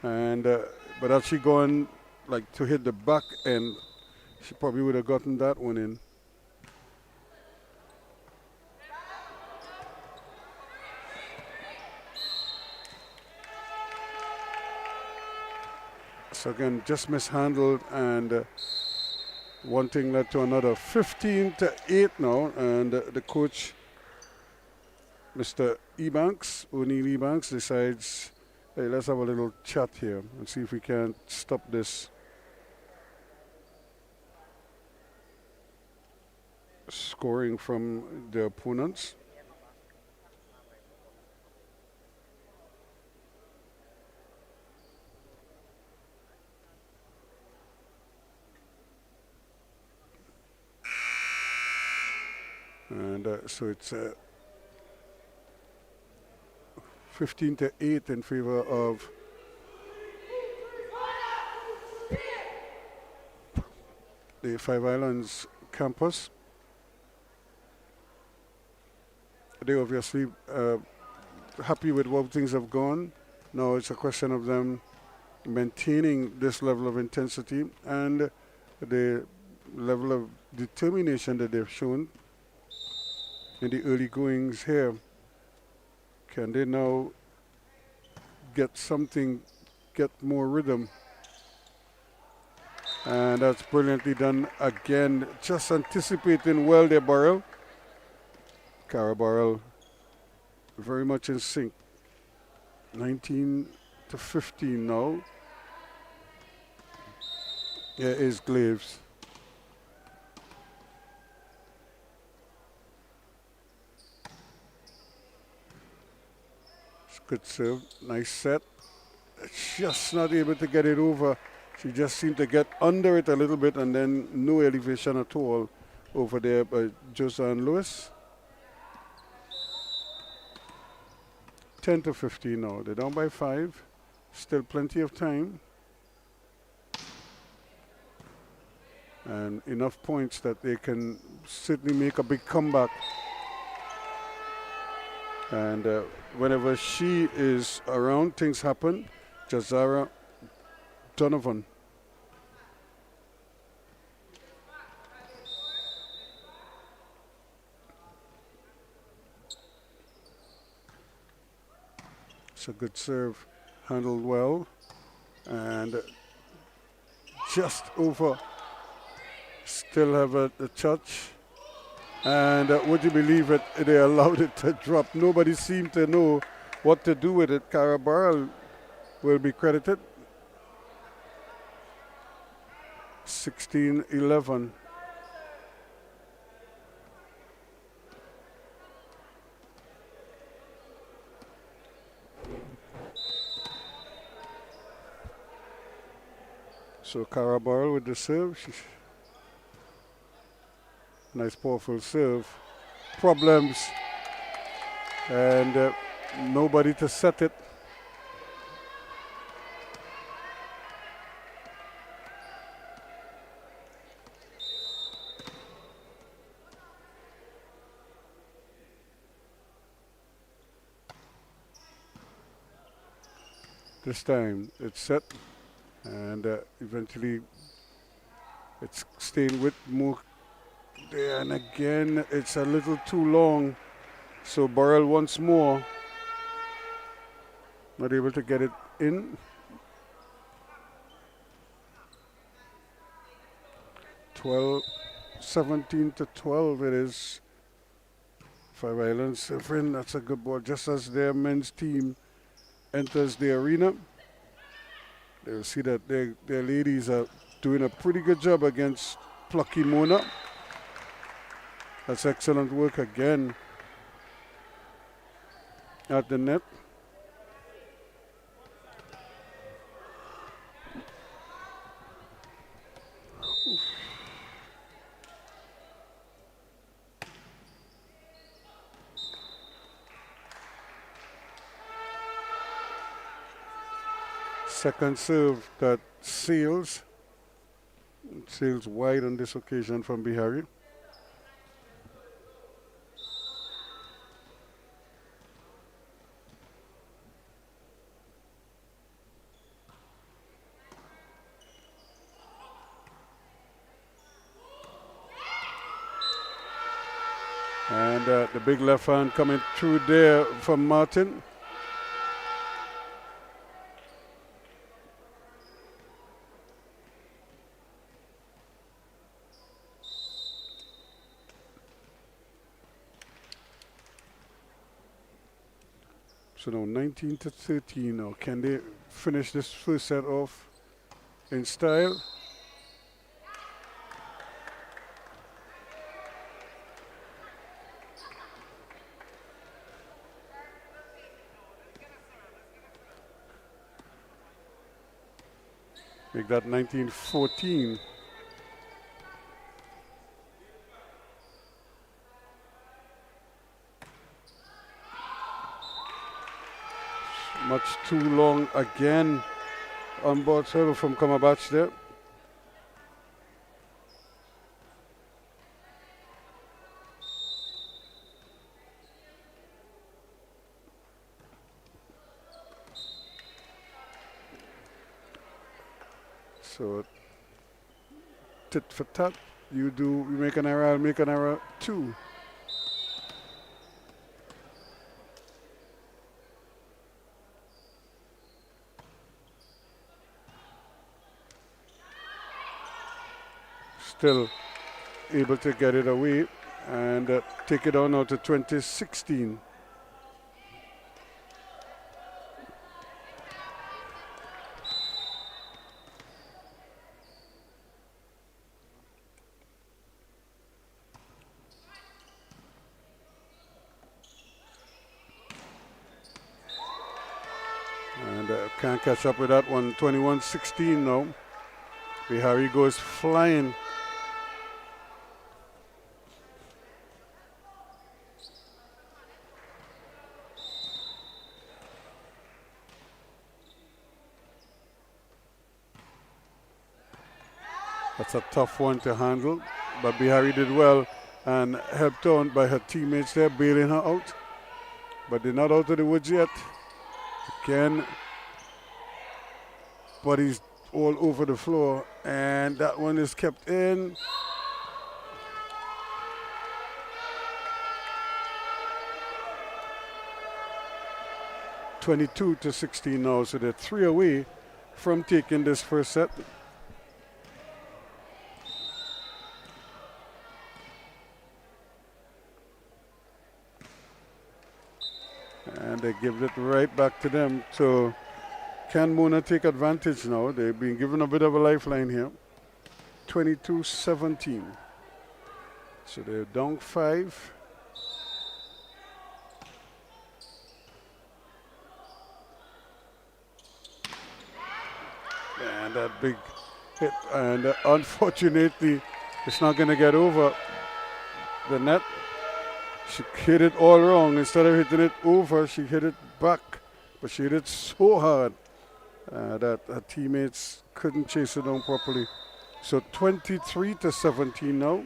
And but had she gone like to hit the back end, she probably would have gotten that one in. So again, just mishandled, and one thing led to another. 15-8 now, and the coach, Mr. O'Neill Ebanks, decides, hey, let's have a little chat here and see if we can stop this scoring from the opponents. And so it's 15-8 in favor of the Five Islands campus. They obviously happy with how things have gone. Now it's a question of them maintaining this level of intensity and the level of determination that they've shown in the early goings here. Can they now get something, get more rhythm? And that's brilliantly done again, just anticipating well there, Burrell. Cara Burrell very much in sync. 19-15 now. Here is Glaves. Good serve, nice set. Just not able to get it over. She just seemed to get under it a little bit, and then no elevation at all over there by Josanne Lewis. 10-15 now. They're down by 5. Still plenty of time. And enough points that they can certainly make a big comeback. And whenever she is around, things happen. Jazara Donovan. It's a good serve, handled well, and just over. Still have a touch. And would you believe it, they allowed it to drop. Nobody seemed to know what to do with it. Cara Burrell will be credited. 16-11. So Cara Burrell with the serve. Nice powerful serve. Problems. And nobody to set it. This time it's set, and eventually It's staying with Mook there, and again it's a little too long. So Burrell once more, not able to get it in. 17-12 it is. Five Islands suffering. That's a good ball. Just as their men's team enters the arena, they'll see that their ladies are doing a pretty good job against plucky Mona. That's excellent work again at the net. Second serve that sails wide on this occasion from Bihari. And the big left hand coming through there from Martin. So now 19-13 now. Can they finish this first set off in style? Make that 19-14. Much too long again on board server from Kamabach there. So tit for tat. You make an error, I'll make an error too. Still able to get it away and take it on now to 2016. And can't catch up with that one. 21-16 now. Bihari goes flying. That's a tough one to handle, but Bihari did well and helped on by her teammates there, bailing her out. But they're not out of the woods yet. Again, bodies all over the floor, and that one is kept in. (22-16) now, so they're 3 away from taking this first set. And they give it right back to them. So can Mona take advantage now? They've been given a bit of a lifeline here. 22-17. So they're down 5. And that big hit. And unfortunately, it's not going to get over the net. She hit it all wrong. Instead of hitting it over, she hit it back. But she hit it so hard that her teammates couldn't chase it down properly. So 23-17 now.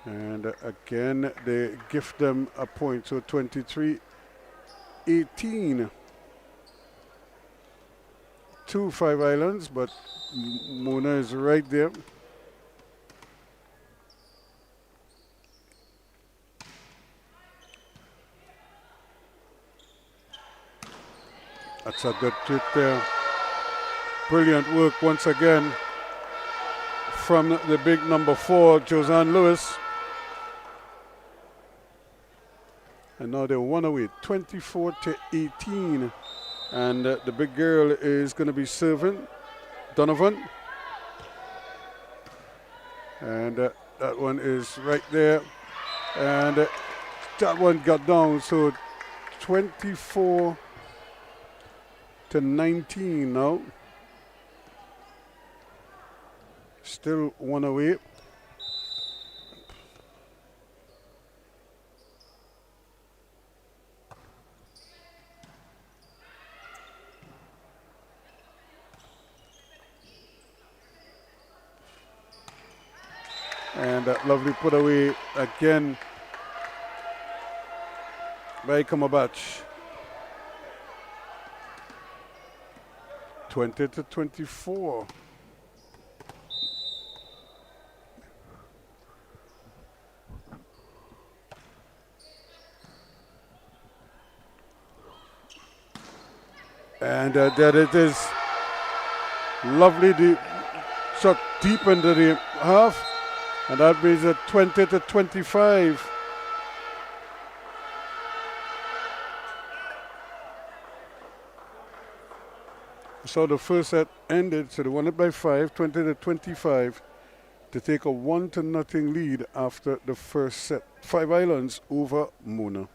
And again, they gift them a point. So 23-18. 2 5 islands, but Mona is right there. That's a good trick there. Brilliant work once again from the big number 4, Josanne Lewis. And now they're 1 away, 24-18. And the big girl is going to be serving Donovan. And that one is right there. And that one got down, so 24-19 now. Still 1 away. And that lovely put away again by Cumberbatch. 20-24. And there it is. Lovely deep shot deep into the half. And that means a 20-25. So the first set ended, so they won it by 5, 20-25, to take a 1-0 lead after the first set. 5 islands over Mona.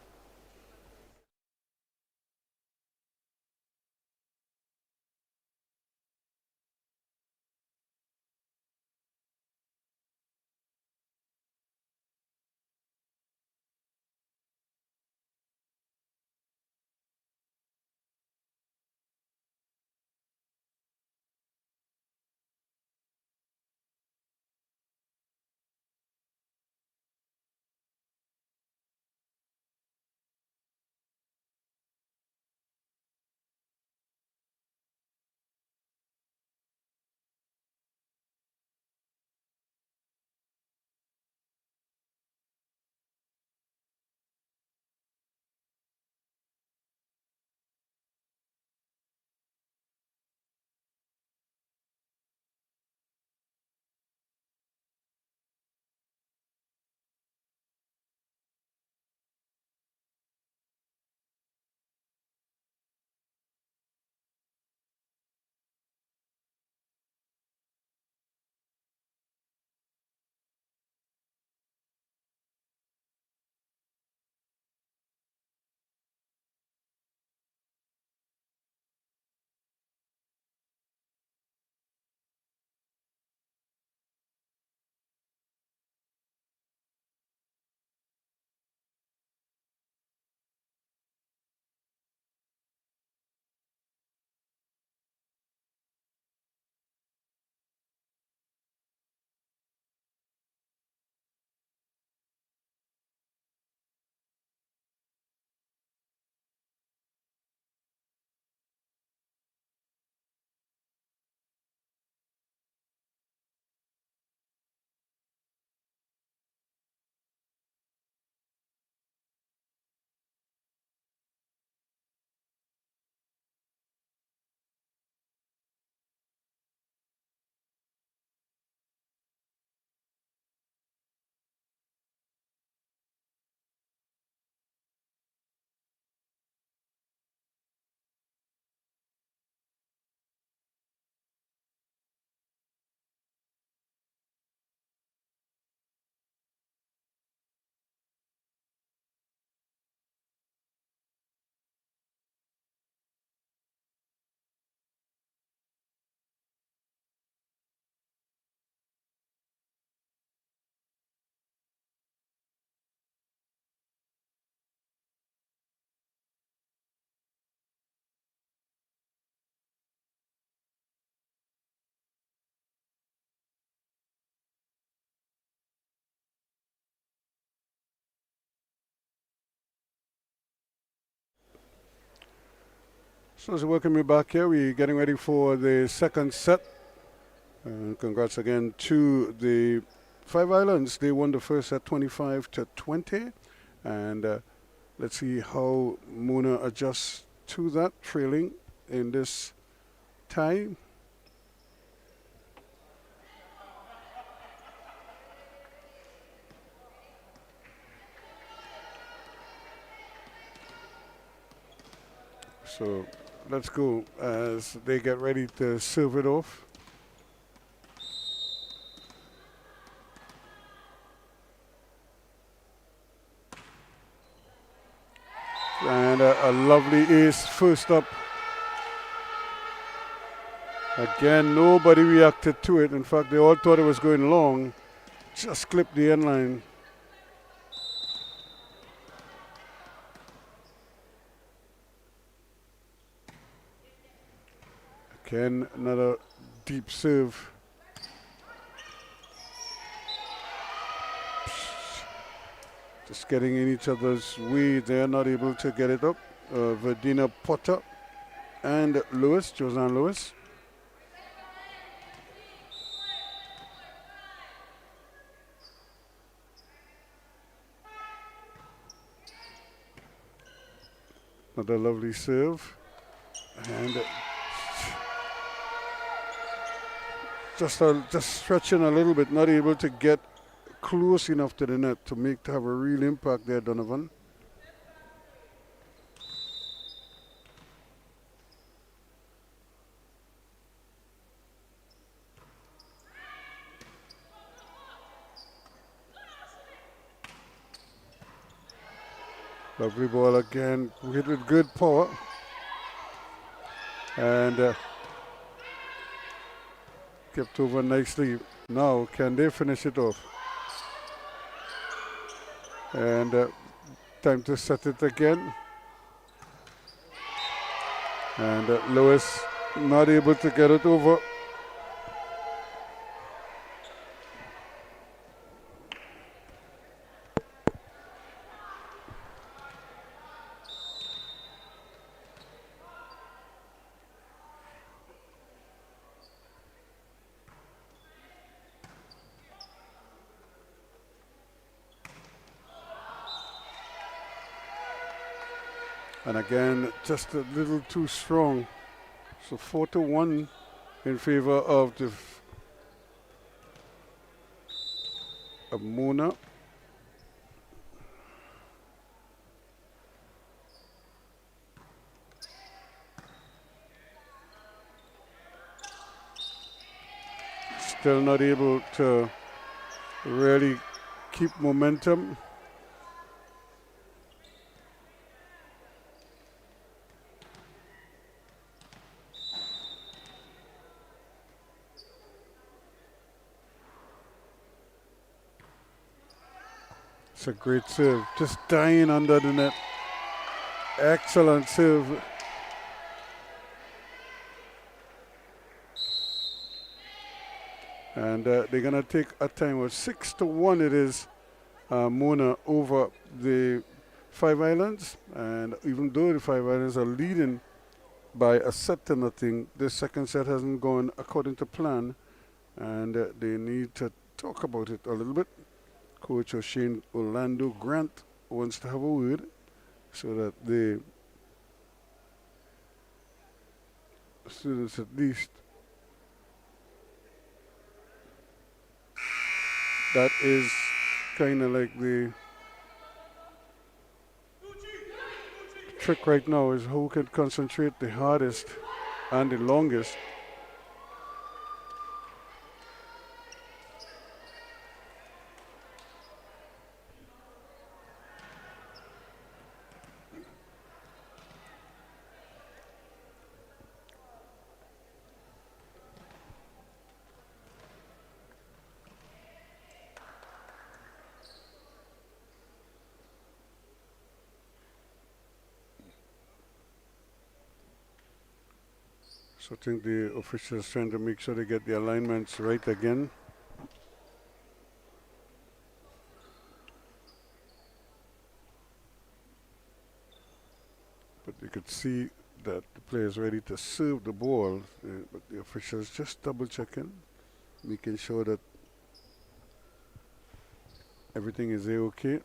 So as welcome you back here, we're getting ready for the second set. And congrats again to the Five Islands. They won the first set 25-20. And let's see how Muna adjusts to that, trailing in this tie. So let's go as they get ready to serve it off. And a lovely ace first up. Again, nobody reacted to it. In fact, they all thought it was going long. Just clipped the end line. Again, another deep serve. Just getting in each other's way. They're not able to get it up. Verdina Potter and Lewis, Josanne Lewis. Another lovely serve. And just stretching a little bit, not able to get close enough to the net to have a real impact there, Donovan. Lovely ball again, hit with good power. And kept over nicely. Now, can they finish it off? And time to set it again. And Lewis not able to get it over. And again, just a little too strong. So 4-1 in favor of the Muna. Still not able to really keep momentum. It's a great serve, just dying under the net. Excellent serve. And they're going to take a time of 6-1. It is Mona over the Five Islands. And even though the Five Islands are leading by a set to nothing, this second set hasn't gone according to plan. And they need to talk about it a little bit. Coach O'Shane Orlando Grant wants to have a word so that the students at least, that is kind of like the trick right now, is who can concentrate the hardest and the longest. So I think the officials trying to make sure they get the alignments right again. But you could see that the player is ready to serve the ball, but the officials just double checking, making sure that everything is okay.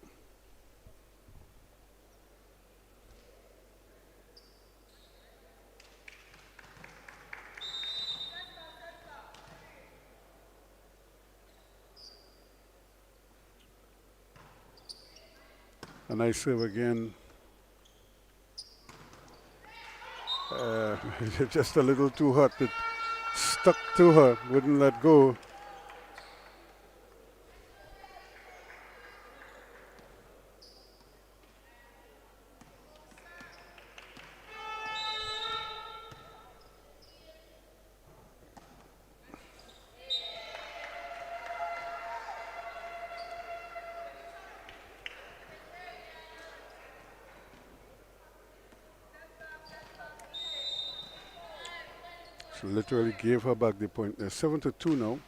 A nice serve again. Just a little too hot. It stuck to her, wouldn't let go. She literally gave her back the point. They're 7-2 now.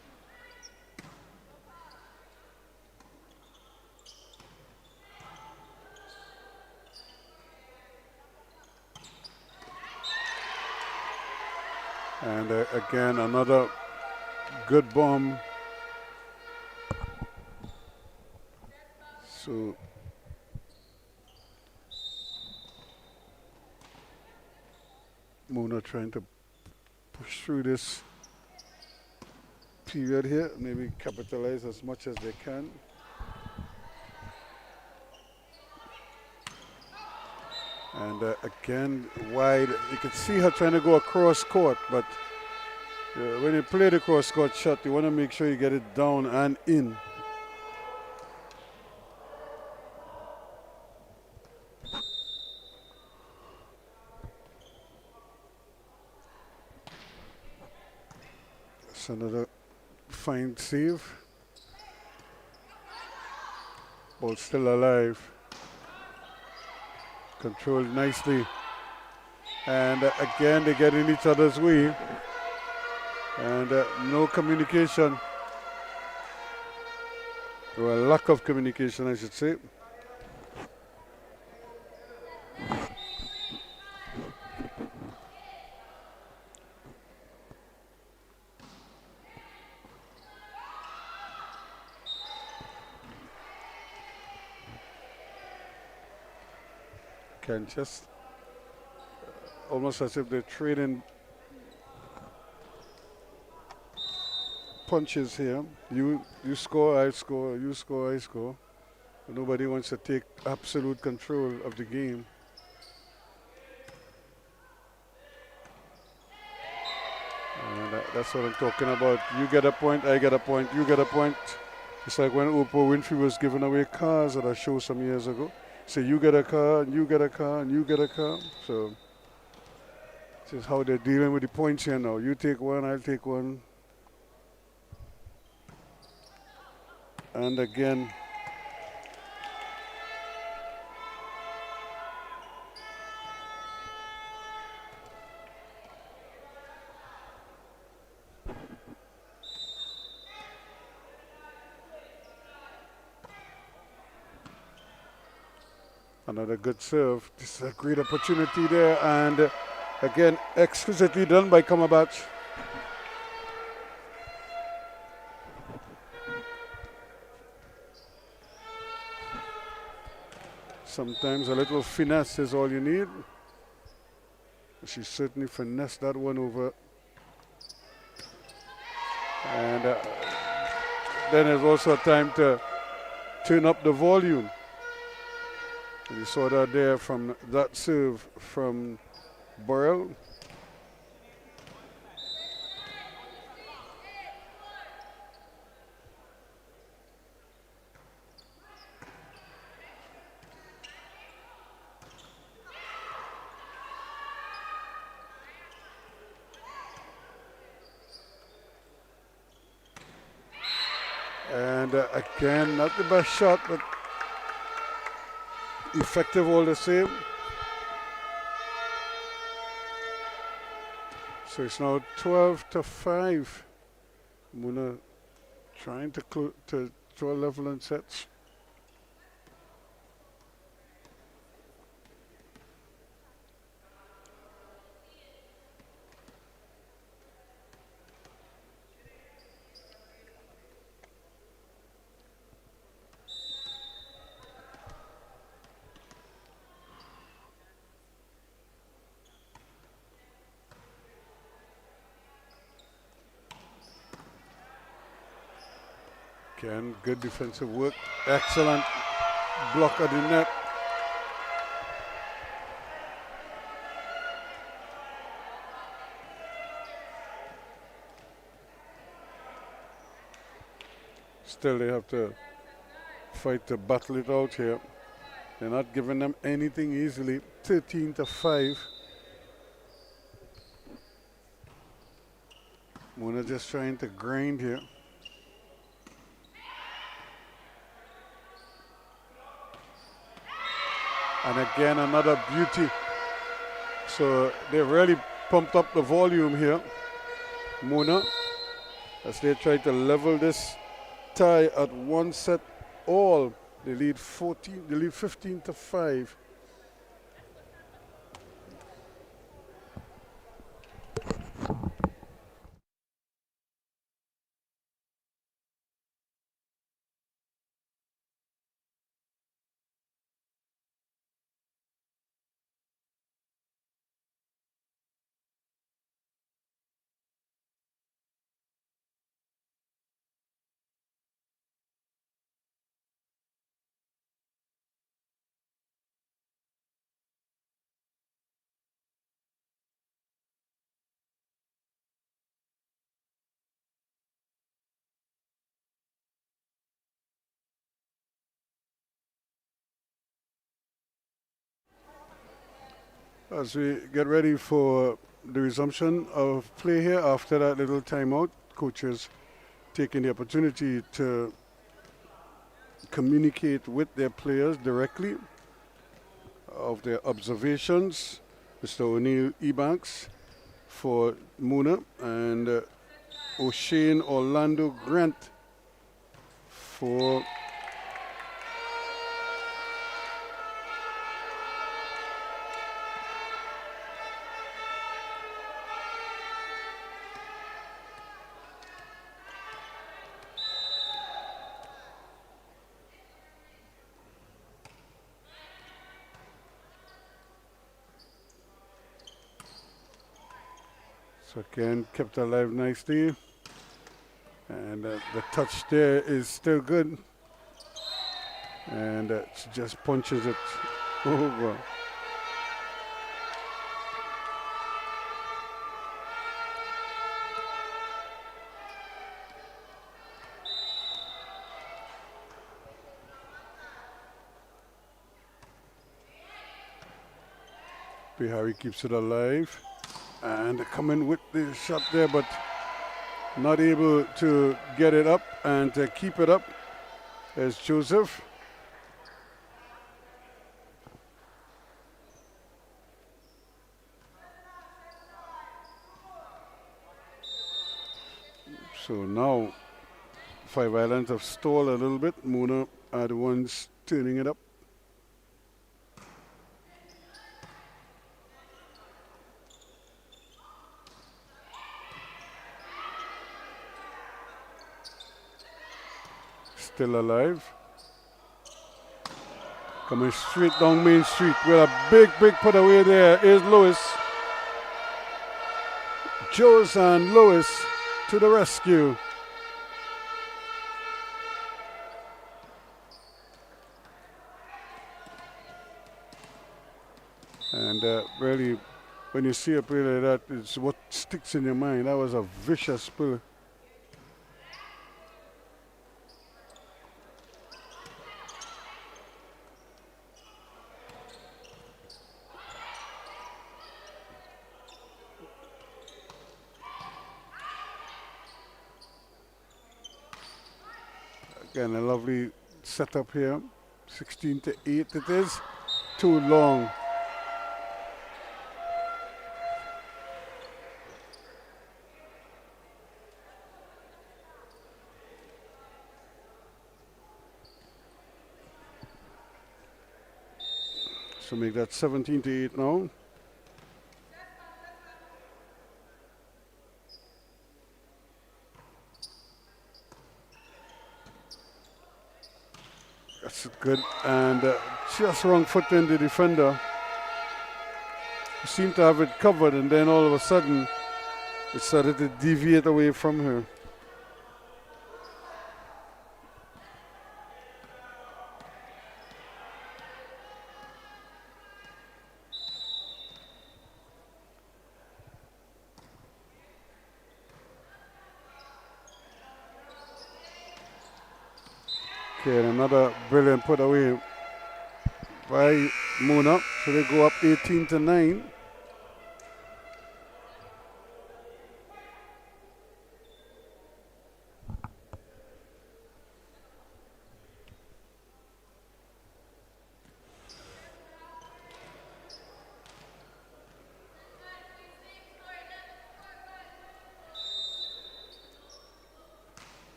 And again, another good bomb. So Mona trying to push through this period here, maybe capitalize as much as they can. And again, wide. You can see her trying to go across court, but when you play the cross court shot, you want to make sure you get it down and in. That's another fine save. Ball still alive. Controlled nicely. And again, they get in each other's way. And no communication. Or a lack of communication, I should say. Can just almost as if they're trading punches here. You score, I score, you score, I score. Nobody wants to take absolute control of the game. And that's what I'm talking about. You get a point, I get a point, you get a point. It's like when Oprah Winfrey was giving away cars at a show some years ago. So you get a car, and you get a car, and you get a car. So this is how they're dealing with the points here now. You take one, I'll take one. And again, another good serve. This is a great opportunity there, and again, exquisitely done by Cumberbatch. Sometimes a little finesse is all you need. She certainly finessed that one over. And then there's also time to turn up the volume. And you saw that there from that serve from Burrell. And again, not the best shot, but effective all the same. So it's now 12-5. Muna trying to draw level in sets. Again, good defensive work. Excellent block at the net. Still, they have to fight to battle it out here. They're not giving them anything easily. 13-5. Mona just trying to grind here. And again, another beauty. So they really pumped up the volume here. Mona, as they try to level this tie at one set all. They lead 15-5. As we get ready for the resumption of play here after that little timeout, coaches taking the opportunity to communicate with their players directly of their observations. Mr. O'Neill Ebanks for Muna and O'Shane Orlando Grant for again, kept alive nicely. And the touch there is still good. And she just punches it over. Harry keeps it alive. And coming with the shot there, but not able to get it up and to keep it up as Joseph. So now 5 Islands have stalled a little bit. Mona are the ones turning it up. Still alive. Coming straight down Main Street with a big put away there is Lewis. Joes and Lewis to the rescue. And really, when you see a play like that, it's what sticks in your mind. That was a vicious play. Again, a lovely setup here. 16-8 it is. Too long. So make that 17-8 now. That's good, and just wrong foot in the defender. He seemed to have it covered, and then all of a sudden, it started to deviate away from her. Okay, and another brilliant put away by Muna. So they go up 18-9.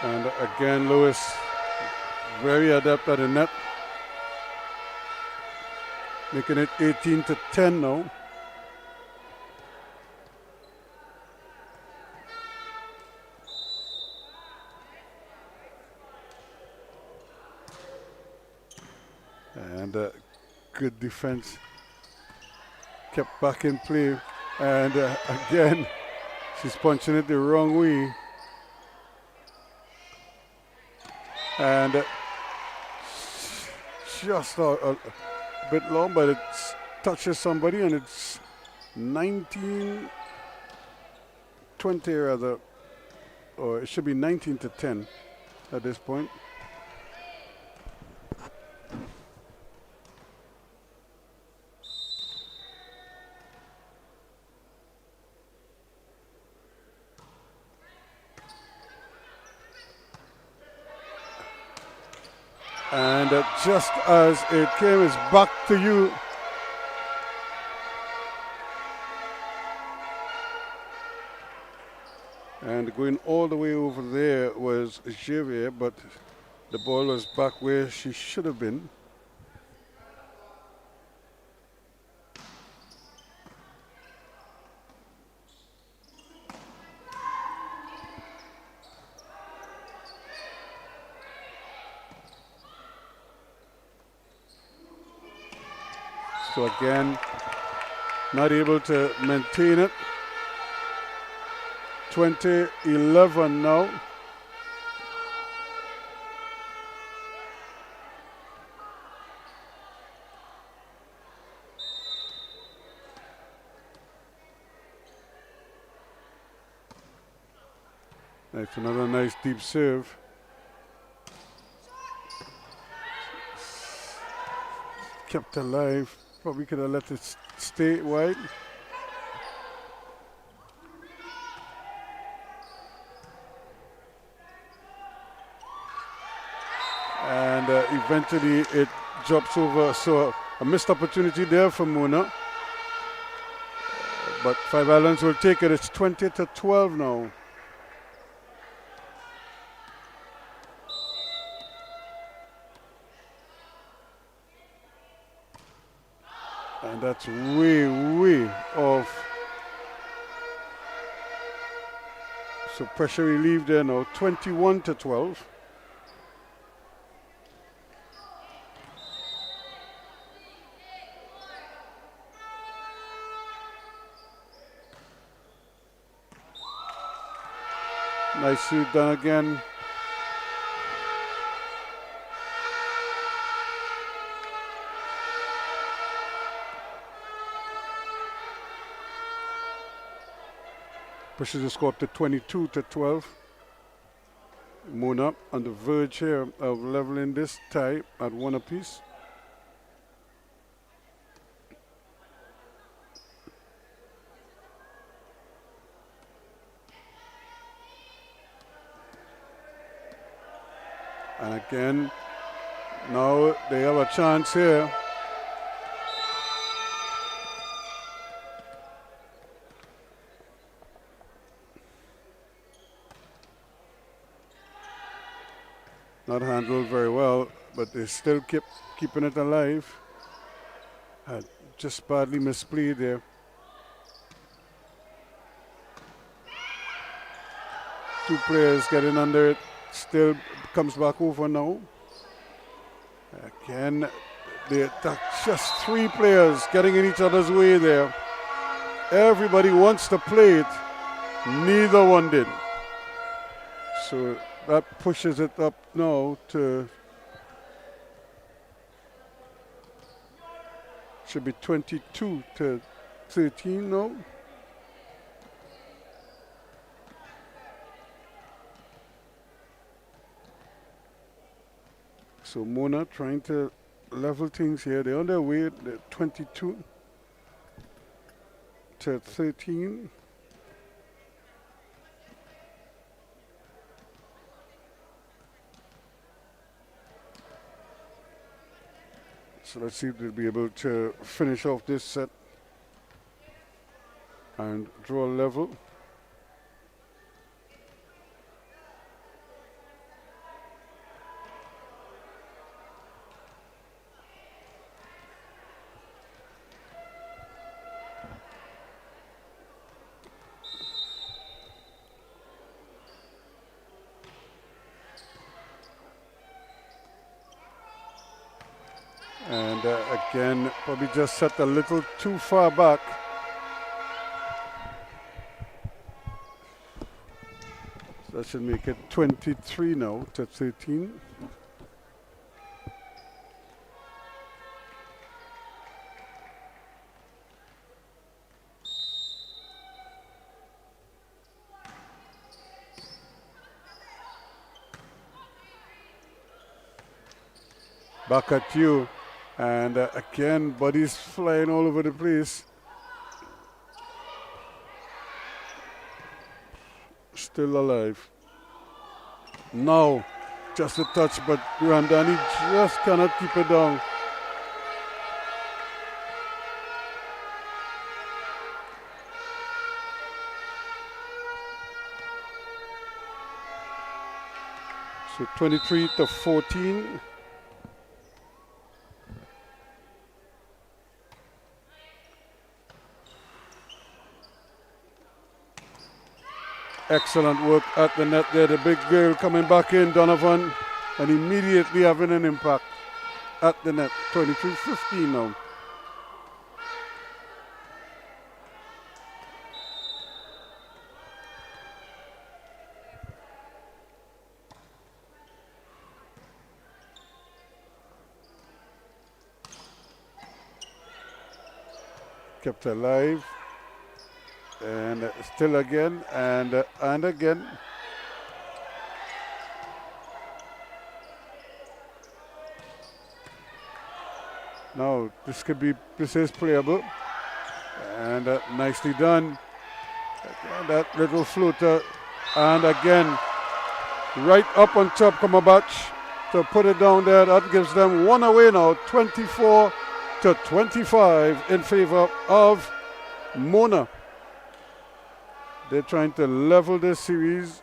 And again, Lewis, very adept at the net, making it 18-10 now. And good defense, kept back in play, and again, she's punching it the wrong way. And just a bit long, but it touches somebody, and it's 19-20 rather, or it should be 19-10 at this point. And just as it came, it's back to you. And going all the way over there was Javier, but the ball was back where she should have been. So again, not able to maintain it. 20-11 now. That's another nice deep serve. Kept alive. Probably could have let it stay wide. And eventually it drops over. So a missed opportunity there for Mona. But Five Islands will take it. It's 20-12 now. And that's way, way off. So pressure relieved there now, 21-12. Nice shoot done again. Pushes the score up to 22-12. Mona on the verge here of leveling this tie at one apiece. And again, now they have a chance here. Not handled very well, but they still keep keeping it alive. Just badly misplayed there. Two players getting under it. Still comes back over now. Again, the attack. Just three players getting in each other's way there. Everybody wants to play it. Neither one did. So that pushes it up now to, should be 22-13 now. So Mona trying to level things here. They're on their way. They're 22 to 13. So let's see if they'll be able to finish off this set and draw level. And again, probably just set a little too far back. So that should make it 23 now to 13. Back at you. And again, bodies flying all over the place. Still alive. Now, just a touch, but Randani just cannot keep it down. So 23 to 14. Excellent work at the net there. The big girl coming back in, Donovan, and immediately having an impact at the net. 23-15 now. Kept alive. And still again, and again. Now, this is playable. And nicely done. Again, that little floater. And again, right up on top, Kamabach to put it down there. That gives them one away now, 24 to 25 in favor of Mona. They're trying to level this series,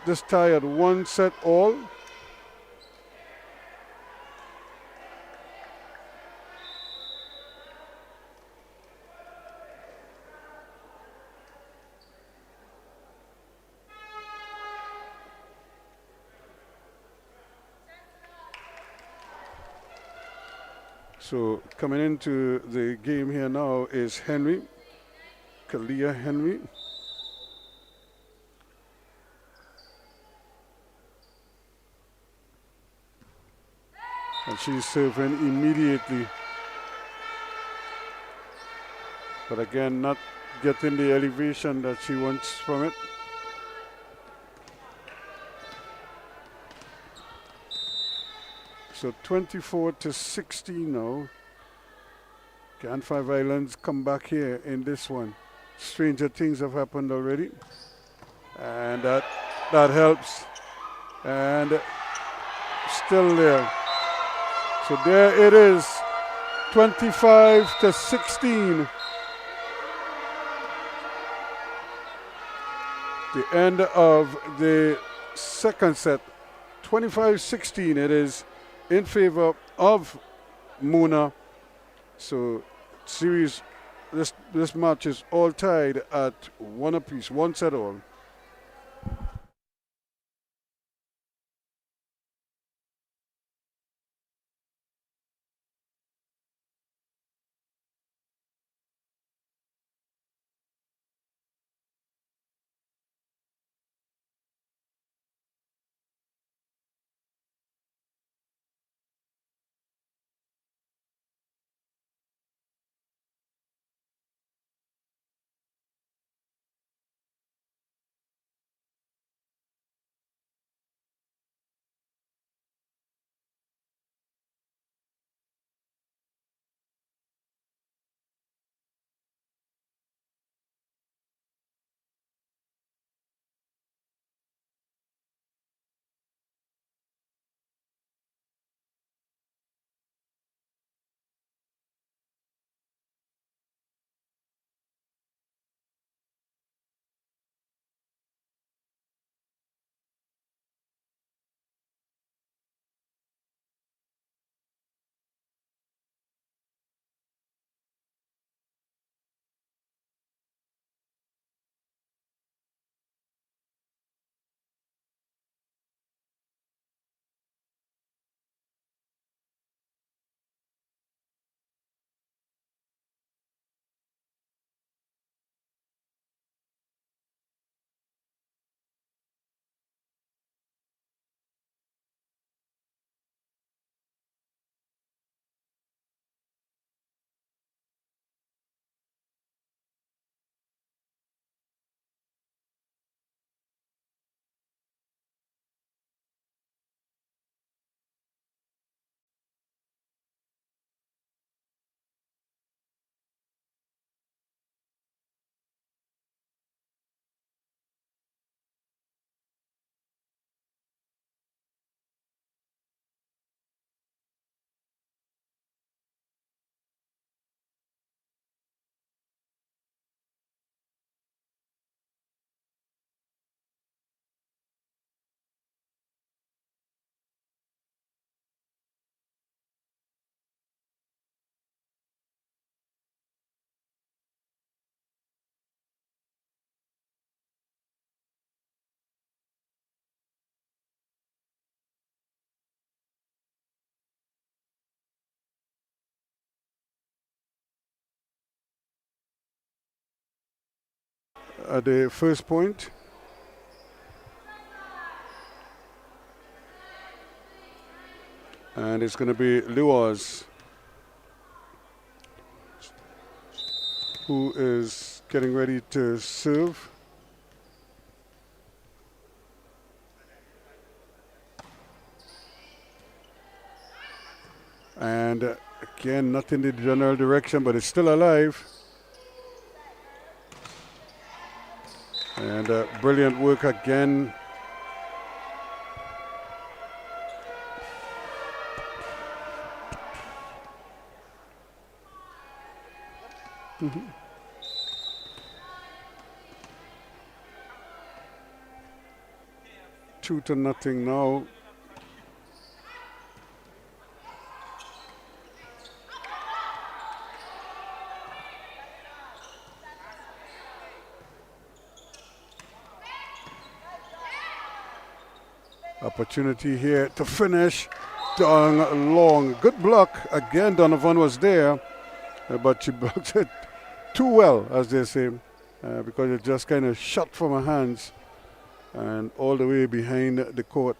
this tie at 1 set all. So coming into the game here now is Henry, Kalia Henry. And she's serving immediately. But again, not getting the elevation that she wants from it. So 24 to 16 now. Can Five Islands come back here in this one? Stranger things have happened already. And that helps. And still there. So there it is, 25 to 16. The end of the second set, 25-16 it is in favor of Mona. So series, this match is all tied at 1 apiece, 1 set all. at the first point. And it's going to be Luaz who is getting ready to serve. And again, not in the general direction, but it's still alive. And brilliant work again. Mm-hmm. Two to nothing now. Opportunity here to finish down long. Good block. Again, Donovan was there, but she blocked it too well, as they say, because it just kind of shot from her hands and all the way behind the court.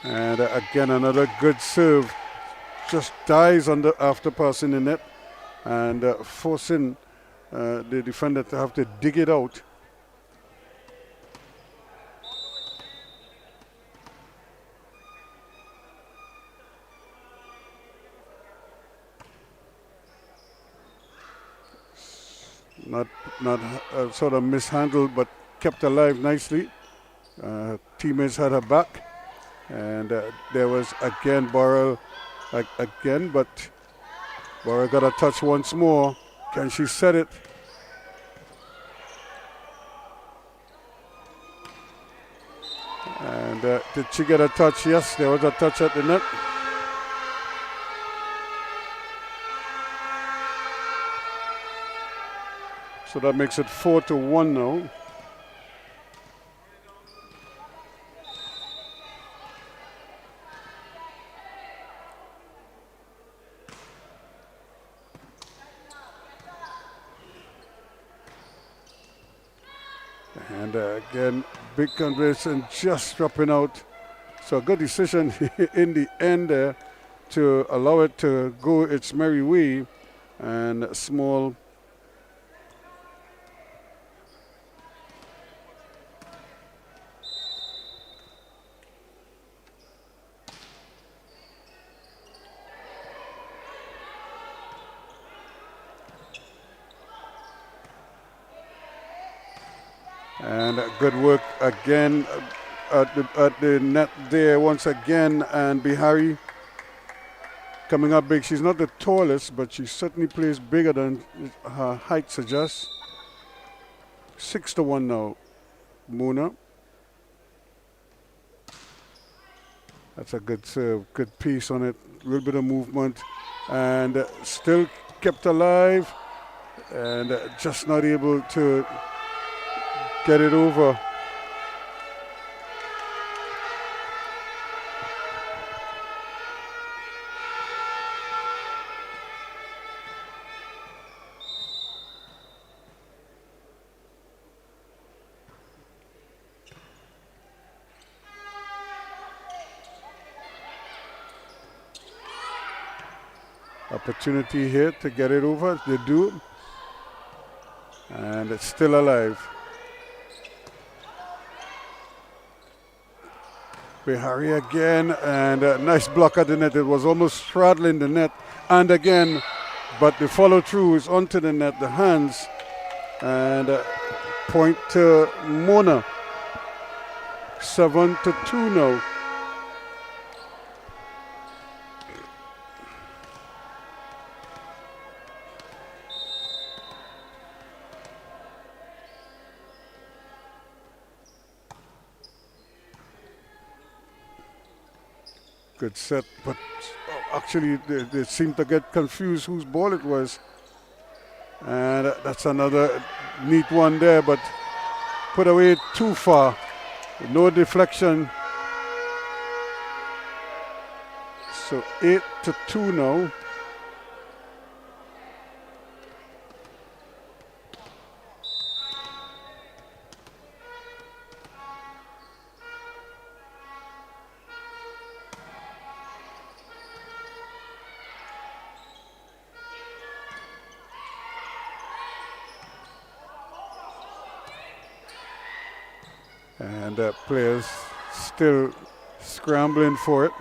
And again, another good serve. Just dies on the after passing the net and forcing the defender to have to dig it out. Not sort of mishandled, but kept alive nicely. Teammates had her back, and there was again Burrell. Again, but Bora got a touch once more. Can she set it? And did she get a touch? Yes, there was a touch at the net. So that makes it 4-1 now. And again, big conversion just dropping out. So a good decision in the end there to allow it to go its merry way. And Small and good work again at the net there once again, and Bihari coming up big. She's not the tallest, but she certainly plays bigger than her height suggests. 6-1 now. Muna. That's a good serve, good piece on it, a little bit of movement, and still kept alive, and just not able to get it over. Opportunity here to get it over. They do. And it's still alive. Bihari again, and a nice block at the net. It was almost straddling the net. And again, but the follow through is onto the net, the hands. And point to Mona. 7-2 now. Good set, but actually they seem to get confused whose ball it was. And that's another neat one there, but put away too far. No deflection. So 8-2 now. And players still scrambling for it,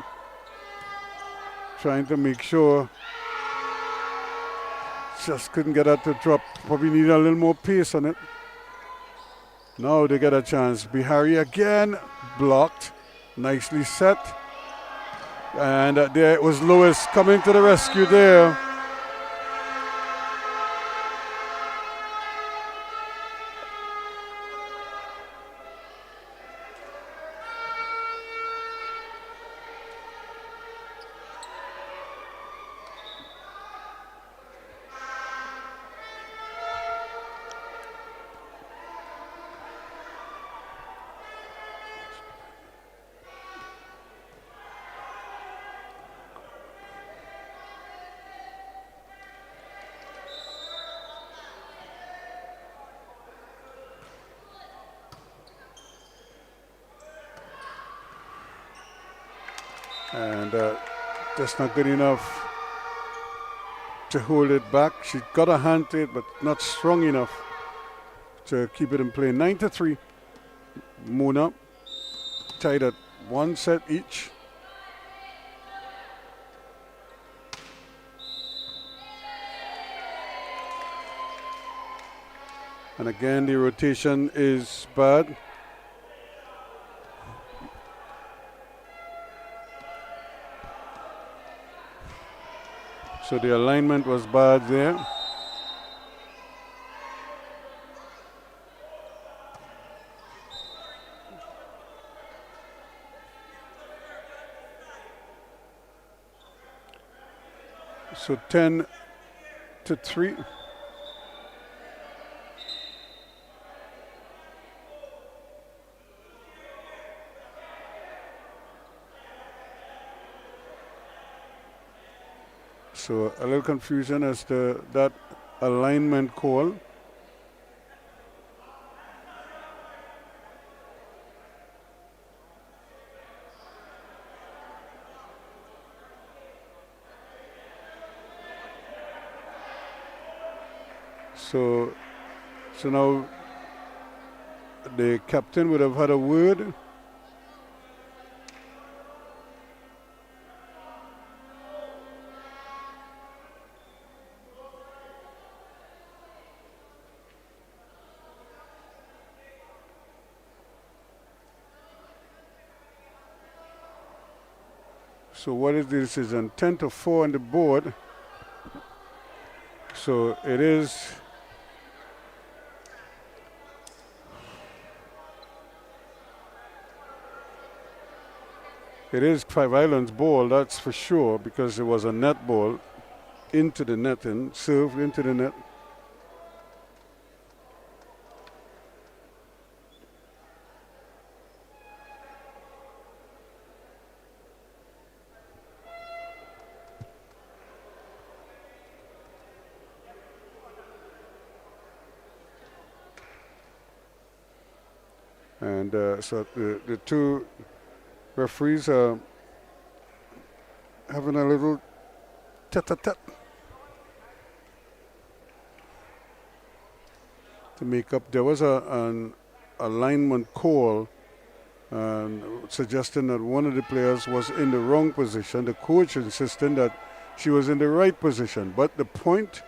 trying to make sure. Just couldn't get that to drop. Probably need a little more pace on it. Now they get a chance. Bihari again, blocked, nicely set. And there it was Lewis coming to the rescue there. And just not good enough to hold it back. She got a hand to it, but not strong enough to keep it in play. 9-3. Mona tied at 1 set each. And again, the rotation is bad. So the alignment was bad there. So 10-3. So a little confusion as to that alignment call. So now the captain would have had a word. So what is the decision? 10-4 on the board. So it is Five Islands ball, that's for sure, because it was a net ball into the net and served into the net. And so the two referees are having a little tete-a-tete to make up. There was an alignment call suggesting that one of the players was in the wrong position. The coach insisted that she was in the right position, but the point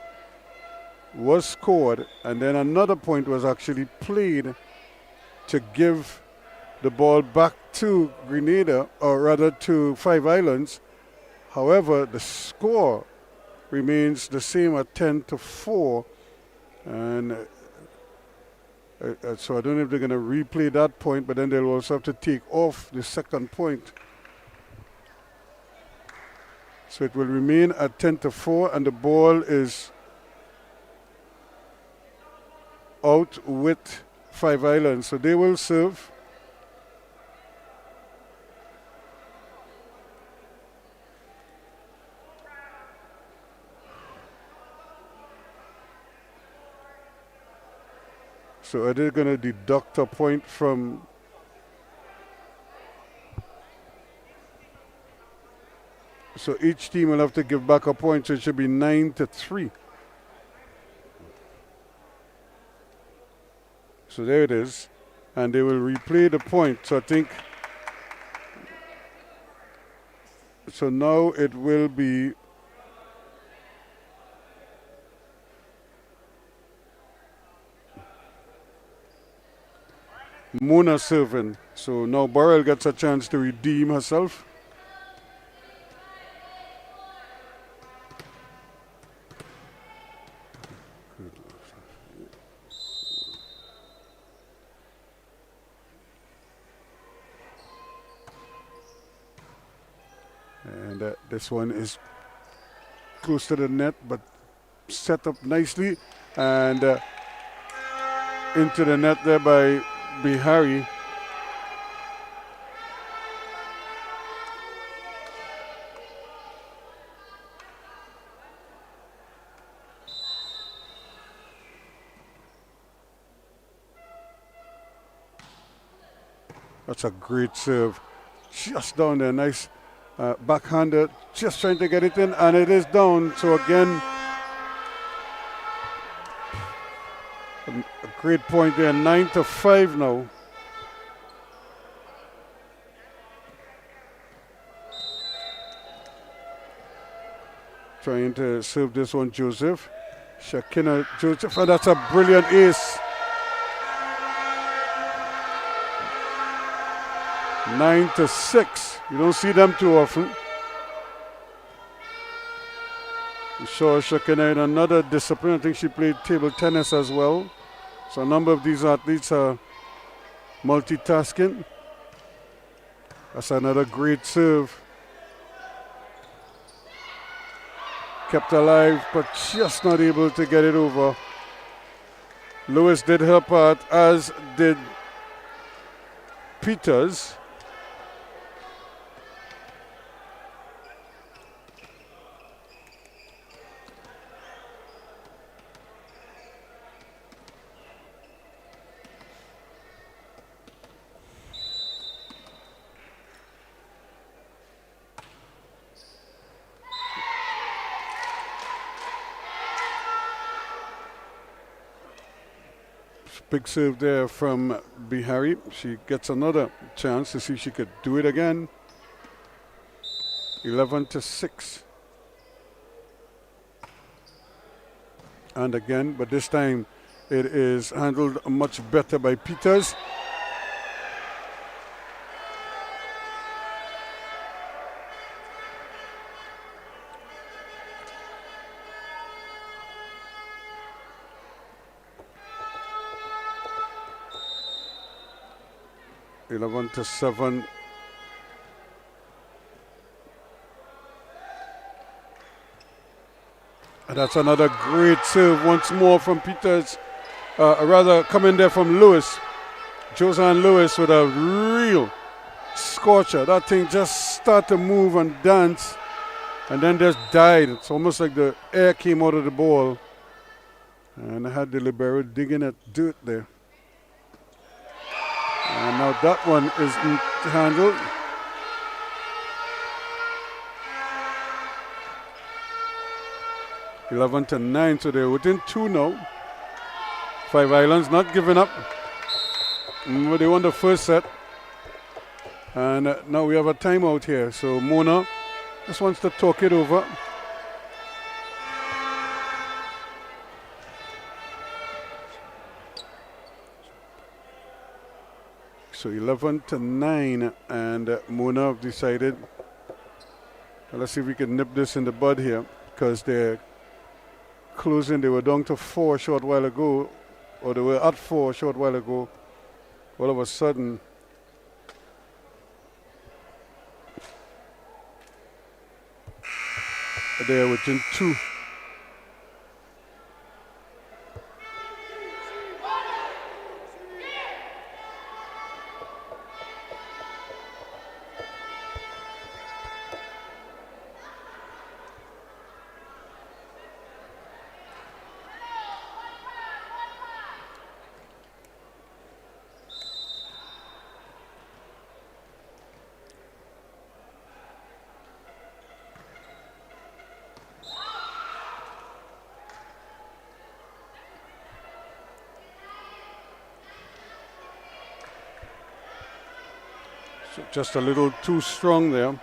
was scored, and then another point was actually played to give the ball back to Grenada, or rather to Five Islands. However, the score remains the same at 10-4, and so I don't know if they're going to replay that point, but then they'll also have to take off the second point. So it will remain at 10-4, and the ball is out with Five Islands. So they will serve. So are they going to deduct a point from... So each team will have to give back a point, so it should be 9-3. So there it is. And they will replay the point. So I think... So now it will be... Mona serving. So now Burrell gets a chance to redeem herself. And this one is close to the net, but set up nicely. And into the net there by Bihari. That's a great serve. Just down there, nice backhander, just trying to get it in, and it is down. So again, a great point there, 9-5 now. Trying to serve this one, Joseph. Shakina Joseph, and that's a brilliant ace. 9-6. You don't see them too often. We saw Shakina in another discipline. I think she played table tennis as well. So a number of these athletes are multitasking. That's another great serve. Kept alive, but just not able to get it over. Lewis did her part, as did Peters. Big serve there from Bihari. She gets another chance to see if she could do it again. 11-6. And again, but this time it is handled much better by Peters. Eleven to 7. And that's another great serve once more from Peters. Rather, coming there from Lewis. Josanne Lewis with a real scorcher. That thing just started to move and dance and then just died. It's almost like the air came out of the ball. And I had the libero digging at dirt there. And now that one is handled. Eleven to 9, so they're within 2 now. Five Islands not giving up. They won the first set. And now we have a timeout here. So Mona just wants to talk it over. So 11 to 9, and Mona have decided, let's see if we can nip this in the bud here, because they're closing. They were down to 4 a short while ago, or they were at 4 a short while ago. All of a sudden, they're within 2. just a little too strong there,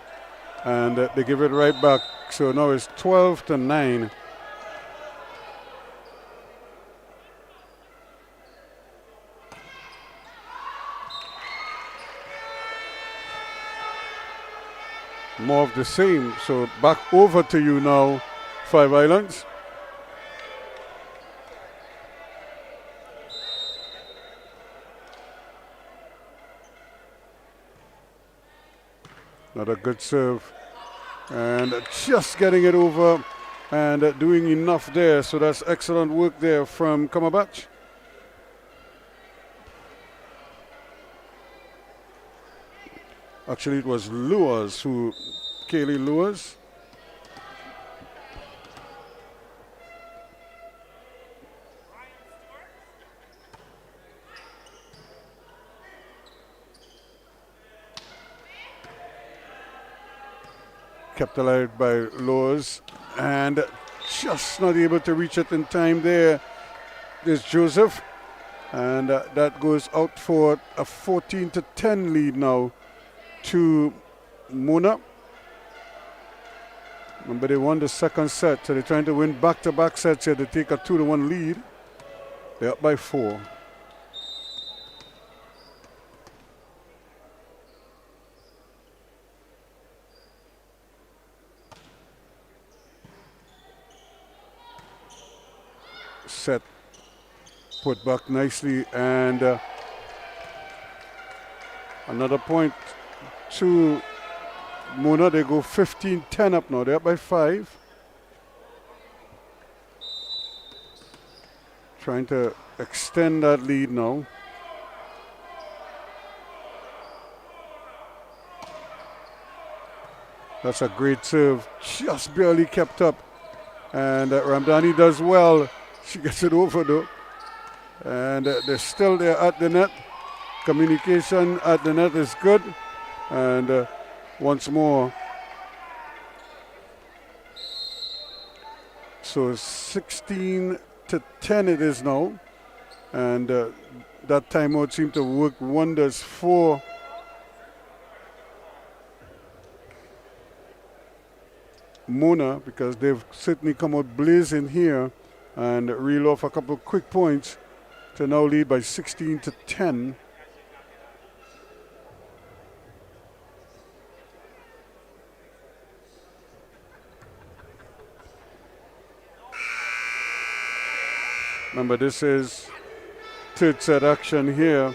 and they give it right back. So now it's 12-9. More of the same. So back over to you now, Five Islands. Another good serve. And just getting it over and doing enough there. So that's excellent work there from Kamabach. Actually, it was Lewis Kaylee Lewis. Kept alive by Lewis and just not able to reach it in time there. There's Joseph, and that goes out for a 14-10 lead now to Mona. Remember, they won the second set, so they're trying to win back-to-back sets here to take a 2-1 lead. They're up by 4. Set put back nicely, and another point to Mona. They go 15-10 up now. They're up by 5. Trying to extend that lead now. That's a great serve. Just barely kept up. And Ramdani does well. She gets it over though. And they're still there at the net. Communication at the net is good. And once more. So 16-10 it is now. And that timeout seemed to work wonders for Mona, because they've certainly come out blazing here and reel off a couple of quick points to now lead by 16-10. Remember, this is third set action here.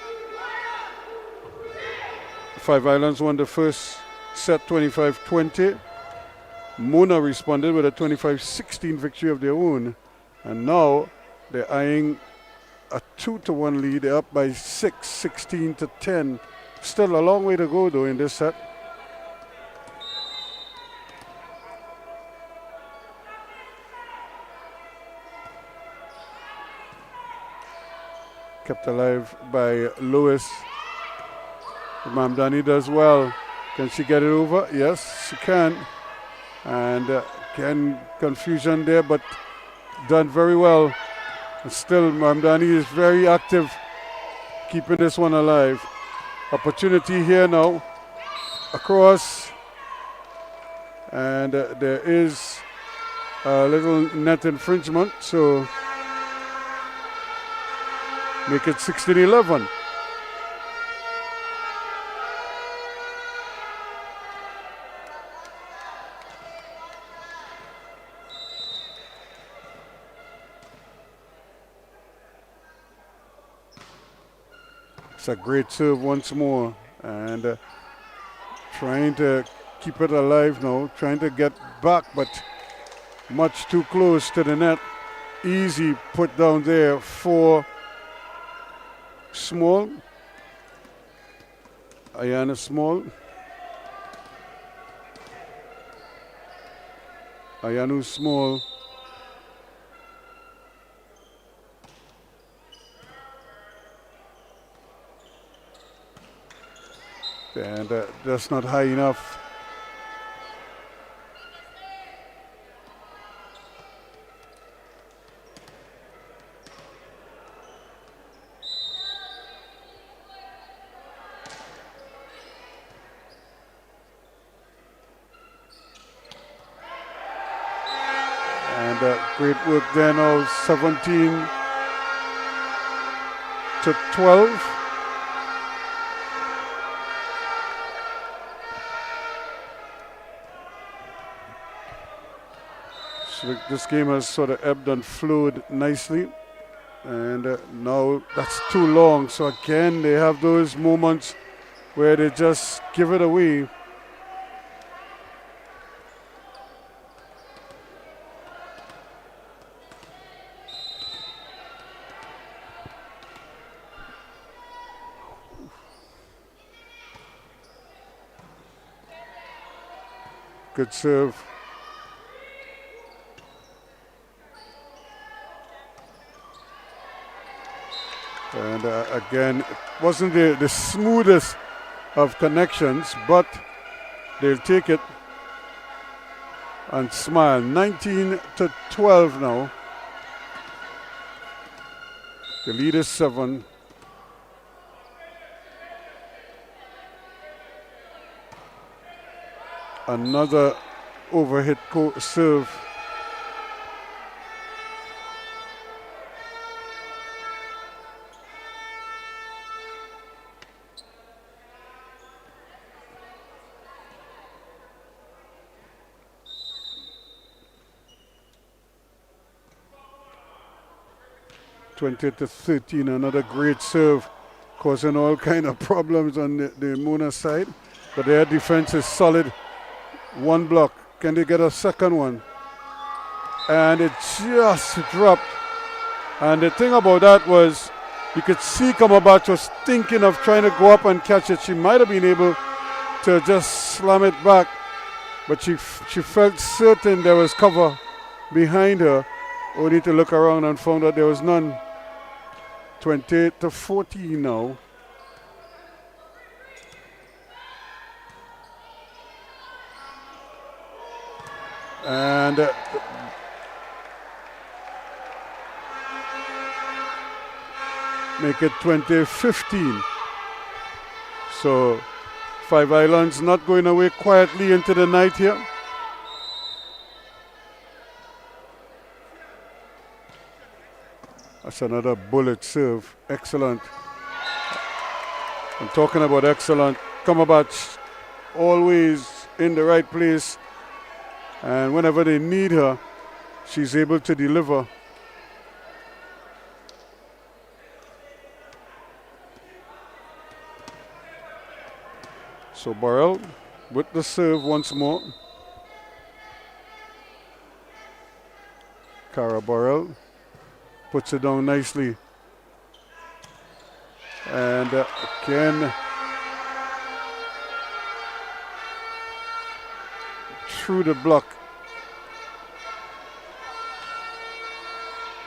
Five Islands won the first set 25-20. Mona responded with a 25-16 victory of their own. And now they're eyeing a 2-1 lead. They're up by 6, 16-10. Still a long way to go though in this set. Kept alive by Lewis. Mamdani does well. Can she get it over? Yes, she can. And again, confusion there, but done very well. And still, Mamdani is very active, keeping this one alive. Opportunity here now, across. And there is a little net infringement, so make it 16-11. It's a great serve once more, and trying to keep it alive now, trying to get back, but much too close to the net. Easy put down there for Small. Ayana Small. Ayanu Small. And that's not high enough. And great work there now, 17 to 12. So this game has sort of ebbed and flowed nicely. And now that's too long. So again, they have those moments where they just give it away. Good serve. And again, it wasn't the smoothest of connections, but they'll take it and smile. 19 to 12 now. The lead is 7. Another overhit serve. (20 to 13), another great serve, causing all kind of problems on the Mona side. But their defense is solid. One block. Can they get a second one? And it just dropped. And the thing about that was, you could see Kamabach was thinking of trying to go up and catch it. She might have been able to just slam it back, but she felt certain there was cover behind her. Only to look around and found that there was none. 28 to 14 now. And make it 20-15. So Five Islands not going away quietly into the night here. That's another bullet serve. Excellent. I'm talking about excellent. Kamabach always in the right place. And whenever they need her, she's able to deliver. So Burrell with the serve once more. Cara Burrell puts it down nicely. And again, through the block.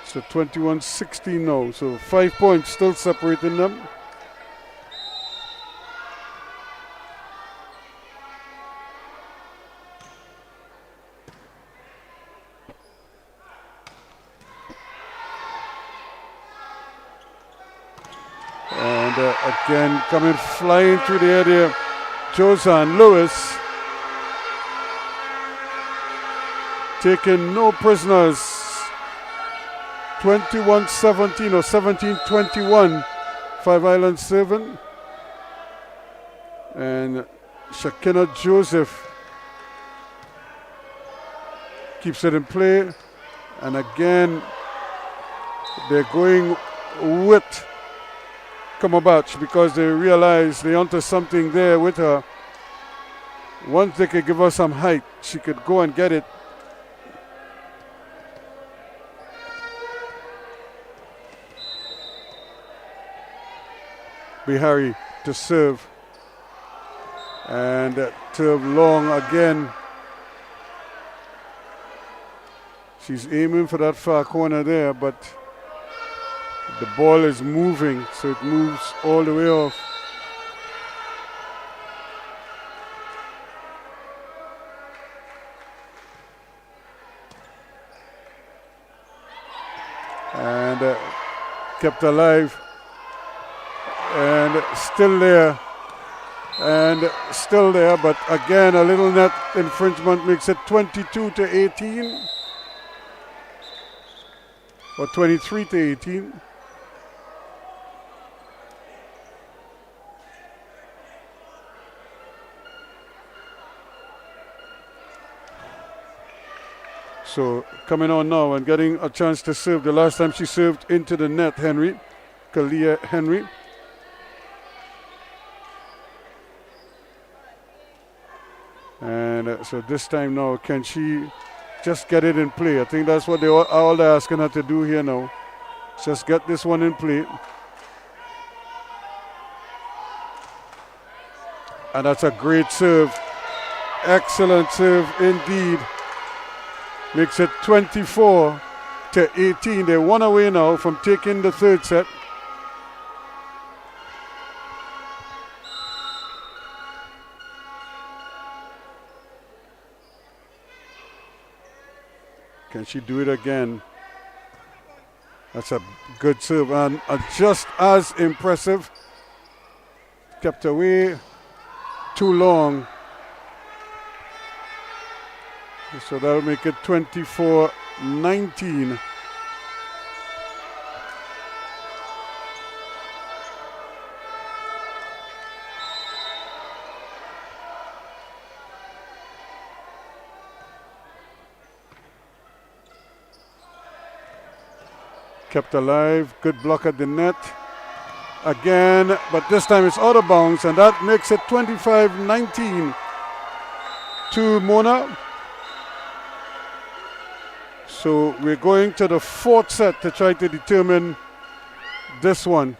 So 21-16 now. So 5 points still separating them. And again, coming flying through the air there, Josan Lewis. Taking no prisoners. 21-17 or 17-21. Five Islands serving. And Shakina Joseph keeps it in play. And again, they're going with Kamabach because they realize they're onto something there with her. Once they could give her some height, she could go and get it. Bihari to serve. And serve long again. She's aiming for that far corner there, but the ball is moving, so it moves all the way off. And kept alive. And still there. And still there, but again a little net infringement makes it 22-18. or 23-18. So coming on now and getting a chance to serve. The last time she served into the net, Kalia Henry. And so this time now, can she just get it in play? I think that's what all they're asking her to do here now. Just get this one in play. And that's a great serve. Excellent serve indeed. Makes it 24-18. They're one away now from taking the third set. Can she do it again? That's a good serve and just as impressive. Kept away too long. So that'll make it 24-19. Kept alive, good block at the net. Again, but this time it's out of bounds, and that makes it 25-19 to Mona. So we're going to the fourth set to try to determine this one.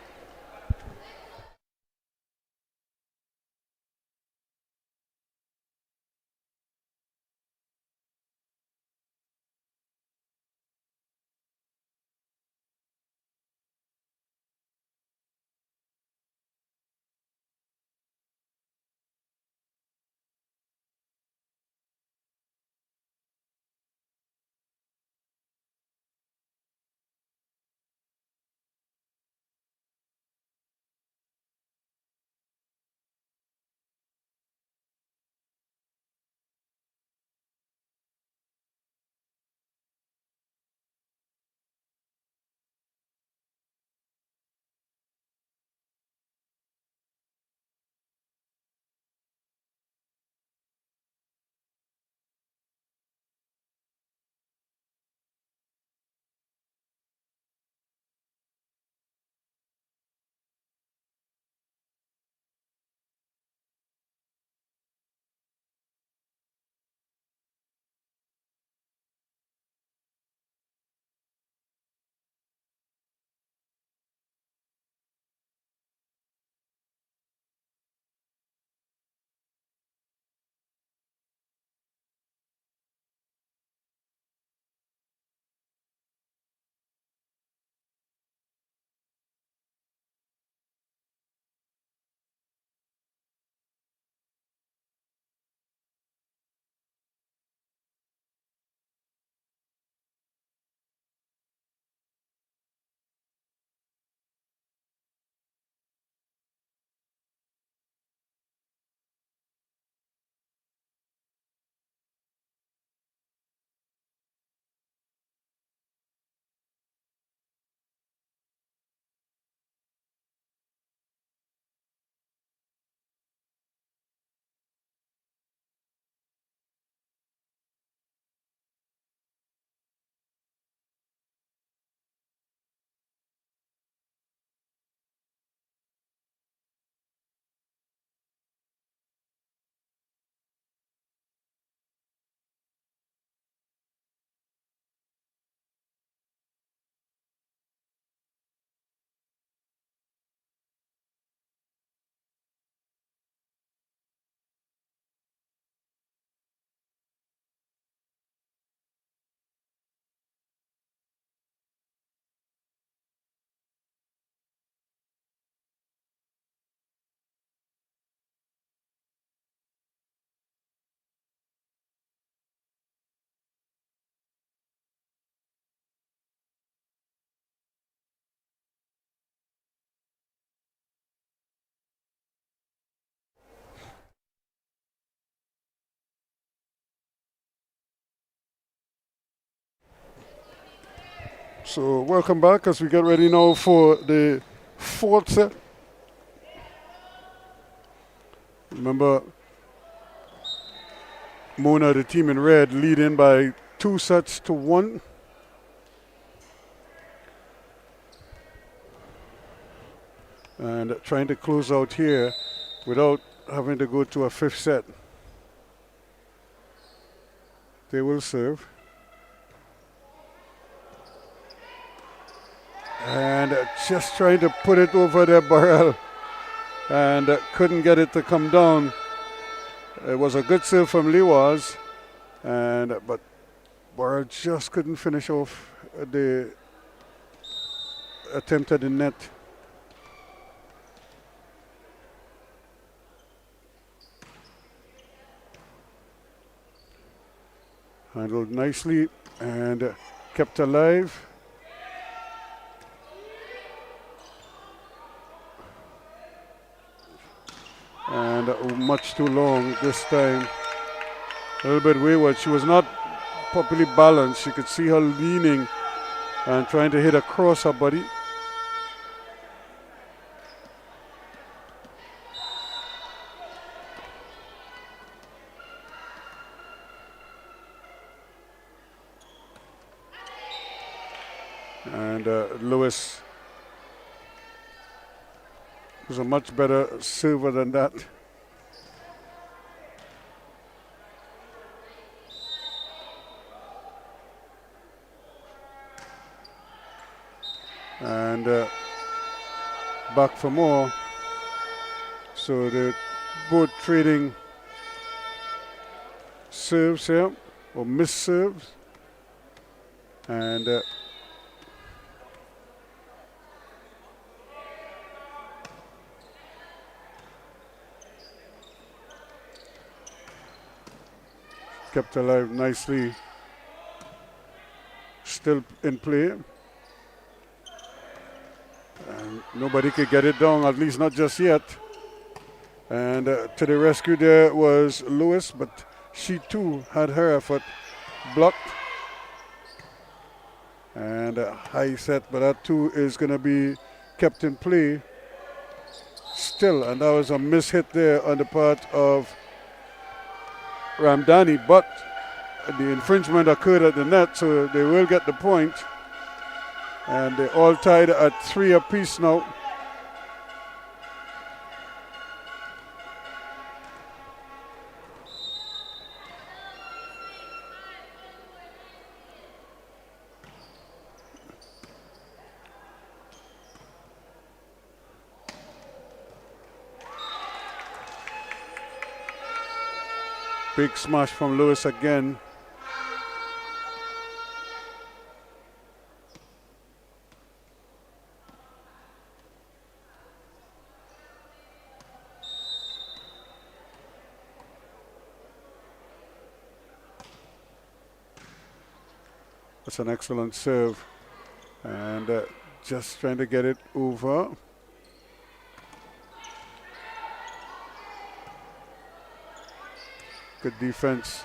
So welcome back as we get ready now for the fourth set. Remember, Mona, the team in red, leading by 2-1. And trying to close out here without having to go to a fifth set. They will serve. And just trying to put it over their barrel and couldn't get it to come down. It was a good serve from Liwaz, but Barrel just couldn't finish off the attempt at the net. Handled nicely and kept alive. And much too long this time. A little bit wayward. She was not properly balanced. You could see her leaning and trying to hit across her body. And Lewis was a much better server than that. And back for more. So they're both trading serves here, or missed serves. And kept alive nicely. Still in play. And nobody could get it down, at least not just yet. And to the rescue there was Lewis, but she too had her effort blocked. And a high set, but that too is going to be kept in play still. And that was a mishit there on the part of Ramdani, but the infringement occurred at the net, so they will get the point. And they're all tied at 3 apiece now. Big smash from Lewis again. That's an excellent serve. And just trying to get it over. Good defense.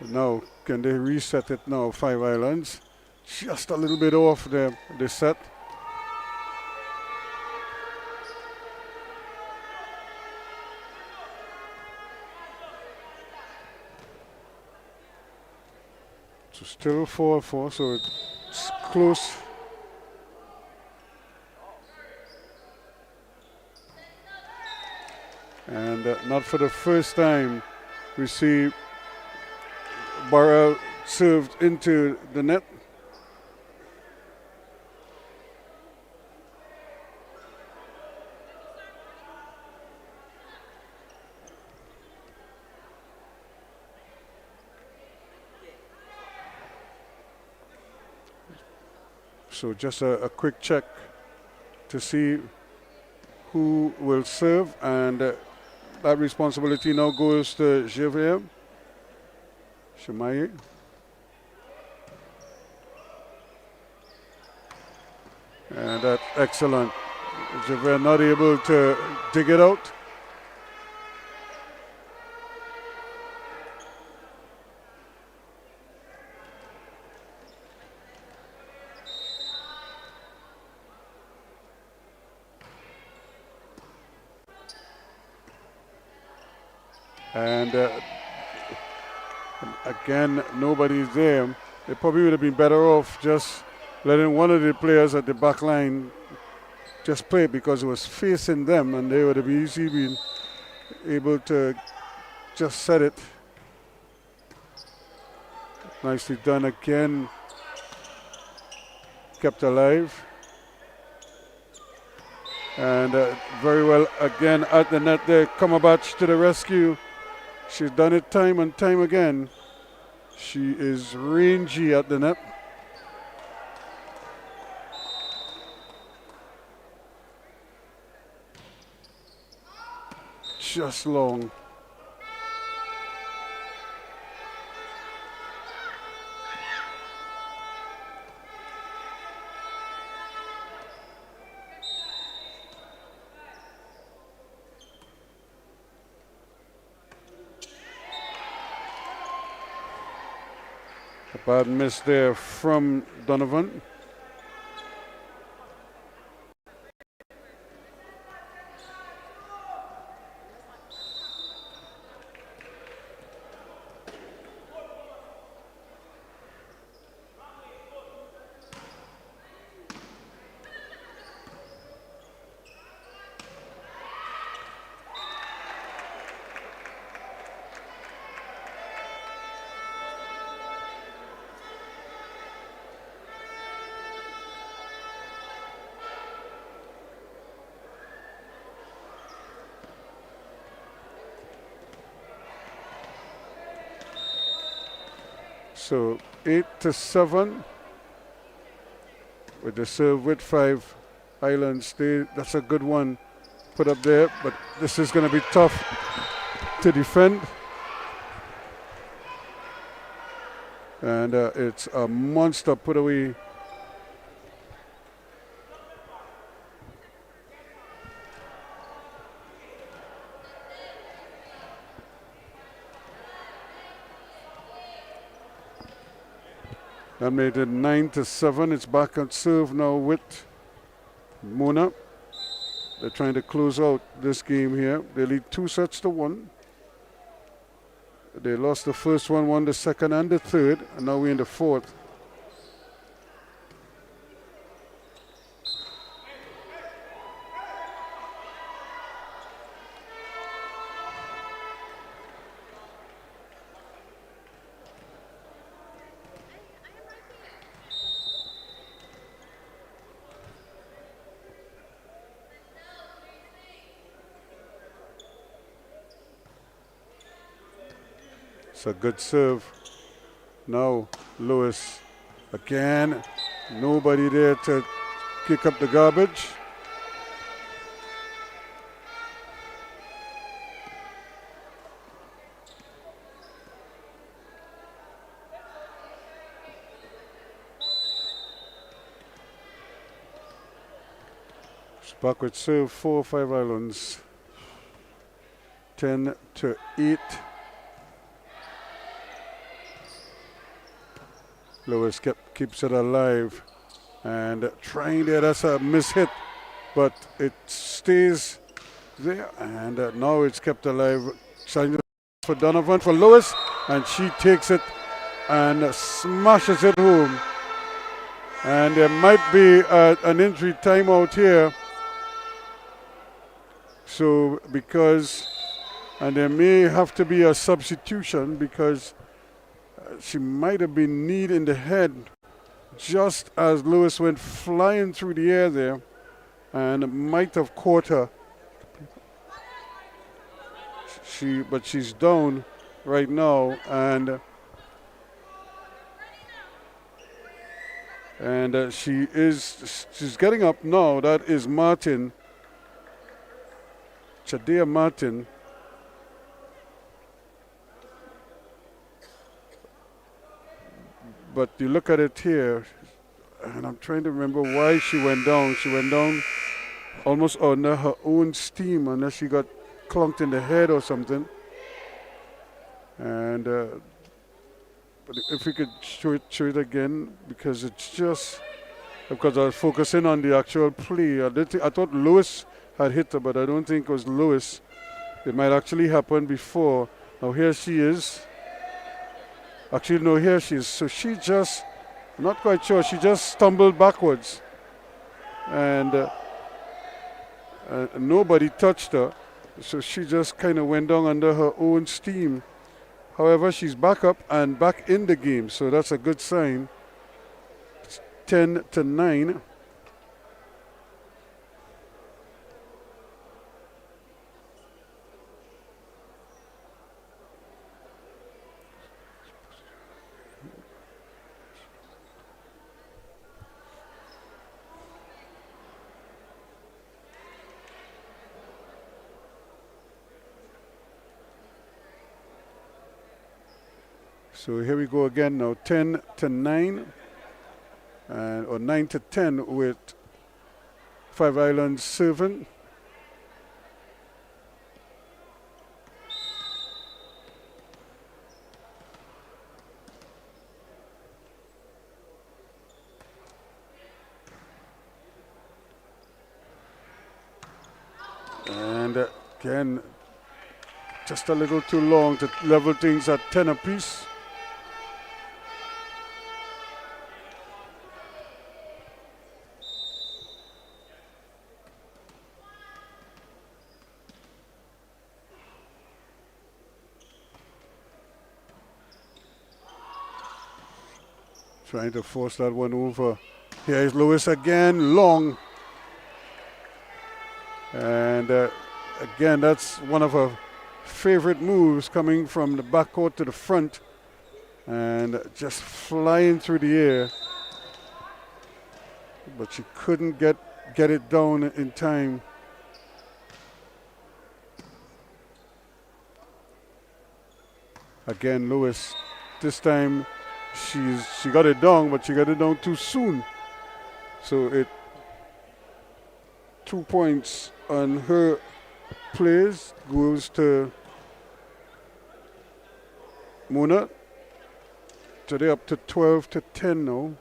Now, can they reset it now? 5 islands. Just a little bit off the set. So still 4-4, so it's close. And not for the first time we see Barrel served into the net. So just a quick check to see who will serve, and that responsibility now goes to Javier Shemaye. And that's excellent. Javier not able to dig it out. And again, nobody's there. They probably would have been better off just letting one of the players at the back line just play because it was facing them, and they would have easily been able to just set it. Nicely done again. Kept alive. And very well again at the net there. Cumberbatch to the rescue. She's done it time and time again. She is rangy at the net. Just long. A bad miss there from Donovan. So 8-7 with the serve with 5 Islands. That's a good one put up there, but this is going to be tough to defend. And it's a monster put away. That made it 9-7. It's back on serve now with Mona. They're trying to close out this game here. They lead 2-1. They lost the first one, won the second and the third, and now we're in the fourth. It's a good serve. Now Lewis again. Nobody there to kick up the garbage. Backward serve, 4 or 5 Islands. 10-8. Lewis keeps it alive and trying there. That's a mishit, but it stays there. And now it's kept alive. For Donovan, for Lewis, and she takes it and smashes it home. And there might be an injury timeout here. So and there may have to be a substitution because she might have been kneed in the head just as Lewis went flying through the air there and might have caught her. But she's down right now, and she's getting up now. That is Martin, Chadea Martin. But you look at it here, and I'm trying to remember why she went down. She went down almost under her own steam, unless she got clunked in the head or something. And but if we could show it again, because it's just because I was focusing on the actual play. I thought Lewis had hit her, but I don't think it was Lewis. It might actually happen before Now here she is. Actually, no, here she is. So she just, not quite sure, she just stumbled backwards. And nobody touched her. So she just kind of went down under her own steam. However, she's back up and back in the game. So that's a good sign. It's 10-9. So here we go again now, 10-9, or 9-10 with Five Islands serving. And again, just a little too long to level things at 10 apiece. Trying to force that one over. Here is Lewis again, long. And again, that's one of her favorite moves, coming from the backcourt to the front and just flying through the air. But she couldn't get it down in time. Again, Lewis, this time she got it down, but she got it down too soon. So 2 points on her plays goes to Mona. So they're up to 12-10 now.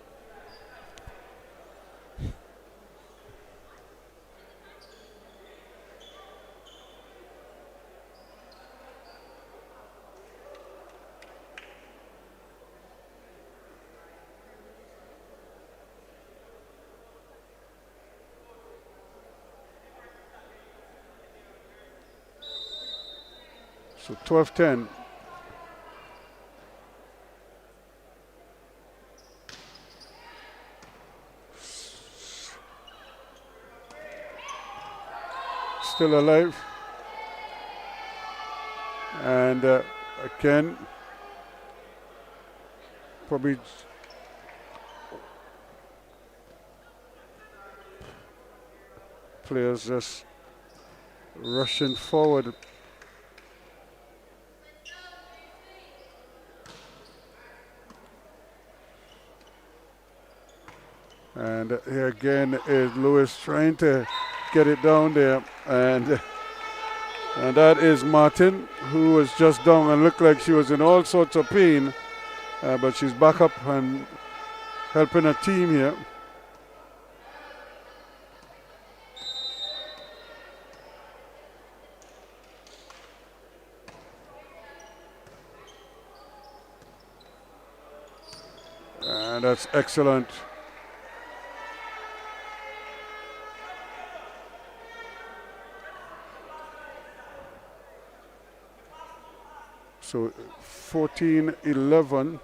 So 12-10. Still alive. And again, probably players just rushing forward. And here again is Lewis trying to get it down there, and that is Martin, who was just down and looked like she was in all sorts of pain, but she's back up and helping her team here. And that's excellent. So 14-11.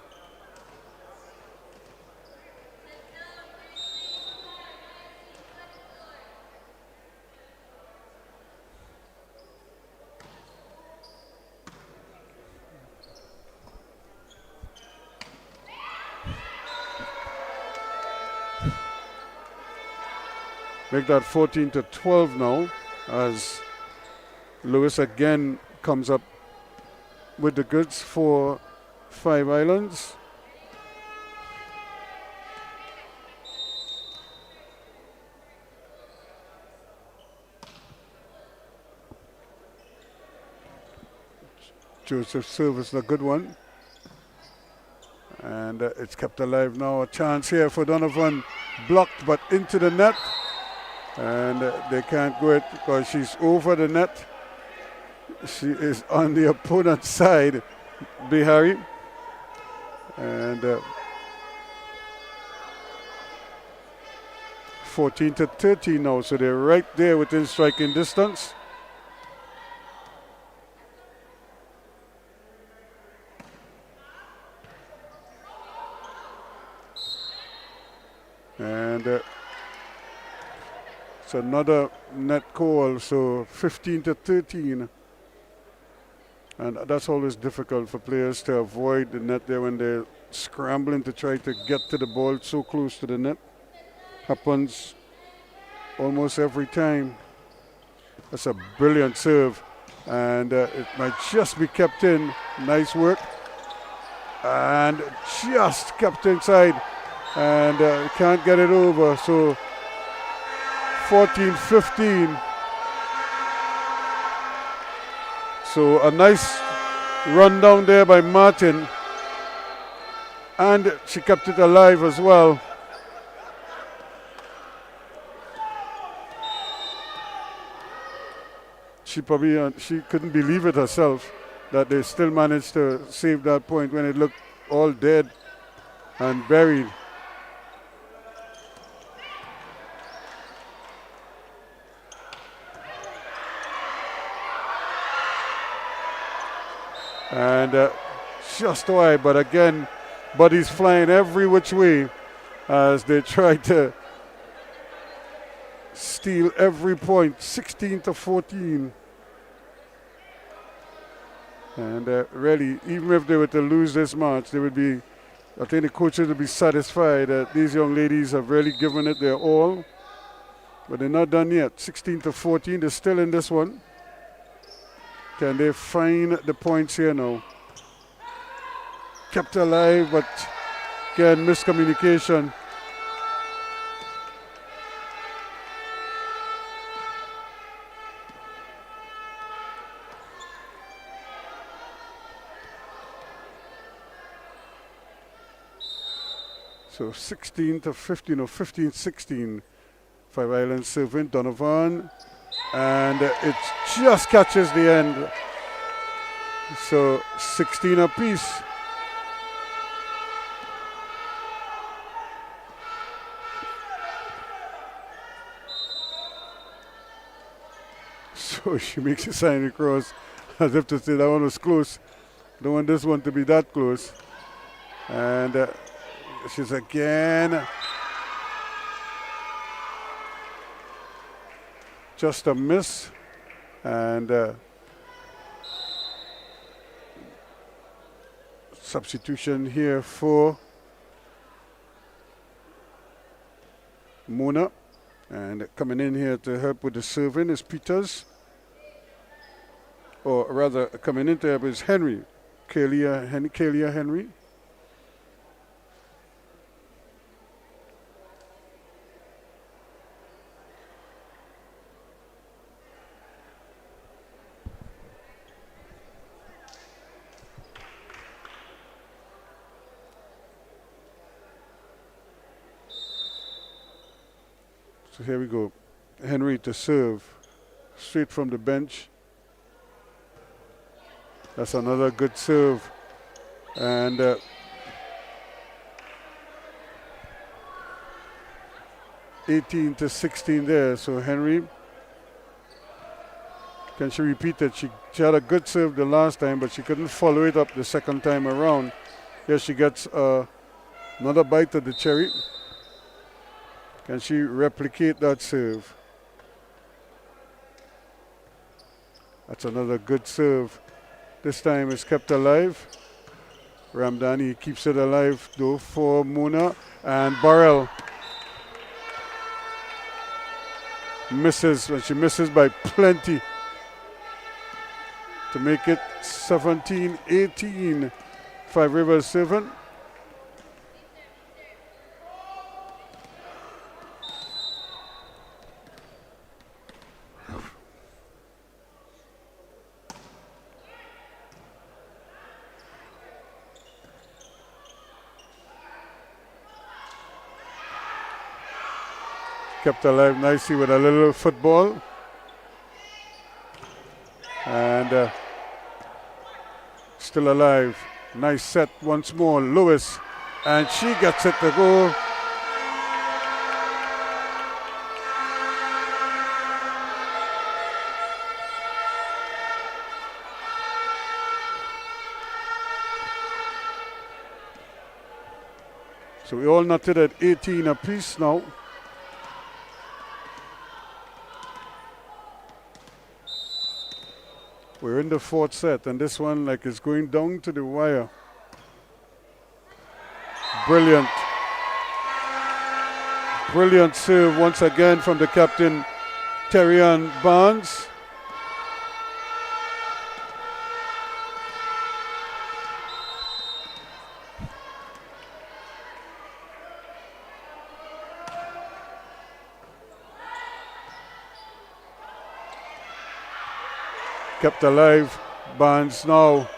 Make that 14-12 now, as Lewis again comes up with the goods for Five Islands. Joseph's service, a good one. And it's kept alive now. A chance here for Donovan, blocked but into the net. And they can't go it because she's over the net. She is on the opponent's side, Bihari. And 14-13 now, so they're right there within striking distance. And it's another net call, so 15-13. And that's always difficult for players to avoid the net there when they're scrambling to try to get to the ball so close to the net. Happens almost every time. That's a brilliant serve. And it might just be kept in. Nice work. And just kept inside. And can't get it over. So 14-15. So a nice run down there by Martin. And she kept it alive as well. She couldn't believe it herself that they still managed to save that point when it looked all dead and buried. And just wide, but again, bodies flying every which way as they try to steal every point. 16-14. And really, even if they were to lose this match, they would be, I think the coaches would be satisfied that these young ladies have really given it their all. But they're not done yet. 16-14, they're still in this one. Can they find the points here now? Kept alive, but again, miscommunication. So 16-15 or 15-16. Five Islands serving Donovan. And it just catches the end. So 16 apiece. So she makes a sign across as if to say that one was close. Don't want this one to be that close. And she's again just a miss. And substitution here for Mona. And coming in here to help with the serving is Peters. Or rather, coming in to help is Henry. Kalia Henry. So here we go. Henry to serve straight from the bench. That's another good serve. And 18-16 there. So Henry, can she repeat it? She had a good serve the last time, but she couldn't follow it up the second time around. Here she gets another bite of the cherry. Can she replicate that serve? That's another good serve. This time it's kept alive. Ramdani keeps it alive though for Mona. And Burrell misses, and she misses by plenty to make it 17-18. Five Rivers serving. Kept alive nicely with a little football. And still alive. Nice set once more. Lewis. And she gets it to go. So we all knotted at 18 apiece now. We're in the fourth set, and this one like is going down to the wire. Brilliant. Brilliant serve once again from the captain, Terrian Barnes. Kept alive. Barnes now.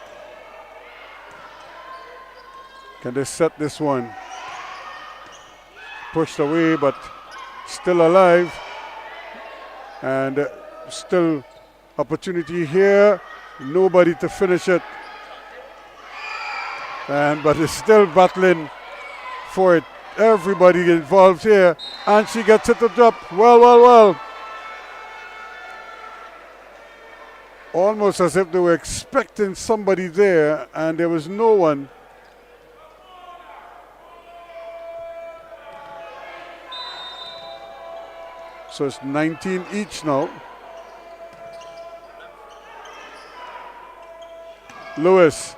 Can they set this one? Pushed away, but still alive. And still opportunity here. Nobody to finish it. But it's still battling for it. Everybody involved here. And she gets it to drop. Well. Almost as if they were expecting somebody there, and there was no one. So it's 19 each now. Lewis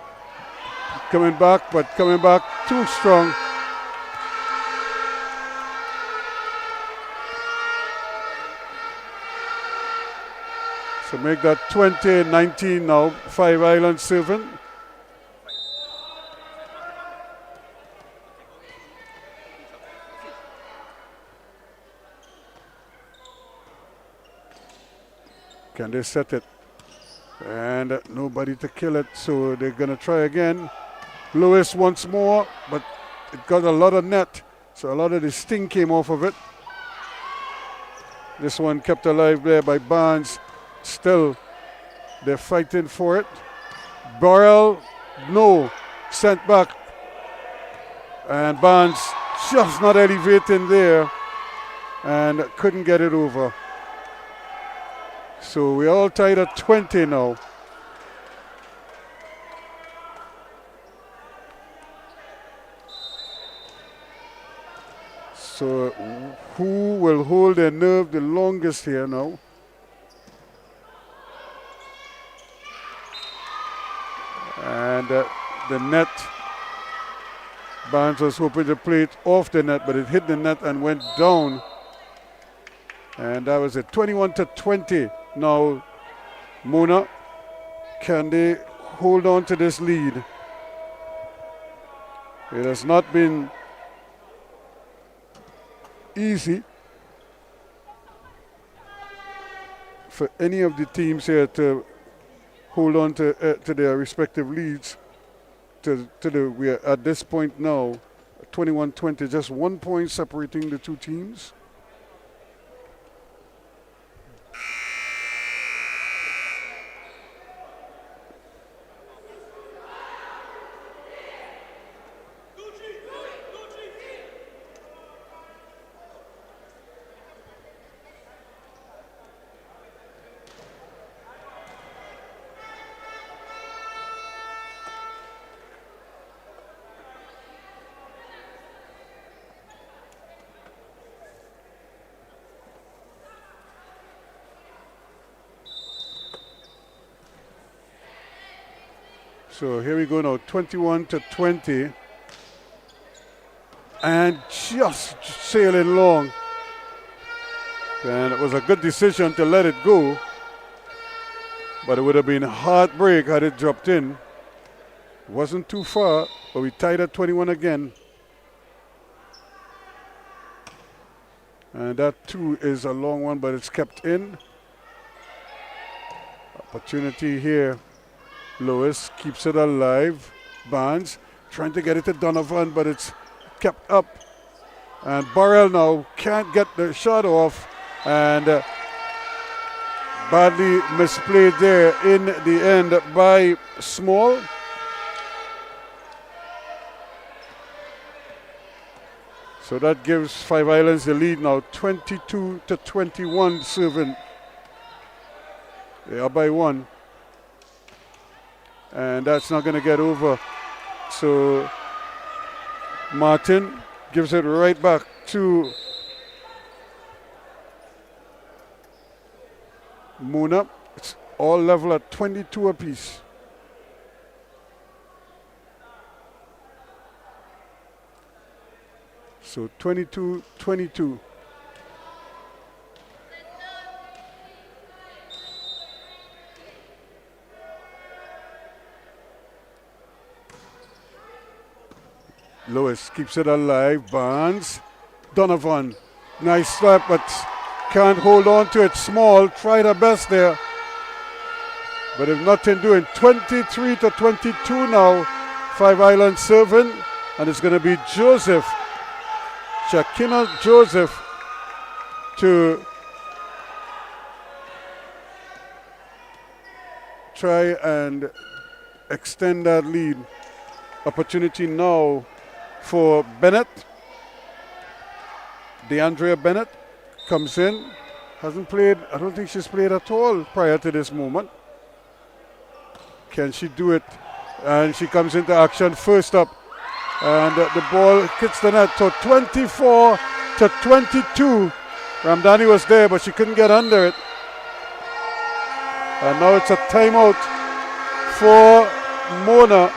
coming back, but coming back too strong. So make that 20-19 now, 5 Island serving. Can they set it? And nobody to kill it, so they're going to try again. Lewis once more, but it got a lot of net, so a lot of the sting came off of it. This one kept alive there by Barnes. Still, they're fighting for it. Burrell, no, sent back. And Barnes just not elevating there and couldn't get it over. So we're all tied at 20 now. So who will hold their nerve the longest here now? And the net, Barnes was hoping to play it off the net, but it hit the net and went down. And that was it, 21-20. Now, Mona, can they hold on to this lead? It has not been easy for any of the teams here to hold on to their respective leads. We are at this point now, 21-20, just 1 point separating the two teams. So here we go now, 21-20. And just sailing long. And it was a good decision to let it go. But it would have been a heartbreak had it dropped in. It wasn't too far, but we tied at 21 again. And that too is a long one, but it's kept in. Opportunity here. Lewis keeps it alive. Barnes trying to get it to Donovan, but it's kept up. And Burrell now can't get the shot off. And Badly misplayed there in the end by Small. So that gives Five Islands the lead now, 22-21 serving. They are by 1. And that's not going to get over. So Martin gives it right back to Muna. It's all level at 22 apiece. So 22-22. Lewis keeps it alive. Barnes. Donovan. Nice slap, but can't hold on to it. Small tried her best there. But if nothing doing, 23-22 now. Five Islands serving. And it's going to be Joseph. Shakina Joseph to try and extend that lead. Opportunity now for Bennett. DeAndrea Bennett comes in. Hasn't played, I don't think she's played at all prior to this moment. Can she do it? And she comes into action first up. And the ball hits the net. So 24-22. Ramdani was there, but she couldn't get under it. And now it's a timeout for Mona.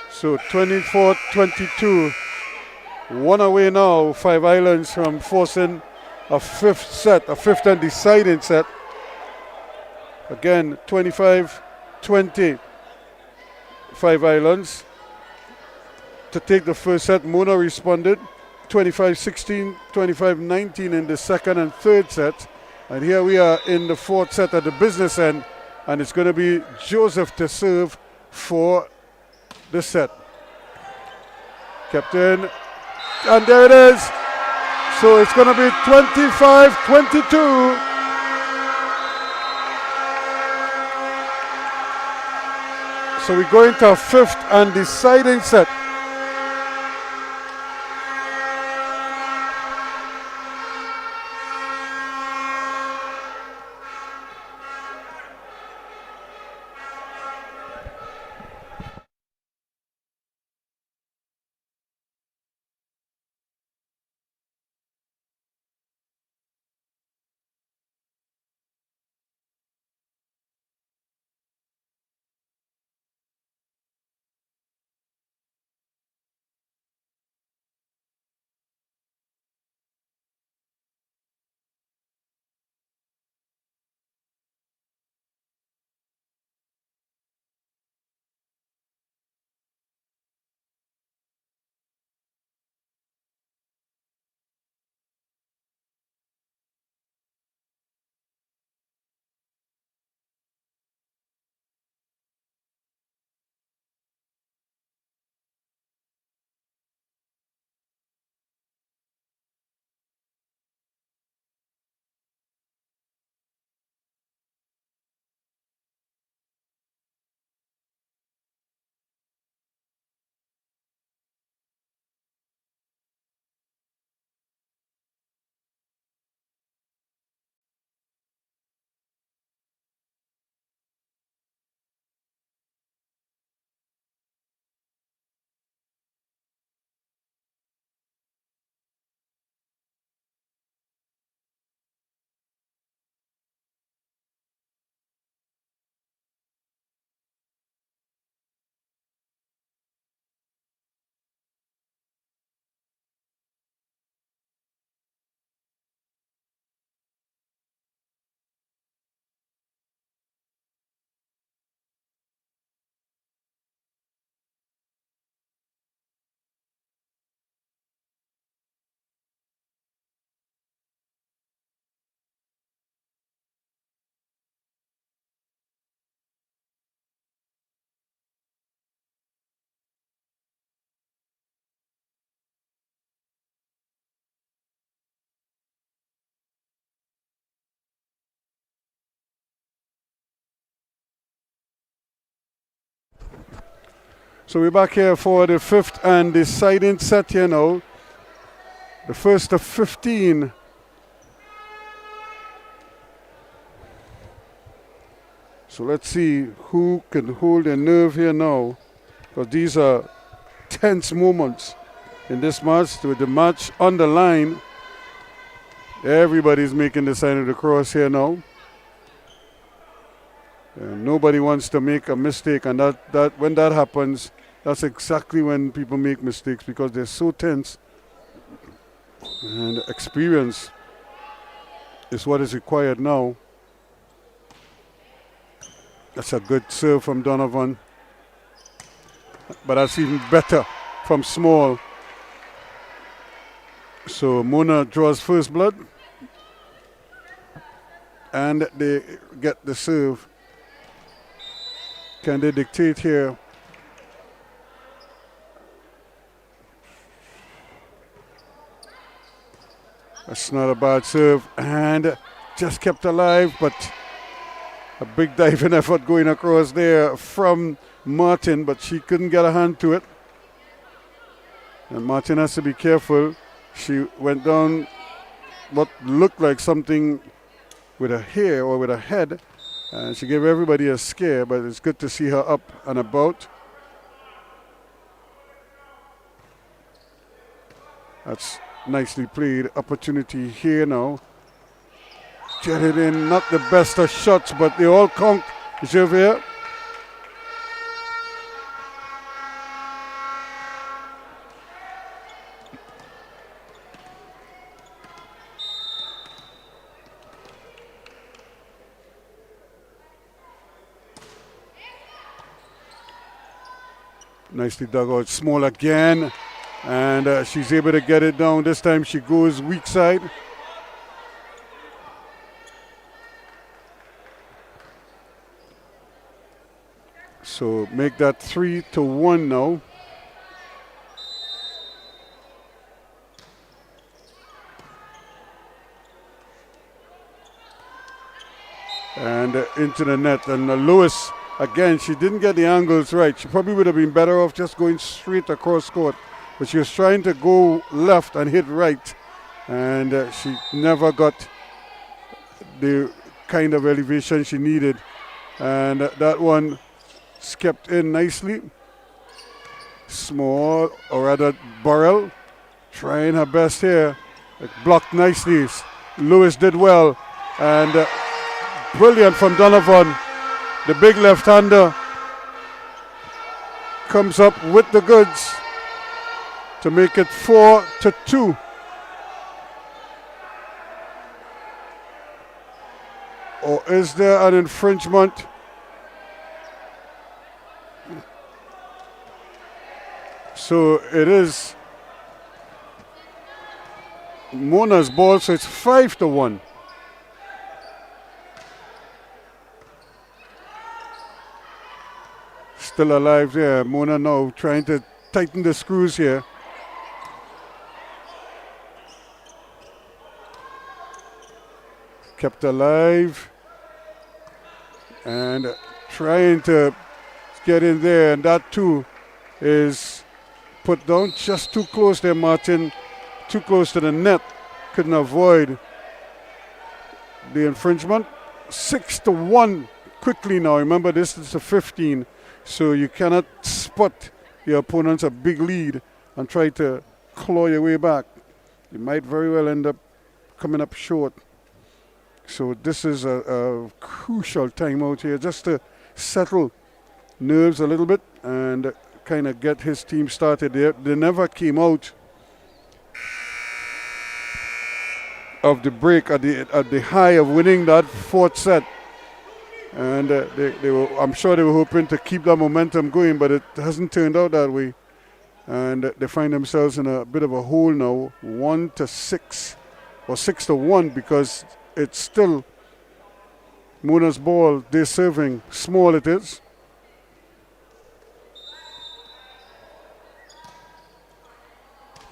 So 24-22, 1 away now, Five Islands from forcing a fifth and deciding set. Again, 25-20, Five Islands. To take the first set, Mona responded, 25-16, 25-19 in the second and third set. And here we are in the fourth set at the business end, and it's going to be Joseph to serve for the set. Captain, and there it is. So it's going to be 25-22. So we go into a fifth and deciding set. So we're back here for the 5th and deciding set here now. The first of 15. So let's see who can hold their nerve here now, because these are tense moments in this match. With the match on the line, everybody's making the sign of the cross here now. And nobody wants to make a mistake, and that when that happens, that's exactly when people make mistakes, because they're so tense. And experience is what is required now. That's a good serve from Donovan. But that's even better from Small. So Mona draws first blood. And they get the serve. Can they dictate here? That's not a bad serve. And just kept alive, but a big diving effort going across there from Martin, but she couldn't get a hand to it. And Martin has to be careful. She went down what looked like something with her hair or with her head, and she gave everybody a scare, but it's good to see her up and about. That's nicely played. Opportunity here now. Get it in, not the best of shots, but they all count. Javier. Nicely dug out. Small again, and she's able to get it down. This time she goes weak side. So make that 3-1 now. And into the net. And Lewis, again, she didn't get the angles right. She probably would have been better off just going straight across court. But she was trying to go left and hit right. And she never got the kind of elevation she needed. And that one kept in nicely. Small, or rather Burrell, trying her best here. Blocked nicely. Lewis did well. And brilliant from Donovan. The big left-hander comes up with the goods to make it 4-2. Or is there an infringement? So it is Mona's ball, so it's 5-1. Still alive there. Mona now trying to tighten the screws here. Kept alive. And trying to get in there, and that too is put down just too close there, Martin. Too close to the net. Couldn't avoid the infringement. 6-1 quickly now. Remember, this is a 15, so you cannot spot your opponent's a big lead and try to claw your way back. You might very well end up coming up short. So this is a crucial timeout here, just to settle nerves a little bit and kind of get his team started. They never came out of the break at the high of winning that fourth set, and they were, I'm sure they were hoping to keep that momentum going, but it hasn't turned out that way, and they find themselves in a bit of a hole now, 1-6 or 6-1, because it's still Mona's ball. They're serving. Small it is.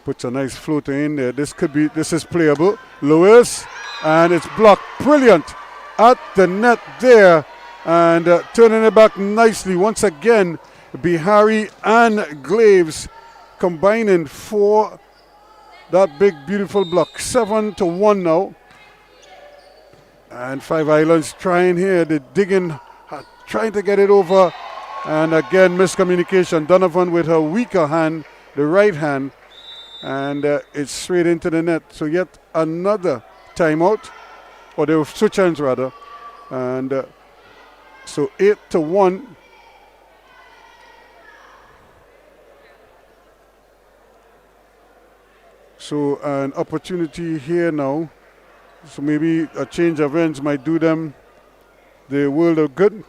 Puts a nice floater in there. This is playable. Lewis, and it's blocked. Brilliant at the net there, and turning it back nicely. Once again, Bihari and Glaves combining for that big, beautiful block. 7-1 now. And Five Islands trying here. They're digging, trying to get it over. And again, miscommunication. Donovan with her weaker hand, the right hand. And it's straight into the net. So yet another timeout. Or they will switch hands rather. And so 8-1. So an opportunity here now. So maybe a change of ends might do them the world of good.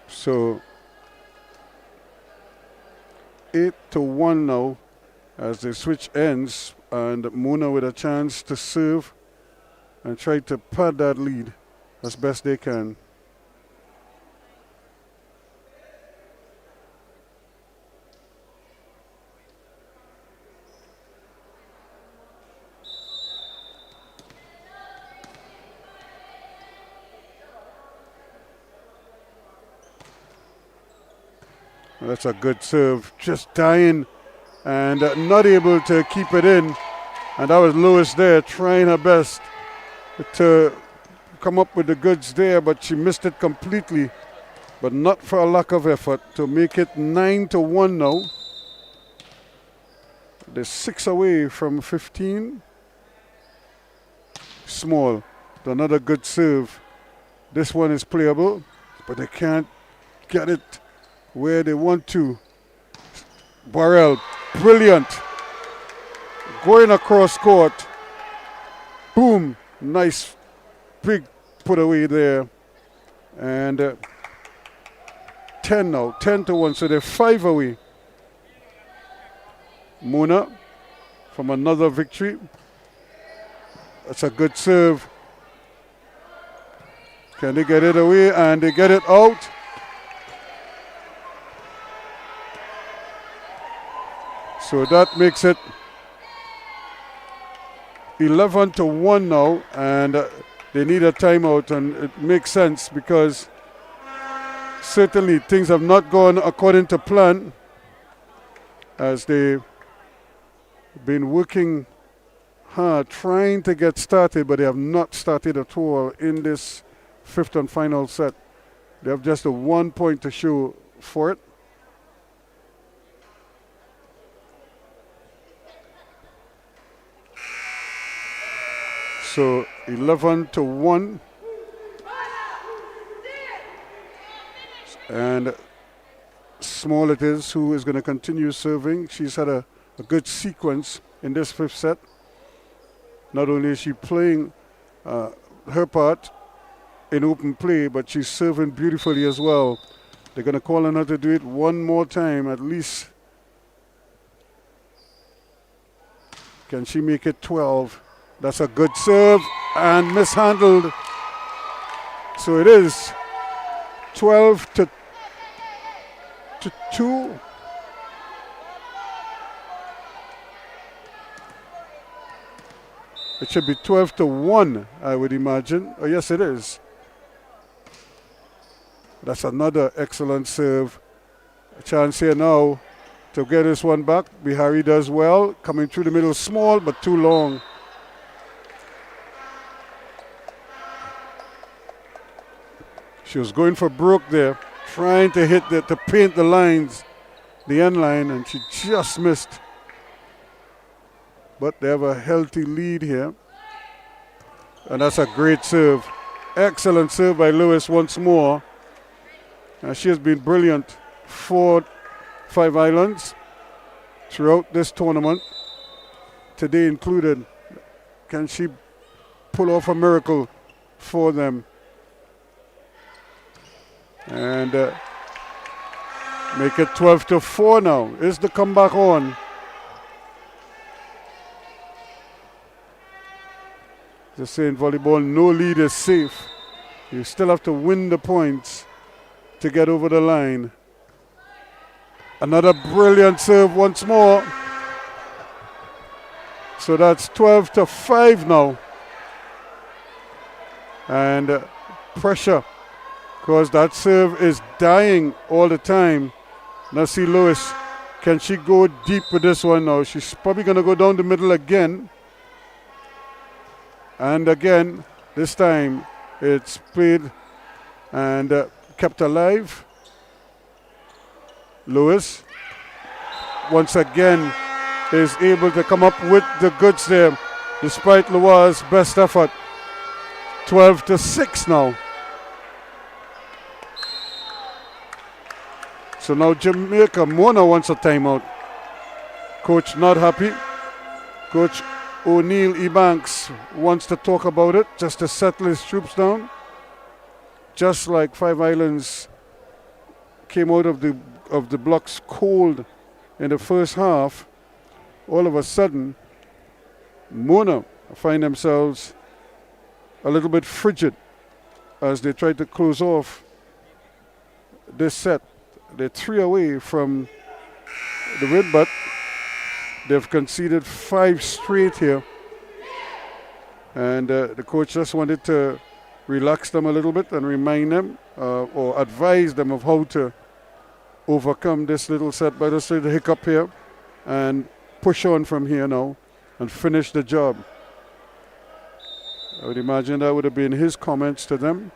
So 8-1 now as the switch ends, and Mona with a chance to serve and try to pad that lead as best they can. That's a good serve, just dying and not able to keep it in. And that was Lewis there trying her best to come up with the goods there, but she missed it completely. But not for a lack of effort to make it 9-1 now. They're 6 away from 15. Small, another good serve. This one is playable, but they can't get it where they want to. Burrell, brilliant. Going across court. Boom. Nice big put away there. And 10 now. 10-1. So they're 5 away. Mona from another victory. That's a good serve. Can they get it away? And they get it out. So that makes it 11-1 now, and they need a timeout, and it makes sense because certainly things have not gone according to plan as they've been working hard trying to get started, but they have not started at all in this fifth and final set. They have just a 1 point to show for it. So 11-1, and Small it is who is going to continue serving. She's had a good sequence in this fifth set. Not only is she playing her part in open play, but she's serving beautifully as well. They're going to call on her to do it one more time at least. Can she make it 12? That's a good serve and mishandled. So it is 12-2. It should be 12-1, I would imagine. Oh, yes, it is. That's another excellent serve. A chance here now to get this one back. Bihari does well. Coming through the middle, Small, but too long. She was going for broke there, trying to hit to paint the lines, the end line, and she just missed. But they have a healthy lead here. And that's a great serve. Excellent serve by Lewis once more. She has been brilliant for Five Islands throughout this tournament, today included. Can she pull off a miracle for them? And make it 12-4 now. Is the comeback on? Just saying, volleyball, no lead is safe. You still have to win the points to get over the line. Another brilliant serve once more. So that's 12-5 now. And pressure, because that serve is dying all the time. Now see Lewis. Can she go deep with this one now? She's probably going to go down the middle again. And again, this time it's played and kept alive. Lewis, once again, is able to come up with the goods there, despite Loire's best effort. 12-6 now. So now Jamaica, Mona wants a timeout. Coach not happy. Coach O'Neill Ebanks wants to talk about it, just to settle his troops down. Just like Five Islands came out of the blocks cold in the first half, all of a sudden, Mona find themselves a little bit frigid as they try to close off this set. They're 3 away from the win, but they've conceded 5 straight here. And the coach just wanted to relax them a little bit and remind them or advise them of how to overcome this little setback, this little hiccup here, and push on from here now and finish the job. I would imagine that would have been his comments to them.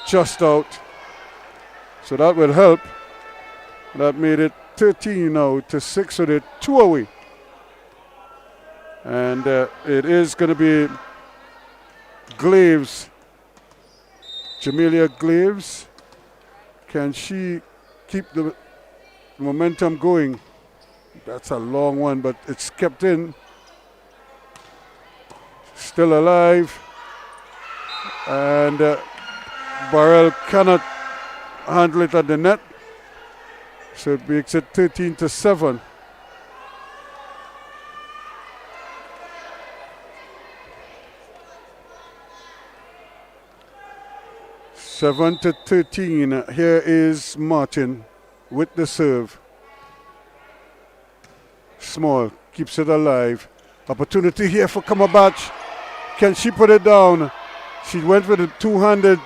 Just out. So that will help. That made it 13 now to 6, so they're 2 away. And it is going to be Glaves. Jamelia Glaves. Can she keep the momentum going? That's a long one, but it's kept in. Still alive. And Burrell cannot handle it at the net. So it makes it 13-7. Seven to 13. Here is Martin with the serve. Small keeps it alive. Opportunity here for Cumberbatch. Can she put it down? She went with a two-handed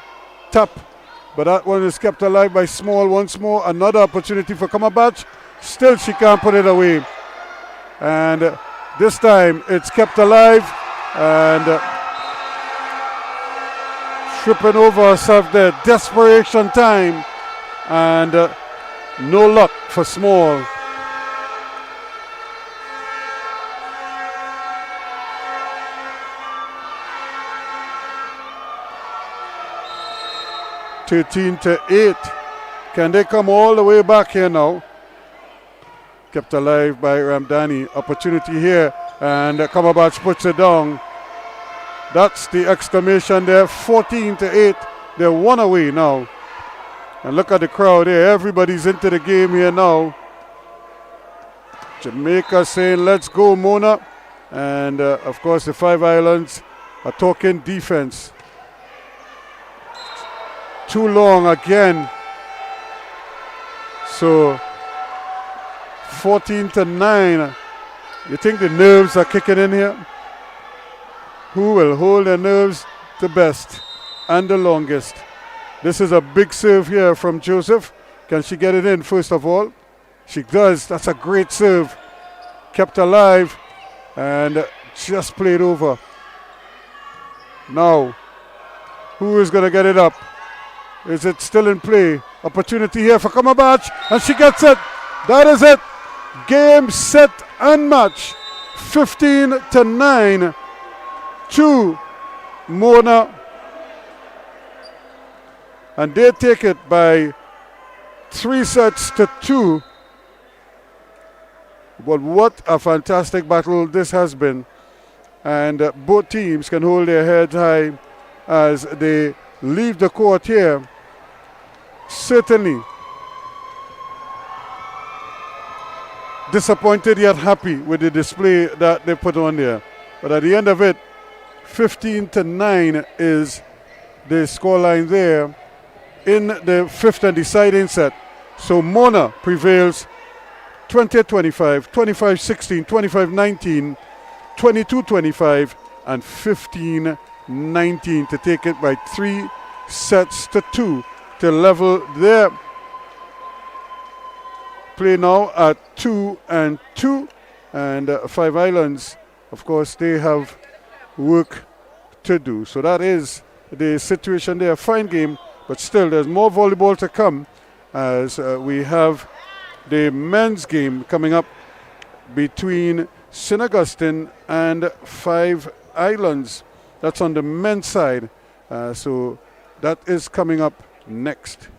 tap, but that one is kept alive by Small once more. Another opportunity for Cumberbatch. Still she can't put it away. And this time it's kept alive, and tripping over herself there. Desperation time, and no luck for Small. (13-8). Can they come all the way back here now? Kept alive by Ramdani. Opportunity here, and Cumberbatch puts it down. That's the exclamation there. 14-8. They're 1 away now. And look at the crowd here. Everybody's into the game here now. Jamaica saying, let's go, Mona. And of course, the Five Islands are talking defense. Too long again. So 14-9. You think the nerves are kicking in here? Who will hold their nerves the best and the longest? This is a big serve here from Joseph. Can she get it in first of all? She does. That's a great serve. Kept alive and just played over. Now, who is going to get it up? Is it still in play? Opportunity here for Cumberbatch, and she gets it. That is it. Game, set, and match. 15-9 to Mona. And they take it by 3-2. But what a fantastic battle this has been. And both teams can hold their heads high as they leave the court here. Certainly disappointed yet happy with the display that they put on there. But at the end of it, 15-9 is the scoreline there. in the fifth and deciding set. So Mona prevails 20-25, 25-16, 25-19, 22-25, and 15-19 to take it by 3 sets to 2 to level their play now at 2-2. And Five Islands, of course, they have work to do. So that is the situation there. Fine game, but still there's more volleyball to come as we have the men's game coming up between St. Augustine and Five Islands. That's on the men's side. So that is coming up next.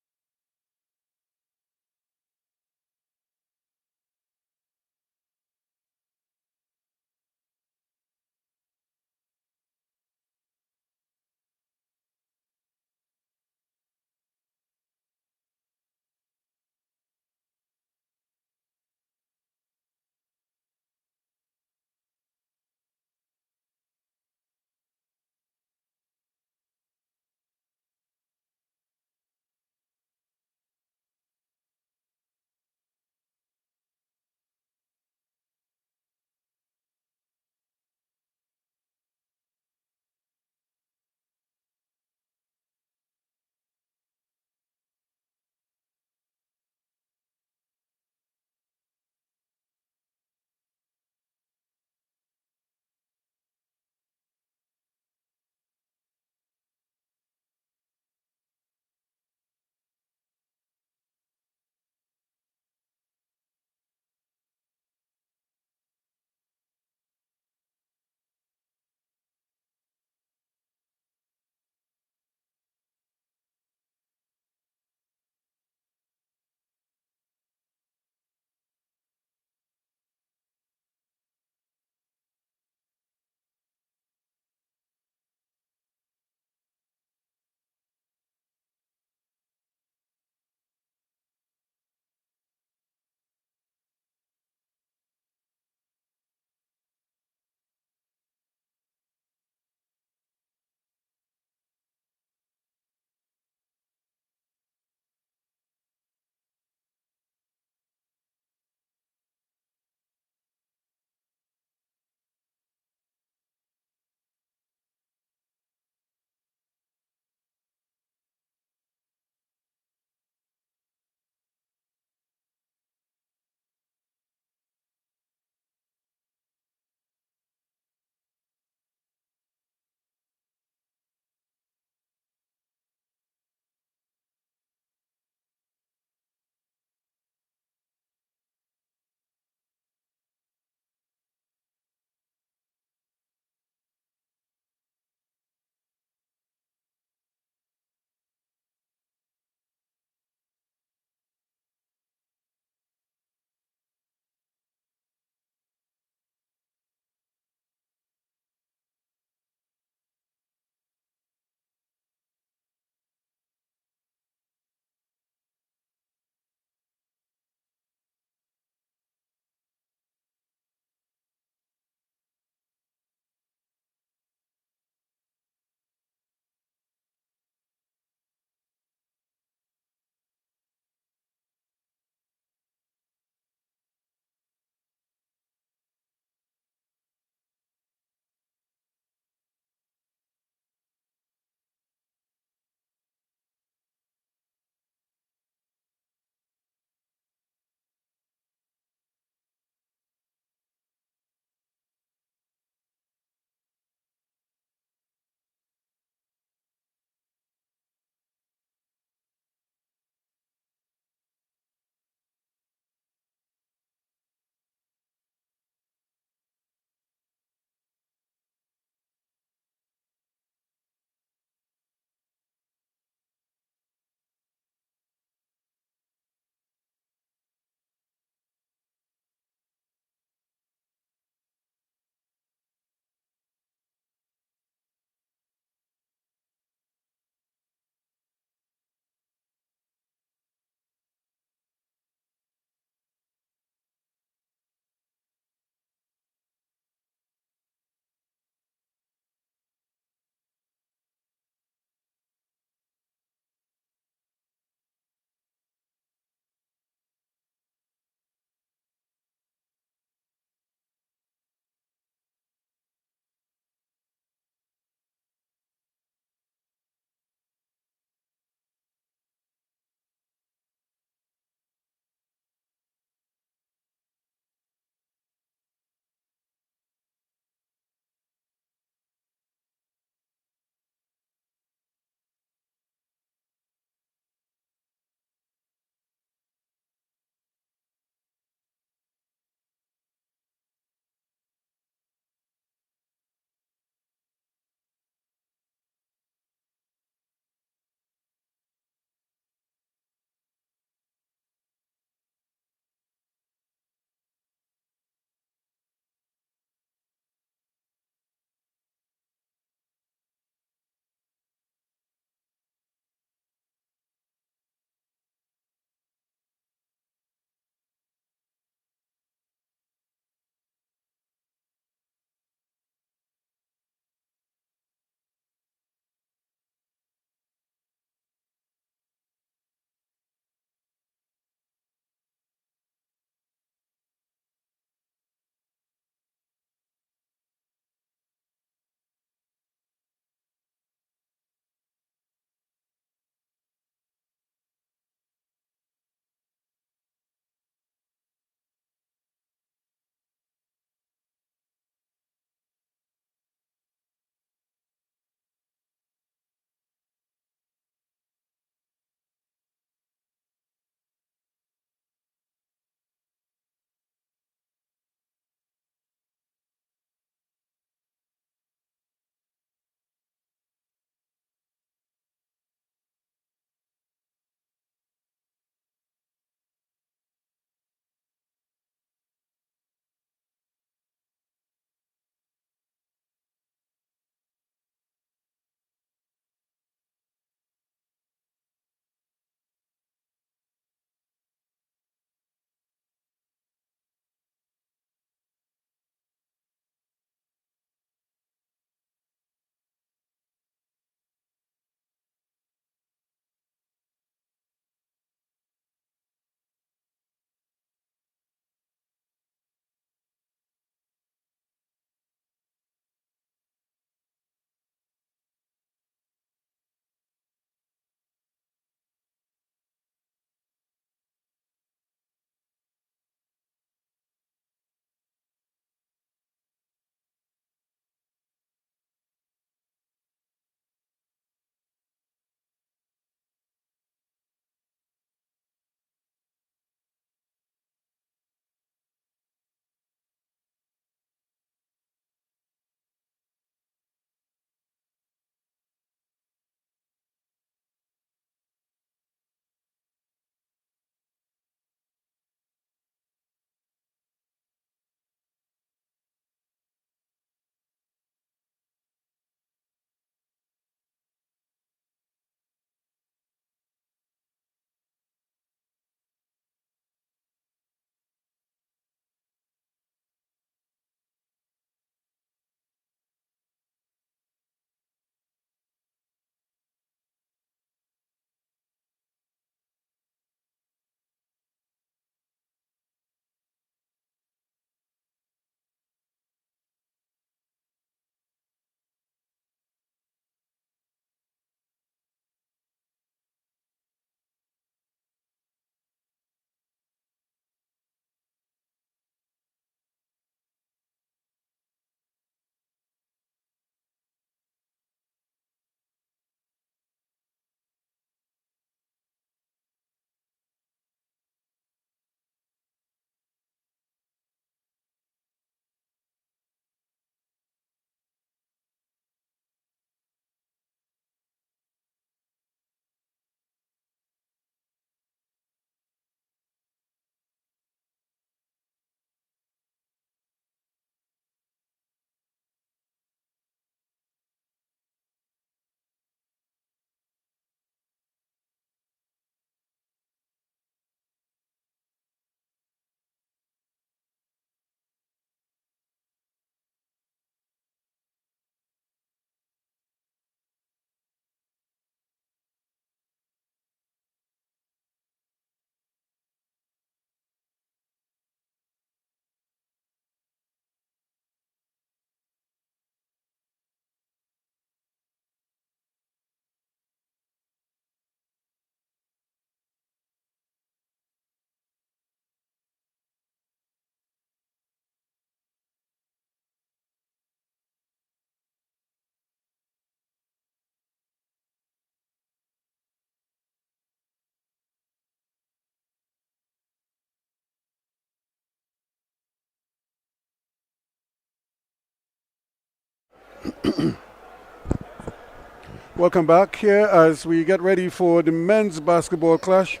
Welcome back here as we get ready for the men's basketball clash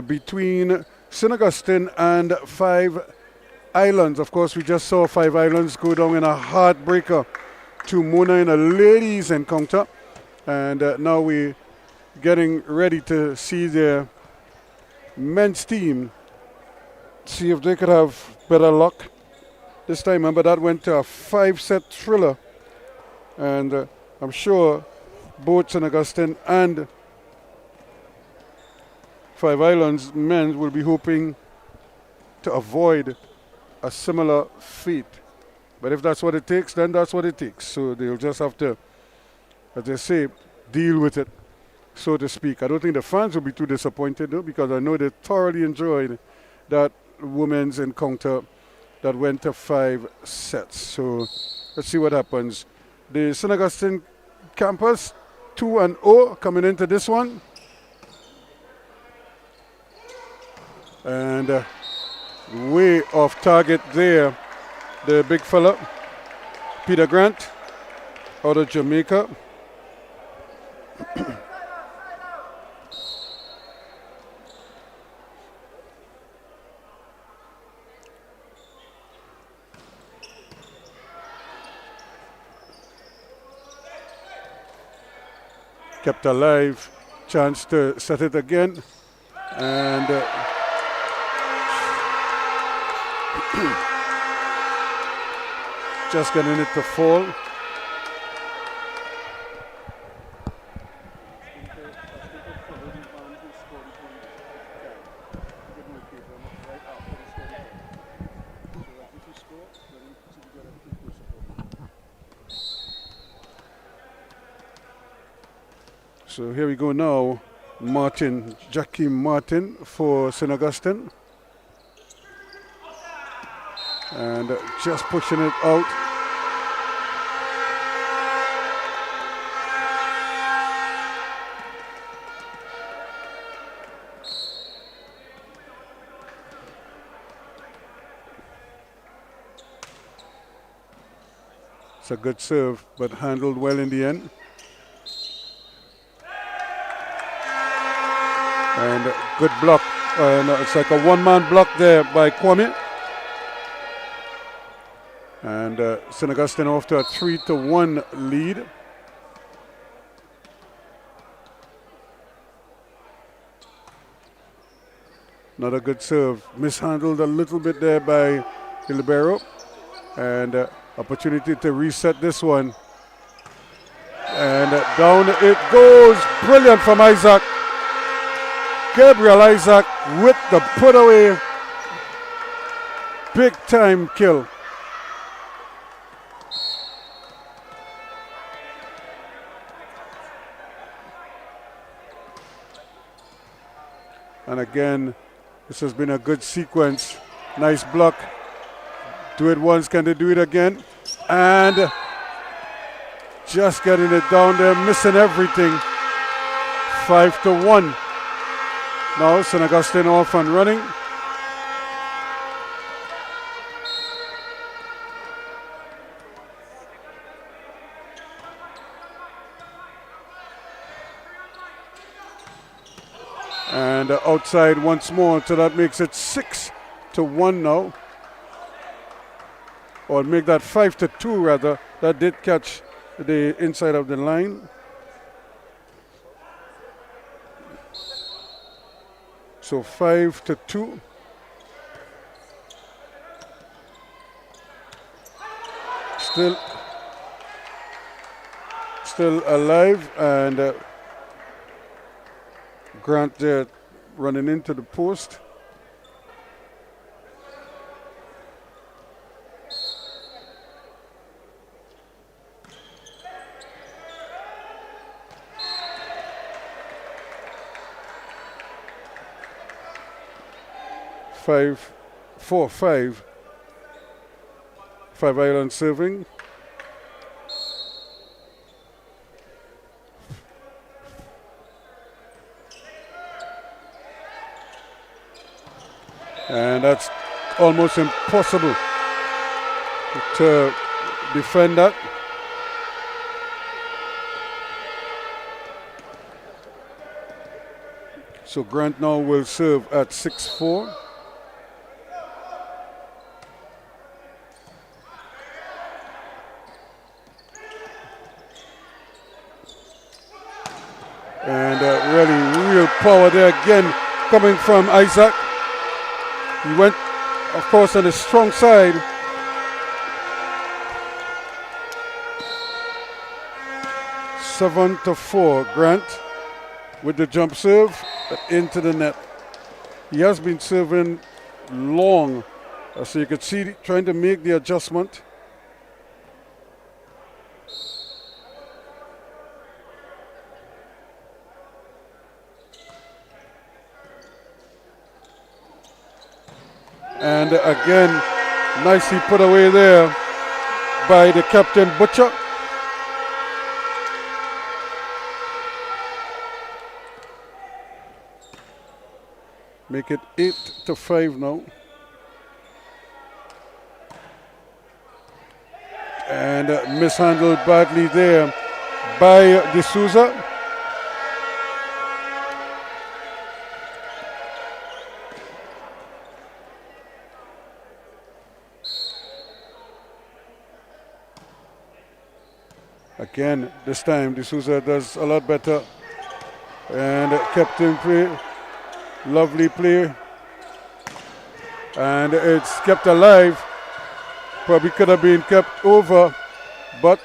between St. Augustine and Five Islands. Of course, we just saw Five Islands go down in a heartbreaker to Mona in a ladies' encounter. And now we're getting ready to see their men's team, see if they could have better luck this time. Remember, that went to a 5-set thriller. And I'm sure both St. Augustine and Five Islands men will be hoping to avoid a similar fate. But if that's what it takes, then that's what it takes. So they'll just have to, as they say, deal with it, so to speak. I don't think the fans will be too disappointed, though, because I know they thoroughly enjoyed that women's encounter that went to 5 sets. So let's see what happens. The St. Augustine campus 2-0 coming into this one. And way off target there, the big fella, Peter Grant, out of Jamaica. Kept alive, chance to set it again, and just getting it to fall. So here we go now, Jackie Martin for St. Augustine. And just pushing it out. It's a good serve, but handled well in the end. And good block. It's like a one-man block there by Kwame. And St. Augustine off to a 3-1 lead. Another good serve. Mishandled a little bit there by the libero. And opportunity to reset this one. And down it goes. Brilliant from Isaac. Gabriel Isaac with the put away. Big time kill. And again, this has been a good sequence. Nice block. Do it once, can they do it again? And just getting it down there, missing everything. 5-1. Now St. Augustine off and running. And outside once more, so that makes it 6-1 now. Or make that 5-2 rather. That did catch the inside of the line. So 5-2. Still alive, and Grant there running into the post. Five Islands serving. And that's almost impossible to defend that. So Grant now will serve at 6-4. And really real power there again coming from Isaac. He went, of course, on the strong side. Seven to 4. Grant with the jump serve into the net. He has been serving long, so you could see trying to make the adjustment. And again, nicely put away there by the captain Butcher. Make it 8 to 5 now. And mishandled badly there by D'Souza. Again, this time D'Souza does a lot better. And captain play, lovely play. And it's kept alive. Probably could have been kept over, but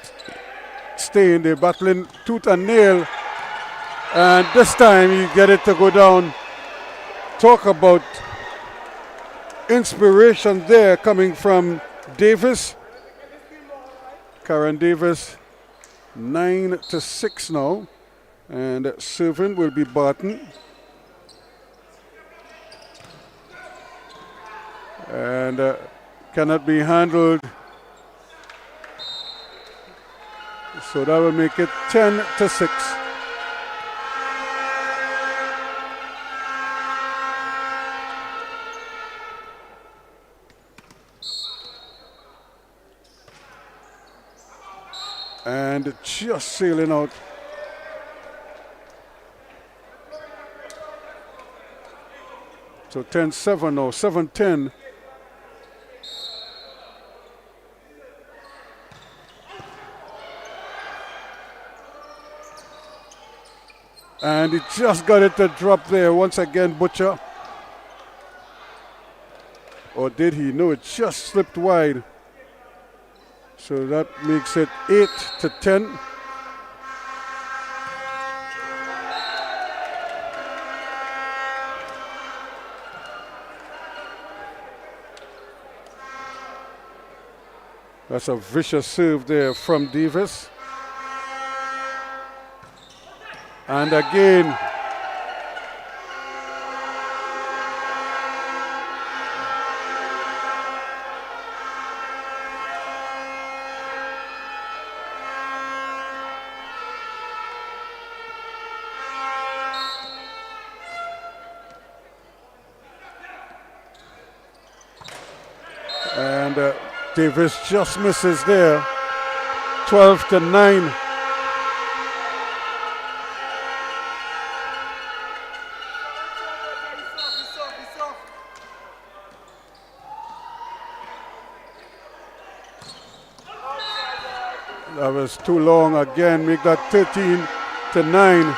staying there, battling tooth and nail. And this time you get it to go down. Talk about inspiration there coming from Davis. Karen Davis. 9 to 6 now, and serving will be Barton. And cannot be handled, so that will make it 10 to 6. And just sailing out. So 10-7 now, 7-10. And he just got it to drop there once again, Butcher. Or did he? No, it just slipped wide. So that makes it 8 to 10. That's a vicious serve there from Davis. And again, Davis just misses there. 12 to 9. That was too long again. Make that 13 to 9.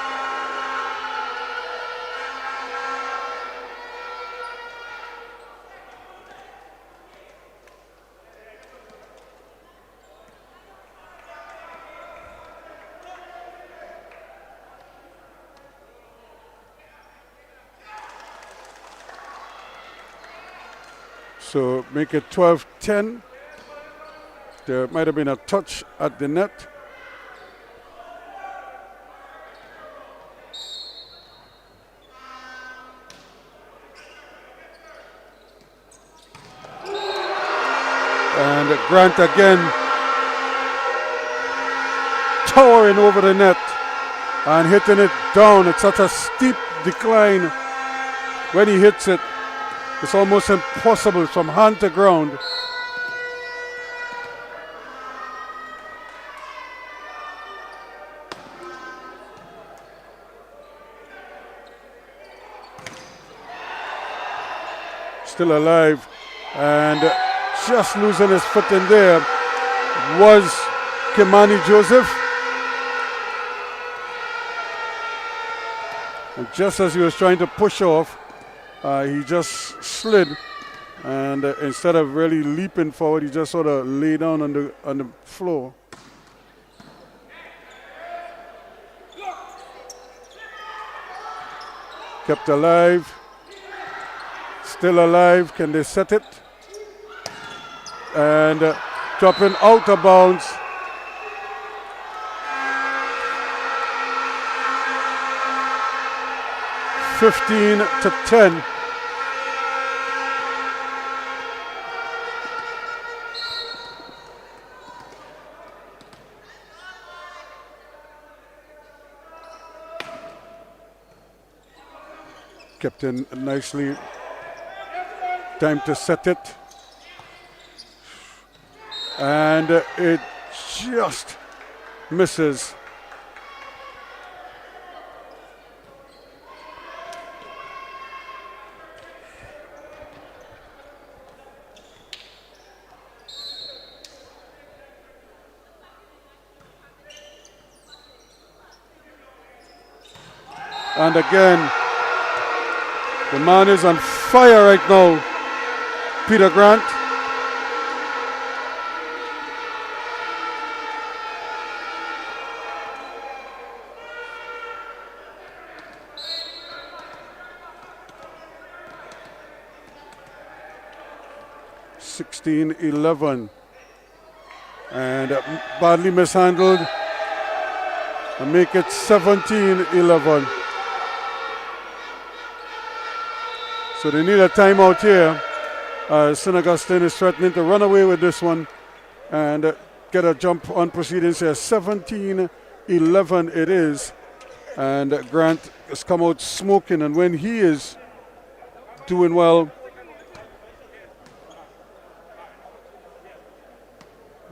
So make it 12-10. There might have been a touch at the net. And Grant again towering over the net and hitting it down. It's such a steep decline when he hits it. It's almost impossible from hand to ground. still alive, and just losing his foot in there was Kimani Joseph. And just as he was trying to push off, he just slid, and instead of really leaping forward, he just sort of lay down on the floor. Kept alive, still alive. Can they set it? And dropping out of bounds. (15-10). Kept in nicely. Time to set it. And it just misses. And again, the man is on fire right now, Peter Grant. (16-11), and badly mishandled, and make it 17-11. So they need a timeout here. St. Augustine is threatening to run away with this one and get a jump on proceedings here. 17-11 it is, and Grant has come out smoking, and when he is doing well,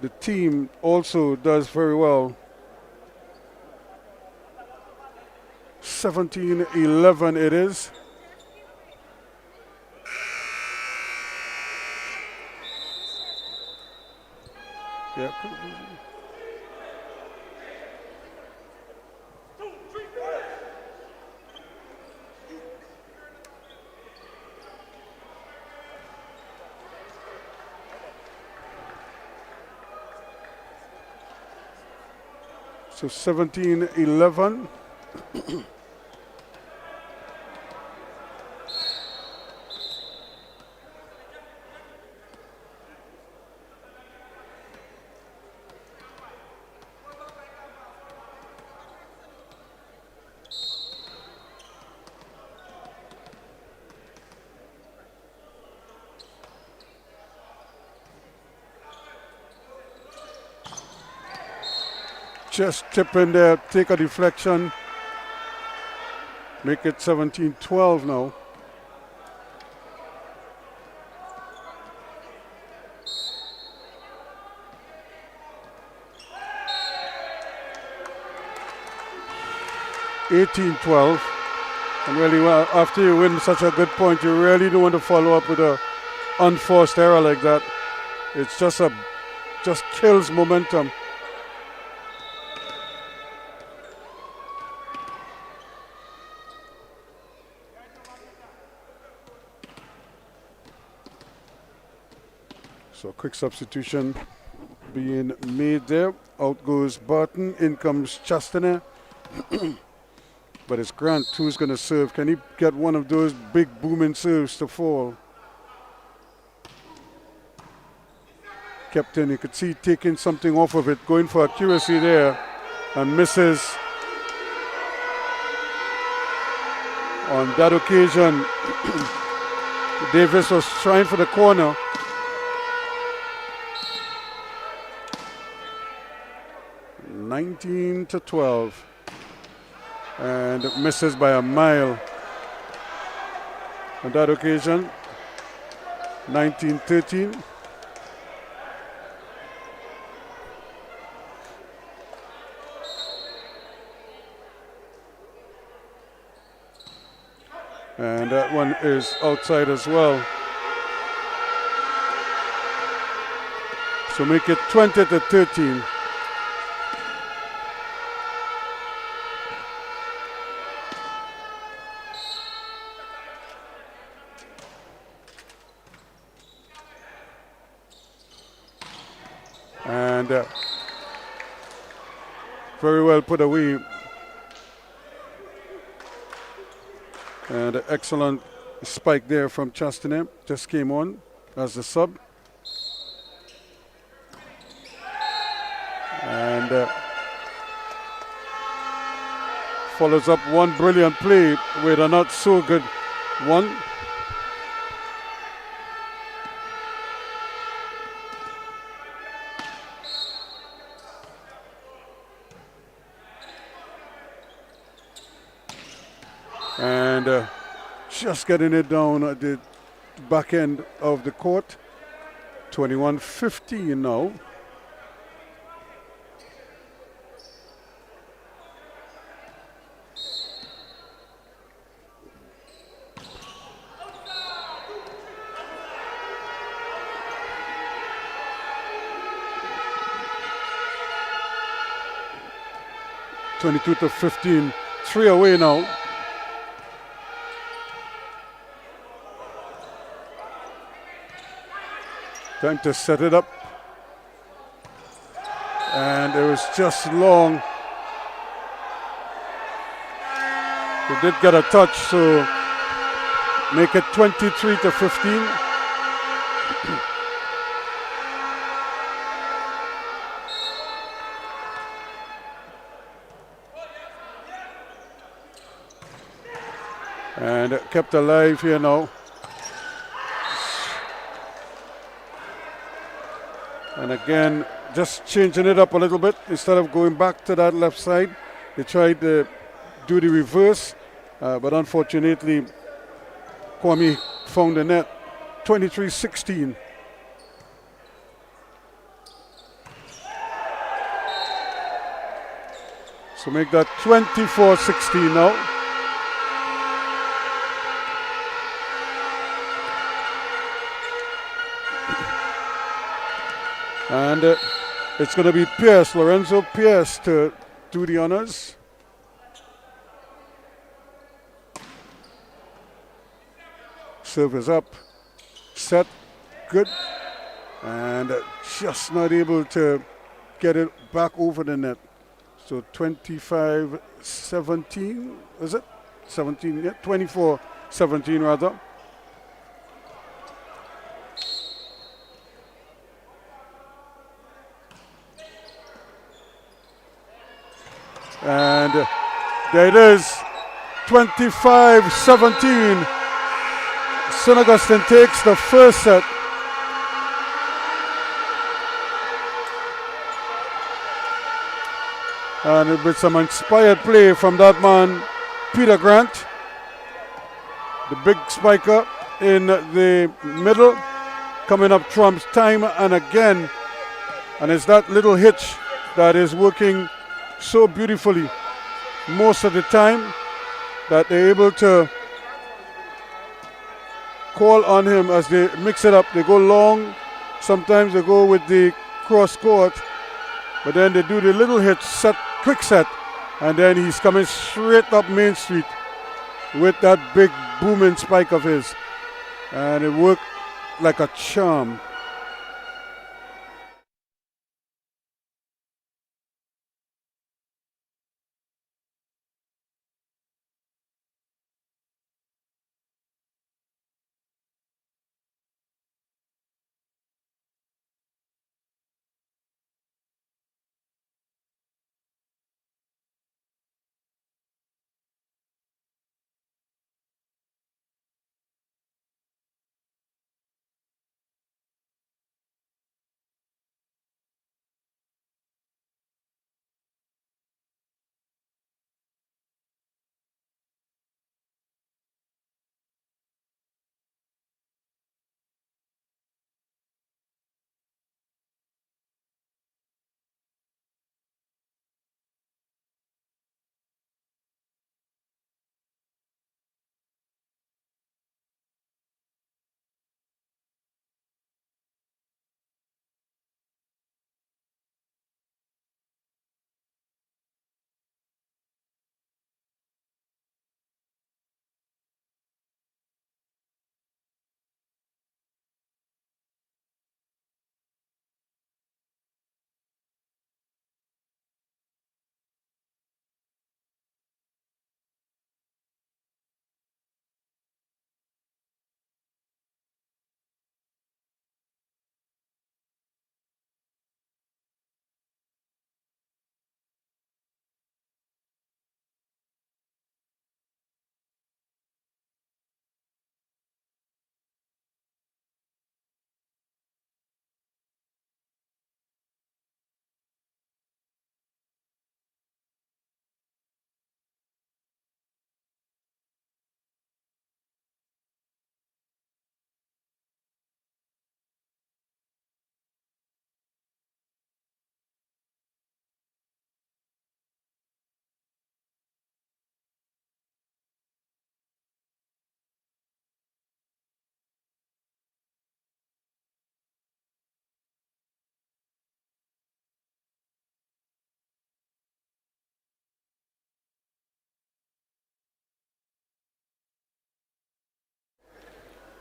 the team also does very well. 17-11 it is. Yeah. So 17-11. Just tip in there, take a deflection, make it 17-12 now. (18-12), and really, well, after you win such a good point, you really don't want to follow up with a unforced error like that. It's just kills momentum. So quick substitution being made there. Out goes Barton, in comes Chastanet. But it's Grant who's going to serve. Can he get one of those big booming serves to fall? Captain, you could see taking something off of it, going for accuracy there, and misses. On that occasion, Davis was trying for the corner. (19-12), and misses by a mile. On that occasion, 19-13. And that one is outside as well. So make it 20-13. And very well put away. And an excellent spike there from Chastanet. Just came on as the sub. And follows up one brilliant play with a not so good one. And just getting it down at the back end of the court. 21-15 now. (22-15), 3 away now. Time to set it up. And it was just long. He did get a touch, so make it 23-15. And kept alive here now. And again, just changing it up a little bit. Instead of going back to that left side, they tried to do the reverse. But unfortunately, Kwame found the net. 23-16. So make that 24-16 now. And it's going to be Pierce, Lorenzo Pierce, to do the honors. Serve is up, set, good. And just not able to get it back over the net. So 25-17, is it? 17, yeah, 24-17 rather. And there it is, 25-17. St. Augustine takes the first set. And with some inspired play from that man, Peter Grant, the big spiker in the middle, coming up trumps time and again. And it's that little hitch that is working so beautifully most of the time that they're able to call on him as they mix it up. They go long, sometimes they go with the cross court, but then they do the little hitch set, quick set, and then he's coming straight up Main Street with that big booming spike of his, and it worked like a charm.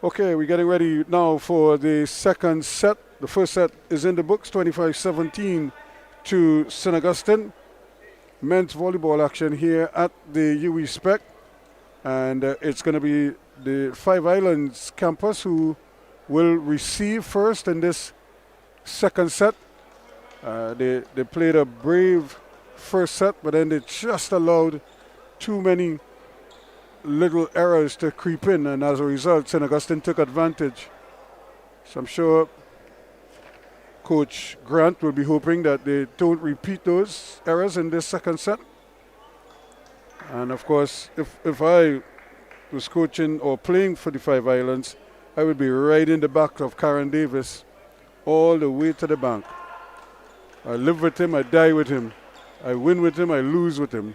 Okay, we're getting ready now for the second set. The first set is in the books, 25-17 to St. Augustine. Men's volleyball action here at the UWI SPEC. And it's going to be the Five Islands campus who will receive first in this second set. They played a brave first set, but then they just allowed too many little errors to creep in, and as a result, St. Augustine took advantage. So I'm sure Coach Grant will be hoping that they don't repeat those errors in this second set. And of course, if I was coaching or playing for the Five Islands, I would be right in the back of Karen Davis all the way to the bank. I live with him, I die with him. I win with him, I lose with him.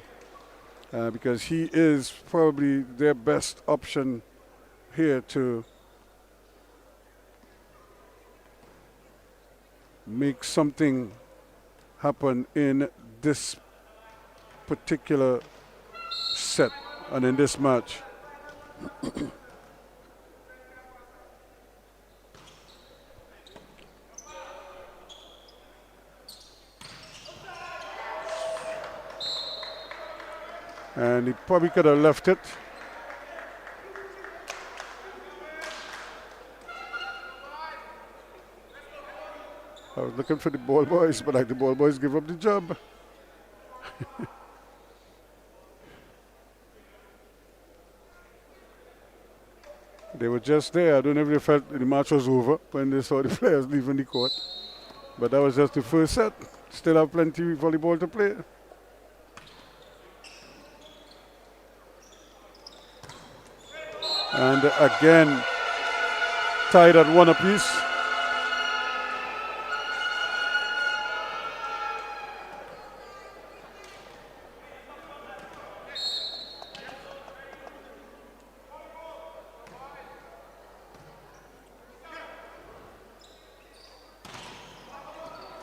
Because he is probably their best option here to make something happen in this particular set and in this match. And he probably could have left it. I was looking for the ball boys, but like the ball boys give up the job. They were just there. I don't know if they felt the match was over when they saw the players leaving the court. But that was just the first set. Still have plenty of volleyball to play. And again, tied at one apiece.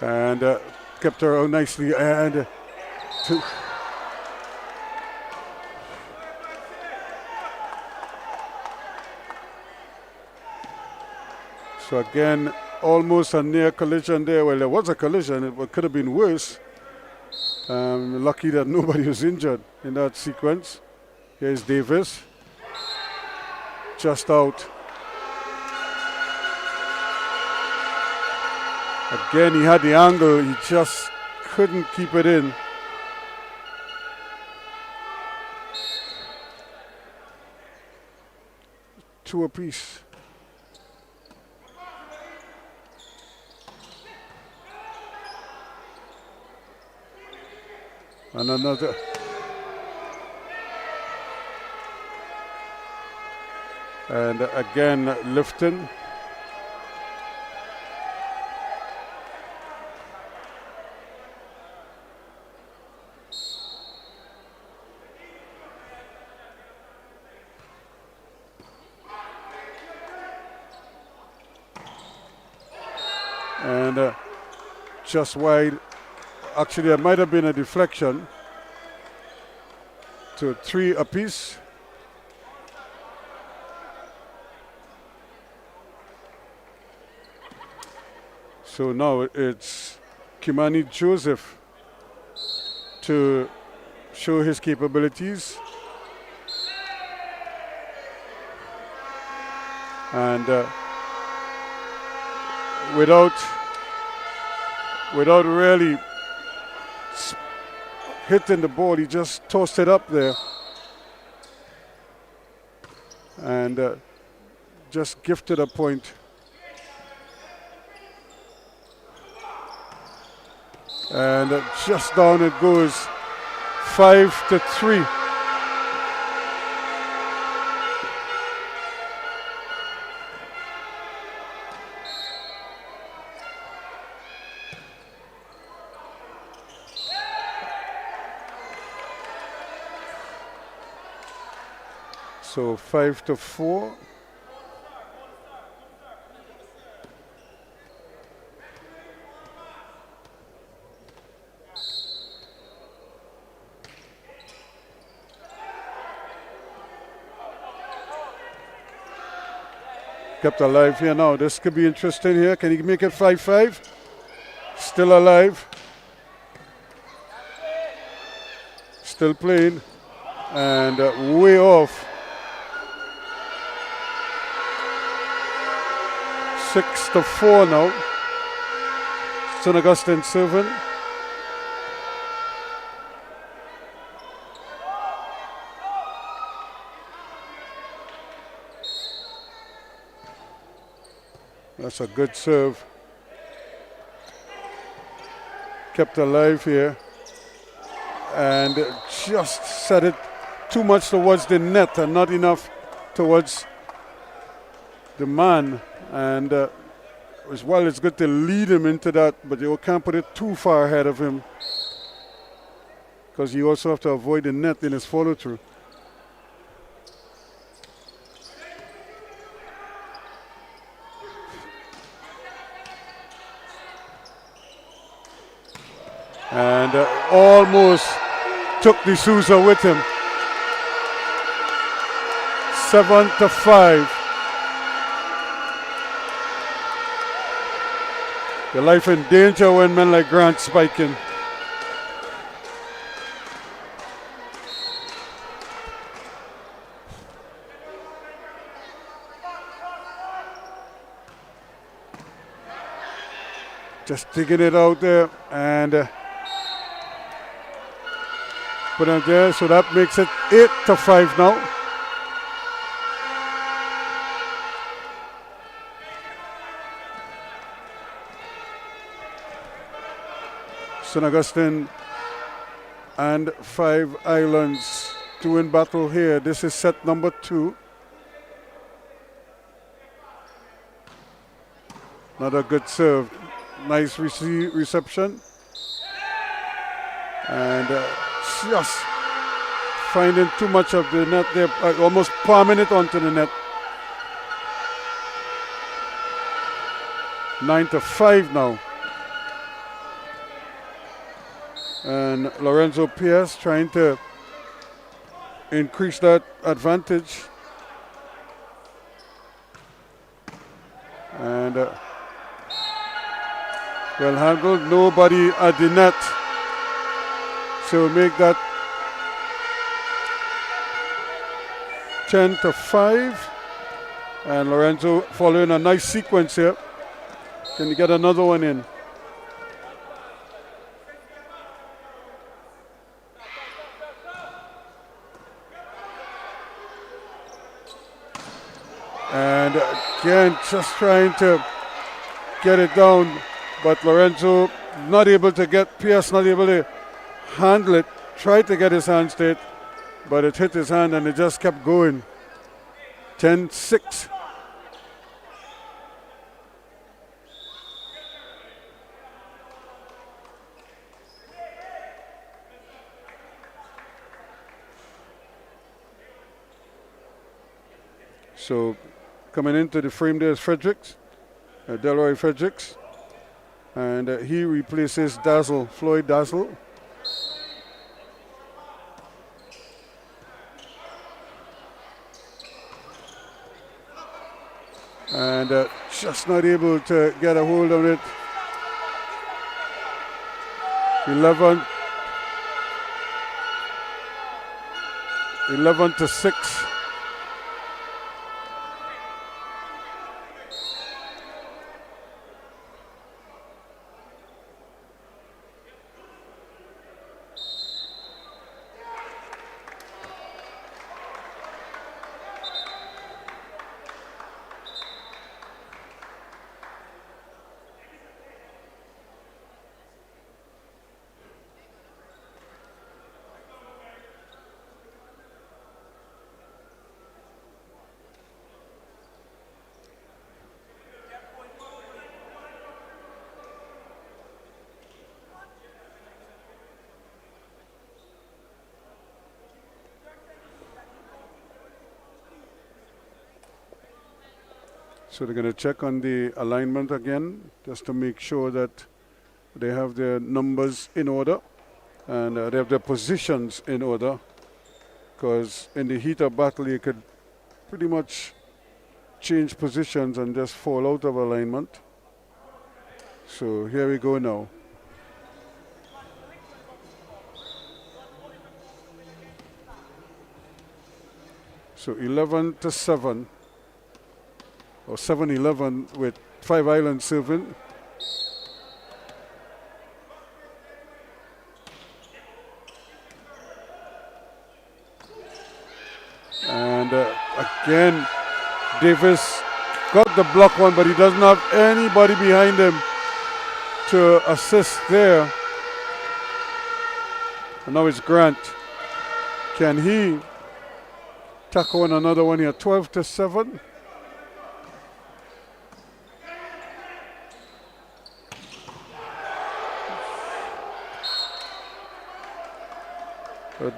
And kept her out nicely. And so again, almost a near collision there. Well, there was a collision. It could have been worse. Lucky that nobody was injured in that sequence. Here's Davis. Just out. Again, he had the angle. He just couldn't keep it in. Two apiece. And another. And again, Lifton. And just wide. Actually, it might have been a deflection to 3 apiece. So now it's Kimani Joseph to show his capabilities. And without really hitting the ball, he just tossed it up there and just gifted a point. And just down it goes, 5-3. So 5-4. Kept alive here now. This could be interesting here. Can he make it 5-5? Still alive. Still playing. And way off. 6-4 now. St. Augustine serving. That's a good serve. Kept alive here. And just set it too much towards the net and not enough towards the man. And as well, it's good to lead him into that, but you can't put it too far ahead of him because you also have to avoid the net in his follow-through. And almost took D'Souza with him. 7-5. Your life in danger when men like Grant spiking. Just digging it out there and put it there, so that makes it 8-5 now. St. Augustine and 5 Islands to win battle here. This is set number 2. Another good serve. Nice reception. And just finding too much of the net there, almost palming it onto the net. 9-5 now. And Lorenzo Pierce trying to increase that advantage. And well handled, nobody at the net. So make that 10-5. And Lorenzo following a nice sequence here. Can you get another one in? And again, just trying to get it down, but Lorenzo not able to get, Pierce not able to handle it, tried to get his hands to it, but it hit his hand and it just kept going. 10-6. So coming into the frame there is Fredericks, Delroy Fredericks, and he replaces Dazzle, Floyd Dazzle. And just not able to get a hold of it. 11-6. So they're going to check on the alignment again, just to make sure that they have their numbers in order and they have their positions in order. Because in the heat of battle, you could pretty much change positions and just fall out of alignment. So here we go now. So 11-7 or 7-11 with 5 Islands serving. And again, Davis got the block one, but he doesn't have anybody behind him to assist there. And now it's Grant. Can he tack on another one here? 12-7.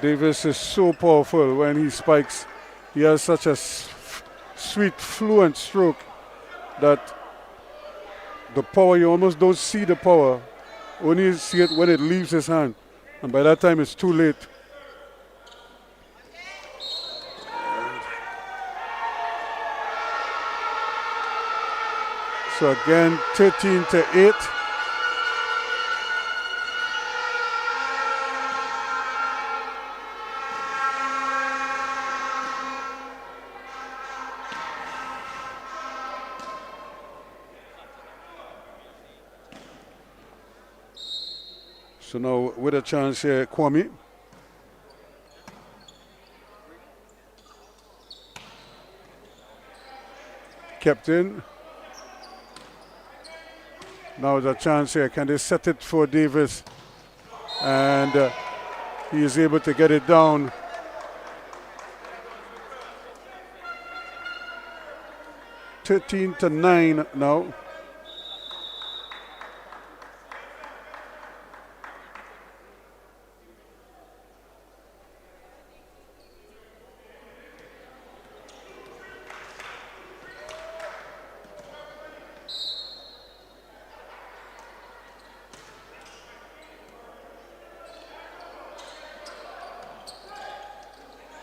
Davis is so powerful when he spikes. He has such a sweet, fluent stroke that the power, you almost don't see the power. Only see it when it leaves his hand. And by that time, it's too late. So again, 13-8. So now with a chance here, Kwame. Kept in. Now the chance here. Can they set it for Davis? And he is able to get it down. (13-9) now.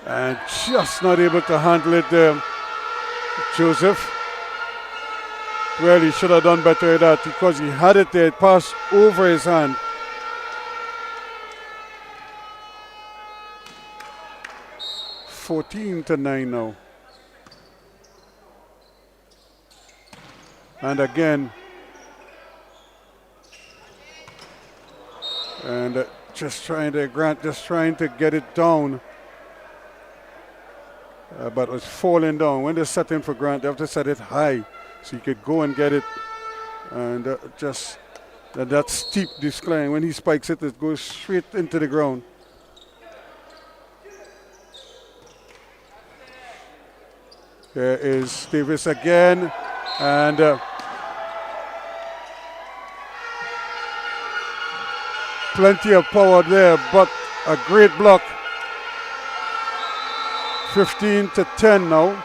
And just not able to handle it there, Joseph. Well, he should have done better at that because he had it there, it passed over his hand. (14-9) now. And again. And Grant just trying to get it down. But it was falling down. When they set in for Grant, they have to set it high so you could go and get it. And that steep decline, when he spikes it, it goes straight into the ground. Here is Davis again. And plenty of power there, but a great block. 15-10 now.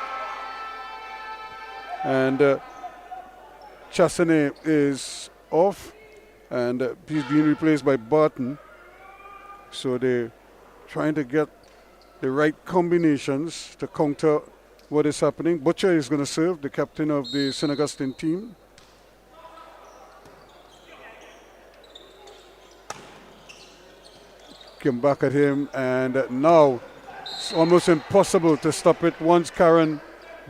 And Chassane is off. And he's being replaced by Barton. So they're trying to get the right combinations to counter what is happening. Butcher is going to serve, the captain of the St. Augustine team. Came back at him, and now it's almost impossible to stop it once Karen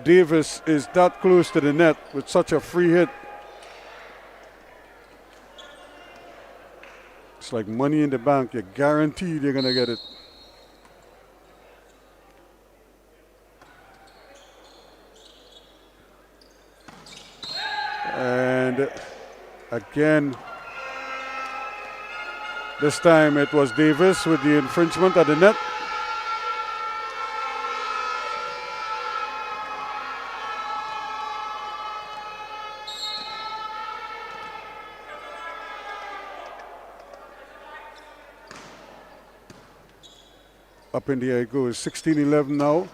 Davis is that close to the net with such a free hit. It's like money in the bank. You're guaranteed you're going to get it. And again, this time it was Davis with the infringement at the net. Up in the air it goes, 16-11 now.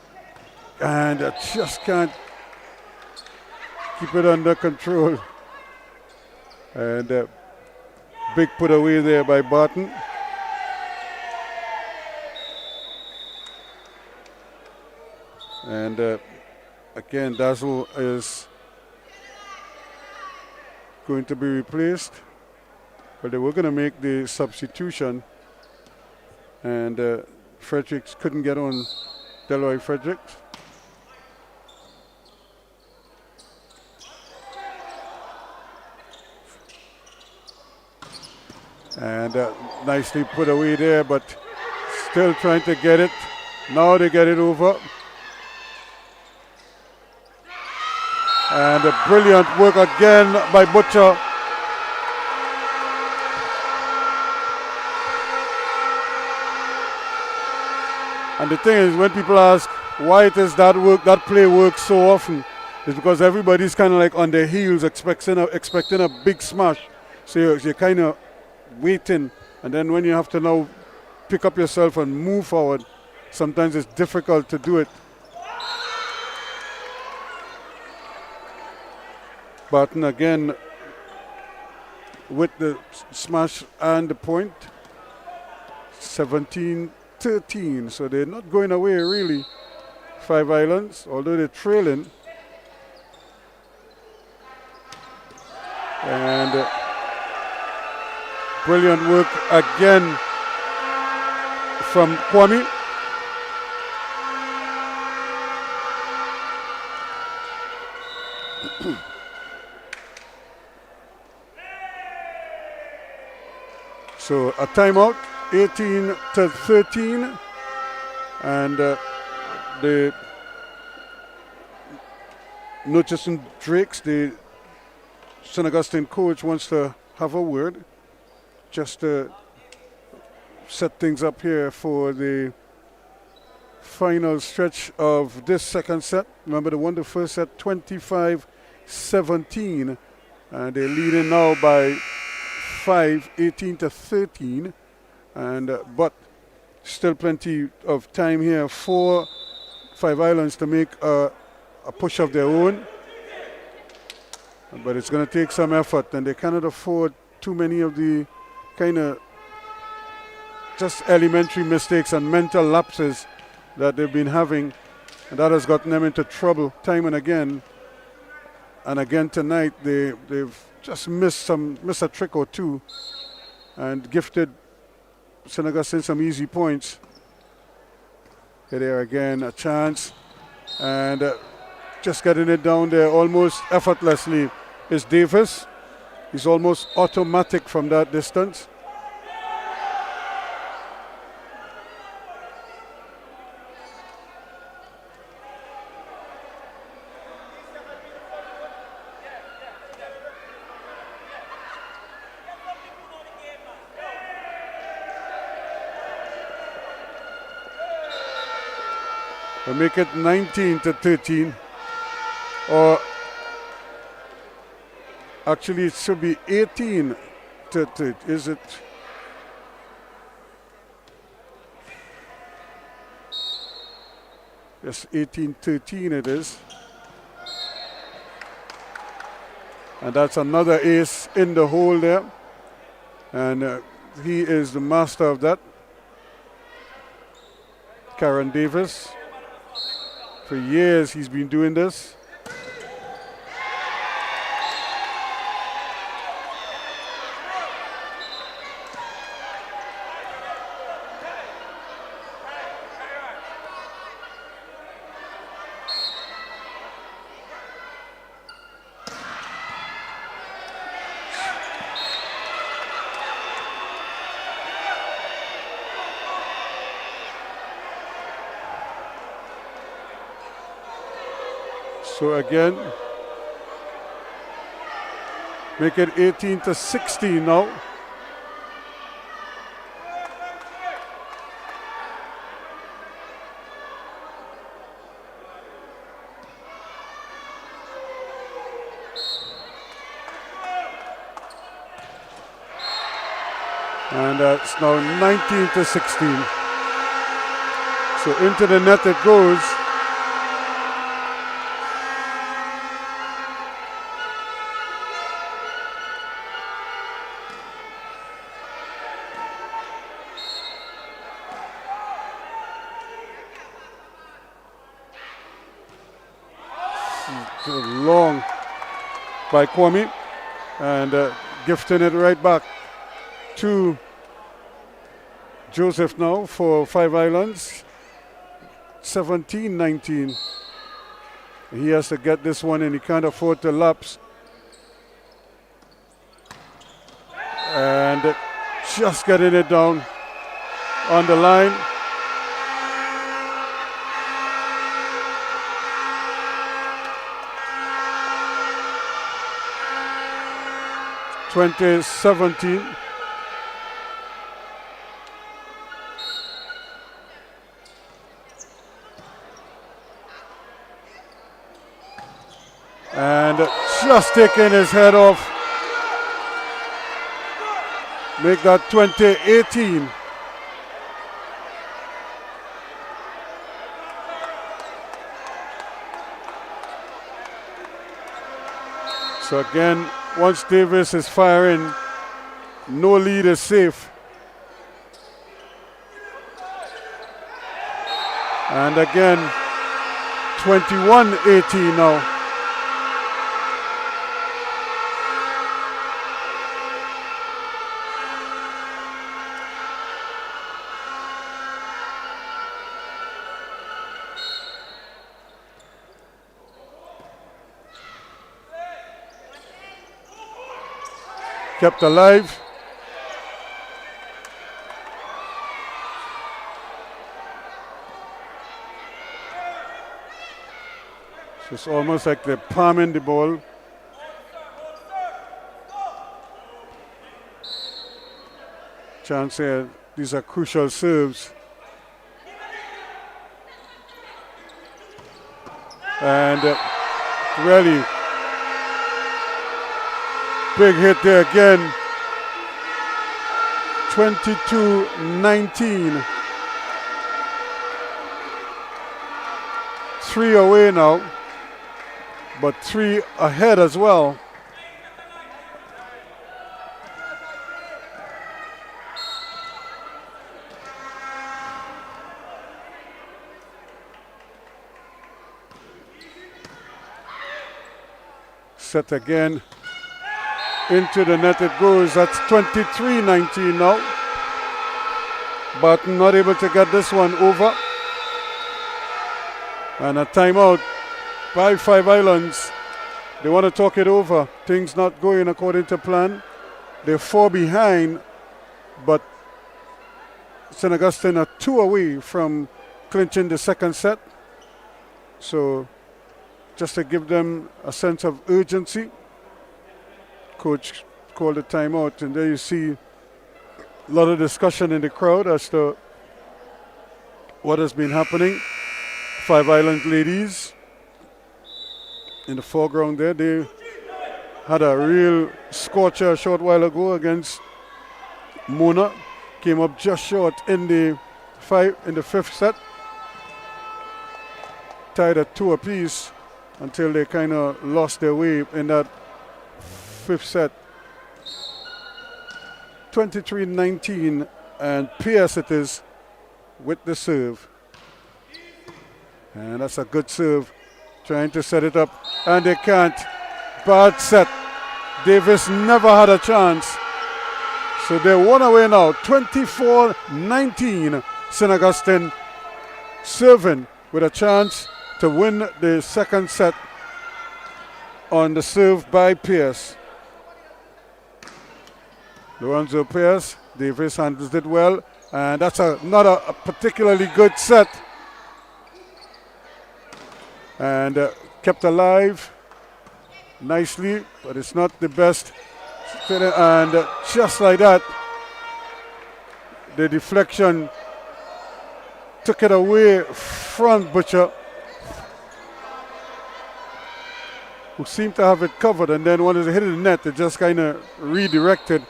And I just can't keep it under control. And big put away there by Barton. And again, Dazzle is going to be replaced, but they were going to make the substitution, and Fredericks couldn't get on Delroy Fredericks. And nicely put away there, but still trying to get it. Now they get it over. And a brilliant work again by Butcher. And the thing is, when people ask why it is that play works so often, it's because everybody's kind of like on their heels expecting a big smash. So you're kind of waiting, and then when you have to now pick up yourself and move forward, sometimes it's difficult to do it. Barton again with the smash and the point. 17-13, so they're not going away really. 5 Islands, although they're trailing. And brilliant work again from Kwame. So a timeout, 18-13, and the Murchison Drakes, the St. Augustine coach, wants to have a word just to set things up here for the final stretch of this second set. Remember, they won the first set 25-17, and they're leading now by 5, 18-13, and but still plenty of time here for 5 Islands to make a push of their own. But it's going to take some effort, and they cannot afford too many of the kind of just elementary mistakes and mental lapses that they've been having, and that has gotten them into trouble time and again. And again tonight, they've just missed a trick or two, and gifted St. Augustine some easy points. Here they are again, a chance, and just getting it down there almost effortlessly is Davis. He's almost automatic from that distance. We'll make it 19-13, or actually it should be 18-13. Is it? Yes, 18-13 it is. And that's another ace in the hole there, and he is the master of that. Karen Davis. For years he's been doing this. So again, make it 18-16 now. And it's now 19-16. So into the net it goes. long by Kwame, and gifting it right back to Joseph now for Five Islands. 17-19. He has to get this one and he can't afford to lapse. And just getting it down on the line. (2017). And just taking his head off. Make that 20-18. So again, once Davis is firing, no lead is safe. And again, 21-18 now. Kept alive. So it's almost like they're palming the ball. Chance here, these are crucial serves. And really big hit there again. 22-19. 3 away now, but 3 ahead as well. Set again. Into the net it goes. That's 23-19 now. But not able to get this one over. And a timeout by Five Islands. They want to talk it over. Things not going according to plan. They're 4 behind, but St. Augustine are 2 away from clinching the second set. So just to give them a sense of urgency, coach called a timeout, and there you see a lot of discussion in the crowd as to what has been happening. Five Island ladies in the foreground there, they had a real scorcher a short while ago against Mona. Came up just short in the 5th set. Tied at 2 apiece until they kind of lost their way in that 5th set. 23-19, and Pierce it is with the serve. And that's a good serve. Trying to set it up, and they can't. Bad set. Davis never had a chance. So they're 1 away now. 24-19. St. Augustine serving with a chance to win the second set on the serve by Pierce. Lorenzo Pierce. Davis handles it well, and that's not a particularly good set. And kept alive nicely, but it's not the best. And just like that, the deflection took it away from Butcher, who seemed to have it covered, and then when it hit the net, it just kind of redirected.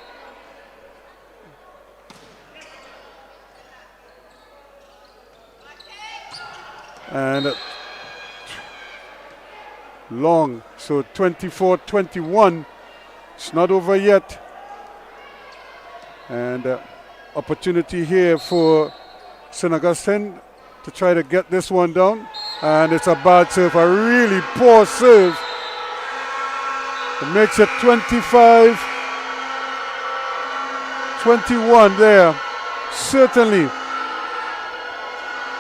And long, so 24-21. It's not over yet. And opportunity here for St. Augustine to try to get this one down. And it's a bad serve, a really poor serve. It makes it 25-21 there. Certainly,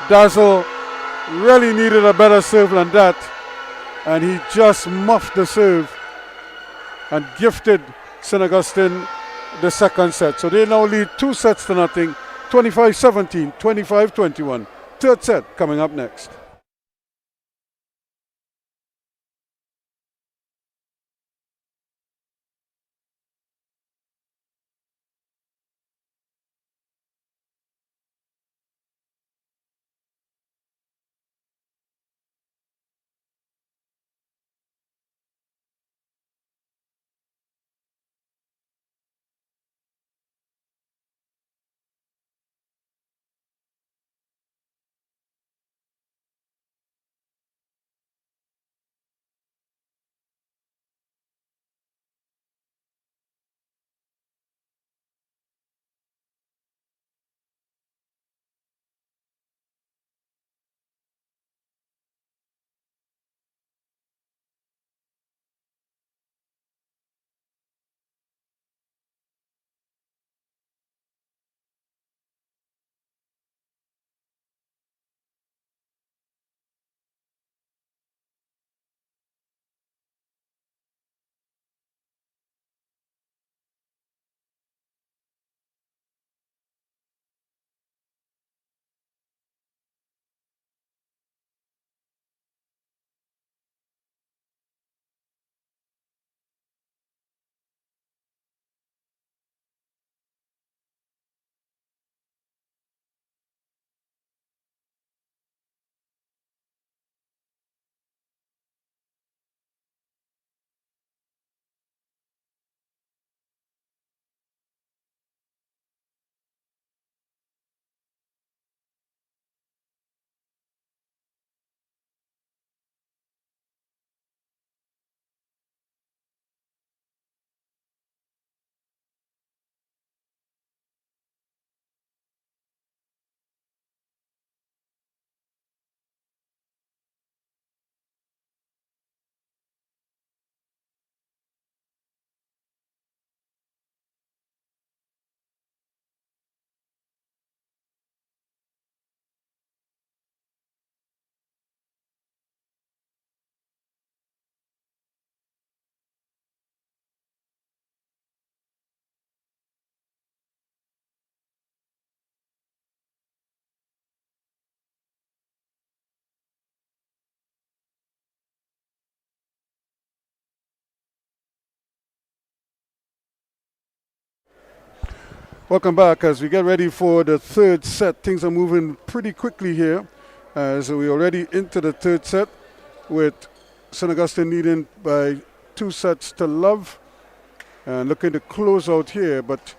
Dazzle really needed a better serve than that. And he just muffed the serve and gifted St. Augustine the second set. So they now lead 2-0, 25-17, 25-21. Third set coming up next. Welcome back as we get ready for the third set. Things are moving pretty quickly here as we're already into the third set with St. Augustine leading by 2-0 and looking to close out here. But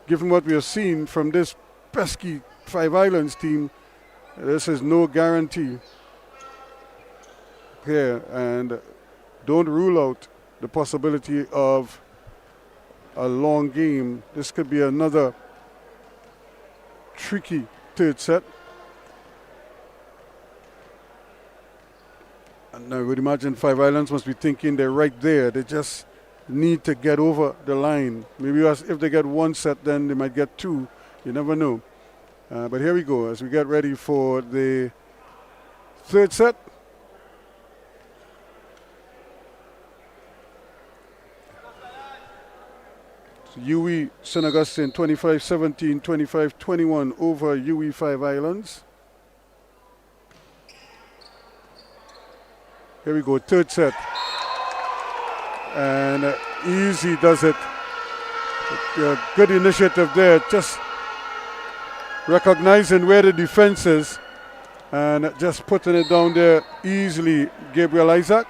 given what we have seen from this pesky Five Islands team, this is no guarantee here, and don't rule out the possibility of a long game. This could be another tricky third set. And I would imagine Five Islands must be thinking they're right there. They just need to get over the line. Maybe if they get one set, then they might get two. You never know. But here we go as we get ready for the third set. UWI St. Augustine 25-17, 25-21 over UWI Five Islands. Here we go, third set. And easy does it. Good initiative there, just recognizing where the defense is and just putting it down there easily, Gabriel Isaac.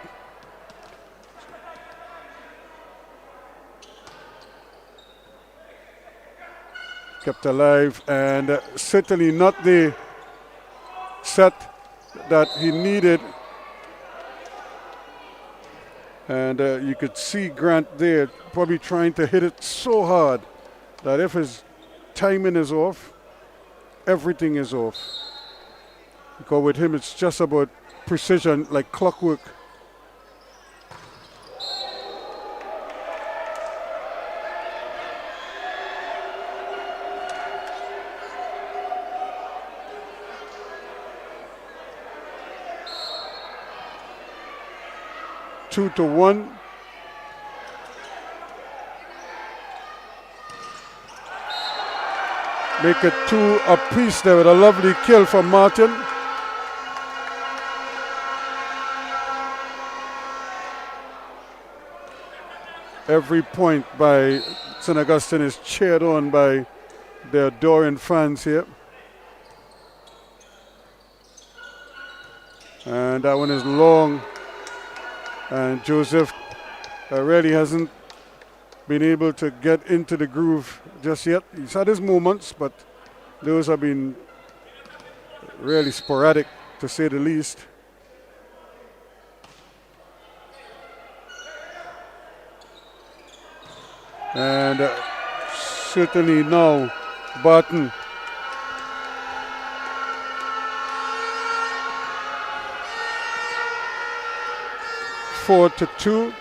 Kept alive, and certainly not the set that he needed. And you could see Grant there probably trying to hit it so hard that if his timing is off, everything is off. Because with him it's just about precision like clockwork. Two to one. Make it two apiece there with a lovely kill from Martin. Every point by St. Augustine is cheered on by their adoring fans here. And that one is long. And Joseph really hasn't been able to get into the groove just yet. He's had his moments, but those have been really sporadic, to say the least. And certainly now, Barton. Four to two.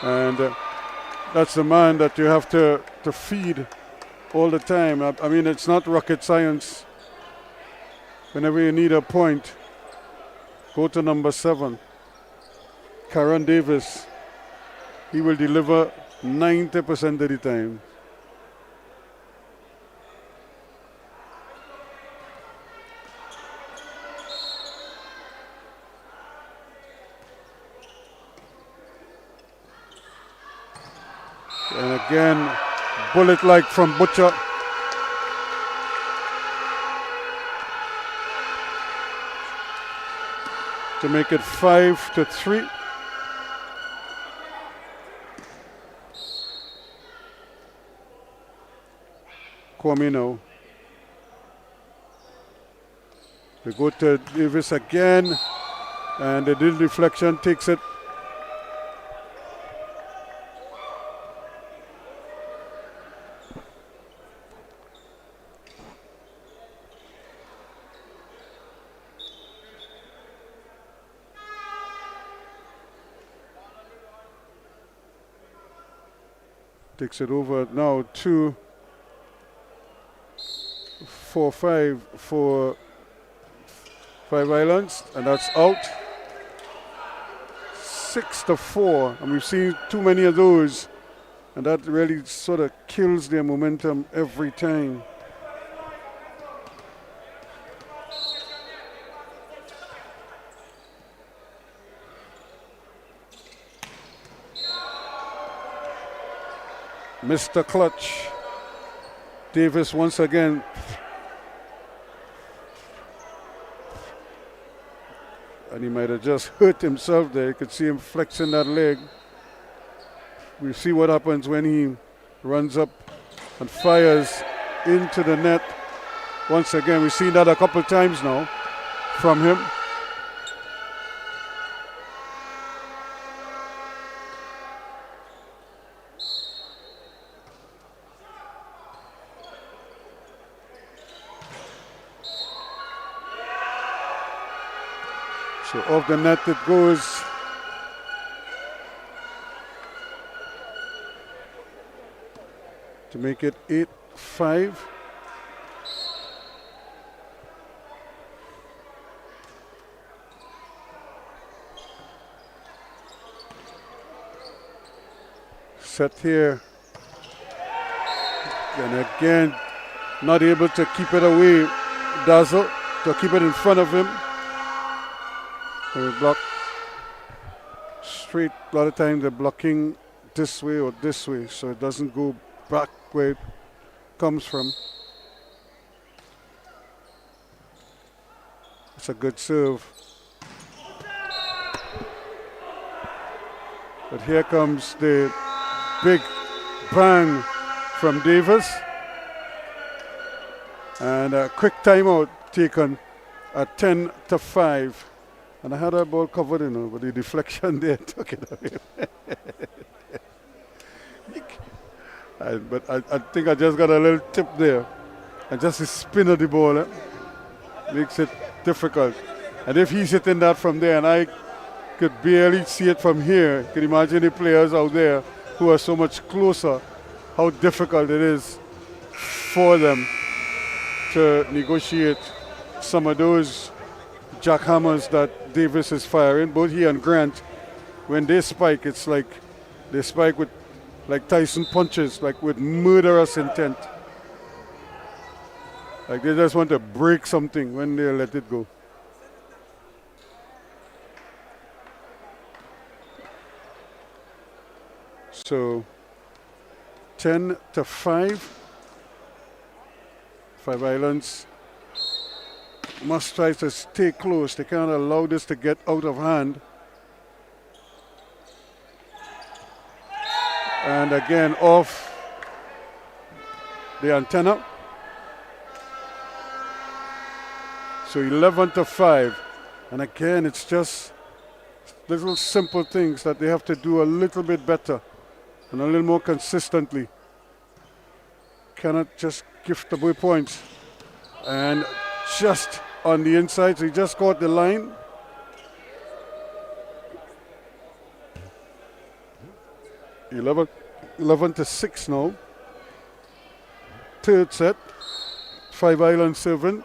And that's the man that you have to feed all the time. I mean, it's not rocket science. Whenever you need a point, go to number 7. Karen Davis. He will deliver 90% of the time. And again, bullet-like from Butcher. To make it 5-3. Kwamino. They go to Davis again, and the little deflection takes it. Takes it over now 2-4-5 for Five Islands, and that's out. 6-4, and we've seen too many of those, and that really sort of kills their momentum every time. Mr. Clutch. Davis once again. And he might have just hurt himself there. You could see him flexing that leg. We see what happens when he runs up and fires into the net. Once again, we've seen that a couple times now from him. So off the net it goes. To make it 8-5. Set here. And again, not able to keep it away. Dazzle to keep it in front of him. Block straight. A lot of times they're blocking this way or this way, so it doesn't go back where it comes from. It's a good serve. But here comes the big bang from Davis. And a quick timeout taken at 10-5. And I had that ball covered, but the deflection there took it away. But I think I just got a little tip there. And just the spin of the ball makes it difficult. And if he's hitting that from there, and I could barely see it from here, you can imagine the players out there who are so much closer, how difficult it is for them to negotiate some of those jackhammers that Davis is firing. Both he and Grant, when they spike, it's like they spike with like Tyson punches, like with murderous intent. Like they just want to break something when they let it go. So 10-5. Five Islands must try to stay close. They can't allow this to get out of hand. And again off the antenna. So 11-5. And again, it's just little simple things that they have to do a little bit better and a little more consistently. Cannot just gift away points. And just on the inside, so he just caught the line. 11-6 now. Third set. Five Islands serving.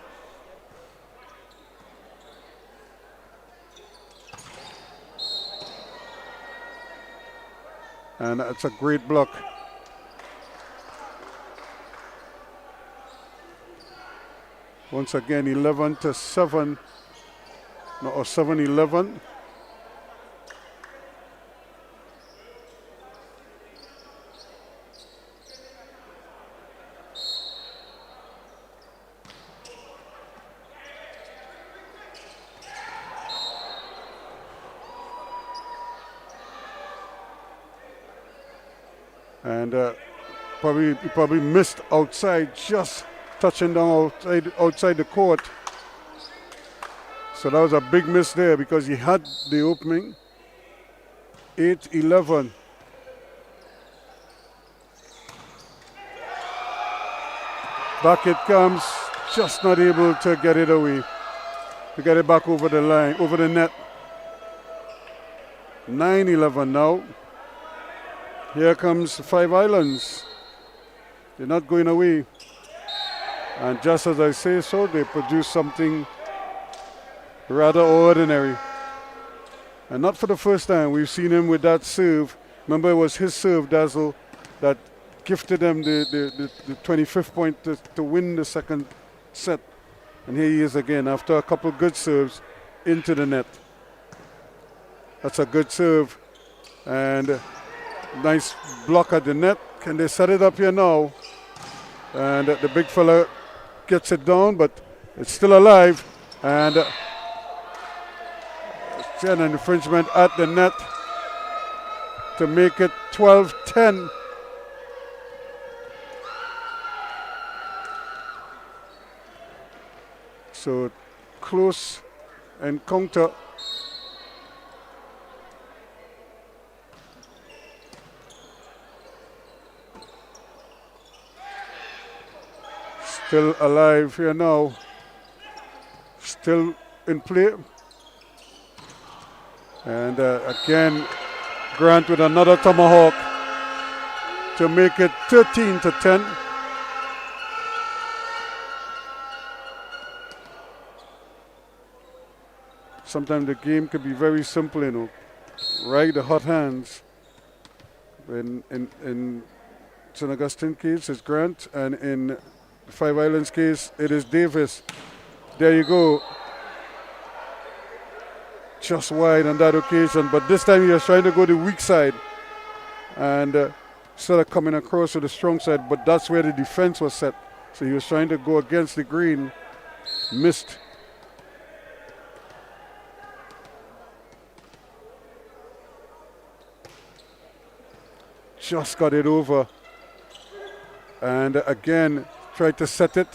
And it's a great block. Once again, 11-7, no, or 7-11. And probably missed outside, just touching down outside the court. So that was a big miss there because he had the opening. 8-11. Back it comes, just not able to get it away. To get it back over the line, over the net. 9-11 now. Here comes Five Islands. They're not going away. And just as I say so, they produce something rather ordinary. And not for the first time. We've seen him with that serve. Remember, it was his serve, Dazzle, that gifted them the 25th point to win the second set. And here he is again after a couple good serves into the net. That's a good serve. And nice block at the net. Can they set it up here now? And the big fella gets it down, but it's still alive. And an infringement at the net to make it 12-10. So close encounter. Still alive here now. Still in play. And again, Grant with another tomahawk to make it 13-10. Sometimes the game can be very simple, you know. Right, the hot hands. In St. Augustine case, it's Grant, and in Five Islands case, it is Davis. There you go. Just wide on that occasion, but this time he was trying to go the weak side and instead of coming across to the strong side, but that's where the defense was set. So he was trying to go against the green, missed. Just got it over, and again tried to set it,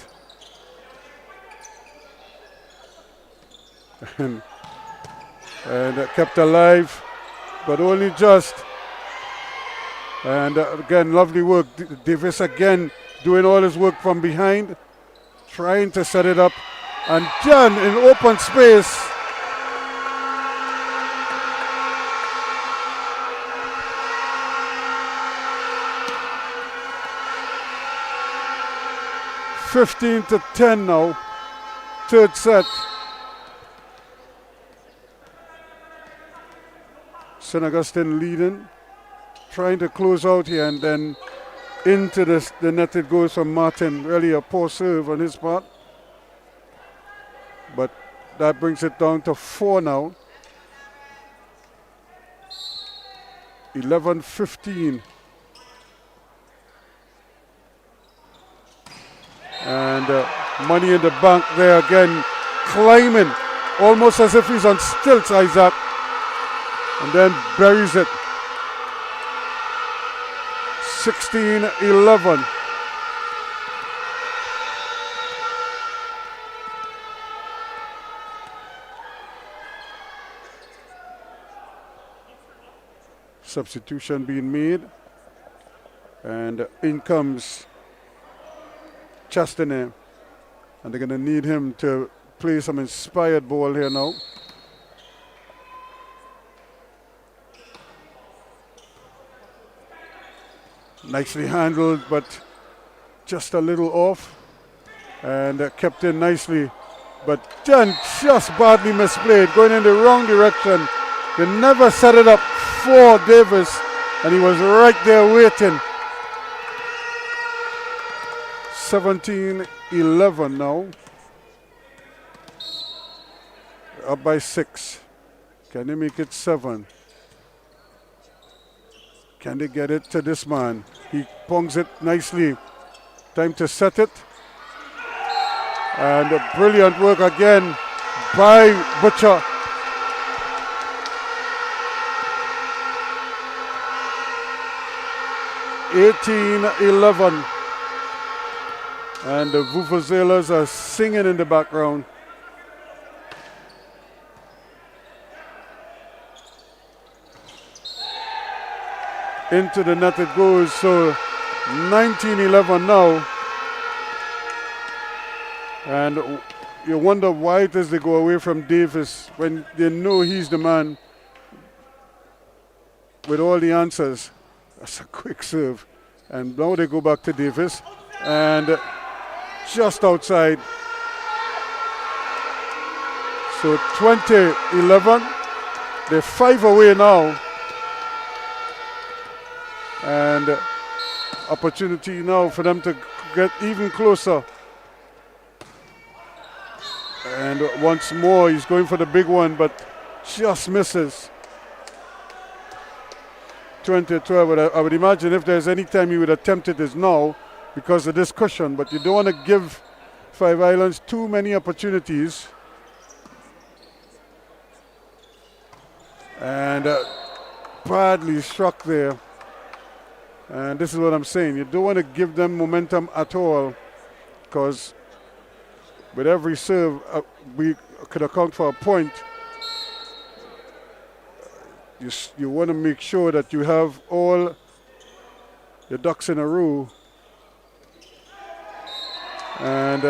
and kept alive, but only just. And again, lovely work. Davis again doing all his work from behind, trying to set it up. And Jan in open space. (15-10) now. Third set. St. Augustine leading, trying to close out here, and then into the net it goes from Martin. Really a poor serve on his part. But that brings it down to 4 now. 11-15. And Money in the Bank there again, climbing, almost as if he's on stilts, Isaac. And then buries it. 16-11. Substitution being made. And in comes Chastanet. And they're going to need him to play some inspired ball here now. Nicely handled, but just a little off. And kept in nicely. But then just badly misplayed, going in the wrong direction. They never set it up for Davis, and he was right there waiting. 17-11 now. Up by 6. Can they make it 7? Can they get it to this man? He pongs it nicely. Time to set it. And a brilliant work again by Butcher. (18-11). And the Vuvuzelas are singing in the background. Into the net it goes, so 19-11 now. And you wonder why it is they go away from Davis when they know he's the man with all the answers. That's a quick serve. And now they go back to Davis. And just outside. So 20-11. They're 5 away now. And opportunity now for them to get even closer. And once more, he's going for the big one, but just misses. 20-12. I would imagine if there's any time he would attempt it is now because of this cushion, but you don't want to give Five Islands too many opportunities. And badly struck there. And this is what I'm saying. You don't want to give them momentum at all because with every serve, we could account for a point. You want to make sure that you have all the ducks in a row. And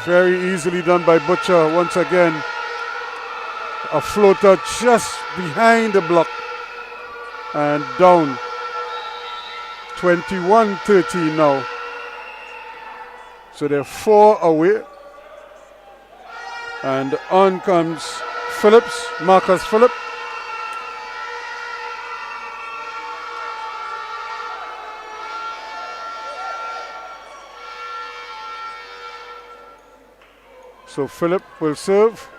very easily done by Butcher once again. A floater just behind the block and down. 21-13 now. So they're 4 away. And on comes Phillips, Marcus Phillips. So Philip will serve.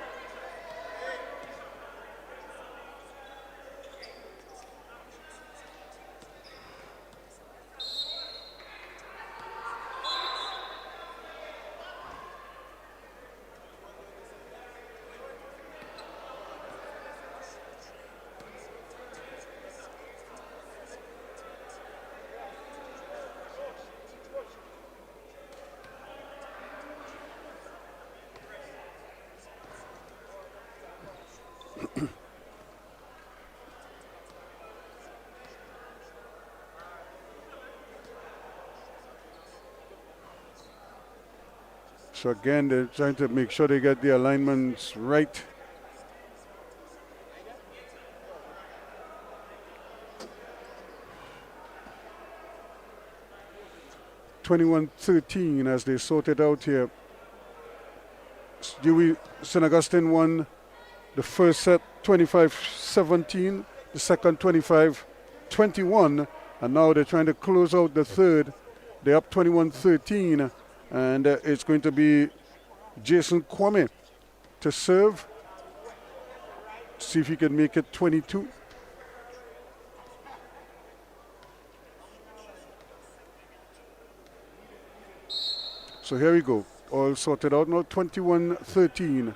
So again, they're trying to make sure they get the alignments right. (21-13) as they sort it out here. Dewey St. Augustine won the first set 25-17, the second 25-21, and now they're trying to close out the third. They're up 21-13, and it's going to be Jason Kwame to serve. See if he can make it 22. So here we go, all sorted out now, 21-13.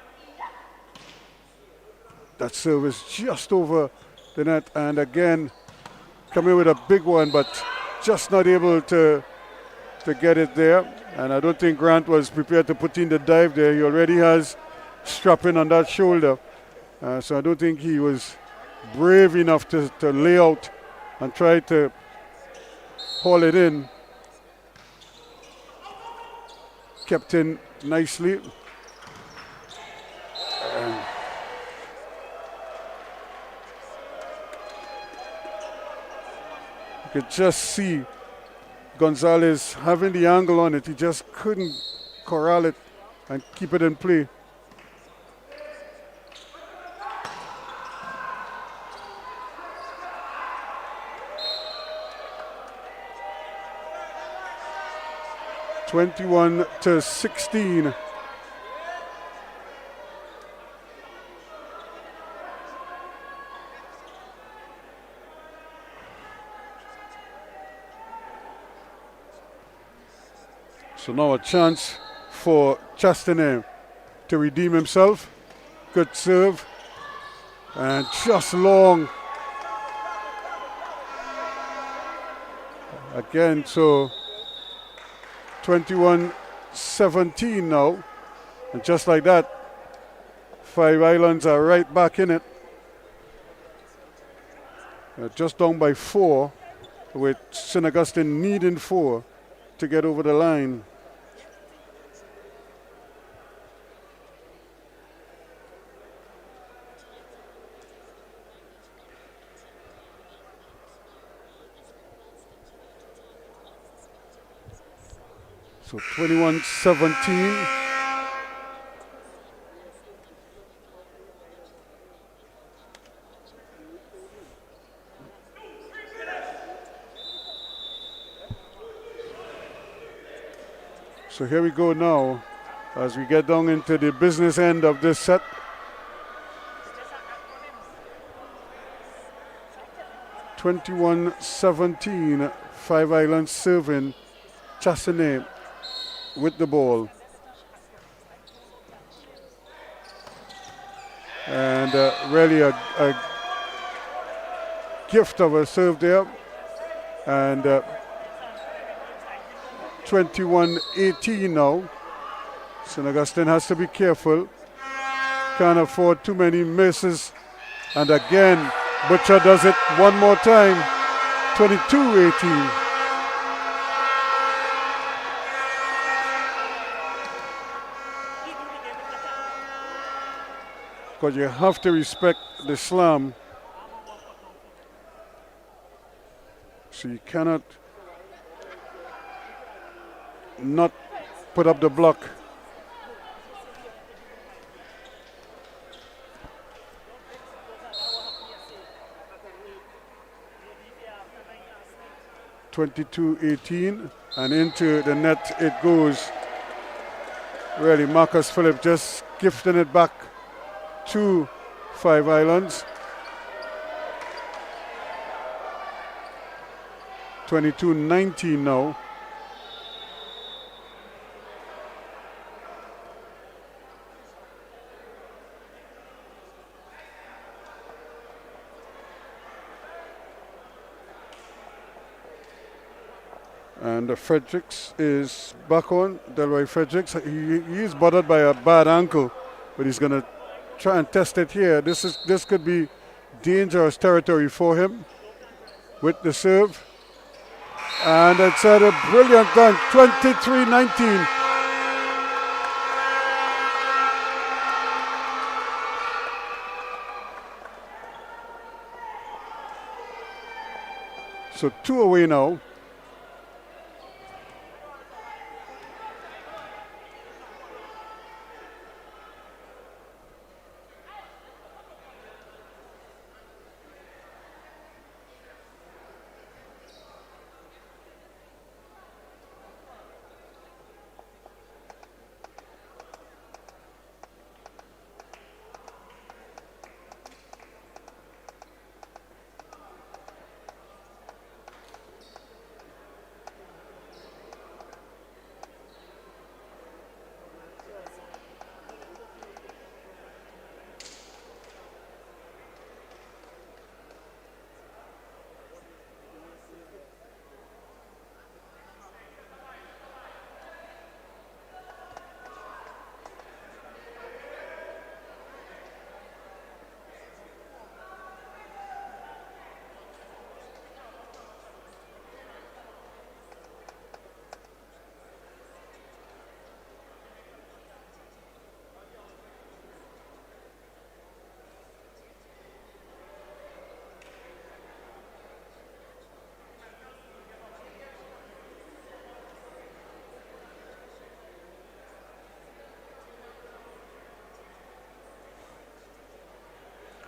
That serve is just over the net, and again, coming with a big one, but just not able to get it there. And I don't think Grant was prepared to put in the dive there. He already has strapping on that shoulder. So I don't think he was brave enough to lay out and try to haul it in. Kept in nicely. You could just see Gonzalez having the angle on it. He just couldn't corral it and keep it in play. (21-16). So now a chance for Chastanet to redeem himself. Good serve. And just long. Again, so 21-17 now. And just like that, Five Islands are right back in it. Just down by 4, with St. Augustine needing 4 to get over the line. So 21-17. So here we go now as we get down into the business end of this set. (21-17), Five Islands serving. Chastanet with the ball. And really a gift of a serve there. And 21-18 now. St. Augustine has to be careful. Can't afford too many misses. And again, Butcher does it one more time. 22-18. Because you have to respect the slam. So you cannot not put up the block. (22-18) and into the net it goes. Really, Marcus Phillip just gifting it back to Five Islands. 22-19 now. And Fredericks is back on. Delroy Fredericks. He is bothered by a bad ankle, but he's going to try and test it here. This could be dangerous territory for him with the serve. And it's a brilliant dunk, 23-19. So 2 away now.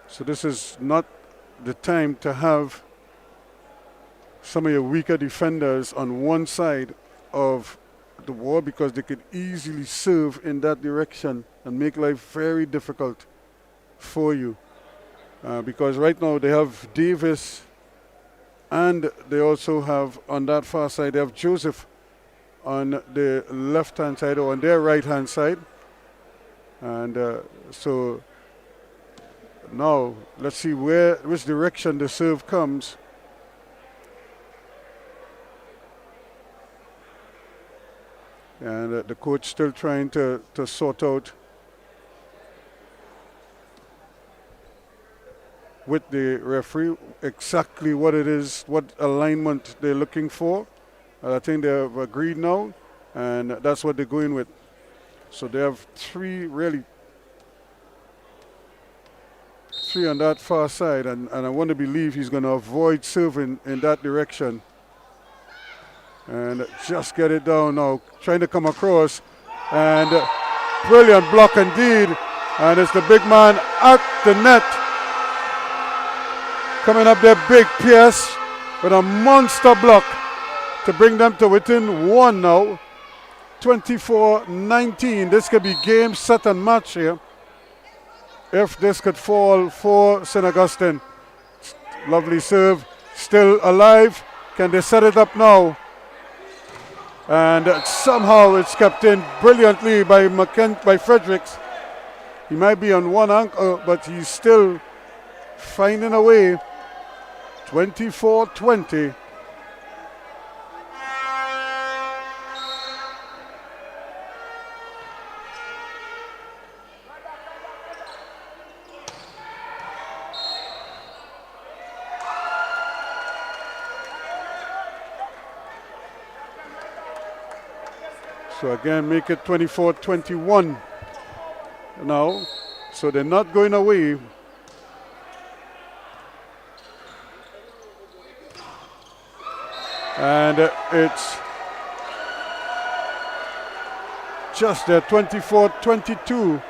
So this is not the time to have some of your weaker defenders on one side of the wall, because they could easily serve in that direction and make life very difficult for you. Because right now they have Davis, and they also have on that far side, they have Joseph on the left-hand side or on their right-hand side. And so now let's see which direction the serve comes. And the coach still trying to sort out with the referee exactly what it is, what alignment they're looking for. I think they have agreed now, and that's what they're going with. So they have three on that far side, and I want to believe he's going to avoid serving in that direction. And just get it down now, trying to come across, and brilliant block indeed. And it's the big man at the net. Coming up there, big Pierce with a monster block to bring them to within one now. 24-19. This could be game, set, and match here. If this could fall for St. Augustine. Lovely serve, still alive. Can they set it up now? And somehow it's kept in brilliantly by Fredericks. He might be on one ankle, but he's still finding a way. 24-20. So again, make it 24-21 now. So they're not going away. And it's just there, 24-22.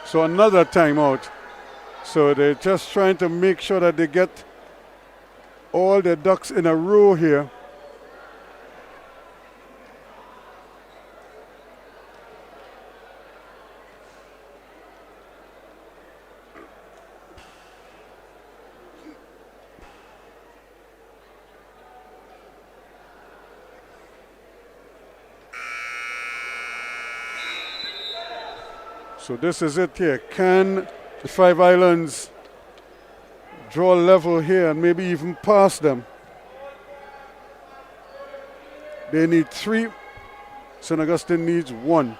So another timeout. So they're just trying to make sure that they get all their ducks in a row here. So this is it here. Can the Five Islands draw level here and maybe even pass them? They need 3. St. Augustine needs 1.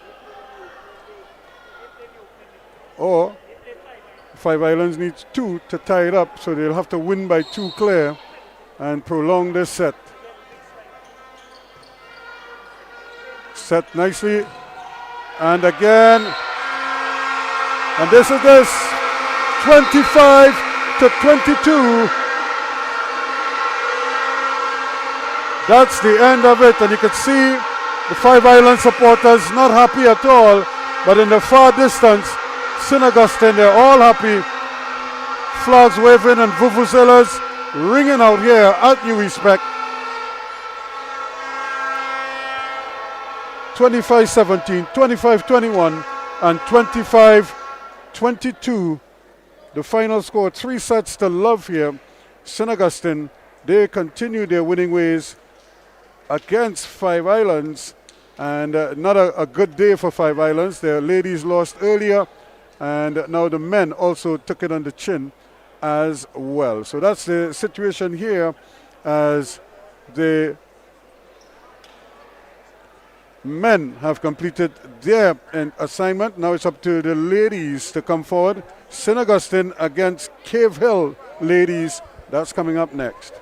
Or Five Islands needs 2 to tie it up, so they'll have to win by 2 clear and prolong this set. Set nicely, and again And this is 25-22. That's the end of it, and you can see the Five Island supporters not happy at all, but in the far distance, St. Augustine, they're all happy. Flags waving and vuvuzelas ringing out here at UWI-SPEC. 25-17, 25-21, and 25-22. The final score, 3 sets to love here. St. Augustine, they continue their winning ways against Five Islands, and not a good day for Five Islands. Their ladies lost earlier, and now the men also took it on the chin as well. So that's the situation here as the men have completed their assignment. Now it's up to the ladies to come forward. St. Augustine against Cave Hill ladies. That's coming up next.